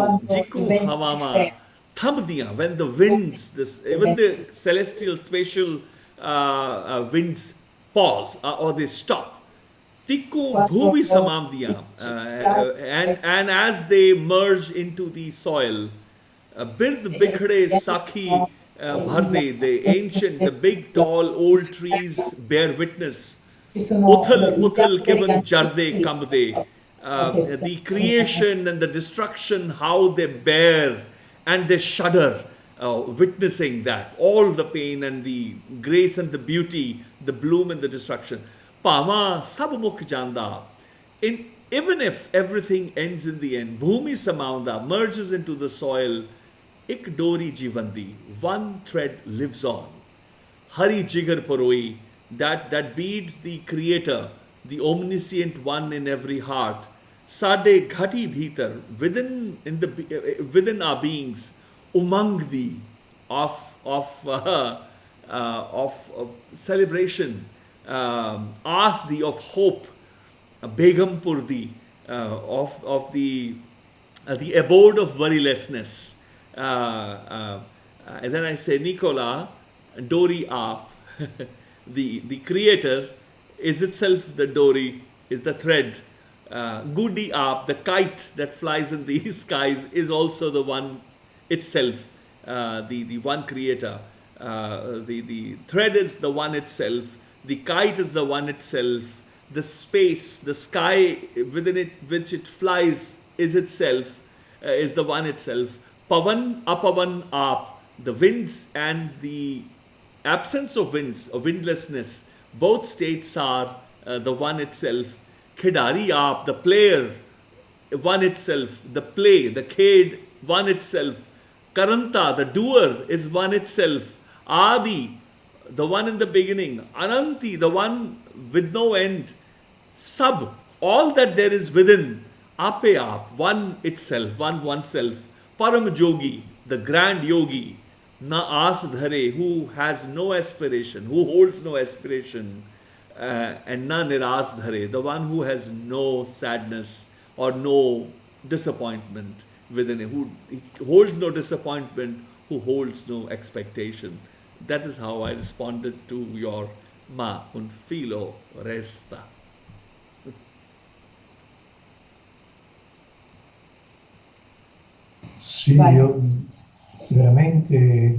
Hamama Tham Diyan. When the winds, even the celestial, spatial winds pause or they stop. Tikku bhuvi samam diyan. And as they merge into the soil, bird bikhde sakhi bharde, the ancient, the big tall old trees bear witness. Uthal puthal kivan jarde kambde. The creation and the destruction, how they bear and they shudder. Witnessing that, all the pain and the grace and the beauty, the bloom and the destruction. Pama sab mukh janda. Even if everything ends in the end, bhumi samaunda merges into the soil. Ik dori jivandi, one thread lives on. Hari jigar paroi, that beads the Creator, the omniscient one in every heart. Sade ghati bhitar, within our beings. Umang di of celebration, aas di of hope, begampur di of the abode of worrylessness. And then I say, Nicola, Dori aap, the Creator is itself the Dori, is the thread. Gudi aap, the kite that flies in the skies, is also the one itself, the one Creator. The thread is the one itself. The kite is the one itself. The space, the sky within it, which it flies, is itself, is the one itself. Pavan, apavan, aap, the winds and the absence of winds, or windlessness, both states are the one itself. Khedari aap, the player, one itself. The play, the khed, one itself. Karanta, the doer, is one itself. Adi, the one in the beginning. Ananti, the one with no end. Sab, all that there is within. Ape ap, one itself, one oneself. Param Jogi, the grand yogi. Na as dhare, who has no aspiration, who holds no aspiration. And na niras dhare, the one who has no sadness or no disappointment within him, who holds no disappointment, who holds no expectation. That is how I responded to your ma un filo resta. Sì, io veramente,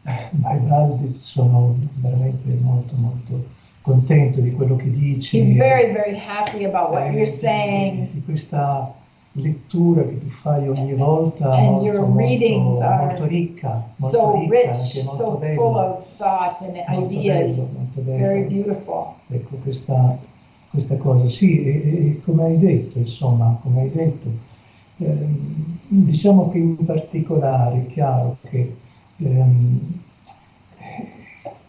Bhai Baldeep, sono veramente molto molto contento di quello che dici. He's very, very happy about what you're saying. Di questa lettura che tu fai ogni volta, And molto, your readings are molto ricca, so ricca, rich, anche molto so bella. full of thoughts and ideas. Molto bello. Very beautiful. Ecco, questa cosa, sì, e come hai detto, insomma, come hai detto, diciamo che in particolare è chiaro che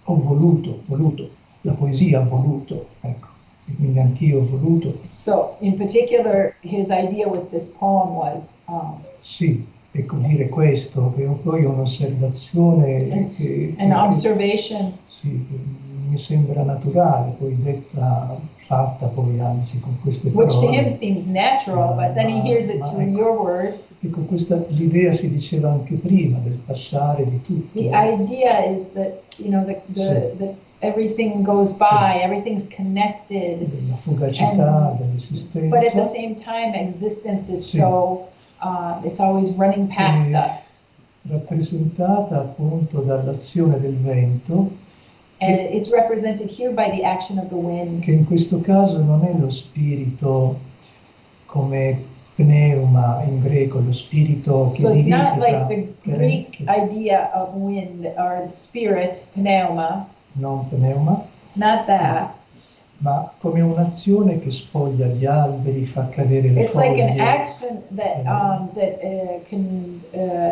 ho voluto, la poesia ha voluto, ecco, e quindi anch'io ho voluto. So, in particular, his idea with this poem was Sì, ecco, dire questo, che poi è un'osservazione an observation. Sì, mi sembra naturale, poi detta, fatta poi anzi con queste parole. Which to him seems natural, but then he hears it through ecco, your words. Ecco, l'idea si diceva anche prima del passare di tutto. The idea is that, you know, that everything goes by, everything's connected. Della fugacità, dell'esistenza. But at the same time, existence is so, it's always running past us. Rappresentata appunto dall'azione del vento. And it's represented here by the action of the wind. Che in questo caso non è lo spirito come pneuma in greco, lo spirito che So it's vivifica. not like the Greek idea of wind or the spirit, pneuma. Non pneuma. It's not that. Ma come un'azione che spoglia gli alberi, fa cadere le It's foglie. like an action that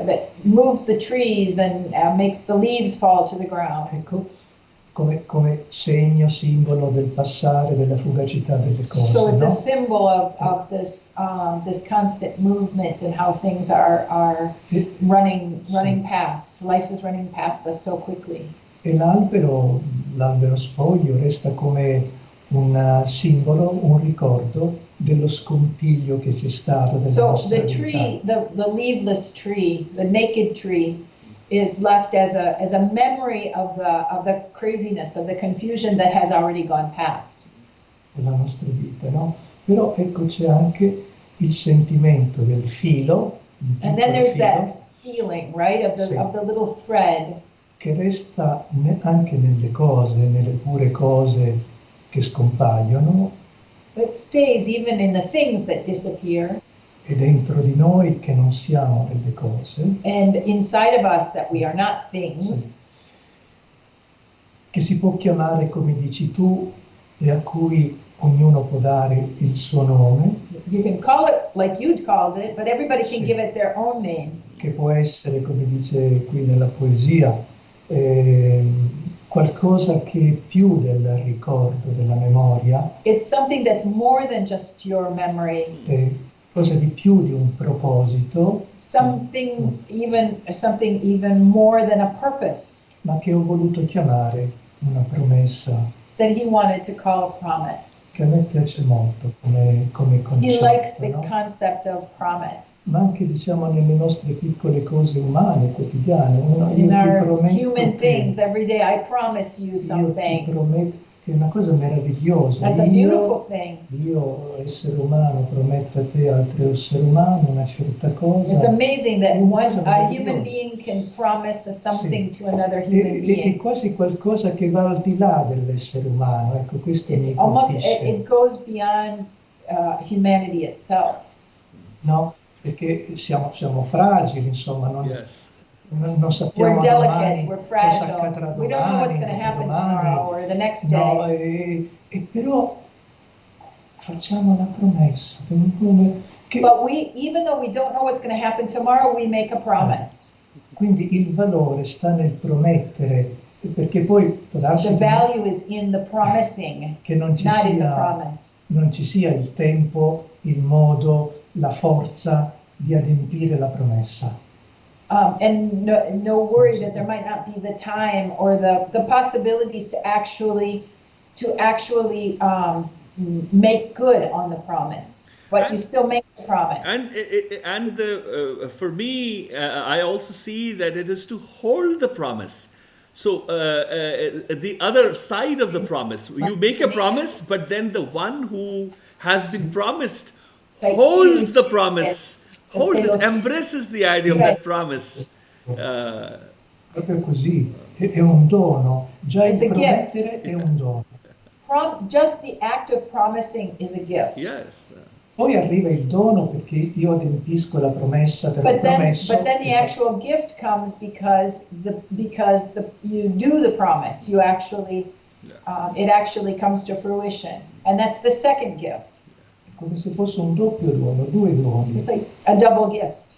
that moves the trees and makes the leaves fall to the ground. Ecco, come segno, simbolo del passare, della fugacità delle cose. So it's no? a symbol of this constant movement and how things are running past. Life is running past us so quickly. E l'albero spoglio resta come un simbolo, un ricordo dello scompiglio che c'è stato. So the tree, the leafless tree, the naked tree, is left as a memory of the craziness, of the confusion that has already gone past. Della nostra vita, no? Però ecco c'è anche il sentimento del filo. And then there's that feeling, right, of the little thread. Che resta anche nelle cose, nelle pure cose che scompaiono. It stays even in the things that disappear. E dentro di noi che non siamo delle cose. And inside of us that we are not things. Sì. Che si può chiamare, come dici tu, e a cui ognuno può dare il suo nome. You can call it like you'd called it, but everybody can give it their own name. Che può essere, come dice qui nella poesia, qualcosa che è più del ricordo, della memoria. It's something that's more than just your memory. Cosa di più di un proposito. Something even more than a purpose. Ma che ho voluto chiamare una promessa. That he wanted to call a promise. Che a me piace molto come concetto. He likes the no? concept of promise. Ma anche diciamo nelle nostre piccole cose umane, quotidiane. In our human things, every day I promise you something. Io ti prometto che è una cosa meravigliosa. That's a beautiful thing. Io, essere umano, prometto a te, altro essere umano, una certa cosa. It's amazing that a human being can promise something to another human being. È quasi qualcosa che va al di là dell'essere umano. Ecco, questo mi colpisce. It goes beyond humanity itself. No? Perché siamo fragili, insomma, non sappiamo we're delicate, domani we're fragile. cosa accadrà domani. We don't know what's going to happen tomorrow or the next day. No, e però facciamo una promessa, come But even though we don't know what's going to happen tomorrow, we make a promise. Quindi il valore sta nel promettere, perché poi può darsi The value is in the promising, che non ci not in the promise. sia il tempo, il modo, la forza di adempiere la promessa. And no worry that there might not be the time or the possibilities to actually make good on the promise. But you still make the promise. And for me, I also see that it is to hold the promise. So the other side of the promise, you make a promise, but then the one who has been promised holds the promise, holds it, embraces the idea of that promise. Proprio così, è un dono, già il promettere è un dono. Just the act of promising is a gift. Yes. Poi arriva il dono perché io adempisco la promessa, te l'ho promesso. But then the actual gift comes because you do the promise. You actually, it actually comes to fruition, and that's the second gift. È come se fosse un doppio dono, due doni. It's like a double gift.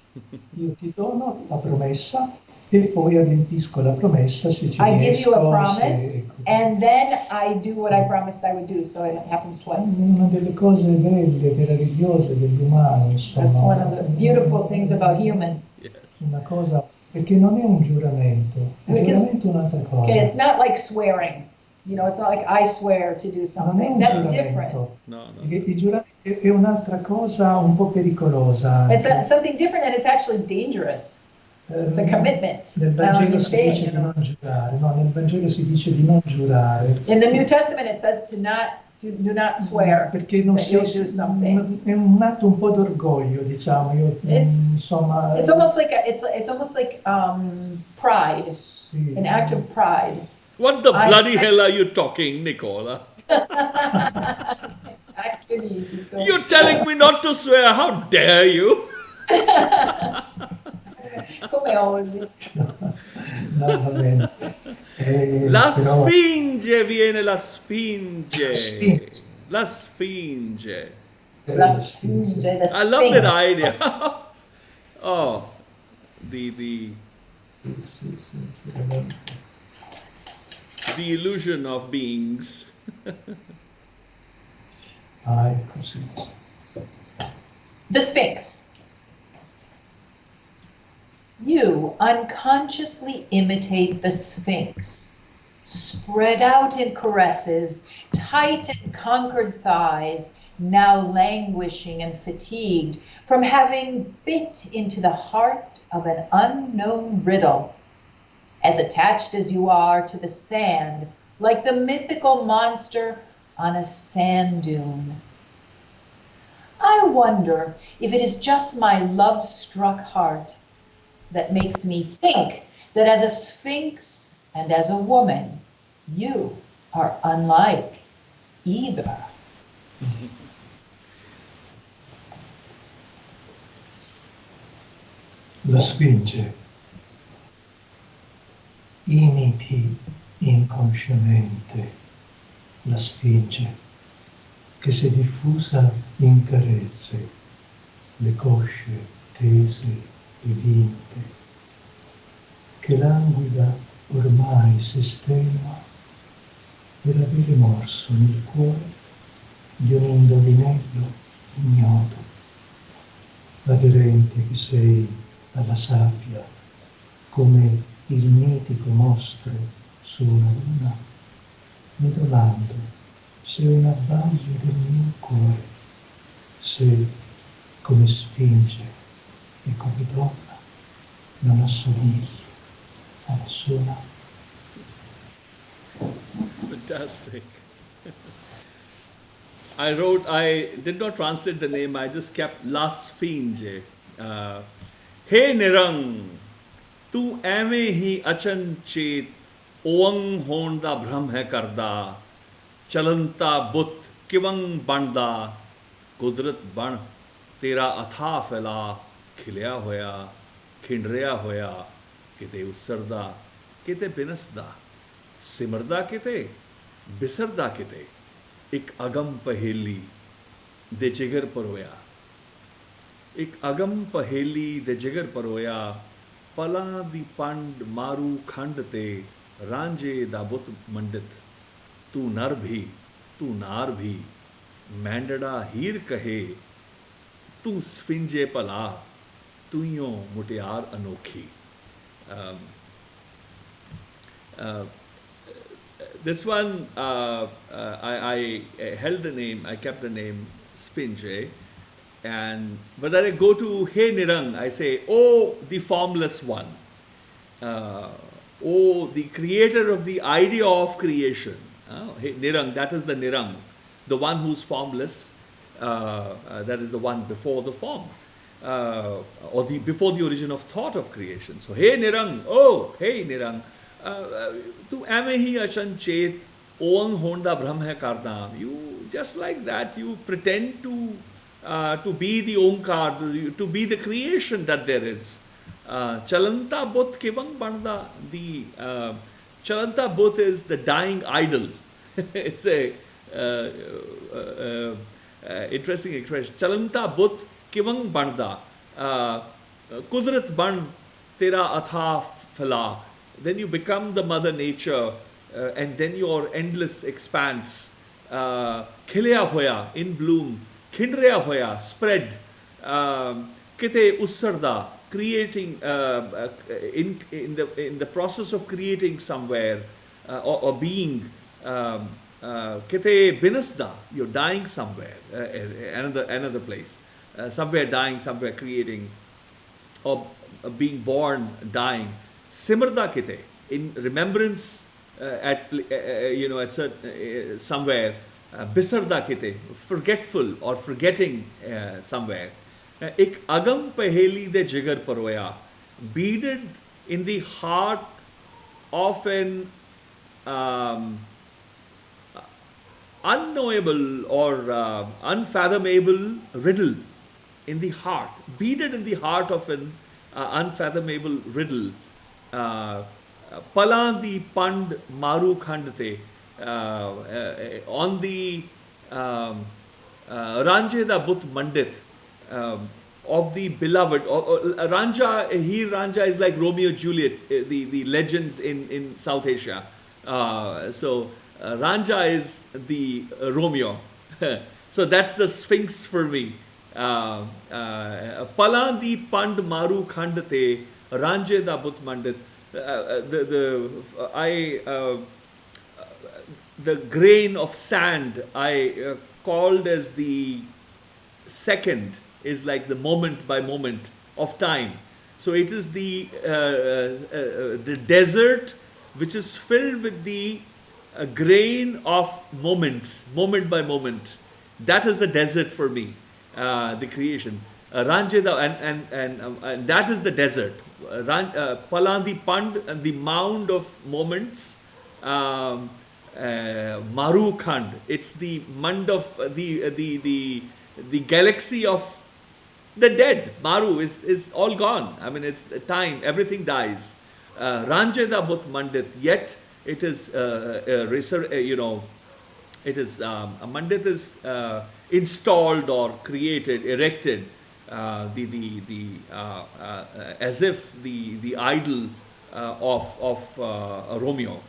Io ti dono la promessa e poi adempisco la promessa se ci riesco. I give you a promise, and then I do what I promised I would do, so it happens twice. Una delle cose belle, meravigliose dell'umano, insomma. That's one of the beautiful things about humans. Yes. Una cosa, perché non è un giuramento, il giuramento è un'altra cosa. Okay, it's not like swearing. You know, it's not like I swear to do something. That's different. No. Il giuramento è un'altra cosa un po' pericolosa. It's something different, and it's actually dangerous. It's a commitment. Nel Vangelo si dice di non giurare, no, nel Vangelo si dice di non giurare. In the New Testament it says do not swear perché non that you'll do something. È un atto un po' d'orgoglio, diciamo. Insomma, it's almost like pride, sì. An act of pride. What the bloody hell are you talking, Nicola? Actually, You're telling me not to swear. How dare you? Come osi? No, va bene. La però... Sfinge viene la Sfinge. Sphinx. La Sfinge. La Sfinge, the Sphinx. I love that idea. Oh, the illusion of beings. Ecco, sì. The Sphinx. You unconsciously imitate the Sphinx, spread out in caresses, tight and conquered thighs, now languishing and fatigued from having bit into the heart of an unknown riddle, as attached as you are to the sand, like the mythical monster on a sand dune. I wonder if it is just my love-struck heart that makes me think that as a sphinx and as a woman, you are unlike either. La Sfinge. Imiti inconsciamente la Sfinge che si è diffusa in carezze, le cosce tese e vinte, che languida ormai si stenua per avere morso nel cuore di un indovinello ignoto, aderente che sei alla sabbia come il mitico mostro su una luna, midolando se un abbaglio del mio cuore, se come Sfinge e come donna non assomigli a nessuna. Fantastic. I did not translate the name, I just kept La Sfinge. Hey Nirang, ਤੂੰ ਐਵੇਂ ਹੀ ਅਚਨਚੇਤ ਓੰਗ ਹੋਣ ਦਾ ਭ੍ਰਮ ਹੈ ਕਰਦਾ, ਚਲੰਤਾ ਬੁੱਤ ਕਿਵੰਗ ਬਣਦਾ, ਕੁਦਰਤ ਬਣ ਤੇਰਾ ਅਥਾਹ ਫੈਲਾ, ਖਿਲਿਆ ਹੋਇਆ, ਖਿੰਡਰਿਆ ਹੋਇਆ, ਕਿਤੇ ਉਸਰਦਾ, ਕਿਤੇ ਬਿਨਸਦਾ, ਸਿਮਰਦਾ ਕਿਤੇ, ਬਿਸਰਦਾ ਕਿਤੇ, ਇੱਕ ਅਗਮ ਪਹੇਲੀ ਦੇ ਜਿਗਰ ਪਰੋਇਆ, ਇੱਕ ਅਗਮ ਪਹੇਲੀ ਦੇ ਜਿਗਰ ਪਰੋਇਆ ਪਲਾਂ ਦੀ ਪੰਡ ਮਾਰੂ ਖੰਡ ਤੇ ਰਾਂਝੇ ਦਾ ਬੁੱਤ ਮੰਡਿਤ ਤੂੰ ਨਰ ਵੀ ਤੂੰ ਨਾਰ ਵੀ ਮੈਂਡੜਾ ਹੀਰ ਕਹੇ ਤੂੰ ਸਫਿੰਜੇ ਭਲਾ ਤੂੰ ਮੁਟਿਆਰ ਅਨੋਖੀ This one, I held the name, I kept the name Sphinx, and when I go to Hey Nirang, I say, oh, the formless one, oh, the creator of the idea of creation. Hey Nirang, that is the Nirang, the one who's formless, that is the one before the form, or before the origin of thought of creation. So, Hey Nirang, oh, Hey Nirang, ਤੂੰ ਐਵੇਂ ਹੀ ਅਚਨਚੇਤ on ਹੋਣ ਦਾ ਭ੍ਰਮ ਹੈ ਕਰਦਾ you just like that you pretend to be the Onkar to be the creation that there is ਚਲੰਤਾ ਬੁੱਤ ਕਿਵੇਂ ਬਣਦਾ ਦੀ ਚਲੰਤਾ ਬੁੱਤ is the dying idol it's a interesting expression ਚਲੰਤਾ ਬੁੱਤ ਕਿਵੇਂ ਬਣਦਾ ਕੁਦਰਤ ਬਣ ਤੇਰਾ ਅਥਾਹ ਫਲਾ then you become the mother nature and then your endless expanse khilya hoya in bloom khindriya hoya spread kite ussarda creating in the process of creating somewhere or being kite binasda you're dying somewhere another place somewhere dying somewhere creating or being born dying Simarda kite in remembrance at somewhere bisarda kite forgetful or forgetting somewhere ek agam paheli de jigar paroya beaded in the heart of an unknowable or unfathomable riddle in the heart beaded in the heart of an unfathomable riddle ਪਲਾਂ ਦੀ ਪੰਡ ਮਾਰੂ ਖੰਡ ਤੇ on the ਰਾਂਝੇ ਦਾ ਬੁੱਤ ਮੰਡਿਤ of the beloved Ranja, he Ranja is like Romeo Juliet, the legends in South Asia. So Ranja is the Romeo. So that's the Sphinx for me. Palan di pand maru khand te Ranje da Bhut Mandit. The grain of sand I called as the second is like the moment by moment of time. So it is the desert which is filled with the grain of moments, moment by moment. That is the desert for me, the creation. Ranjeda and that is the desert. Palandi Pand and the mound of moments. Maru Khand. It's the mund of the galaxy of the dead. Maru is all gone. I mean, it's time. Everything dies. Ranjeda Bhut Mandit. Yet it is it is a mandit is installed or created, erected. As if the idol of Romeo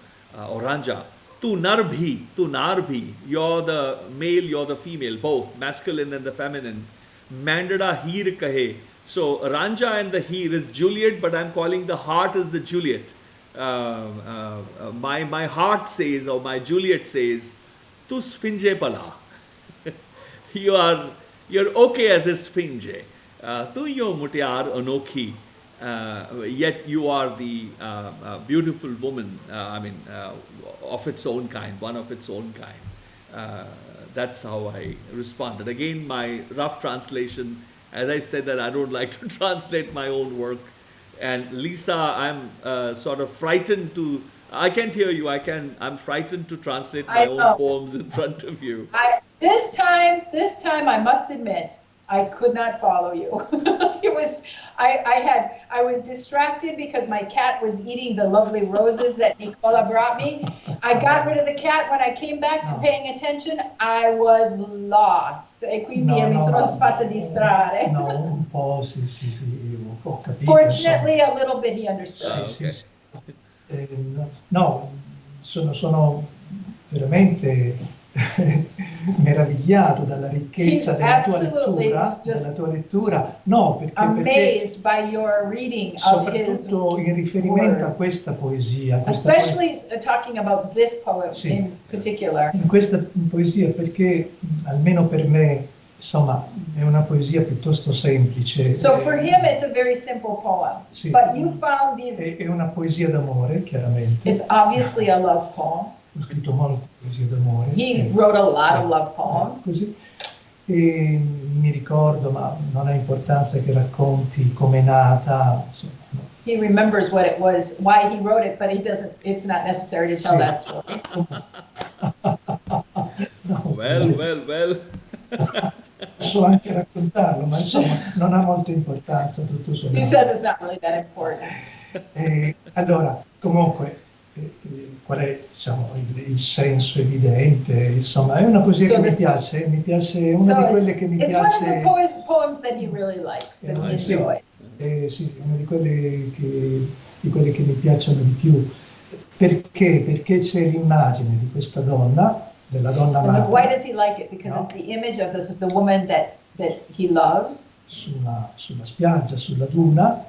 or Ranja. Tu nar bhi, tu nar bhi. You're the male, you're the female, both masculine and the feminine. Mandada heir kahe. So Ranja and the heir is Juliet, but I'm calling the heart is the Juliet. My heart says, or my Juliet says, tu sphinge pala. You're okay as a sphinge. Tu yo mutiar anokhi. Yet you are the beautiful woman. Of its own kind, one of its own kind. That's how I responded. Again, my rough translation. As I said that I don't like to translate my own work. And Lisa, I'm sort of frightened to. I can't hear you. I'm frightened to translate my own poems in front of you. This time, I must admit, I could not follow you. It was, I was distracted because my cat was eating the lovely roses that Nicola brought me. I got rid of the cat. When I came back to paying attention, I was lost. E quindi mi sono fatta distrarre. No, un po', sì, ho capito. Fortunately, a little bit he understood. Okay. Sì. No, sono veramente meravigliato dalla ricchezza della tua lettura, no, perché amazed by your reading of his soprattutto in riferimento a words. Questa poesia, Especially talking about this poem Sì. in particular. in questa poesia, perché almeno per me, insomma, è una poesia piuttosto semplice. So for him it's a very simple poem, Sì. but you found these, È una poesia d'amore, chiaramente. it's obviously a love poem. Ho scritto molte poesie d'amore. He wrote a lot of love poems. Così. E mi ricordo, ma non ha importanza che racconti com'è nata, insomma, no. He remembers what it was, why he wrote it, but he doesn't, it's not necessary to tell that story. No, Well. posso anche raccontarlo, ma insomma non ha molta importanza tutto He sommato. says it's not really that important. Allora, comunque, qual è, diciamo, il senso evidente? Insomma, è una poesia So che mi this- piace, è una di quelle che mi it's one of the piace. poems that he really likes, that he Sì. enjoys. Sì, una di quelle che mi piacciono di più. Perché? Perché c'è l'immagine di questa donna, della donna And why amata, does he like it? Because No. it's the image of the woman that he loves. sulla spiaggia, sulla duna,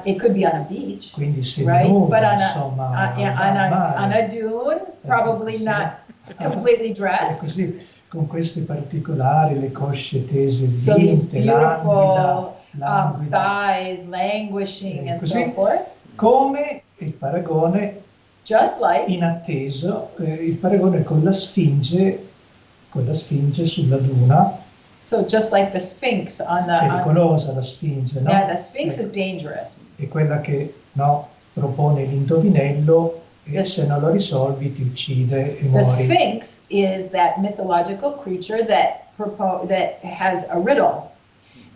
It could be on a beach, quindi se right? nuda, But insomma, on a dune, probably Sì. not completely E dressed. così, con questi particolari, le cosce tese, So these vinte, beautiful languida. thighs languishing and so Così. forth. Come il paragone Just like, inatteso, il paragone con la Sfinge sulla duna, so just like the Sphinx on the, pericolosa la Sfinge, no? yeah, the Sphinx is dangerous. È quella che, no, propone l'indovinello e Yes. se non lo risolvi ti uccide e The muori. Sphinx is that mythological creature that has a riddle.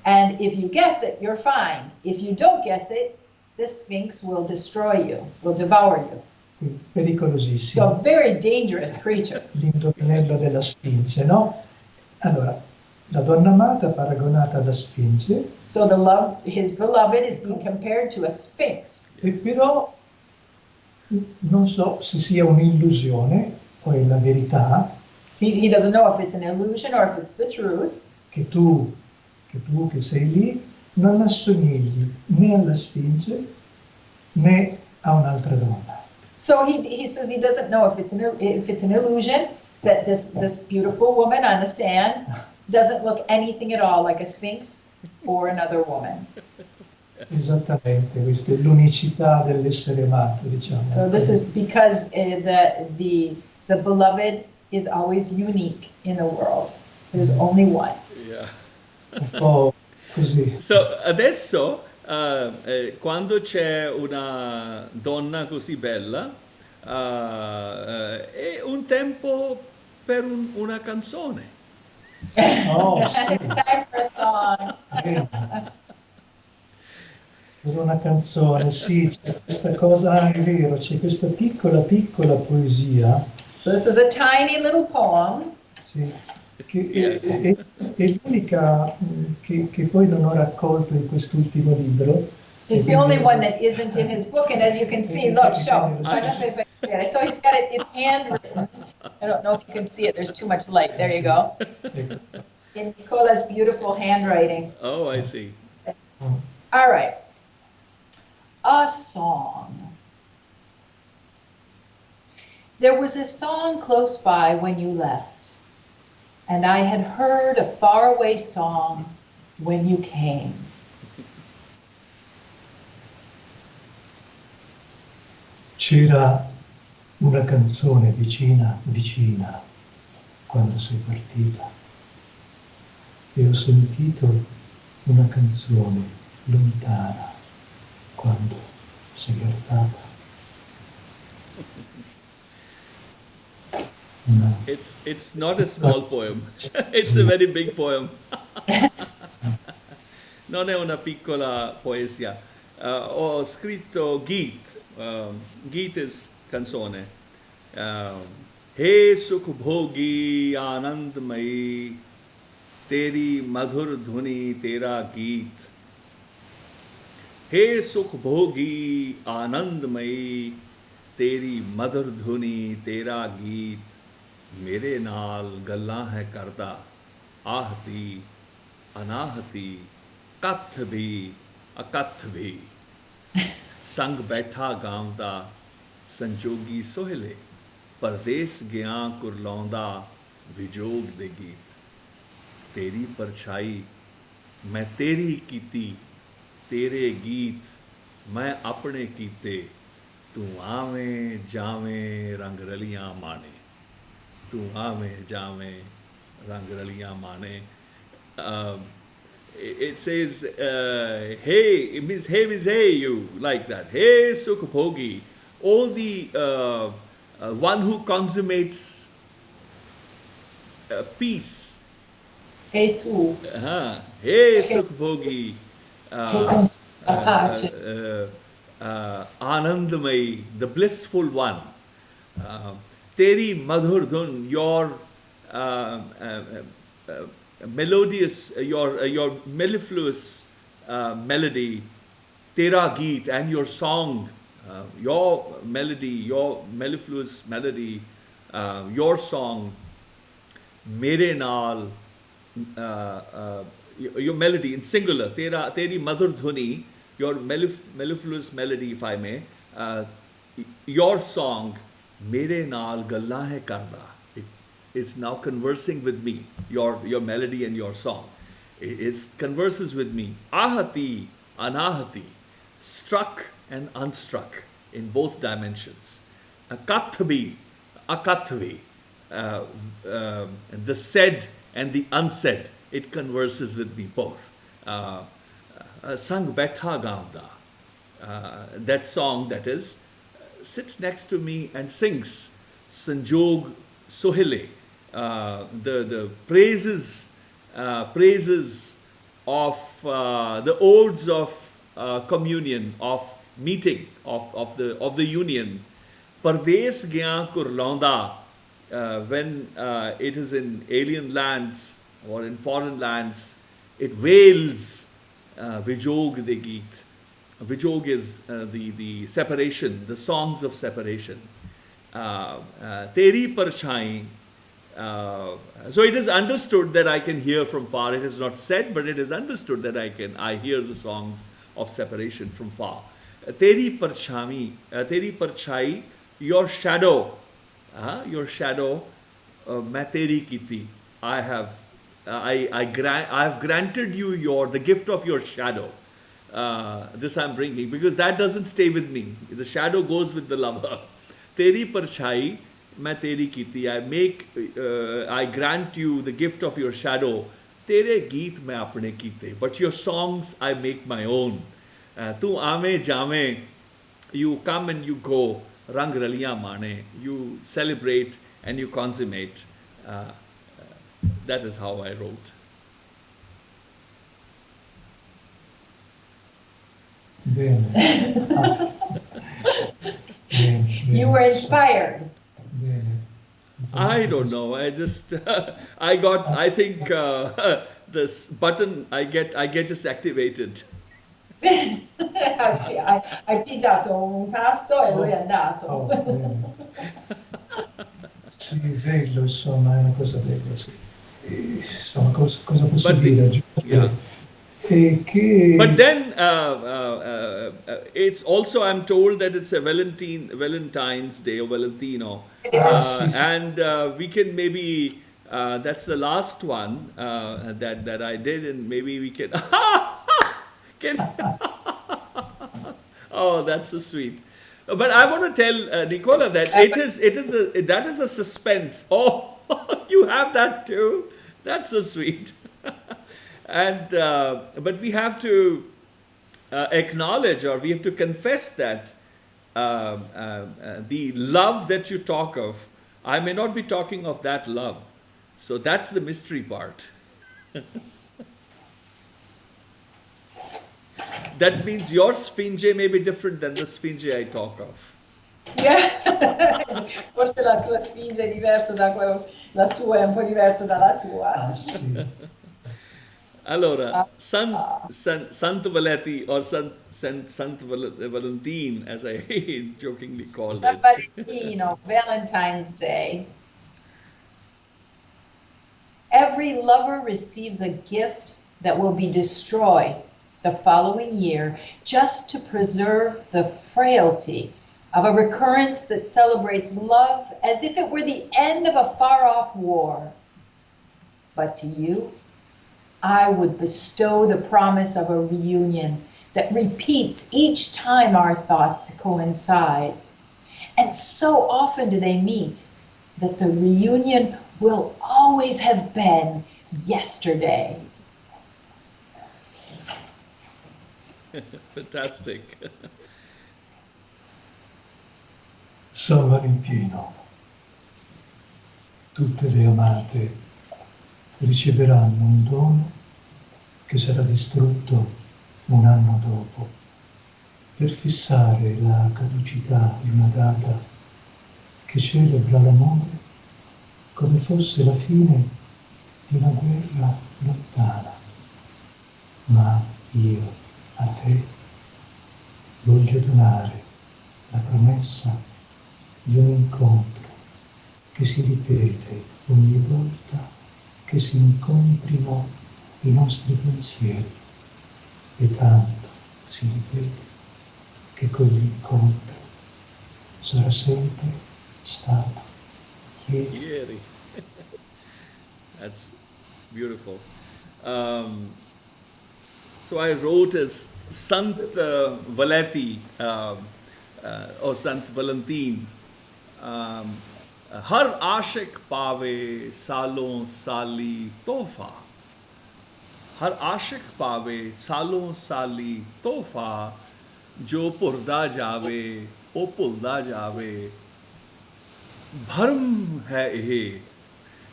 And if you guess it, you're fine. If you don't guess it, the Sphinx will destroy you, will devour you. Quindi pericolosissimo. So very dangerous creature. L'indovinello della Sfinge, no? Allora, la donna amata paragonata alla Sfinge, So his beloved is being compared to a Sphinx. e però non so se sia un'illusione o è la verità He doesn't know if it's an illusion or if it's the truth. che tu che sei lì non assomigli né alla Sfinge né a un'altra donna. So he says he doesn't know if it's an illusion, that this beautiful woman on the sand doesn't look anything at all like a Sphinx or another woman. Esattamente, questa è l'unicità dell'essere amato, diciamo. So this is because the beloved is always unique in the world. There's only one. Yeah. Un po' così. So adesso quando c'è una donna così bella è un tempo per una canzone. Oh, sì. It's time for a song. Per una canzone, sì, c'è questa cosa, è vero, c'è questa piccola poesia, So this is a tiny little poem. sì, che è l'unica che poi non ho raccolto in quest'ultimo libro. It's the only one that isn't in his book, and as you can see, look, show. So he's got it, it's handwritten. I don't know if you can see it, there's too much light. There you go. In Nicola's beautiful handwriting. Oh, I see. All right. A song. There was a song close by when you left, and I had heard a faraway song when you came. C'era una canzone vicina quando sei partita e ho sentito una canzone lontana quando sei arrivata. It's not a small poem. It's a very big poem. non è una piccola poesia. Ho scritto Geet. Geet is canzone. He sukh bhogi anandmayi teri madhur dhuni tera geet. He sukh bhogi anandmayi teri madhur dhuni tera geet. Mere naal gallan hai karda ahati anahati kath bhi akath bhi संग बैठा गावदा संजोगी सोहले परदेस गया कुरलौंदा विजोग दे गीत तेरी परछाई मैं तेरी कीती तेरे गीत मैं अपने कीते तू आवें जावें रंग रलियां माने तू आवें जावें रंग रलियां माने. It says, hey, it means hey, you, like that. Hey, Sukh Bhogi. All the, one who consummates peace. Hey, tu. Hey, Sukh Bhogi. Pace. Anandamayi, the blissful one. Teri Madhur Dhun, your melodious, your mellifluous melody, tera geet, and your song, your melody, your mellifluous melody, your song, mere naal, your melody in singular, teri madhur dhuni, your mellifluous melody, if I may, your song, mere naal gallan hai karda. It's now conversing with me, your melody and your song. It converses with me. Ahati, anahati, struck and unstruck in both dimensions. Akathvi, akathvi, the said and the unsaid, it converses with me both. Sang Baitha Gavda, that song that is, sits next to me and sings Sanjog Sohile. The praises of the odes of communion, of meeting, of the union. Pardes gyan kurlaunda, when it is in alien lands or in foreign lands, it wails vijog de geet. Vijog is the separation, the songs of separation. Teri parchai. So it is understood that I can hear from far. It is not said, but it is understood that I hear the songs of separation from far. Teri parchai, your shadow, main teri kiti. I have granted you the gift of your shadow. This I'm bringing because that doesn't stay with me. The shadow goes with the lover. Teri parchai. मैं तेरी कीती, I grant you the gift of your shadow. तेरे गीत मैं अपने कीते, but your songs I make my own. तू आवे जावे, you come and you go, रंग रलियां माने, you celebrate and you consummate. That is how I wrote. Bene. You were inspired. I don't know. I just I think this button I get just activated. Hai pigiato un tasto e lui è andato. Oh, sì, bello, insomma, è una cosa bella, sì. Insomma, cosa posso dire? Yeah. But then it's also, I'm told that it's a Valentine's Day or Valentino, and we can maybe that's the last one that I did, and maybe we can. Oh, that's so sweet. But I want to tell Nicola that that is a suspense. Oh, you have that too. That's so sweet. And but we have to acknowledge, or we have to confess that the love that you talk of, I may not be talking of that love. So that's the mystery part. That means your Sphinx may be different than the Sphinx I talk of. Yeah. Forse la tua Sphinge è diverso da quello, la sua è un po' diversa dalla tua. Ah, sì. Allora, Sant Valeti or Sant Valentine, as I jokingly called San it. Valentino, Valentine's Day. Every lover receives a gift that will be destroyed the following year just to preserve the frailty of a recurrence that celebrates love as if it were the end of a far-off war. But to you, I would bestow the promise of a reunion that repeats each time our thoughts coincide. And so often do they meet that the reunion will always have been yesterday. Fantastic. San Valentino, tutte le amate riceveranno un dono che sarà distrutto un anno dopo per fissare la caducità di una data che celebra l'amore come fosse la fine di una guerra lontana. Ma io a te voglio donare la promessa di un incontro che si ripete ogni volta che si incontrino i nostri pensieri, e tanto si ripete che quell'incontro sarà sempre stato ieri. Ieri. That's beautiful. So I wrote as Sant Valeti or Sant Valentine. हर आशिक पावे सालों साली तोहफा, हर आशिक पावे सालों साली तोहफा, जो पुरदा जावे ओ पुलदा जावे, भरम है एह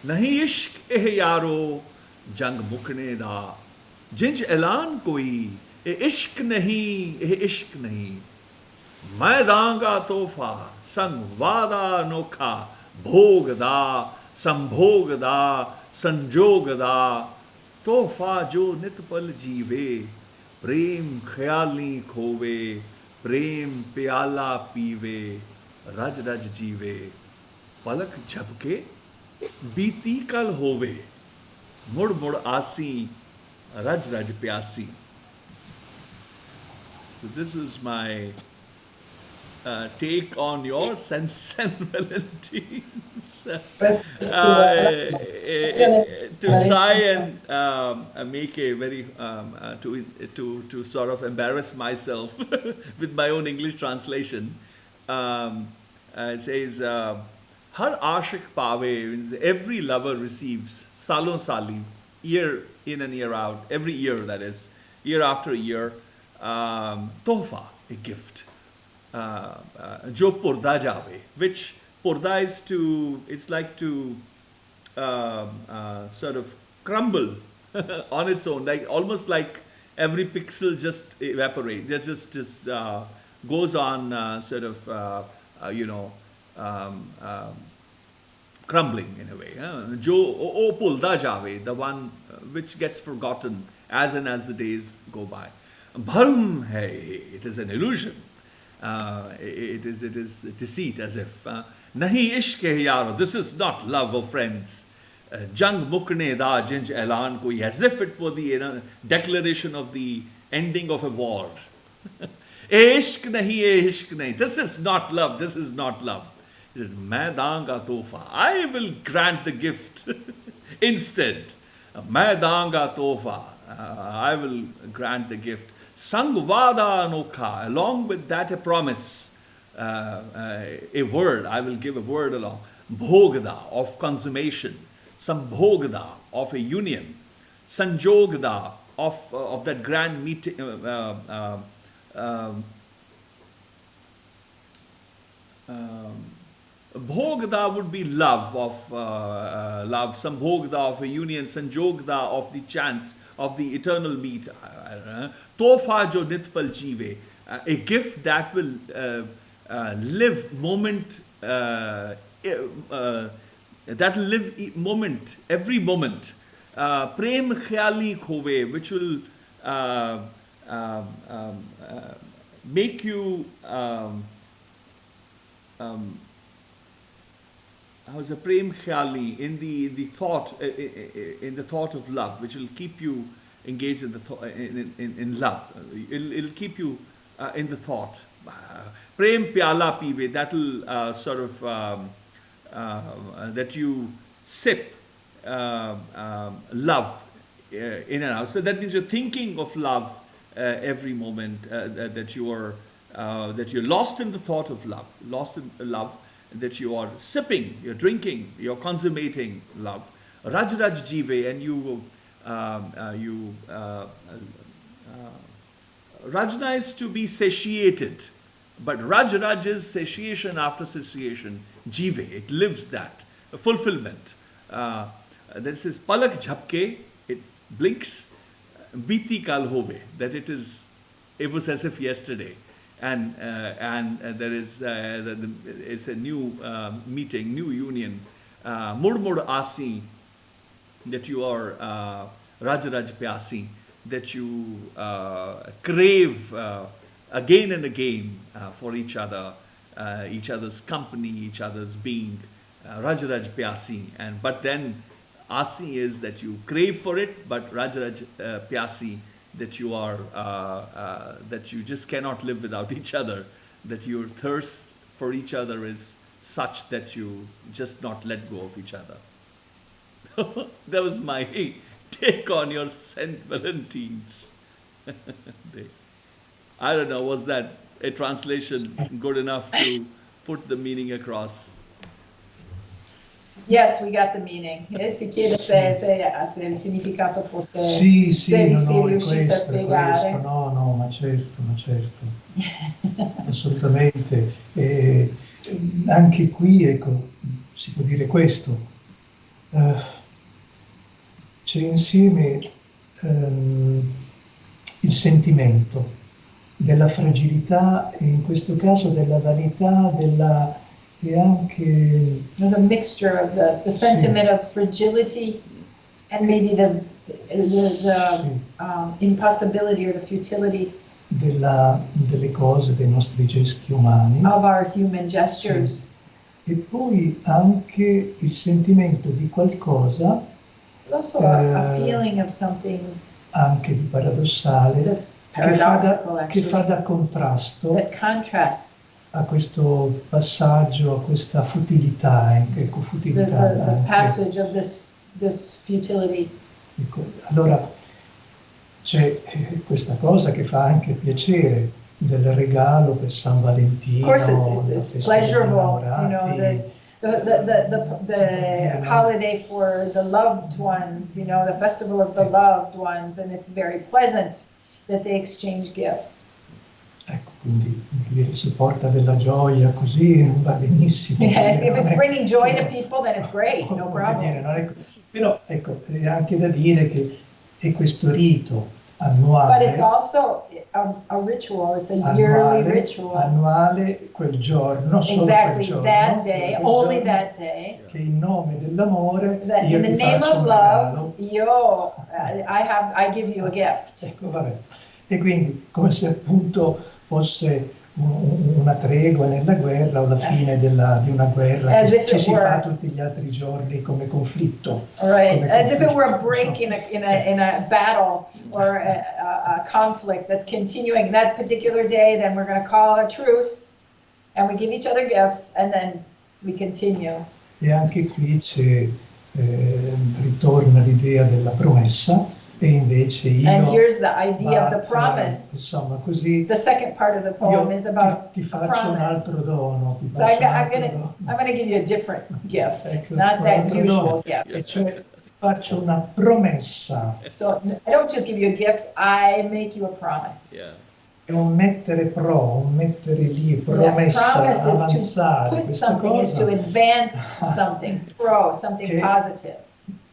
नहीं इश्क एह यारो जंग मुकने दा, जिंज ऐलान कोई ए इश्क नहीं एह इश्क नहीं, मैं दांगा तोहफा संग वादा अनोखा, भोग दा संभोग दा संजोग दा, तोहफा जो नित पल जीवे, प्रेम ख्याली खोवे, प्रेम प्याला पीवे, रज रज जीवे, पलक झपके बीती कल होवे, मुड़ मुड़ आसी रज रज प्यासी. So this is my take on your San Valentine's. To try and make a very to sort of embarrass myself with my own English translation. It says, "Har ashik pave," every lover receives salon sali, year in and year out, every year, that is, year after year, tohfa, a gift. Jo purda jave, which purda is to, it's like to sort of crumble on its own, like almost like every pixel just evaporate, that just goes on sort of crumbling in a way. Jo o pulda jave, the one which gets forgotten as and as the days go by. Bharm hai, it is an illusion. It is deceit, as if nahi ishq hai yaaro, this is not love of friends. Jang mukne da jinj elan koi, as if it were the declaration of the ending of a war. Ishq nahi, this is not love, this is not love. It is main danga tohfa, I will grant the gift instead. Main danga tohfa, I will grant the gift. Sang vada anokha, along with that a promise, a word, I will give a word along. Bhogda, of consummation. Sambhogda, of a union. Sanjogda, of that grand meeting. Sambhogda would be love of love, Sambhogda of a union, Sanjogda of the chance of the eternal meet. Tofa jo nitpal jive, a gift that will live moment, that will live moment, every moment. Prem khayali khove, which will make you how's a prem khayali in the thought in the thought of love, which will keep you engaged in the in love. It'll keep you in the thought. Prem pyala pive, that will sort of that you sip love in and out. So that means you're thinking of love every moment, that you're lost in the thought of love, lost in love, that you are sipping, you're drinking, you're consummating love. Raj jive, and Rajna is to be satiated, but Raj is satiation after satiation. Jive, it lives that fulfillment. This is palak jhapke, it blinks. Biti kal hobe, that it was as if yesterday. And there is it's a new meeting, new union. Murmur asi, that you are Raj pyasi, that you crave again and again for each other, each other's company, each other's being. Raj pyasi, but then asi is that you crave for it, but Raj pyasi, that you are that you just cannot live without each other, that your thirst for each other is such that you just not let go of each other. That was my take on your St. Valentine's Day. I don't know, was that a translation good enough to put the meaning across? Yes, we got the meaning. Si chiede se il significato fosse, sì, se no, riuscisse a spiegare. No, ma certo, assolutamente. Anche qui, ecco, si può dire questo. C'è insieme il sentimento della fragilità e in questo caso della vanità, e anche... There's a mixture of the sentiment of fragility and maybe the impossibility or the futility delle cose, dei nostri gesti umani. Of our human gestures. Sì. E poi anche il sentimento di qualcosa, also a feeling of something anche di paradossale, that's paradoxical, che fa da contrasto that contrasts a questo passaggio, a questa futilità, ecco, futilità. The passage of this futility. Ecco, allora c'è questa cosa che fa anche piacere del regalo per San Valentino. Of course, it's pleasurable, you know, the holiday for the loved ones, you know, the festival of the loved ones, and it's very pleasant that they exchange gifts. Ecco, quindi se porta della gioia così va benissimo. Yes, if it's bringing joy to people, then it's great, no problem. Però ecco, è anche da dire che è questo rito annuale. But it's also a ritual, it's a yearly ritual. Annuale, quel giorno, solo exactly, quel giorno. That day, only that day. Che in nome dell'amore io ti faccio un regalo. I give you a gift. Ecco, vabbè. E quindi, come se appunto fosse una tregua nella guerra o la fine di una guerra che ci si fa tutti gli altri giorni come conflitto. Right, as if it were a break in a battle or a conflict that's continuing that particular day. Then we're going to call a truce and we give each other gifts and then we continue. E anche qui ritorna l'idea della promessa. E invece and here's the idea of the promise. Insomma, così the second part of the poem is about ti faccio un altro dono. So I'm going to give you a different gift, ecco, not that usual gift. E cioè faccio una promessa. So I don't just give you a gift, I make you a promise. Yeah. un mettere un mettere lì, promessa, promise is avanzare, to put questa something, is to cosa. advance something, something positive.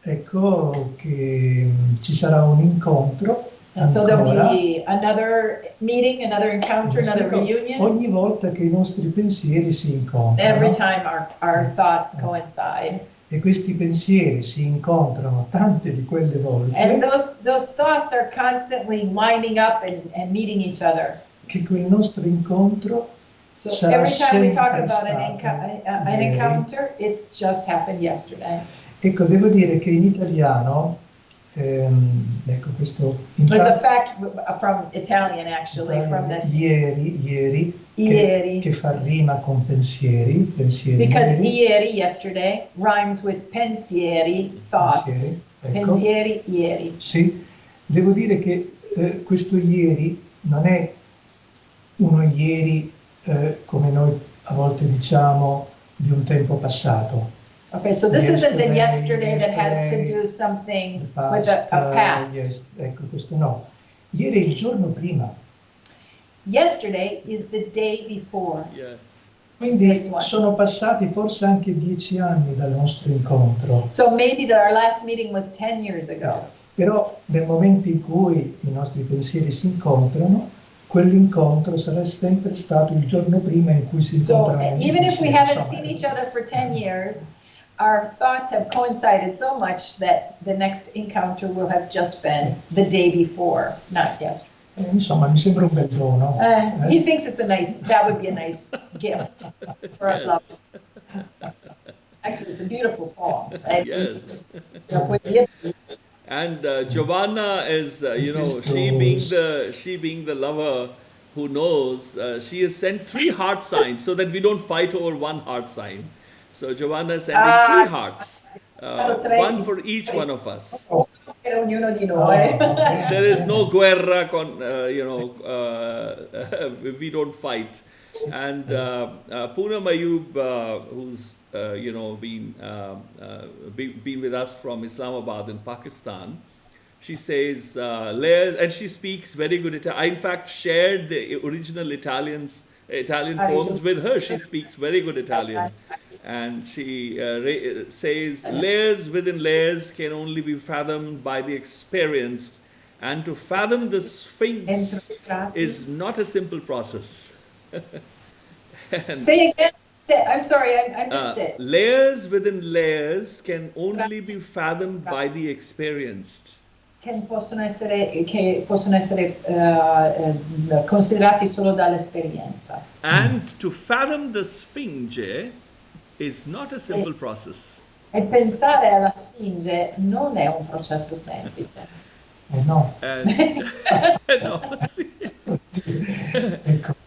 Ecco che ci sarà un incontro. And so there'll ancora, be another meeting, another encounter, another reunion. ogni volta che i nostri pensieri si incontrano. Every time our thoughts coincide. E questi pensieri si incontrano tante di quelle volte. And those thoughts are constantly lining up and meeting each other. Che quel nostro incontro So sarà every time we talk sempre about stato an encounter, it's just happened yesterday. Ecco, devo dire che in italiano, ecco questo... There's a fact from Italian, actually, from this. Ieri, che fa rima con pensieri. Because ieri, yesterday, rhymes with pensieri, thoughts. Ecco. Pensieri, ieri. Sì, devo dire che questo ieri non è uno ieri come noi a volte diciamo di un tempo passato. Okay, so this isn't a yesterday that has to do something with a past. Ecco, questo no. Ieri è il giorno prima. Yesterday is the day before. Yeah. Quindi sono passati forse anche 10 anni dal nostro incontro. So maybe our last meeting was 10 years ago. Però nel momento in cui i nostri pensieri si incontrano, quell'incontro sarà sempre stato il giorno prima in cui si incontrano. So even if we haven't seen each other for 10 years, our thoughts have coincided so much that the next encounter will have just been the day before, not yesterday. Insomma, mi sembra un bel dono. He thinks that would be a nice gift for a love. Actually, it's a beautiful poem. Yes. And Giovanna is, she being the lover who knows, she has sent 3 heart signs so that we don't fight over 1 heart sign. So Giovanna is sending 3 hearts, 1 for each one of us. Ognuno di noi. There is no guerra, we don't fight. And Poonam Ayub, who's been with us from Islamabad in Pakistan, she says layers, and she speaks very good Italian. I in fact shared the original Italian poems with her. She speaks very good Italian, and she says layers within layers can only be fathomed by the experienced, and to fathom the Sphinx is not a simple process. Say again. I'm sorry, I missed it. Layers within layers can only be fathomed by the experienced. Che possono essere considerati solo dall'esperienza. And to fathom the Sphinx is not a simple process. E pensare alla Sfinge non è un processo semplice. No.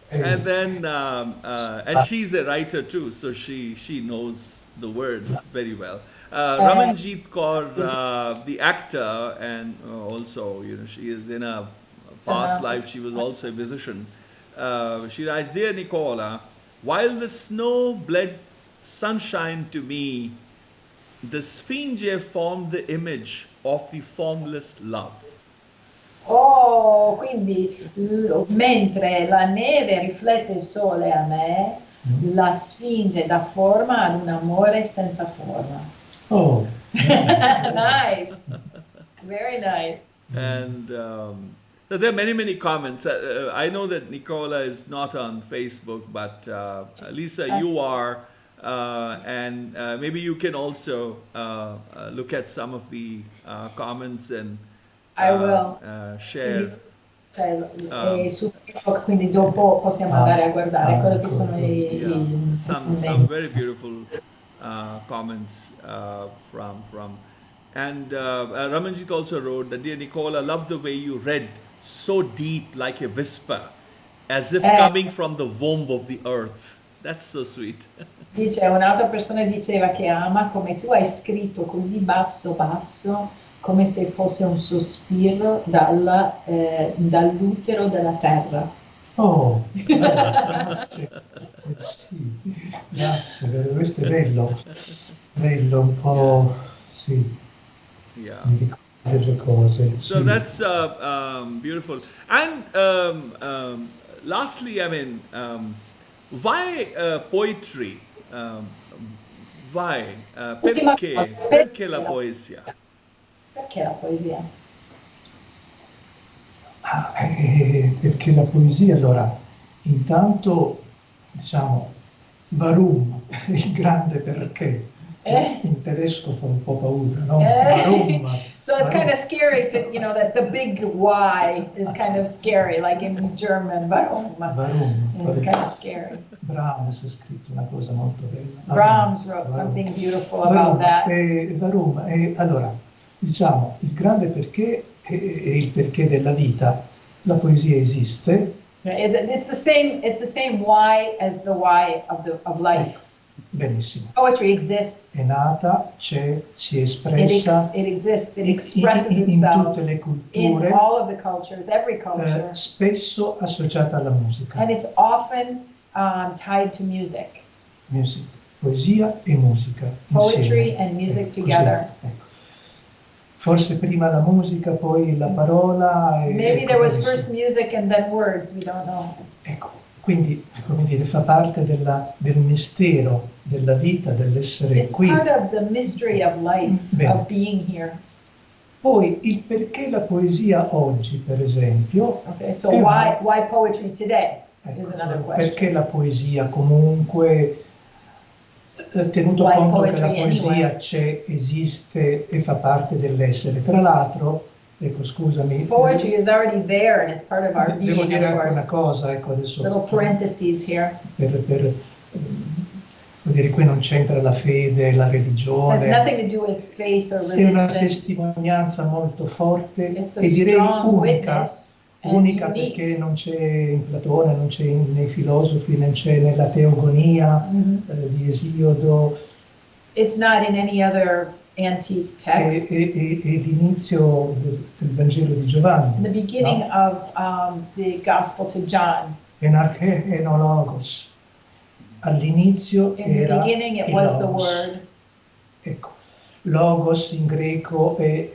And then, and she's a writer too, so she knows the words very well. Ramanjit Kaur, the actor, and also, she is in a past life, she was also a musician. She writes, "Dear Nicola, while the snow bled sunshine to me, the Sphinx formed the image of the formless love." Oh, quindi mentre la neve riflette il sole a me, la Sfinge dà forma ad un amore senza forma. Oh, Nice, very nice. And so there are many comments. I know that Nicola is not on Facebook, but Lisa, you are, and maybe you can also look at some of the comments and I will share. Su Facebook, quindi dopo possiamo andare a guardare quello che sono some very beautiful comments from. And Ramanjit also wrote that, "Dear Nicola, love the way you read so deep like a whisper, as if coming from the womb of the earth." That's so sweet. Dice, un'altra persona diceva che ama come tu hai scritto così basso come se fosse un sospiro dall'utero della terra. Oh, grazie. Sì, grazie, questo è bello un po', sì. Yeah. delle cose. So sì. that's beautiful. And lastly, I mean, why poetry? Why? Perché la poesia? Perché la poesia? Perché la poesia, allora, intanto, diciamo, Warum, il grande perché. In tedesco fa un po' paura, no? Warum. So it's kind of scary to, you know, that the big Y is kind of scary, like in German, warum. It's kind of scary. Brahms ha scritto una cosa molto bella. Brahms wrote something beautiful about that. Warum. Allora, diciamo, il grande perché è il perché della vita. La poesia esiste. It's the same why as the why of life. Benissimo. Poetry exists. È nata, c'è, si è espressa. It exists. It expresses itself in tutte le culture. In all of the cultures, every culture. Spesso associata alla musica. And it's often tied to music. Music. Poesia e musica. Poetry insieme. and music together. Ecco. Forse prima la musica, poi la parola. Maybe there was first music and then words, we don't know. Ecco, quindi, come dire, fa parte del mistero della vita, dell'essere qui. It's part of the mystery of life, Bene. of being here. Poi il perché la poesia oggi, per esempio. Okay, so why poetry today is Ecco, another question. perché la poesia comunque, tenuto conto che la poesia c'è, esiste e fa parte dell'essere. Tra l'altro, ecco, scusami. Poetry is already there and it's part of our being, devo dire of anche una course. cosa, ecco, adesso. Little parentheses here. Vuol dire, qui non c'entra la fede, la religione. Has nothing to do with faith or È una religion. testimonianza molto forte It's a e direi strong unica. witness. Unica perché non c'è in Platone, non c'è nei filosofi, non c'è nella teogonia di Esiodo. It's not in any other antique text. E l'inizio del Vangelo di Giovanni. The beginning of the Gospel to John. Enarche enologos. All'inizio In the beginning it was the logos. Word. Ecco, logos in greco è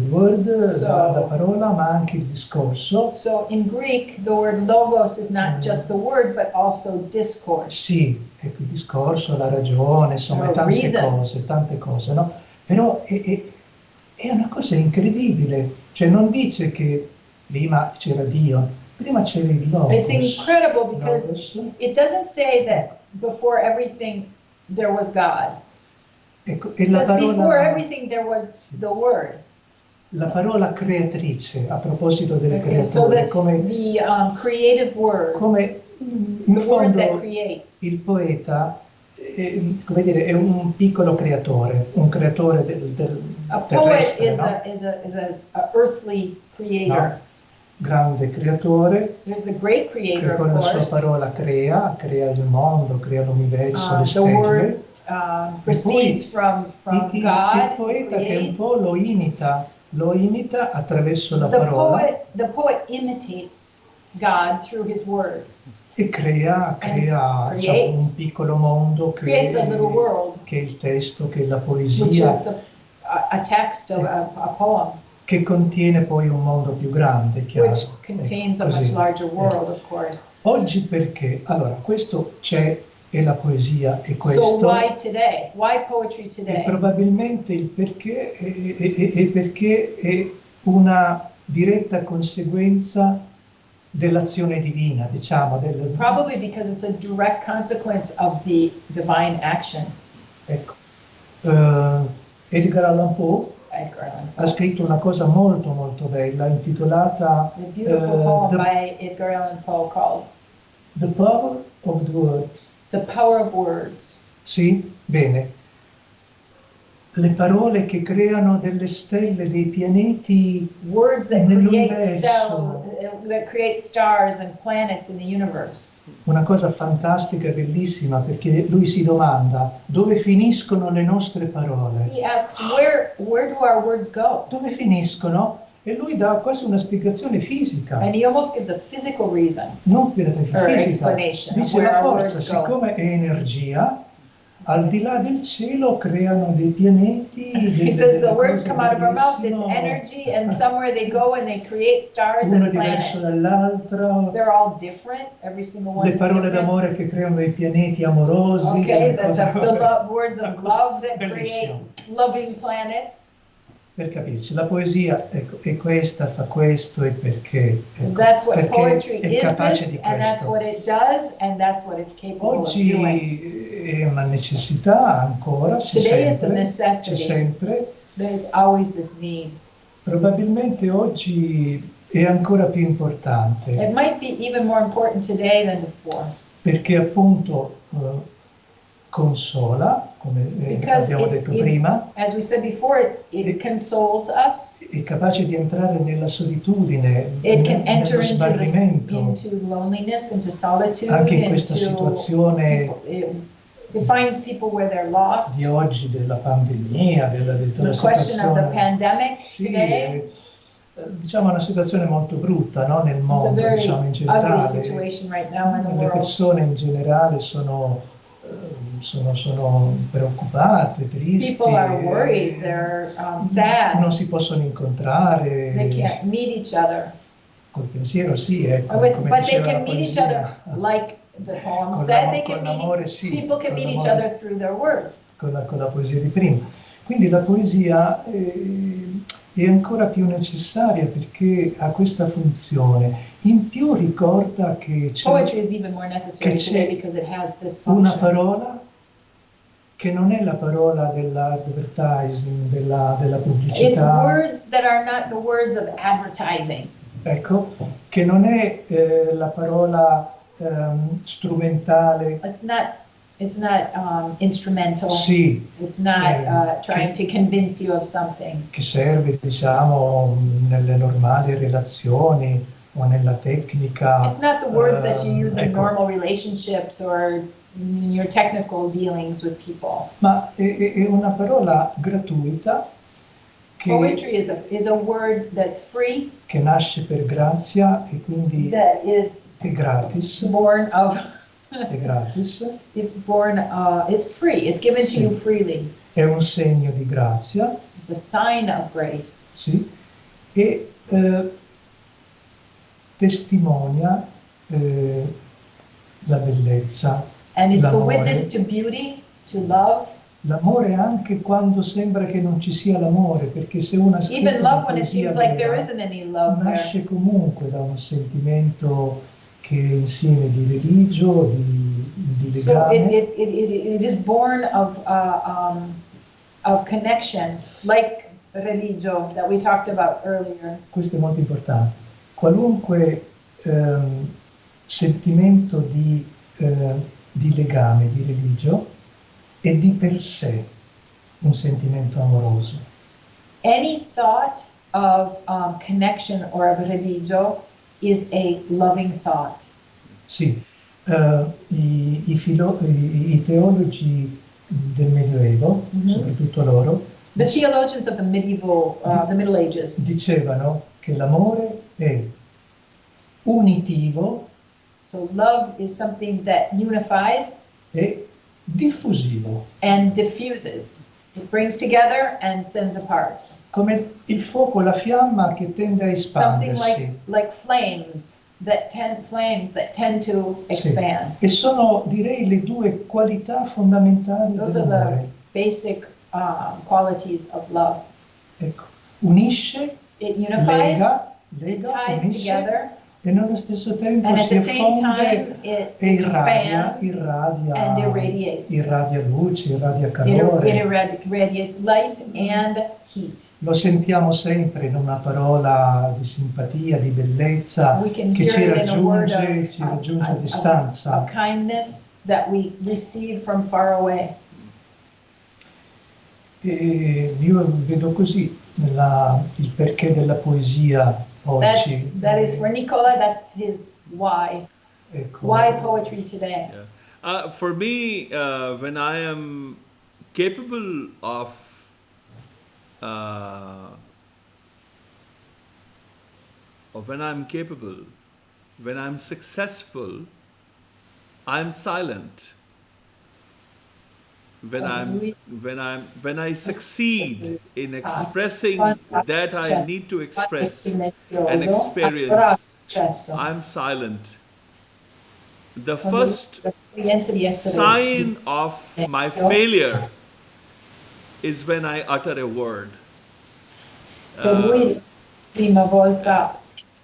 word, la parola, ma anche il discorso. So in Greek, the word logos is not just the word, but also discourse. Sì, ecco, il discorso, la ragione, insomma, tante cose, no? Però è una cosa incredibile, cioè non dice che prima c'era Dio, prima c'era il logos. It's incredible because it doesn't say that before everything there was God. Ecco, It says before everything there was the Word. La parola creatrice, a proposito delle creature, so that come the creative word, come in the word that fondo creates. Il poeta come dire, è un piccolo creatore, un creatore del A poet terrestre, is no? a earthly creator. No? Grande creatore, There's a great creator, che con of la sua course. parola crea il mondo, crea l'universo, le The stelle. word proceeds from God. Il poeta che un po' lo imita attraverso la parola. The poet imitates God through his words. E crea insomma, un piccolo mondo Creates a little world, che è il testo, che è la which is poesia, a text of a poem, che contiene poi un mondo più grande, chiaro. which contains a much Così. larger world, of course. Oggi perché? Allora, questo c'è, è la poesia, e questo So why today? Why poetry è today? probabilmente il perché, è perché è una diretta conseguenza dell'azione divina, diciamo. Probably because it's a direct consequence of the divine action. Ecco. Edgar Allan Poe ha scritto una cosa molto molto bella intitolata The beautiful poem by Edgar Allan Poe called The Power of the Words. The Power of Words. Sì? Bene. Le parole che creano delle stelle, dei pianeti Words that nell'universo. create stars and planets in the universe. Una cosa fantastica e bellissima, perché lui si domanda dove finiscono le nostre parole? He asks, where do our words go? Dove finiscono? E lui dà quasi una spiegazione fisica. And he almost gives a physical reason Non or fisica. explanation of Dice where la our forza, words go. siccome è energia, al di là del cielo creano dei pianeti, He says the delle words cose come out of our mouth, it's bellissime, energy, and somewhere they go and they create stars uno è and diverso planets. dall'altro, They're all different, every single one le is parole different. d'amore che creano dei pianeti amorosi, Okay, delle cose- the words of love that create Bellissimo. loving planets. Per capirci, la poesia ecco, è questa, fa questo e perché. Ecco, That's what perché poetry è is, capace this, di and that's questo. what it does, and that's what it's capable of doing. Oggi è una necessità ancora, Today it's a c'è necessity. sempre. There's always this need. Probabilmente oggi è ancora più It importante might be even more important today than before. perché appunto consola, come Because abbiamo detto prima, as we said before, it consoles us. è capace di entrare nella solitudine, It can nello enter smarrimento. into loneliness, into solitude, Anche in questa situazione it finds people where they're lost. di oggi, della pandemia, della The question of the situazione, pandemic sì, today, diciamo una situazione molto brutta, no? Nel it's a mondo, very diciamo in ugly generale. situation right now in the Le world. persone in generale sono preoccupate, tristi, People are worried, they're sad, non si possono incontrare. they can't meet each other. Col pensiero sì, ecco, But come they diceva la can meet each poesia. other, like the poem Con said, con l'amore sì, people can con meet each l'amore other through their words. con la poesia di prima. Quindi la poesia è ancora più necessaria perché ha questa funzione. In più ricorda che Poetry c'è is even more necessary c'è today because it has this una function. parola che non è la parola dell'advertising, della It's pubblicità, words that are not the words of advertising. ecco, che non è la parola strumentale. It's not instrumental. Sì, It's not trying to convince you of something. che serve, diciamo, nelle normali relazioni o nella tecnica. It's not the words that you use in ecco, normal relationships or in your technical dealings with people. ma è una parola gratuita Poetry che, is a word that's free, che nasce per grazia e quindi that is è gratis. born of, È gratis, it's free, it's given to Sì. you freely. è un segno di grazia, It's a sign of grace. sì, e testimonia la bellezza, And it's a l'amore. witness to beauty, to love. L'amore anche quando sembra che non ci sia l'amore, perché se una Even scrive love una when it poesia seems like there vera, isn't any love there. nasce comunque da un sentimento che è insieme di religio, di So legame. it is born of connections, like religio that we talked about earlier. Questo è molto importante. Qualunque sentimento di legame, di religio, è di per sé un sentimento amoroso. Any thought of connection or of religio is a loving thought. Sì, i teologi del Medioevo, soprattutto loro, The theologians of the the Middle Ages, dicevano che l'amore è unitivo so love is something that unifies e diffusivo, and diffuses. It brings together and sends apart. come il fuoco, la fiamma che tende a Something espandersi. like flames that tend to Sì. expand. E sono, direi, le due qualità fondamentali Those are the dell'amore. basic qualities of love. Ecco, unisce, It unifies, lega, it ties unisce, together, e nello stesso tempo and at si the same time effonde it e expands and irradiates. irradia luce, irradia It calore. irradiates light and heat. Lo sentiamo sempre in una parola di simpatia, di bellezza, We can che hear ci it in a word raggiunge a distanza. of kindness that we receive from far away. E io vedo così il perché della poesia oggi. That is for Nicola, that's his why. Ecco. Why poetry today? Yeah. For me, when I am capable of when I'm successful, I'm silent. when I succeed in expressing that I need to express and experience, I'm silent. The first sign of my failure is when I utter a word. Per lui la prima volta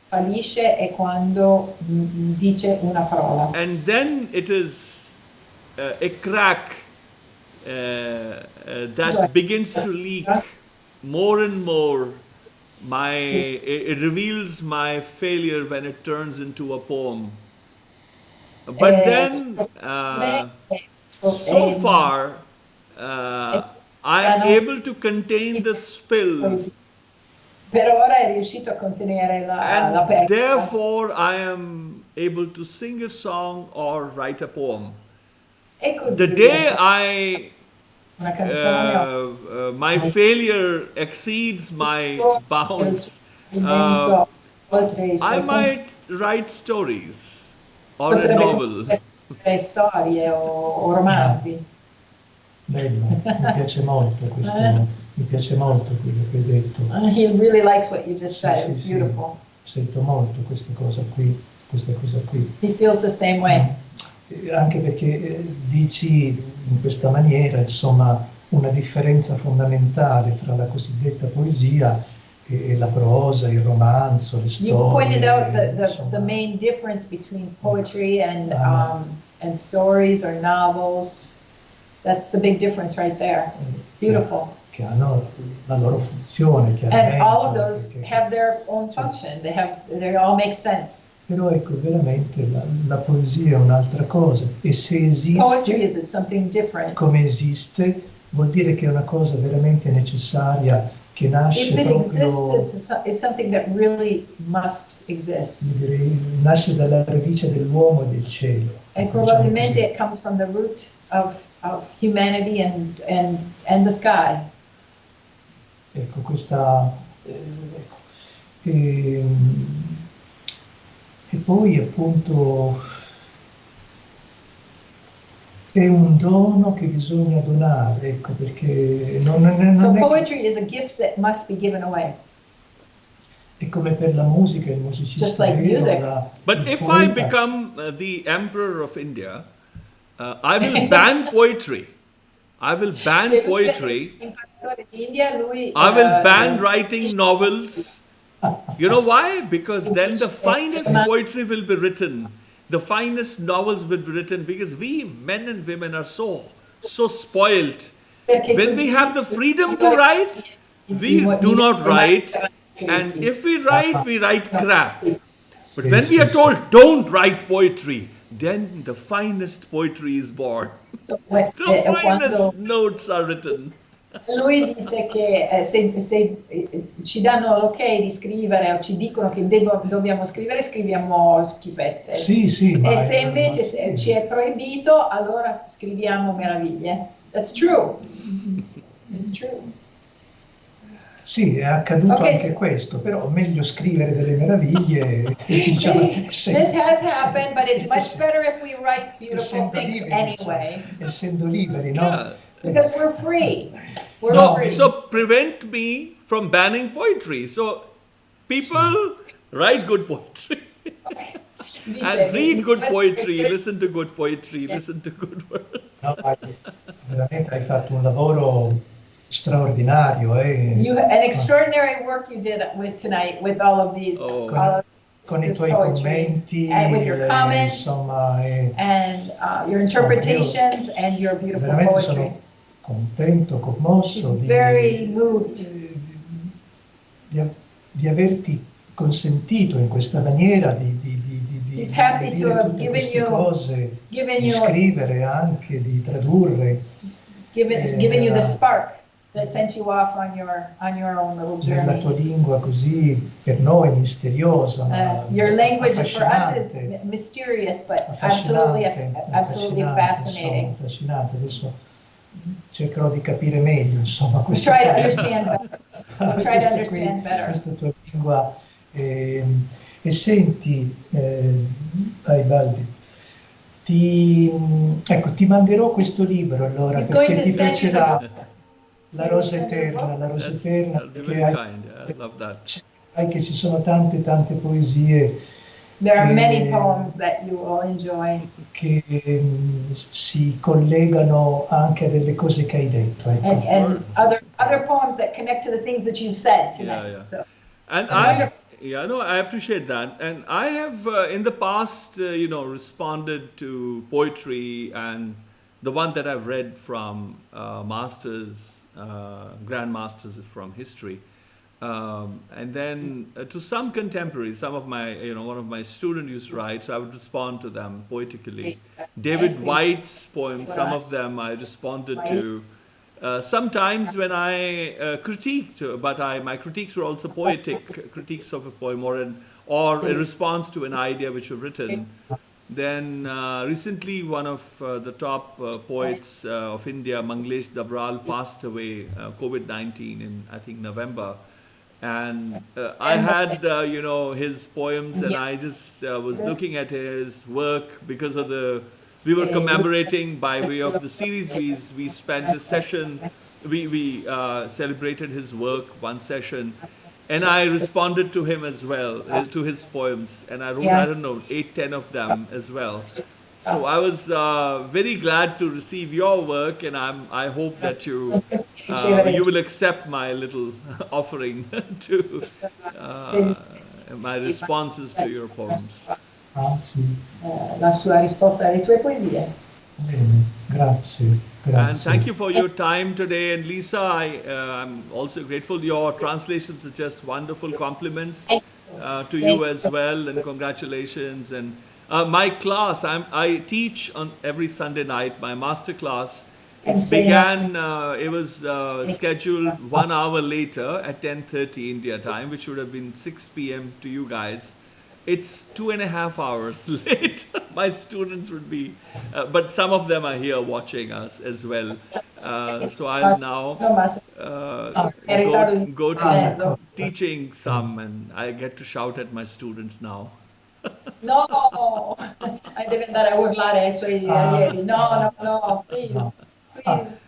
fallisce è quando dice una parola. And then it is a crack that begins to leak more and more. It reveals my failure when it turns into a poem. But then, so far, I am able to contain the spill. Per ora è riuscito a contenere la And pecora. therefore, I am able to sing a song or write a poem. E così The day riesce una canzone my failure exceeds my bounds, oltre i suoi I might write stories or a potrebbe novel. scrivere storie o romanzi. Bello, mi piace molto questo, mi piace molto quello che hai detto. He really likes what you just said. Sì, It's sì, beautiful. Sento molto questa cosa qui. He feels the same way. Anche perché dici in questa maniera, insomma, una differenza fondamentale fra la cosiddetta poesia e la prosa, il romanzo, le storie. You pointed out the insomma. main difference between poetry and stories or novels. That's the big difference right there. Beautiful. Che hanno la loro funzione, chiaramente. And all of those have their own function. They all make sense. Però ecco, veramente la poesia è un'altra cosa. E se Poetry esiste, is something different. come esiste, vuol dire che è una cosa veramente necessaria, che nasce If it proprio, exists, it's something that really must exist. nasce dalla radice dell'uomo e del cielo. And Diciamo probabilmente così. it comes from the root of humanity and the sky. Ecco, questa... e poi appunto è un dono che bisogna donare, ecco, perché non So è poetry is a gift that must be given away. è come per la musica, il musicista Just like vero, music. But il if I poeta. become the emperor of India, I will ban poetry. I will ban Se lui poetry. è l'imperatore d'India, lui I will ban writing novels. You know why? Because then the finest poetry will be written. The finest novels will be written, because we men and women are so spoiled. perché When così we have the freedom to write, we do not write. And if we write crap. But when we are told, don't write poetry, then the finest poetry is born. So, The quando finest notes are written. lui dice che se ci danno l'ok di scrivere o ci dicono che dobbiamo scrivere, scriviamo schifezze. Sì, ma E se invece ci è proibito, allora scriviamo meraviglie. That's true. It's true. Sì, è accaduto Okay, anche questo, però meglio scrivere delle meraviglie. Diciamo, This has happened, but it's much better if we write beautiful essendo things liberi, anyway. essendo liberi, no? Yeah. Because we're free. We're free. So prevent me from banning poetry. So people write good poetry. And read good poetry, listen to good poetry, listen to good words. No, veramente hai fatto un lavoro straordinario. An extraordinary work you did with with all of these. Oh. all of Con i this tuoi poetry. commenti, And with your comments, insomma, and your interpretations and your beautiful veramente poetry. sono contento, commosso She's very moved. di averti consentito in questa maniera di He's happy dire to have tutte given queste you- cose, given di you- scrivere anche, di tradurre Given you the spark that sent you off on your own little nella tua journey. lingua così per noi misteriosa. ma Your language for us is affascinante. mysterious, but Affascinante, absolutely fascinating. insomma, affascinante. Adesso cercherò di capire meglio, insomma, We questa try to tua- understand better. We'll try to questa understand better. questa tua lingua. E senti, Bhai Baldeep, Ti manderò questo libro allora, He's going perché to ti send you the piacerà. book. La rosa eterna, la rosa eterna, That'd be perché very kind. Yeah, I love that. sai che ci sono tante poesie There are many che, poems that you will enjoy. che si collegano anche a delle cose che hai detto. Ecco. And other poems that connect to the things that you've said tonight. Yeah, yeah. So And I appreciate that. And I have in the past, responded to poetry, and the one that I've read from masters, grandmasters from history. And then to some contemporaries, some of my, one of my students used to write, so I would respond to them poetically. David White's poems, some of them I responded to. Sometimes when I critiqued, but my critiques were also poetic critiques of a poem or a response to an idea which was written. Then recently, one of the top poets of India, Manglesh Dabral, passed away, COVID-19 in, I think, November. And I had, his poems, and I just was looking at his work because of we were commemorating by way of the series. We spent a session, we celebrated his work, one session. And I responded to him as well, to his poems. And I wrote, I don't know, 8, 10 of them as well. So I was very glad to receive your work, and I hope that you will accept my little offering to my responses to your poems. La sua risposta alle tue poesie. Bene, grazie. And thank you for your time today. And Lisa, I'm also grateful. Your translations are just wonderful. Compliments to you as well, and congratulations. And my class, I teach on every Sunday night, my master class. It began, it was scheduled 1 hour later at 10:30 India time, which would have been 6 p.m. to you guys. It's 2.5 hours late. My students would be, but some of them are here watching us as well. So I'll now go to teaching some, and I get to shout at my students now. No, deve andare a urlare ai suoi allievi. No, please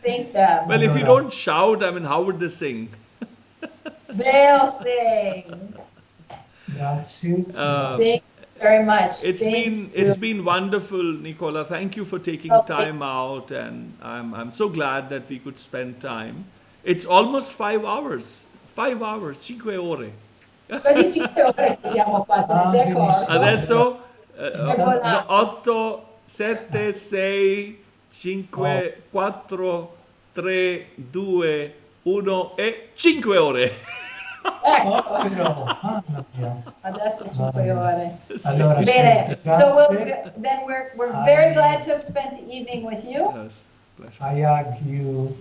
thank them. Well, if you don't shout, I mean, how would they sing? They'll sing. Grazie. Thank you very much. It's been wonderful, Nicola. Thank you for taking time out, and I'm so glad that we could spend time. It's almost 5 hours. 5 hours, 5 ore. Quasi 5 ore che siamo qua, te ne sei accorto? Adesso 8, 7, 6, 5, 4, 3, 2, 1 e 5 ore. Ecco. Adesso 5 ore. Allora, Bene, sì, so we're very glad to have spent the evening with you. Yes, pleasure. I hug you.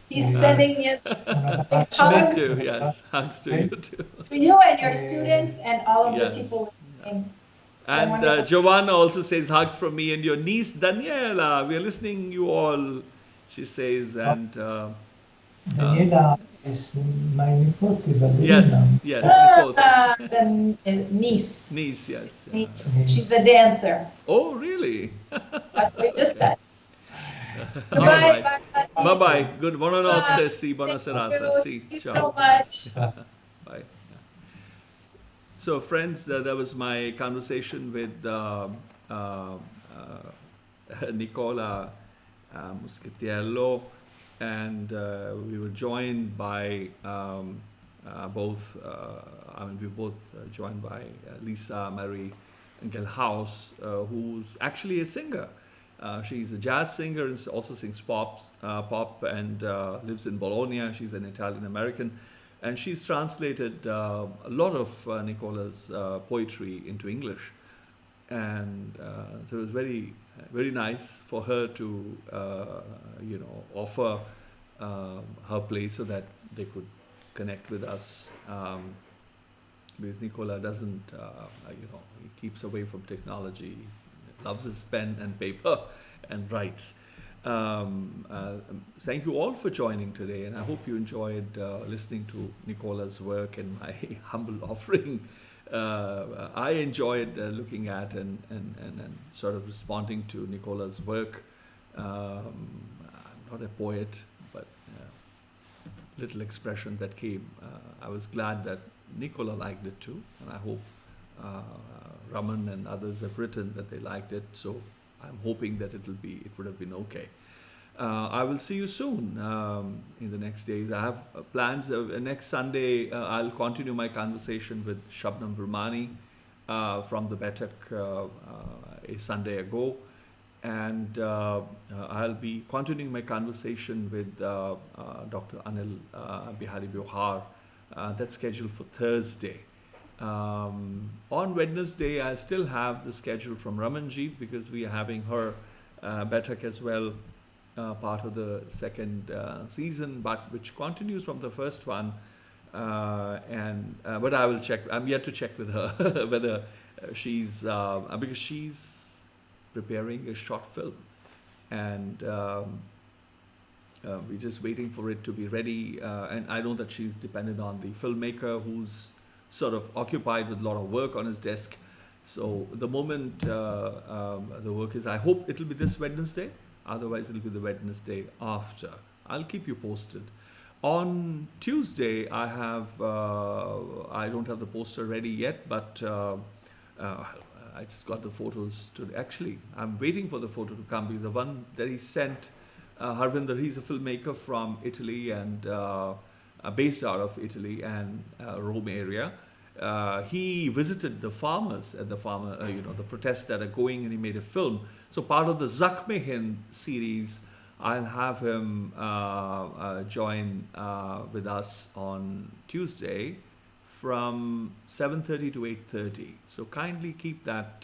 He's sending us hugs too, yes, hugs to you too. to you and your students and all of the people listening. And Giovanna also says hugs from me and your niece Daniela. We are listening you all, she says. And Daniela is my nipote, ballerina. Yes, nipote. The niece. Niece, yes. Niece. She's a dancer. Oh, really? That's what we just said. Goodbye. Bye. Bye-bye. Good. Buonanotte. Sì, buona serata. Sì. Thank you so much. Bye. So, friends, that was my conversation with Nicola Muschitiello, and we were joined by both. We were both joined by Lisa Marie Gelhaus, who's actually a singer. She's a jazz singer and also sings pop, and lives in Bologna. She's an Italian American, and she's translated a lot of Nicola's poetry into English. And so it was very, very nice for her to, offer her place so that they could connect with us. Because Nicola doesn't, he keeps away from technology. Loves his pen and paper and writes. Thank you all for joining today, and I hope you enjoyed listening to Nicola's work and my humble offering I enjoyed looking at and sort of responding to Nicola's work. I'm not a poet, but little expression that came. I was glad that Nicola liked it too, and I hope Raman and others have written that they liked it. So I'm hoping that it would have been okay. I will see you soon in the next days. I have plans. Next Sunday, I'll continue my conversation with Shabnam Burmani from the Baiṭhak a Sunday ago. And I'll be continuing my conversation with Dr. Anil Bihari Bihar. That's scheduled for Thursday. On Wednesday, I still have the schedule from Ramanjeet because we are having her Baiṭhak as well, part of the second season, but which continues from the first one. But I will check. I'm yet to check with her whether she's because she's preparing a short film, and we're just waiting for it to be ready. And I know that she's dependent on the filmmaker, who's sort of occupied with a lot of work on his desk. So the moment the work is, I hope it'll be this Wednesday. Otherwise, it'll be the Wednesday after. I'll keep you posted. On Tuesday, I don't have the poster ready yet, but I just got the photos today. Actually, I'm waiting for the photo to come because the one that he sent, Harvinder, he's a filmmaker from Italy and based out of Italy and Rome area. He visited the farmers at the the protests that are going, and he made a film. So part of the Zakhme Hind series, I'll have him join with us on Tuesday from 7:30 to 8:30. So kindly keep that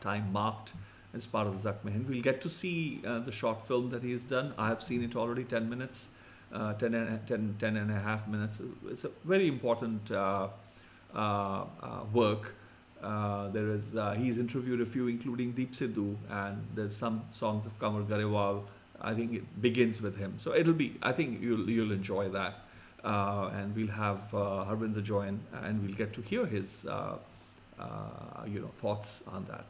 time marked as part of the Zakhme Hind. We'll get to see the short film that he's done. I have seen it already, 10 minutes, 10 and a half minutes. It's a very important work. He's interviewed a few, including Deep Sidhu, and there's some songs of Kamar Garewal. I think it begins with him, so I think you'll enjoy that, and we'll have Harvinder join, and we'll get to hear his thoughts on that.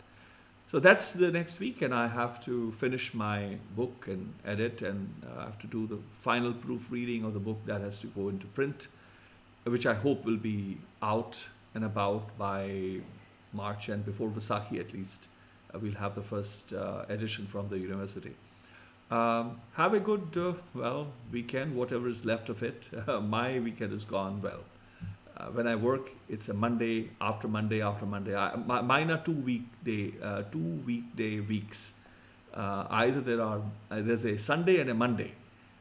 So that's the next week, and I have to finish my book and edit, and I have to do the final proofreading of the book that has to go into print, which I hope will be out and about by March, and before Vaisakhi at least, we'll have the first edition from the university. Have a good, weekend, whatever is left of it. My weekend has gone well. When I work, it's a Monday after Monday after Monday. Mine are 2 weekday weeks. Either there's a Sunday and a Monday.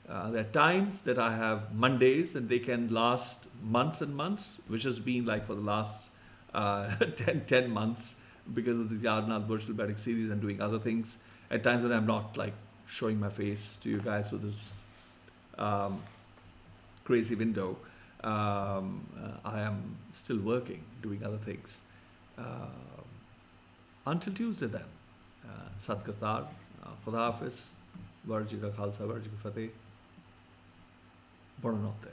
There are times that I have Mondays and they can last months and months, which has been like for the last 10 months because of this YaarAnād Virtual Baiṭhak Series and doing other things. At times when I'm not like showing my face to you guys with this crazy window, I am still working, doing other things. Until Tuesday then. Sat Kartar, Khuda Hafiz, Varji Ka Khalsa, Varji Ka Fateh. Buona notte.